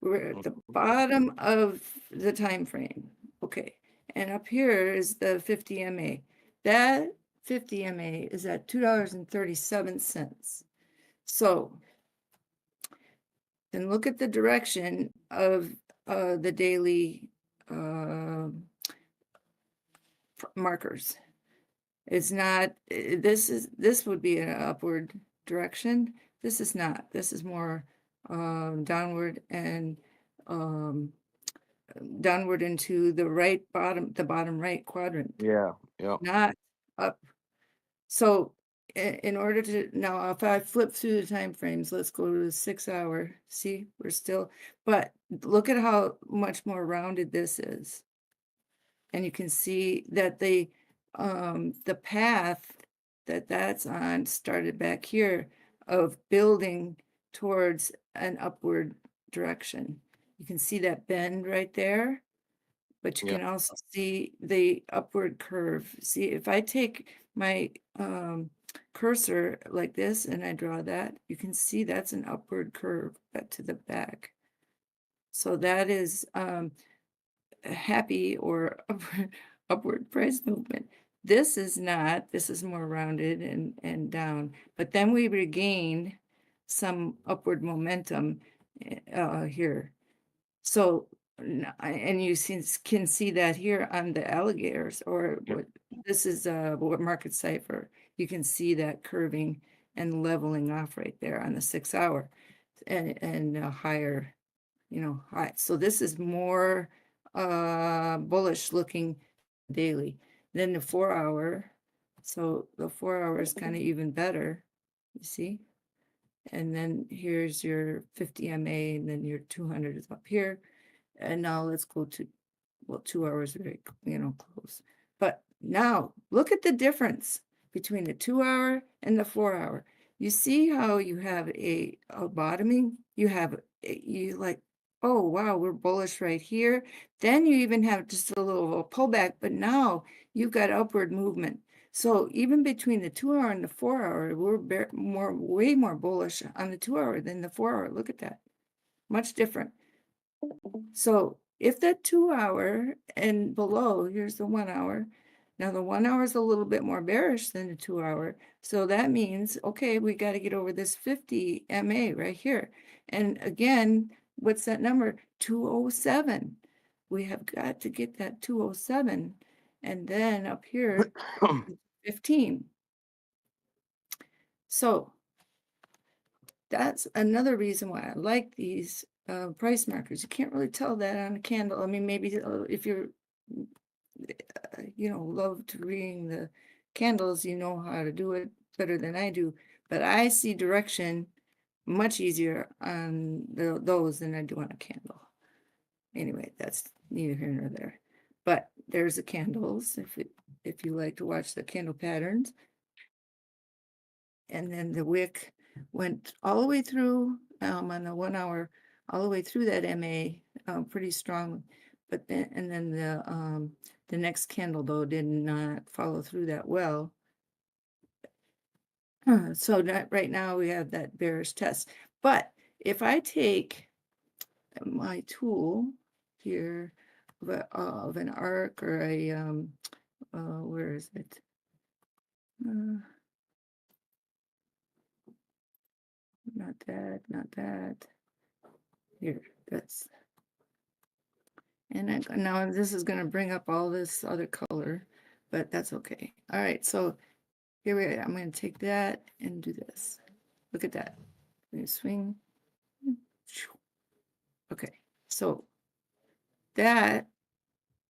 We're at the bottom of the time frame. Okay, and up here is the 50 MA. That 50 MA is at $2.37. So then look at the direction of the daily markers. It's not, this would be an upward direction. This is not. This is more downward and downward into the right bottom, the bottom right quadrant. Yeah. Yeah. Not up. So in order to, now if I flip through the time frames, let's go to the 6 hour. See, we're still, but look at how much more rounded this is. And you can see that the path that's on started back here of building towards an upward direction. You can see that bend right there, but you can also see the upward curve. See, if I take my cursor like this and I draw that, you can see that's an upward curve to the back. So that is happy or upward price movement. This is not, this is more rounded and down, but then we regain some upward momentum here. So, and you can see that here on the alligators, or what this is what market Cypher. You can see that curving and leveling off right there on the 6 hour and higher, high. So this is more bullish looking daily. Then the 4 hour, so the 4 hour is kind of even better, you see. And then here's your 50 MA, and then your 200 is up here. And now let's go to, well, 2 hours, very close. But now look at the difference between the 2 hour and the 4 hour. You see how you have a bottoming. You have oh, wow, we're bullish right here. Then you even have just a little pullback, but now you've got upward movement. So even between the 2 hour and the 4 hour, we're way more bullish on the 2 hour than the 4 hour. Look at that. Much different. So if that 2 hour and below, here's the 1 hour. Now the 1 hour is a little bit more bearish than the 2 hour. So that means, okay, we got to get over this 50 MA right here. And again, what's that number? 207. We have got to get that 207. And then up here, 15. So that's another reason why I like these price markers. You can't really tell that on a candle. I mean, maybe if you're, loved reading the candles, you know how to do it better than I do. But I see direction much easier on those than I do on a candle. Anyway, that's neither here nor there. But there's the candles, if you like to watch the candle patterns. And then the wick went all the way through on the 1 hour, all the way through that MA pretty strong. But then, and then the The next candle, though, did not follow through that well. So right now we have that bearish test. But if I take my tool here of an arc or a, where is it? Not that, not that. Here, that's. And now this is going to bring up all this other color, but that's okay. All right, so here we are. I'm going to take that and do this. Look at that. Let me swing. Okay, so that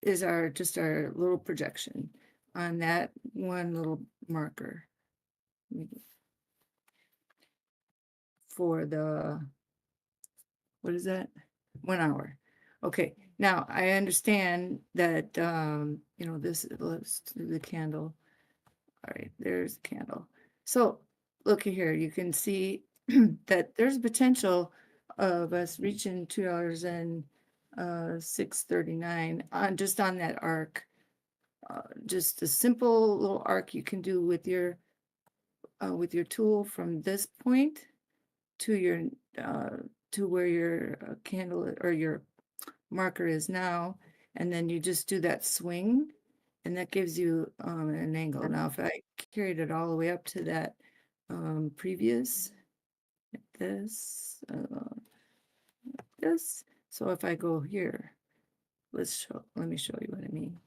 is just our little projection on that one little marker for the, what is that? 1 hour. Okay, now I understand that, you know, let's do the candle. All right, there's the candle. So look here, you can see that there's potential of us reaching $2.0639 on just on that arc. Just a simple little arc you can do with your tool from this point to your to where your candle or your marker is now, and then you just do that swing, and that gives you an angle. Now, if I carried it all the way up to that previous, this, so if I go here, let me show you what I mean.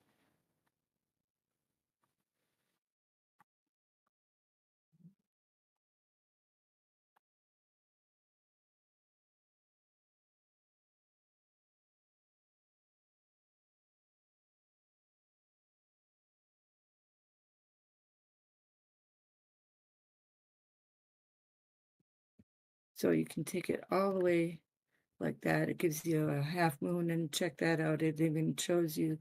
So you can take it all the way like that. It gives you a half moon, and check that out. It even shows you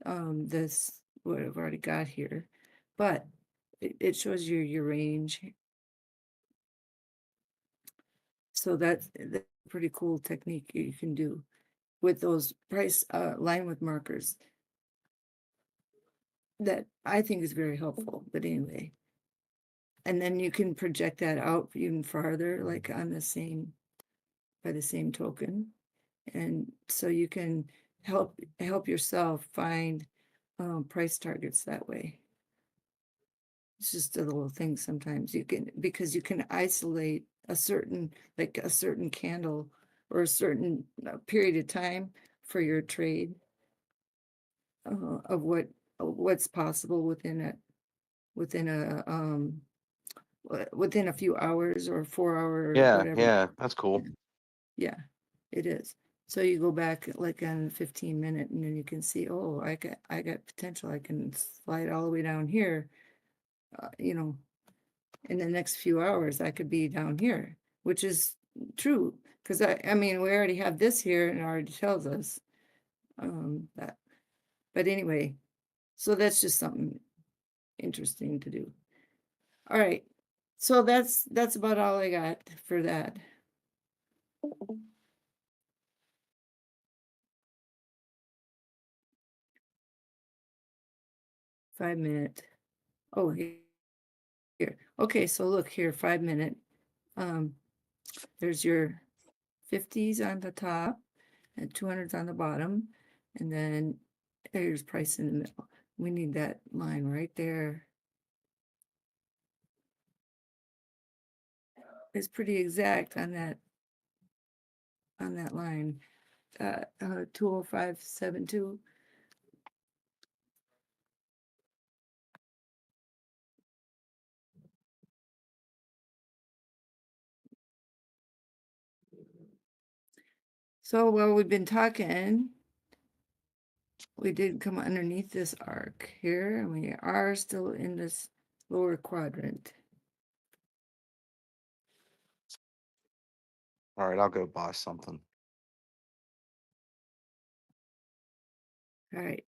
this, what I've already got here, but it shows you your range. So that's a pretty cool technique you can do with those price line with markers that I think is very helpful. But anyway, and then you can project that out even farther, like on the same, by the same token. And so you can help yourself find price targets that way. It's just a little thing sometimes you can, because you can isolate a certain, like a certain candle or a certain period of time for your trade of what's possible within a few hours or 4 hour or whatever. Yeah, that's cool. Yeah, it is. So you go back like on 15-minute, and then you can see, oh, I got potential. I can slide all the way down here. You know, in the next few hours, I could be down here, which is true, because I mean, we already have this here, and it already tells us that. But anyway, so that's just something interesting to do. All right, so that's about all I got for that. $5-minute. Oh, here. Okay, so look here, 5-minute. There's your 50s on the top and 200s on the bottom, and then there's price in the middle. We need that line right there. It's pretty exact on that line. 205.72. So while we've been talking, we did come underneath this arc here, and we are still in this lower quadrant. All right, I'll go buy something. All right.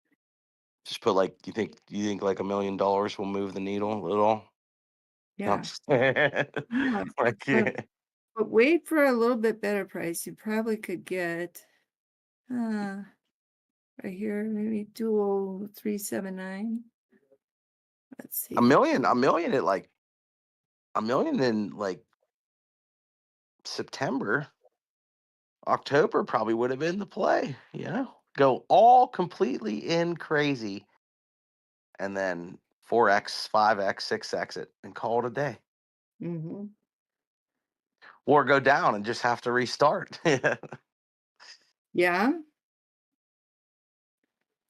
Just put like, do you think like $1 million will move the needle at all? Yeah. Yeah. Like, yeah. But wait for a little bit better price. You probably could get, right here, maybe 20379. Let's see. A million at like a million in like September, October probably would have been the play, you know? Go all completely in crazy and then 4x, 5x, 6x it and call it a day. Mm-hmm. Or go down and just have to restart. Yeah.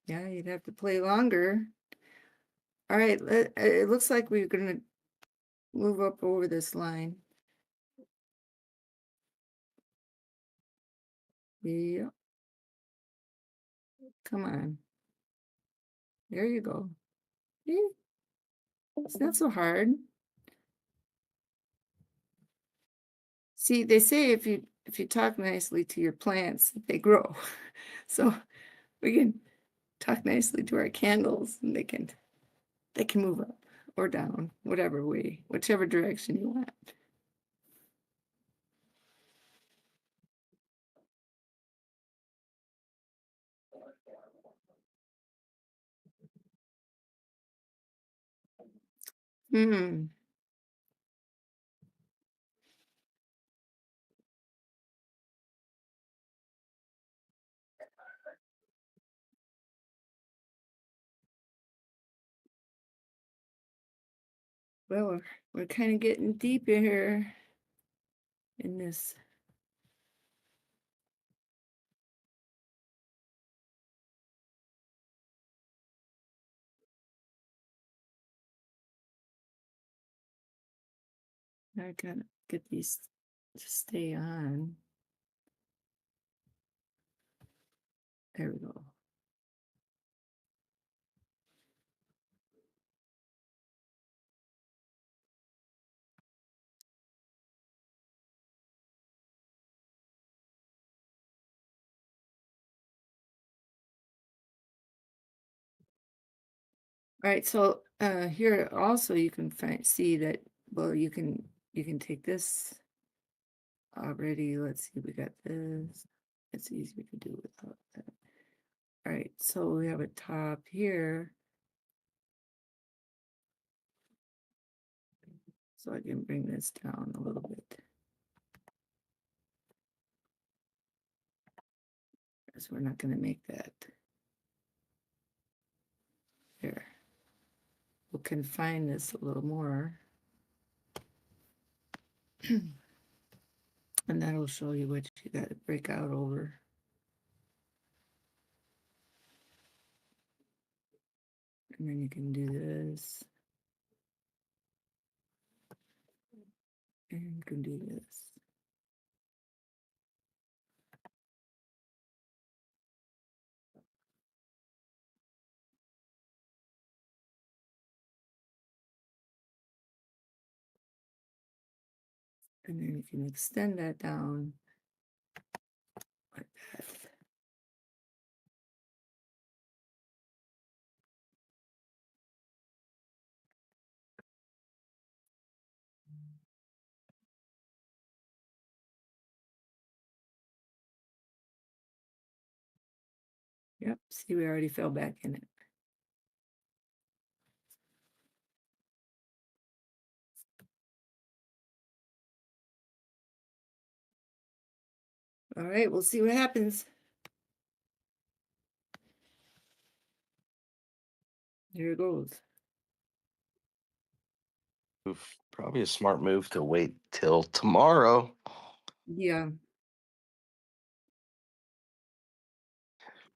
Yeah, you'd have to play longer. All right, it looks like we're going to move up over this line. Yeah. Come on. There you go. Yeah. It's not so hard. See, they say if you talk nicely to your plants, they grow. So we can talk nicely to our candles and they can move up or down, whatever way, whichever direction you want. Hmm. Well, we're kind of getting deep in here in this. I gotta get these to stay on. There we go. All right, so here also you can see that, well, you can take this already. Let's see, we got this. It's easier to do without that. All right, so we have a top here. So I can bring this down a little bit. Because we're not going to make that. There. We'll confine this a little more. And that'll show you what you got to break out over. And then you can do this. And you can do this. And then you can extend that down like that. Yep, see, we already fell back in it. All right, we'll see what happens. Here it goes. Probably a smart move to wait till tomorrow. Yeah.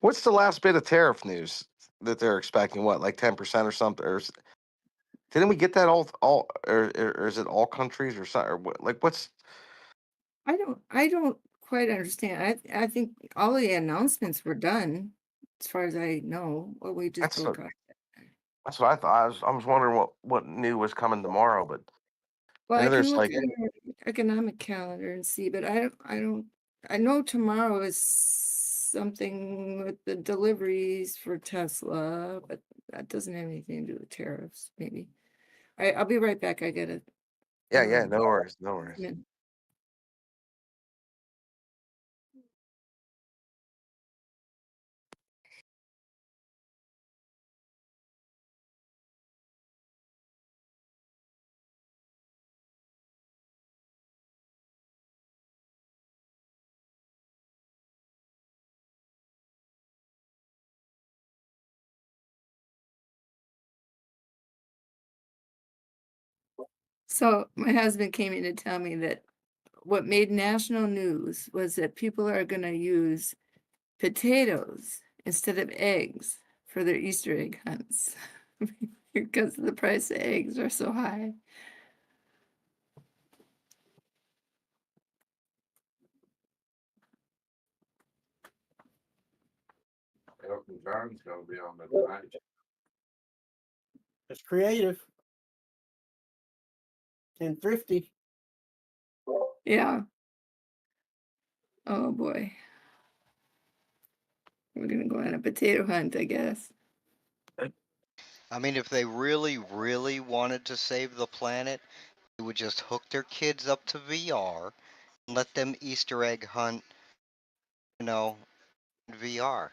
What's the last bit of tariff news that they're expecting? What, like 10% or something? Or didn't we get that all or is it all countries or something? Or what, like what's? I don't quite understand. I think all the announcements were done, as far as I know. Well, we just broke up. That's what I thought. I was wondering what new was coming tomorrow, but Well, I know I can there's look like at our economic calendar and see, but I know tomorrow is something with the deliveries for Tesla, but that doesn't have anything to do with tariffs, maybe. All right, I'll be right back. I gotta yeah, no worries, no worries. yeah. So my husband came in to tell me that what made national news was that people are going to use potatoes instead of eggs for their Easter egg hunts because the price of eggs are so high. Elton John's gonna be on the tonight. It's creative and thrifty. Yeah. Oh boy. We're gonna go on a potato hunt, I guess. I mean, if they really, really wanted to save the planet, they would just hook their kids up to VR and let them Easter egg hunt, in VR.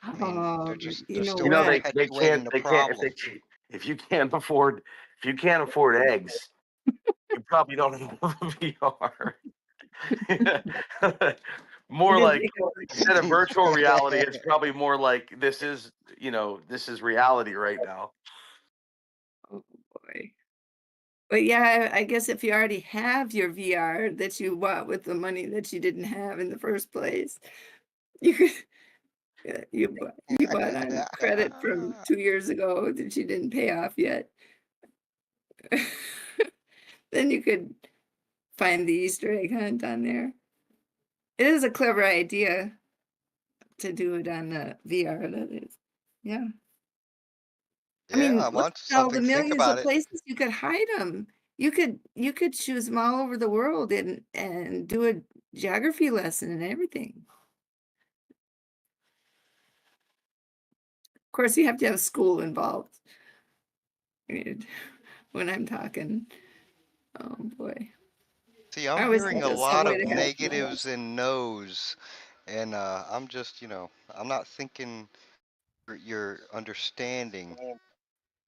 I mean, they're You know You know, what? they can't perpetuating the they can't problem. if you can't afford eggs, you probably don't have VR. More like instead of virtual reality, it's probably more like this is reality right now. Oh boy. But yeah, I guess if you already have your VR that you bought with the money that you didn't have in the first place, you could you bought on credit from 2 years ago that you didn't pay off yet. Then you could find the Easter egg hunt on there. It is a clever idea to do it on the VR, that is. Yeah. I mean, Yeah, I look want at all the something. Think millions of about it. places you could hide them. You could choose them all over the world and do a geography lesson and everything. Of course, you have to have school involved. I mean, when I'm talking, oh boy. See, I I'm always hearing think a there's some lot way of to have negatives and no's, and I'm just, I'm not thinking you're understanding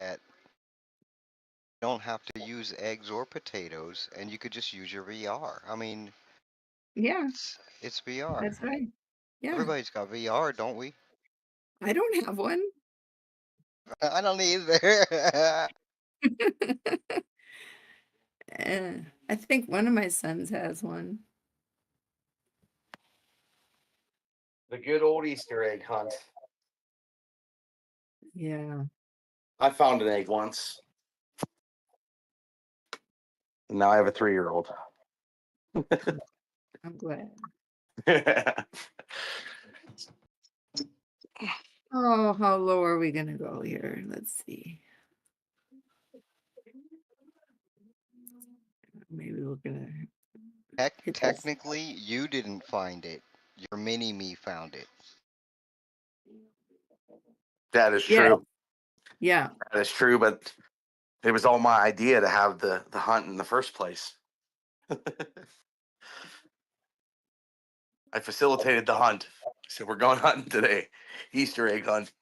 that you don't have to use eggs or potatoes, and you could just use your VR. I mean, Yeah, it's VR. that's right. Yeah, Everybody's got VR, don't we? I don't have one. I don't either. I think one of my sons has one. The good old Easter egg hunt. Yeah. I found an egg once. And now I have a 3-year-old. I'm glad. Oh, how low are we gonna go here? Let's see. Maybe we're gonna hit this. Technically, you didn't find it. Your mini-me found it. That is Yeah. true. Yeah. That is true, but it was all my idea to have the hunt in the first place. I facilitated the hunt. So we're going hunting today. Easter egg hunt.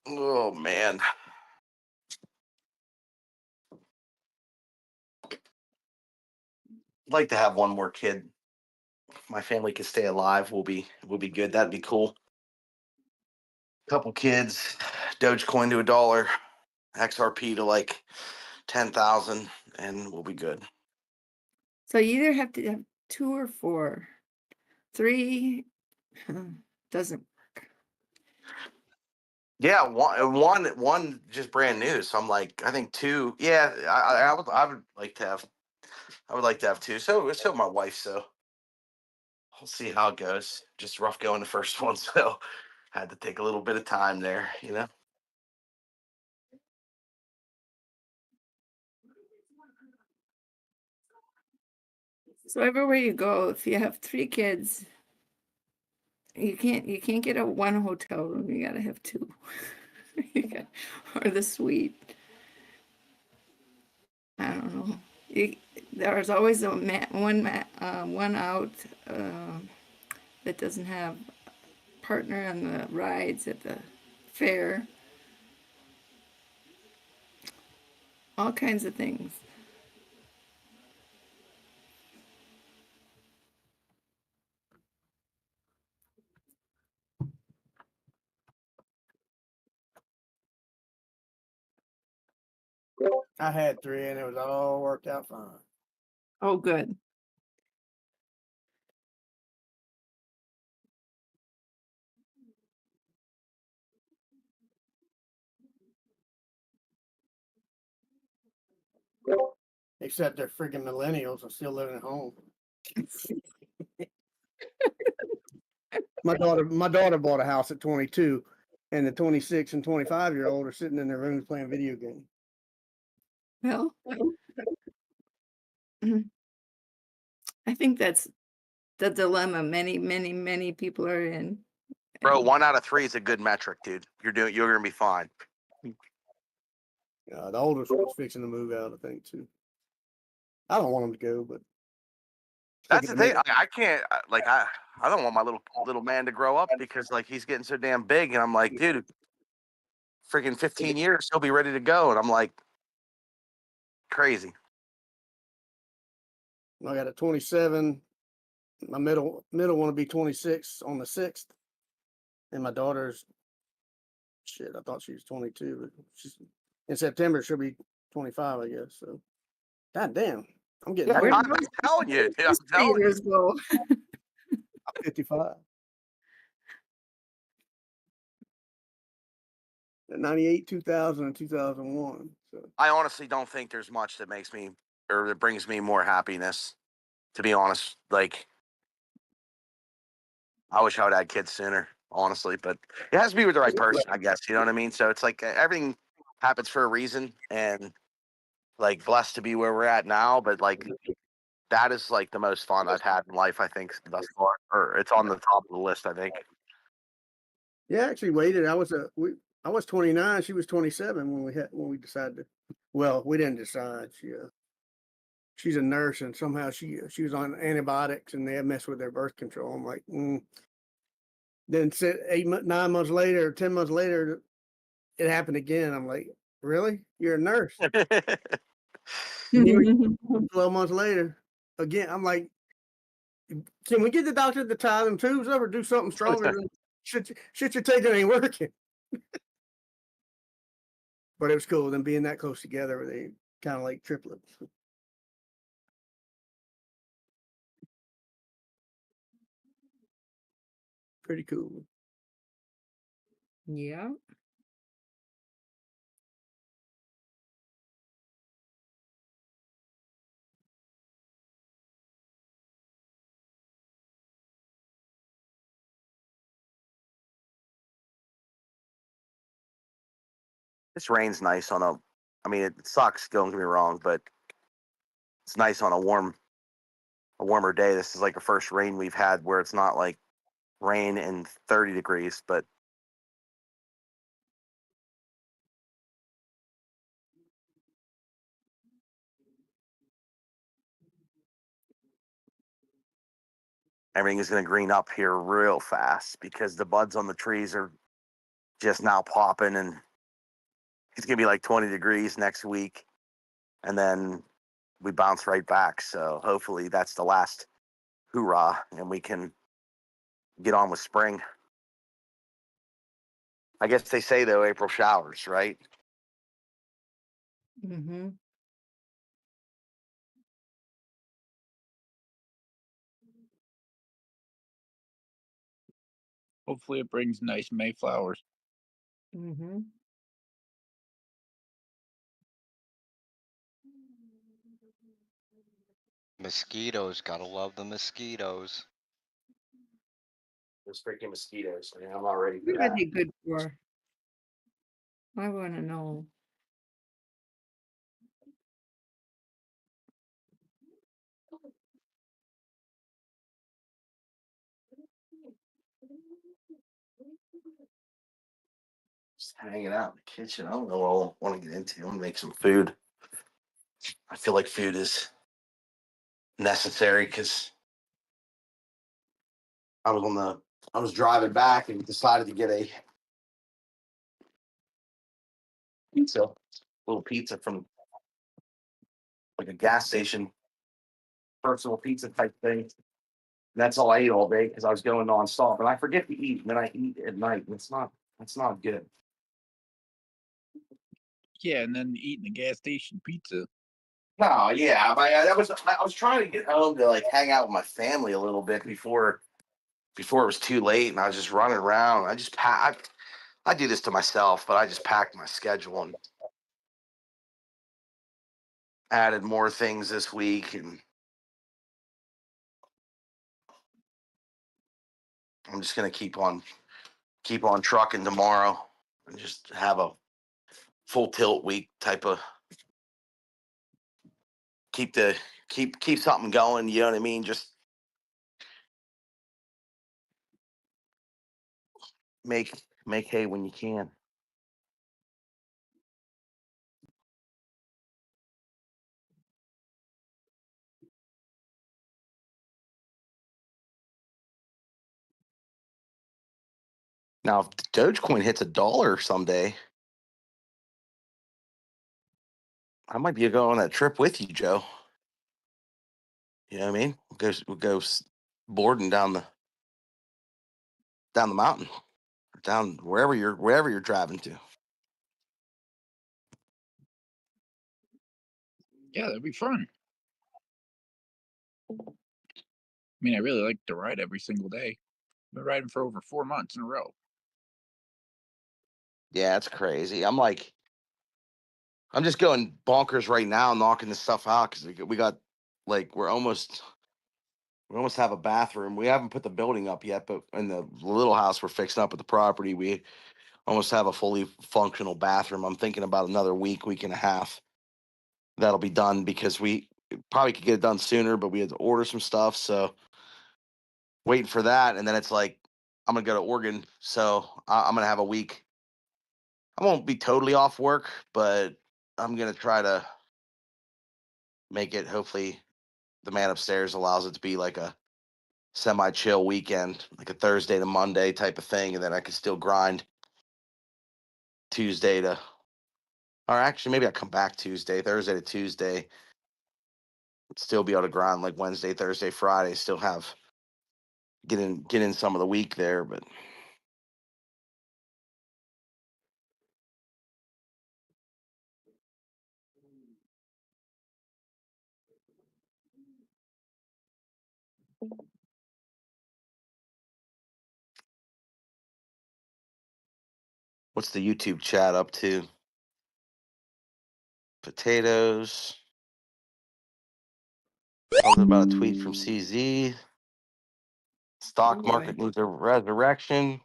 Oh man. I'd like to have one more kid. If my family could stay alive, we'll be good. That'd be cool. Couple kids, Dogecoin to $1, XRP to like 10,000, and we'll be good. So you either have to have 2 or 4. 3 doesn't work. Yeah, one just brand new. So I'm like, I think 2. Yeah, I would like to have. I would like to have 2. So my wife. So we'll see how it goes. Just rough going the first one, so had to take a little bit of time there. So everywhere you go, if you have 3 kids, you can't get a 1 hotel room. You gotta have 2. Or the suite. I don't know. There's always one out that doesn't have partner on the rides at the fair. All kinds of things. I had 3 and it was all worked out fine. Oh, good. Except they're freaking millennials and still living at home. My daughter bought a house at 22, and the 26 and 25-year-old are sitting in their rooms playing video games. Well, I think that's the dilemma many people are in. Bro, 1 out of 3 is a good metric, dude. You're gonna be fine. The oldest one's fixing to move out, I think, too. I don't want him to go, but That's the thing. I can't like I don't want my little man to grow up because like he's getting so damn big, and I'm like, dude, freaking 15 years, he'll be ready to go, and I'm like, crazy. I got a 27. My middle one will be 26 on the 6th, and my daughter's shit. I thought she was 22, but she's in September. She'll be 25, I guess. So, god damn, I'm getting. Yeah, I'm telling you, dude, I'm telling you. Go. I'm 55. At 98, 2000, and 2001. So I honestly don't think there's much that makes me or that brings me more happiness. To be honest, like I wish I would have had kids sooner, honestly, but it has to be with the right person, I guess. You know what I mean? So it's like everything happens for a reason, and like blessed to be where we're at now. But like that is like the most fun I've had in life, I think, thus far. Or it's on the top of the list, I think. yeah, actually waited. I was 29. She was 27 when we decided to. Well, we didn't decide. She's a nurse, and somehow she was on antibiotics, and they had messed with their birth control. I'm like, Then 9 months later, 10 months later, it happened again. I'm like, really? You're a nurse? 12 months later, again. I'm like, can we get the doctor to tie them tubes up or do something stronger than shit you're taking ain't working? But it was cool. Them being that close together, they kind of like triplets. Pretty cool. Yeah. This rain's nice on a. I mean, it sucks. Don't get me wrong, but it's nice on a warmer day. This is like the first rain we've had where it's not like rain and 30 degrees, but everything is going to green up here real fast because the buds on the trees are just now popping, and it's going to be like 20 degrees next week, and then we bounce right back. So hopefully that's the last hoorah, and we can get on with spring. I guess they say, though, April showers, right? Mm-hmm. Hopefully it brings nice Mayflowers. Mm-hmm. Mosquitoes, gotta love the mosquitoes. Those freaking mosquitoes. I mean, I'm not ready for What are that. they good for? I want to know. Just hanging out in the kitchen. I don't know what I want to get into. I'm going to make some food. I feel like food is necessary because I was driving back and decided to get a little pizza from like a gas station, personal pizza type thing. And that's all I ate all day because I was going nonstop. And I forget to eat, and then I eat at night. And that's not good. yeah, and then eating the gas station pizza. No, yeah, I was trying to get home to like hang out with my family a little bit before it was too late, and I was just running around. I do this to myself, but I just packed my schedule and added more things this week, and I'm just gonna keep on trucking tomorrow and just have a full tilt week type of keep something going. You know what I mean? Just make hay when you can. Now, if Dogecoin hits $1 someday, I might be going on that trip with you, Joe. You know what I mean? We'll go boarding down the mountain, down wherever you're driving to. Yeah, that'd be fun. I mean, I really like to ride every single day. I've been riding for over 4 months in a row. Yeah, it's crazy. I'm just going bonkers right now, knocking this stuff out because we got like we almost have a bathroom. We haven't put the building up yet, but in the little house we're fixing up at the property, we almost have a fully functional bathroom. I'm thinking about another week and a half. That'll be done because we probably could get it done sooner, but we had to order some stuff. So waiting for that. And then it's like, I'm going to go to Oregon. So I'm going to have a week. I won't be totally off work, but I'm going to try to make it. Hopefully the man upstairs allows it to be like a semi-chill weekend, like a Thursday to Monday type of thing. And then I can still grind Tuesday to, or actually maybe I come back Thursday to Tuesday, still be able to grind like Wednesday, Thursday, Friday, still have get in some of the week there. But what's the YouTube chat up to? Potatoes. Talking about a tweet from CZ. Stock market needs a resurrection.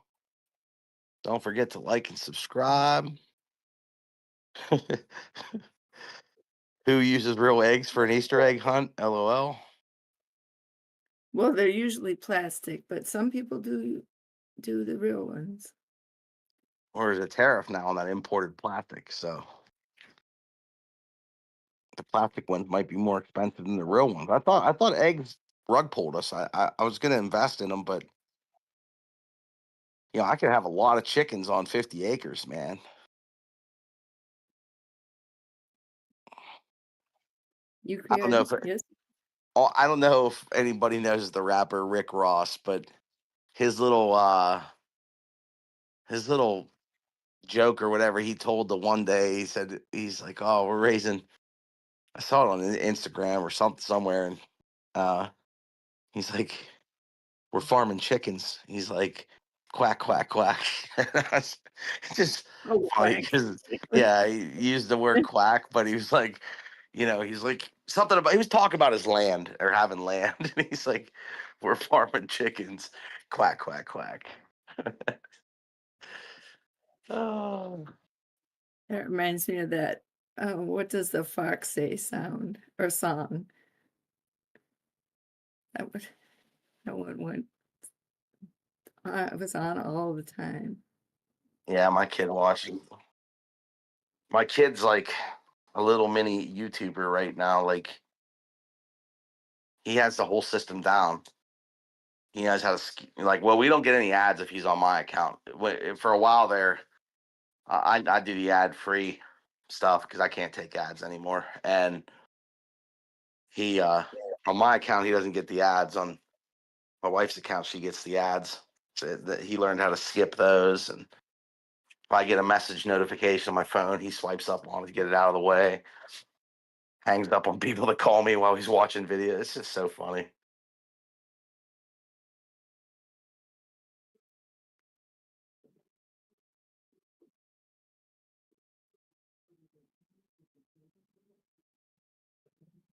Don't forget to like and subscribe. Who uses real eggs for an Easter egg hunt? LOL. Well, they're usually plastic, but some people do the real ones. Or is a tariff now on that imported plastic? So the plastic ones might be more expensive than the real ones. I thought eggs rug pulled us. I was going to invest in them, but I could have a lot of chickens on 50 acres, man. You I don't know could, yes. I don't know if anybody knows the rapper Rick Ross, but his little joke or whatever he told the one day, he said, he's like, oh, we're raising, I saw it on Instagram or somewhere, and he's like, we're farming chickens. He's like, quack, quack, quack. It's just funny because, yeah, he used the word quack, but he was like, he's like something about, he was talking about his land or having land. And he's like, we're farming chickens. Quack, quack, quack. Oh. That reminds me of that. What does the fox say sound or song? That one went. It was on all the time. Yeah, my kid's like a little mini YouTuber right now. Like, he has the whole system down. He knows how to well, we don't get any ads if he's on my account. For a while there, I do the ad free stuff because I can't take ads anymore. And he on my account he doesn't get the ads. On my wife's account she gets the ads. So that he learned how to skip those, and If I get a message notification on my phone, he swipes up on it to get it out of the way. Hangs up on people that call me while he's watching video. It's just so funny.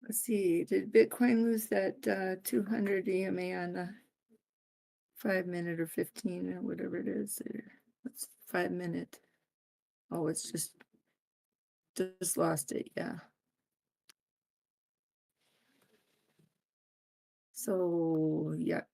Let's see, did Bitcoin lose that 200 EMA on the 5 minute or 15 or whatever it is? It's 5 minute. Oh, it's just lost it, yeah. So yuck.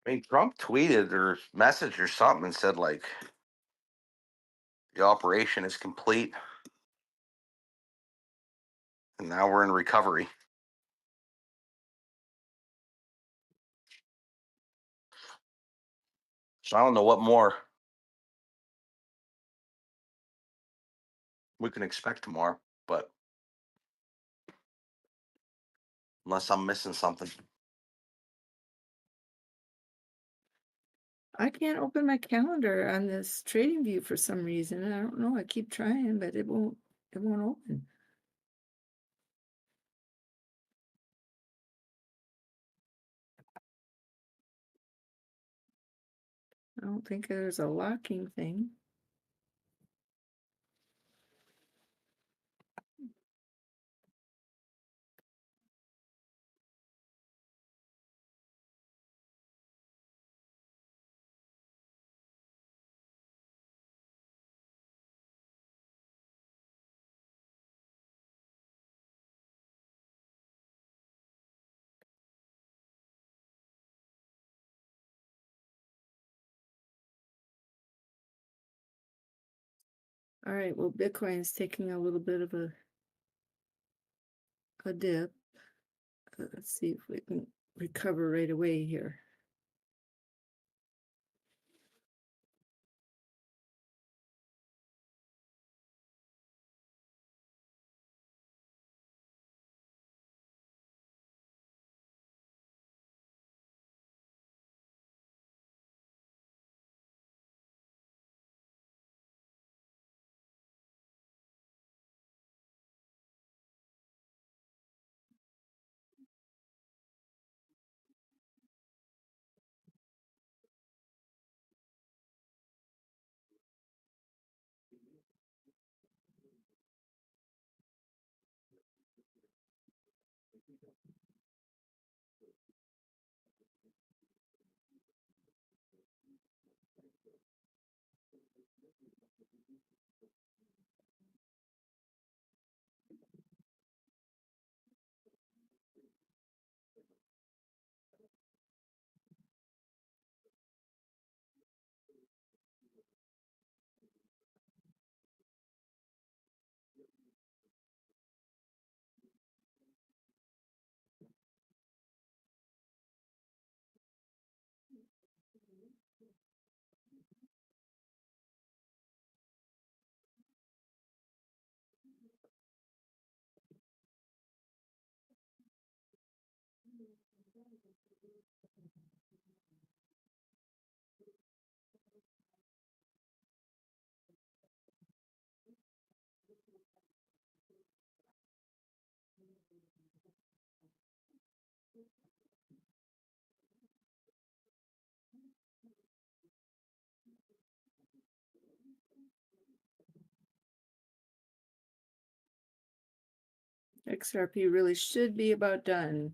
I mean, Trump tweeted or messaged or something and said, like, the operation is complete. And now we're in recovery. So I don't know what more we can expect tomorrow, but unless I'm missing something. I can't open my calendar on this trading view for some reason. I don't know. I keep trying, but it won't open. I don't think there's a locking thing. All right, well, Bitcoin is taking a little bit of a dip. Let's see if we can recover right away here. XRP really should be about done.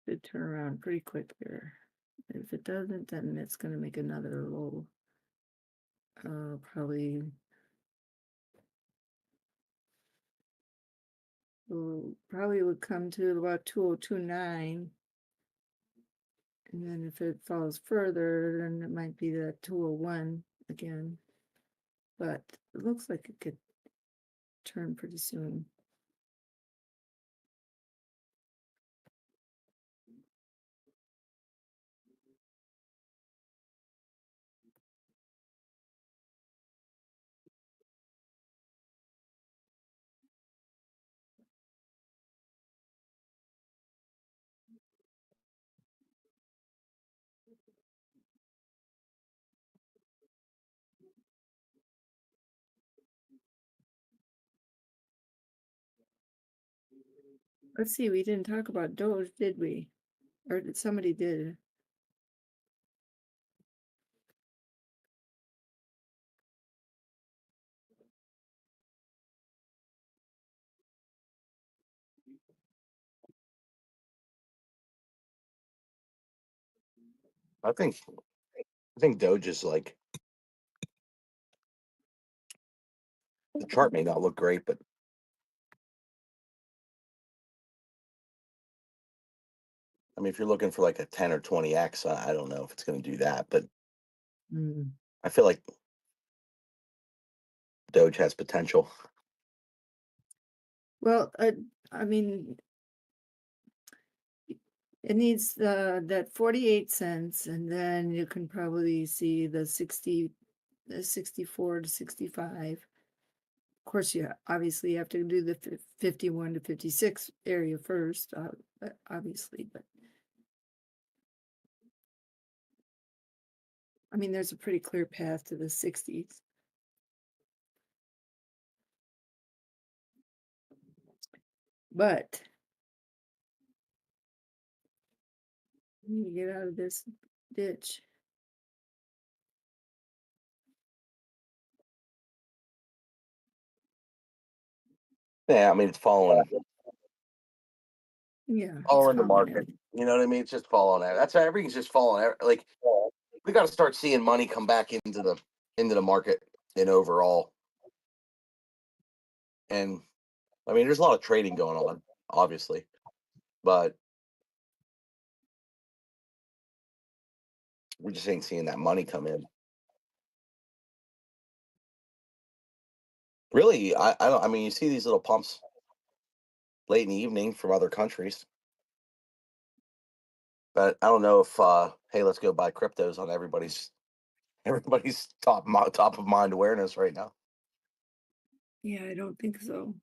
Should turn around pretty quick here. If it doesn't, then it's going to make another low. Probably would come to about 2029. And then if it falls further, then it might be that 201 again. But it looks like it could turn pretty soon. Let's see, we didn't talk about Doge, did we? Or did somebody did? I think Doge is like, the chart may not look great, but I mean, if you're looking for like a 10 or 20x, I don't know if it's going to do that, but I feel like Doge has potential. Well, I mean, it needs that 48 cents, and then you can probably see the 64 to 65. Of course, you obviously have to do the 51 to 56 area first, obviously, but I mean, there's a pretty clear path to the 60s. But we need to get out of this ditch. Yeah, I mean, it's following Yeah, the market. You know what I mean? It's just following that. That's how everything's just following. Like, we got to start seeing money come back into the market in overall. And I mean, there's a lot of trading going on, obviously, but we just ain't seeing that money come in. Really, I don't. I mean, you see these little pumps late in the evening from other countries, but I don't know if hey, let's go buy cryptos on everybody's top of mind awareness right now. Yeah, I don't think so.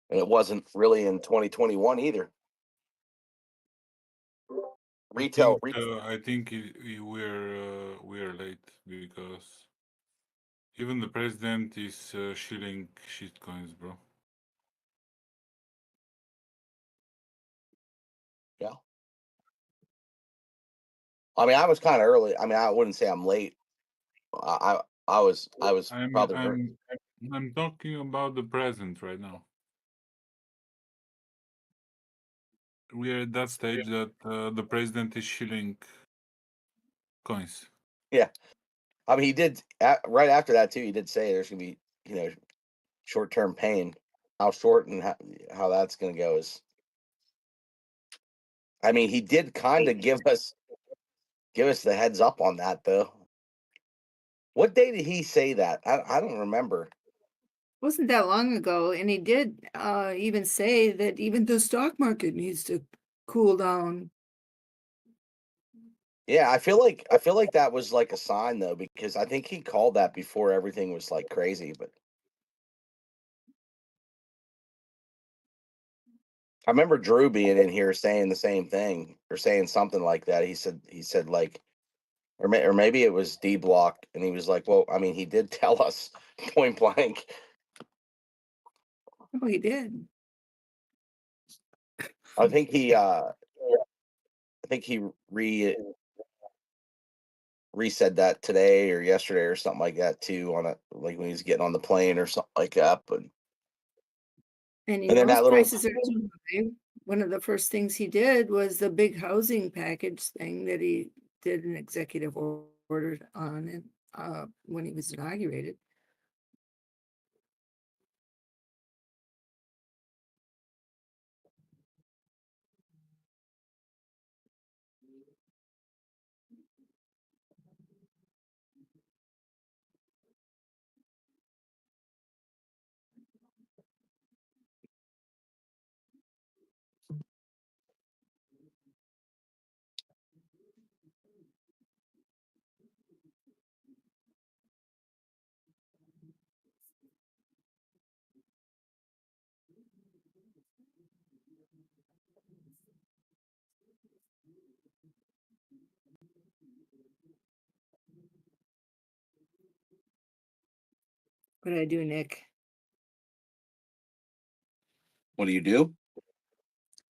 And it wasn't really in 2021 either. Retail. I think we're late because even the president is shilling shitcoins, bro. Yeah. I mean, I was kind of early. I mean, I wouldn't say I'm late. I was probably. I'm talking about the present right now. We are at that stage that the president is shilling coins. Yeah, I mean, he did right after that too. He did say there's gonna be short-term pain. How short and how that's gonna go is. I mean, he did kind of give us the heads up on that though. What day did he say that? I don't remember. Wasn't that long ago, and he did even say that even the stock market needs to cool down. Yeah, I feel like that was like a sign though, because I think he called that before everything was like crazy. But I remember Drew being in here saying the same thing or saying something like that. He said like, or maybe it was Dbloc, and he was like, "Well, I mean, he did tell us point blank." Oh, he did. I think he resaid that today or yesterday or something like that too, on like when he's getting on the plane or something like that. But And he and then knows that little prices are too high. One of the first things he did was the big housing package thing that he did an executive order on, and when he was inaugurated. What did I do, Nick? what do you do?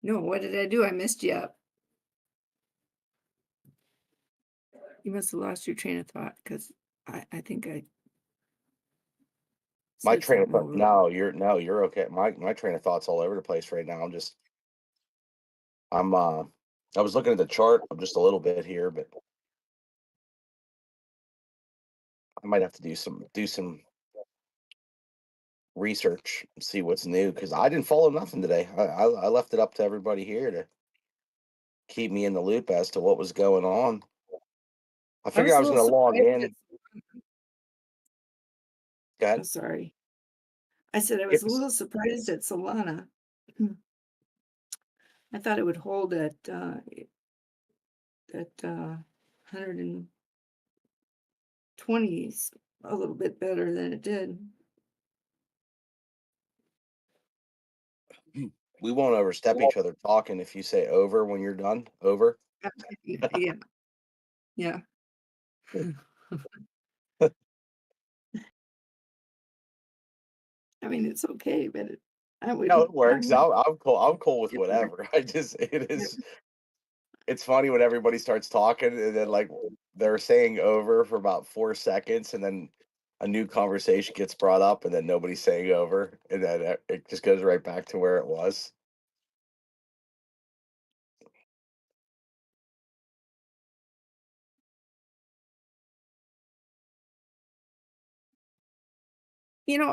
No, what did I do? I missed you up. You must have lost your train of thought, because I think I My said train of something thought. over. No, you're okay. My train of thought's all over the place right now. I was looking at the chart just a little bit here, but I might have to do some research and see what's new, because I didn't follow nothing today. I left it up to everybody here to keep me in the loop as to what was going on. I I figured was I a was little going to log surprised. in. Go ahead. I'm sorry. I said I was a Yes. little surprised at Solana. I thought it would hold at 120s a little bit better than it did. We won't overstep each other talking if you say over when you're done. Over. Yeah. Yeah. I mean, it's okay, but I No, wouldn't. it works. I'm cool. I'm cool with It works. whatever. It's funny when everybody starts talking and then like they're saying over for about 4 seconds, and then a new conversation gets brought up, and then nobody's saying over, and then it just goes right back to where it was.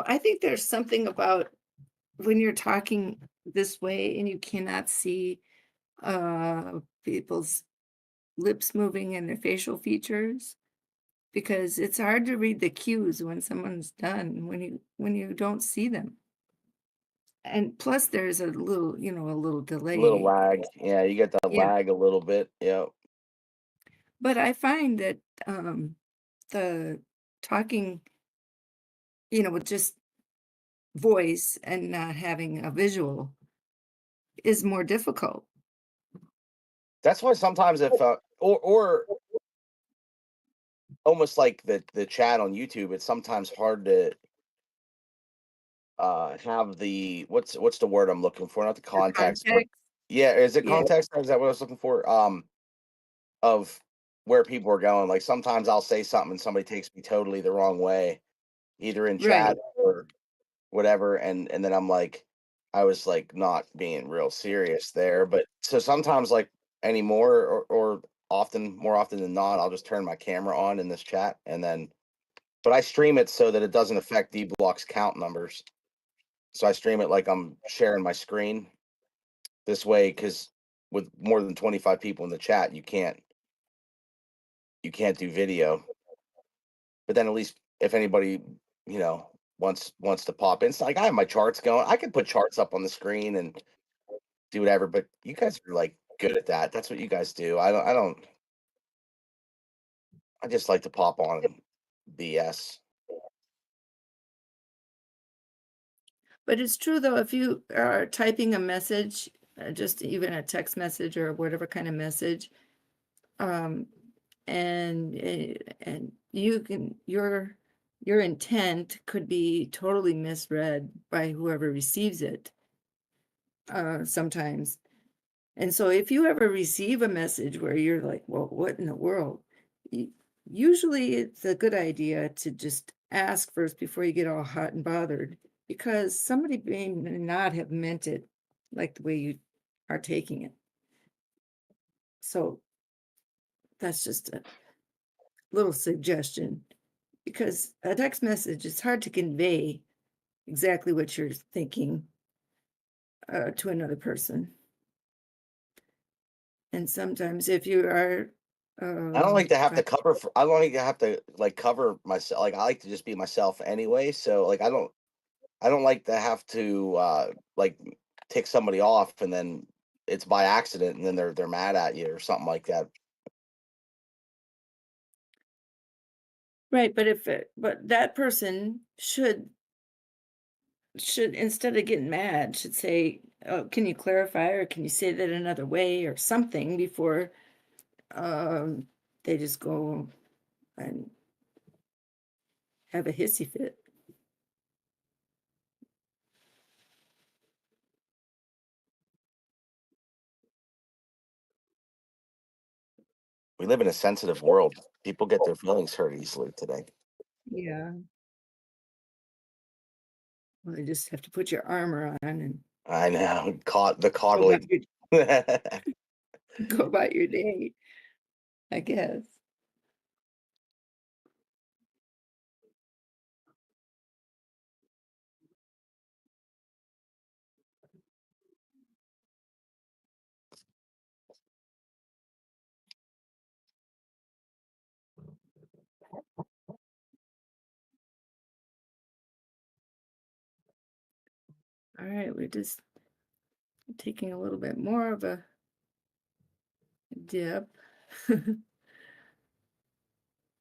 I think there's something about when you're talking this way and you cannot see people's lips moving and their facial features, because it's hard to read the cues when someone's done when you don't see them. And plus there's a little Little delay. lag. Yeah, you get that Yeah. lag a little bit. Yeah. But I find that the talking, with just voice and not having a visual is more difficult. That's why sometimes if or almost like the chat on YouTube, it's sometimes hard to have the what's the word I'm looking for? Not the The context, but context. yeah, is it Yeah. context? Or is that what I was looking for? Of where people are going. Like sometimes I'll say something and somebody takes me totally the wrong way, either in Right. chat or whatever, and then I'm like, I was like not being real serious there. But so sometimes like anymore or often more often than not, I'll just turn my camera on in this chat, and then but I stream it so that it doesn't affect Dbloc's count numbers. So I stream it like I'm sharing my screen this way, because with more than 25 people in the chat, you can't do video. But then at least if anybody, wants to pop in, it's like I have my charts going. I could put charts up on the screen and do whatever, but you guys are like good at that. That's what you guys do. I just like to pop on and BS. But it's true though, if you are typing a message, just even a text message or whatever kind of message, and you can your intent could be totally misread by whoever receives it sometimes. And so if you ever receive a message where you're like, well, what in the world? Usually it's a good idea to just ask first before you get all hot and bothered, because somebody may not have meant it like the way you are taking it. So that's just a little suggestion, because a text message is hard to convey exactly what you're thinking to another person. And sometimes if you are I don't like to have to cover for, I don't like to have to like cover myself. Like I like to just be myself anyway. So like I don't like to have to like tick somebody off and then it's by accident and then they're mad at you or something like that. right, but but that person should instead of getting mad should say, oh, can you clarify, or can you say that another way, or something, before they just go and have a hissy fit. We live in a sensitive world. People get their feelings hurt easily today. Yeah. Well, you just have to put your armor on and I know. Caught the go coddling. go about your day, I guess. All right, we're just taking a little bit more of a dip. We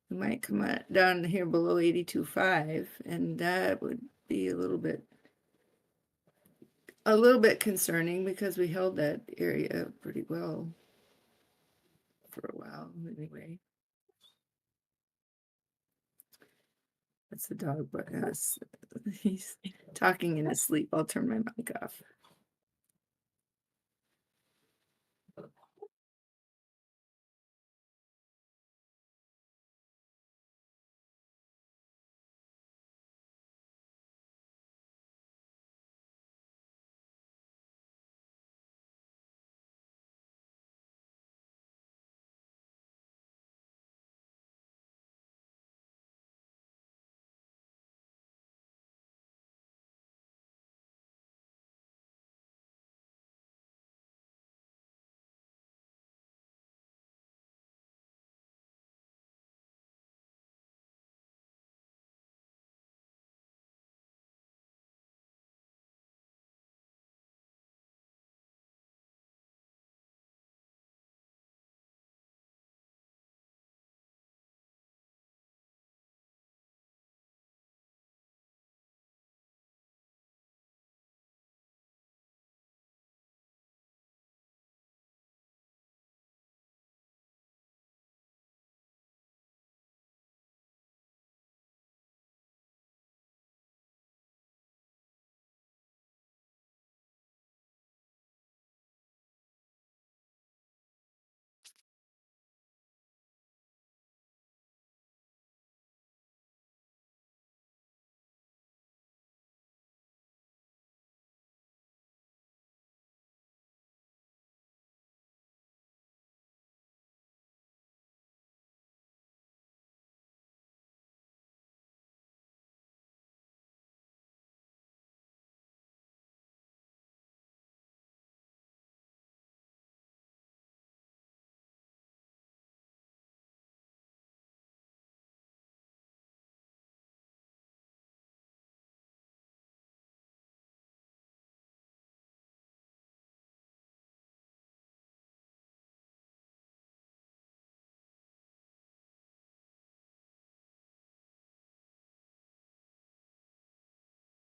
might come down here below 82.5, and that would be a little bit concerning, because we held that area pretty well for a while anyway. That's the dog, but he's talking in his sleep. I'll turn my mic off.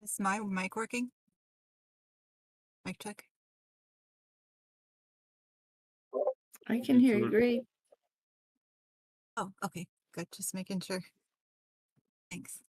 Is my mic working? Mic check. I can hear you great. Oh, okay, good. Just making sure. Thanks.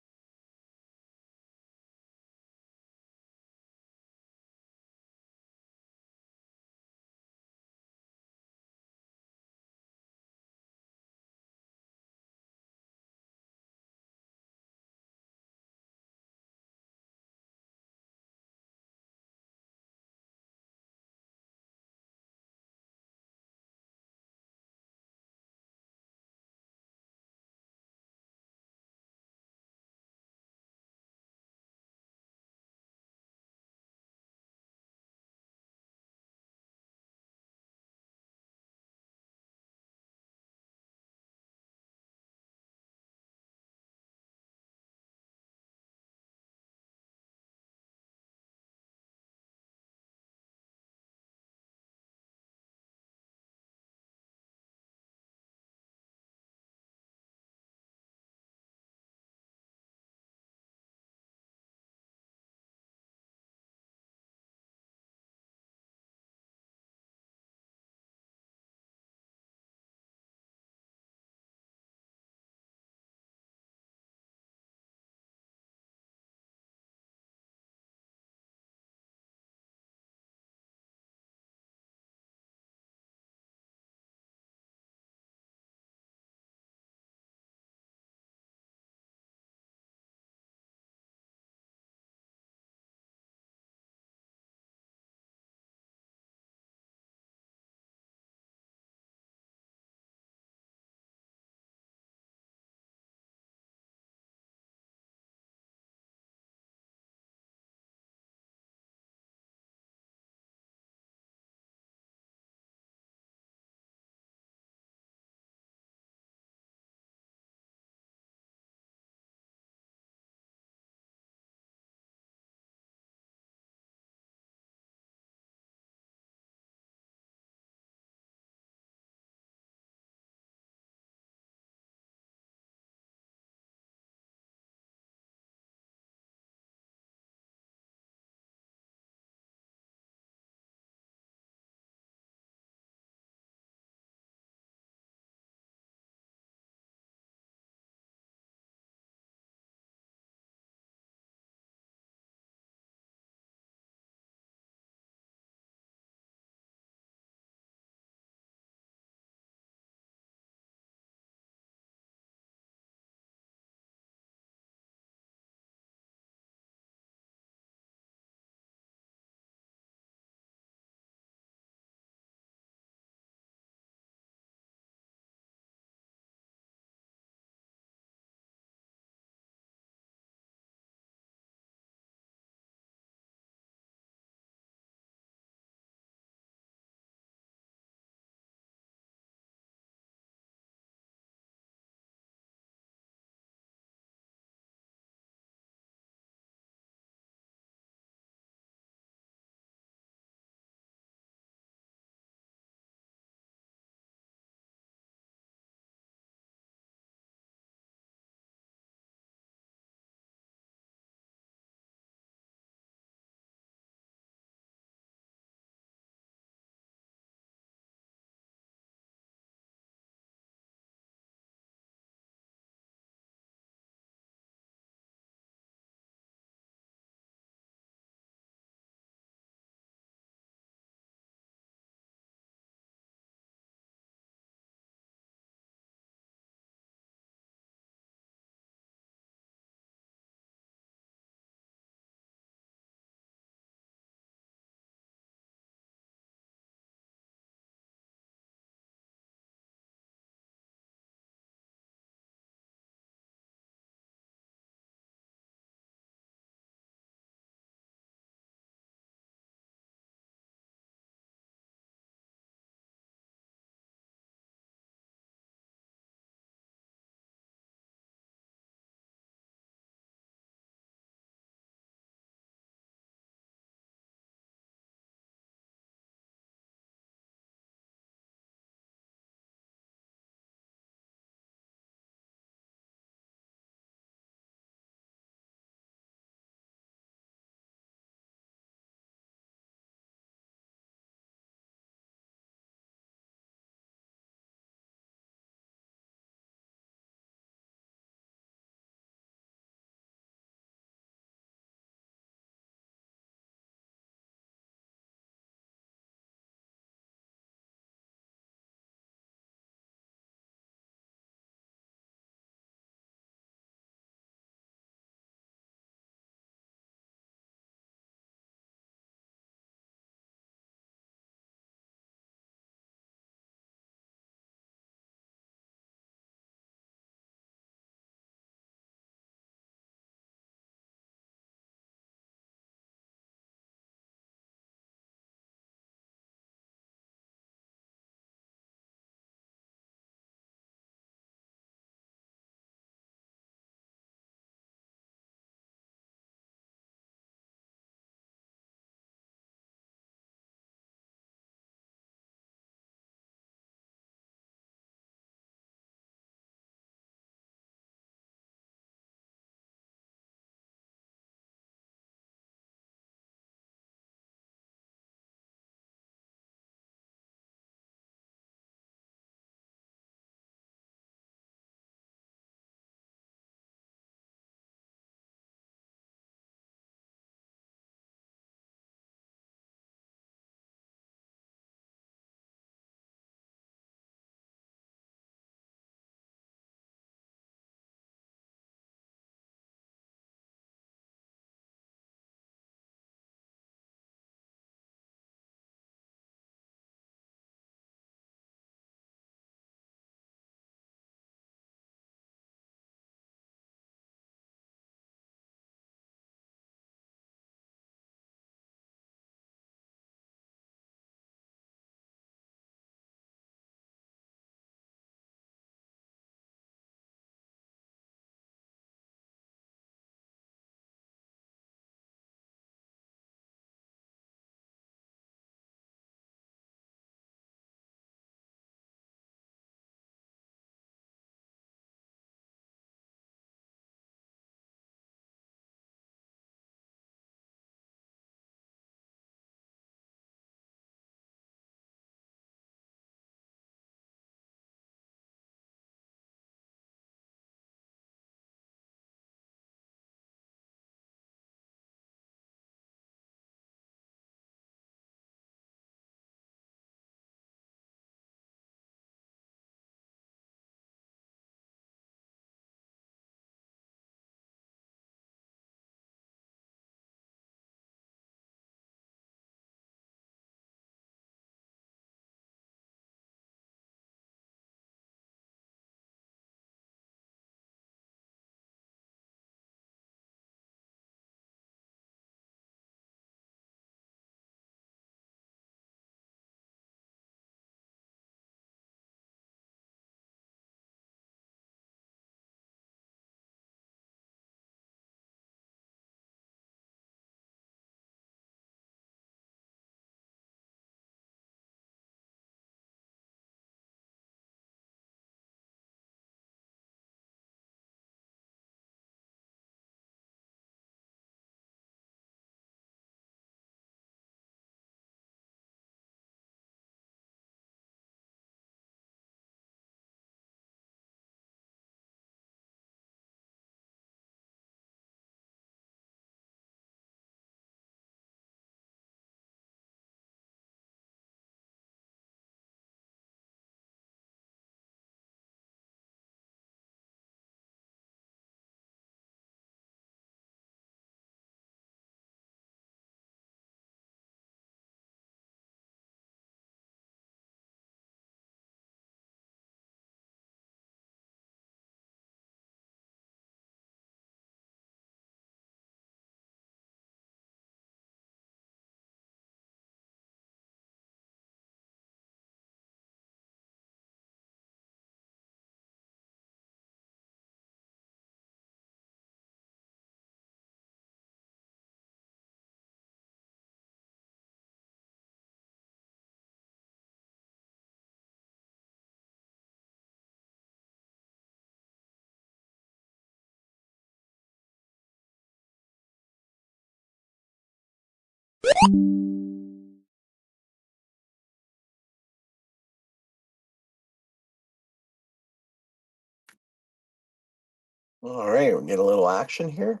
All right, we'll get a little action here.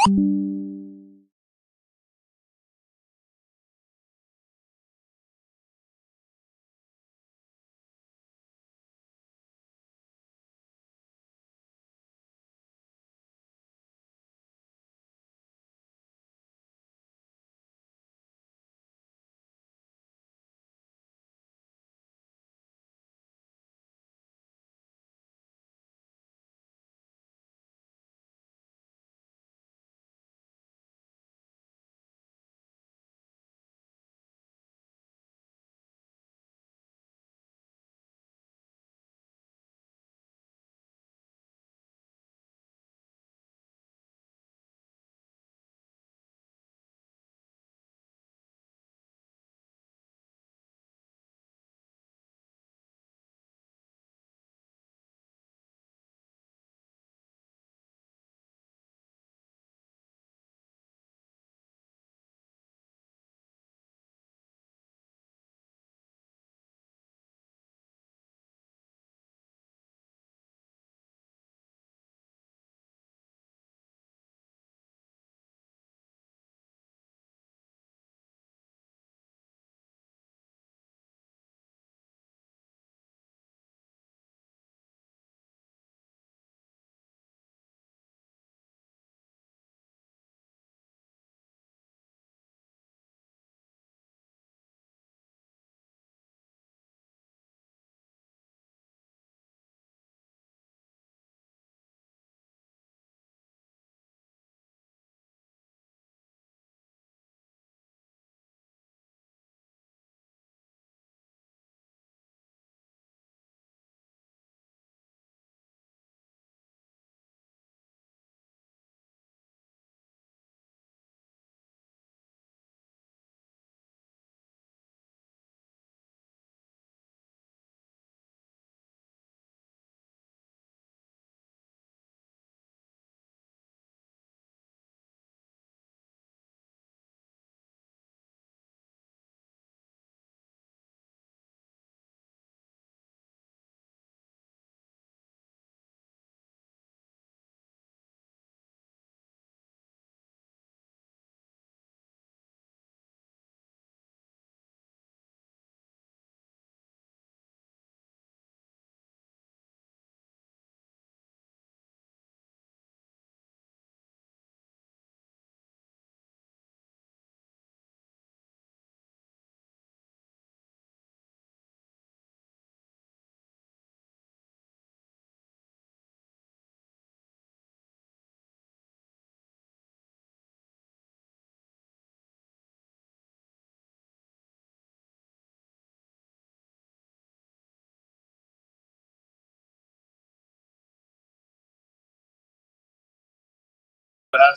Has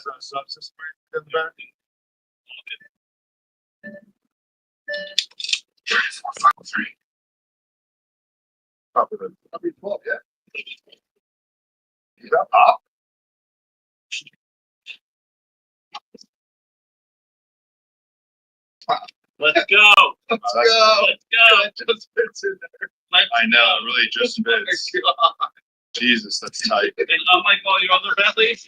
a subsystem in the back. It's 453. Probably 12, yeah. Is that up? Let's go. Let's go. Let's go. It just fits in there. I know, it really just fits. Jesus, that's tight. And unlike all your other Bentleys.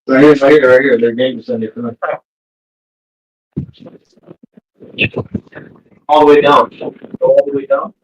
Right here. Their game is on your phone. All the way down. Go all the way down.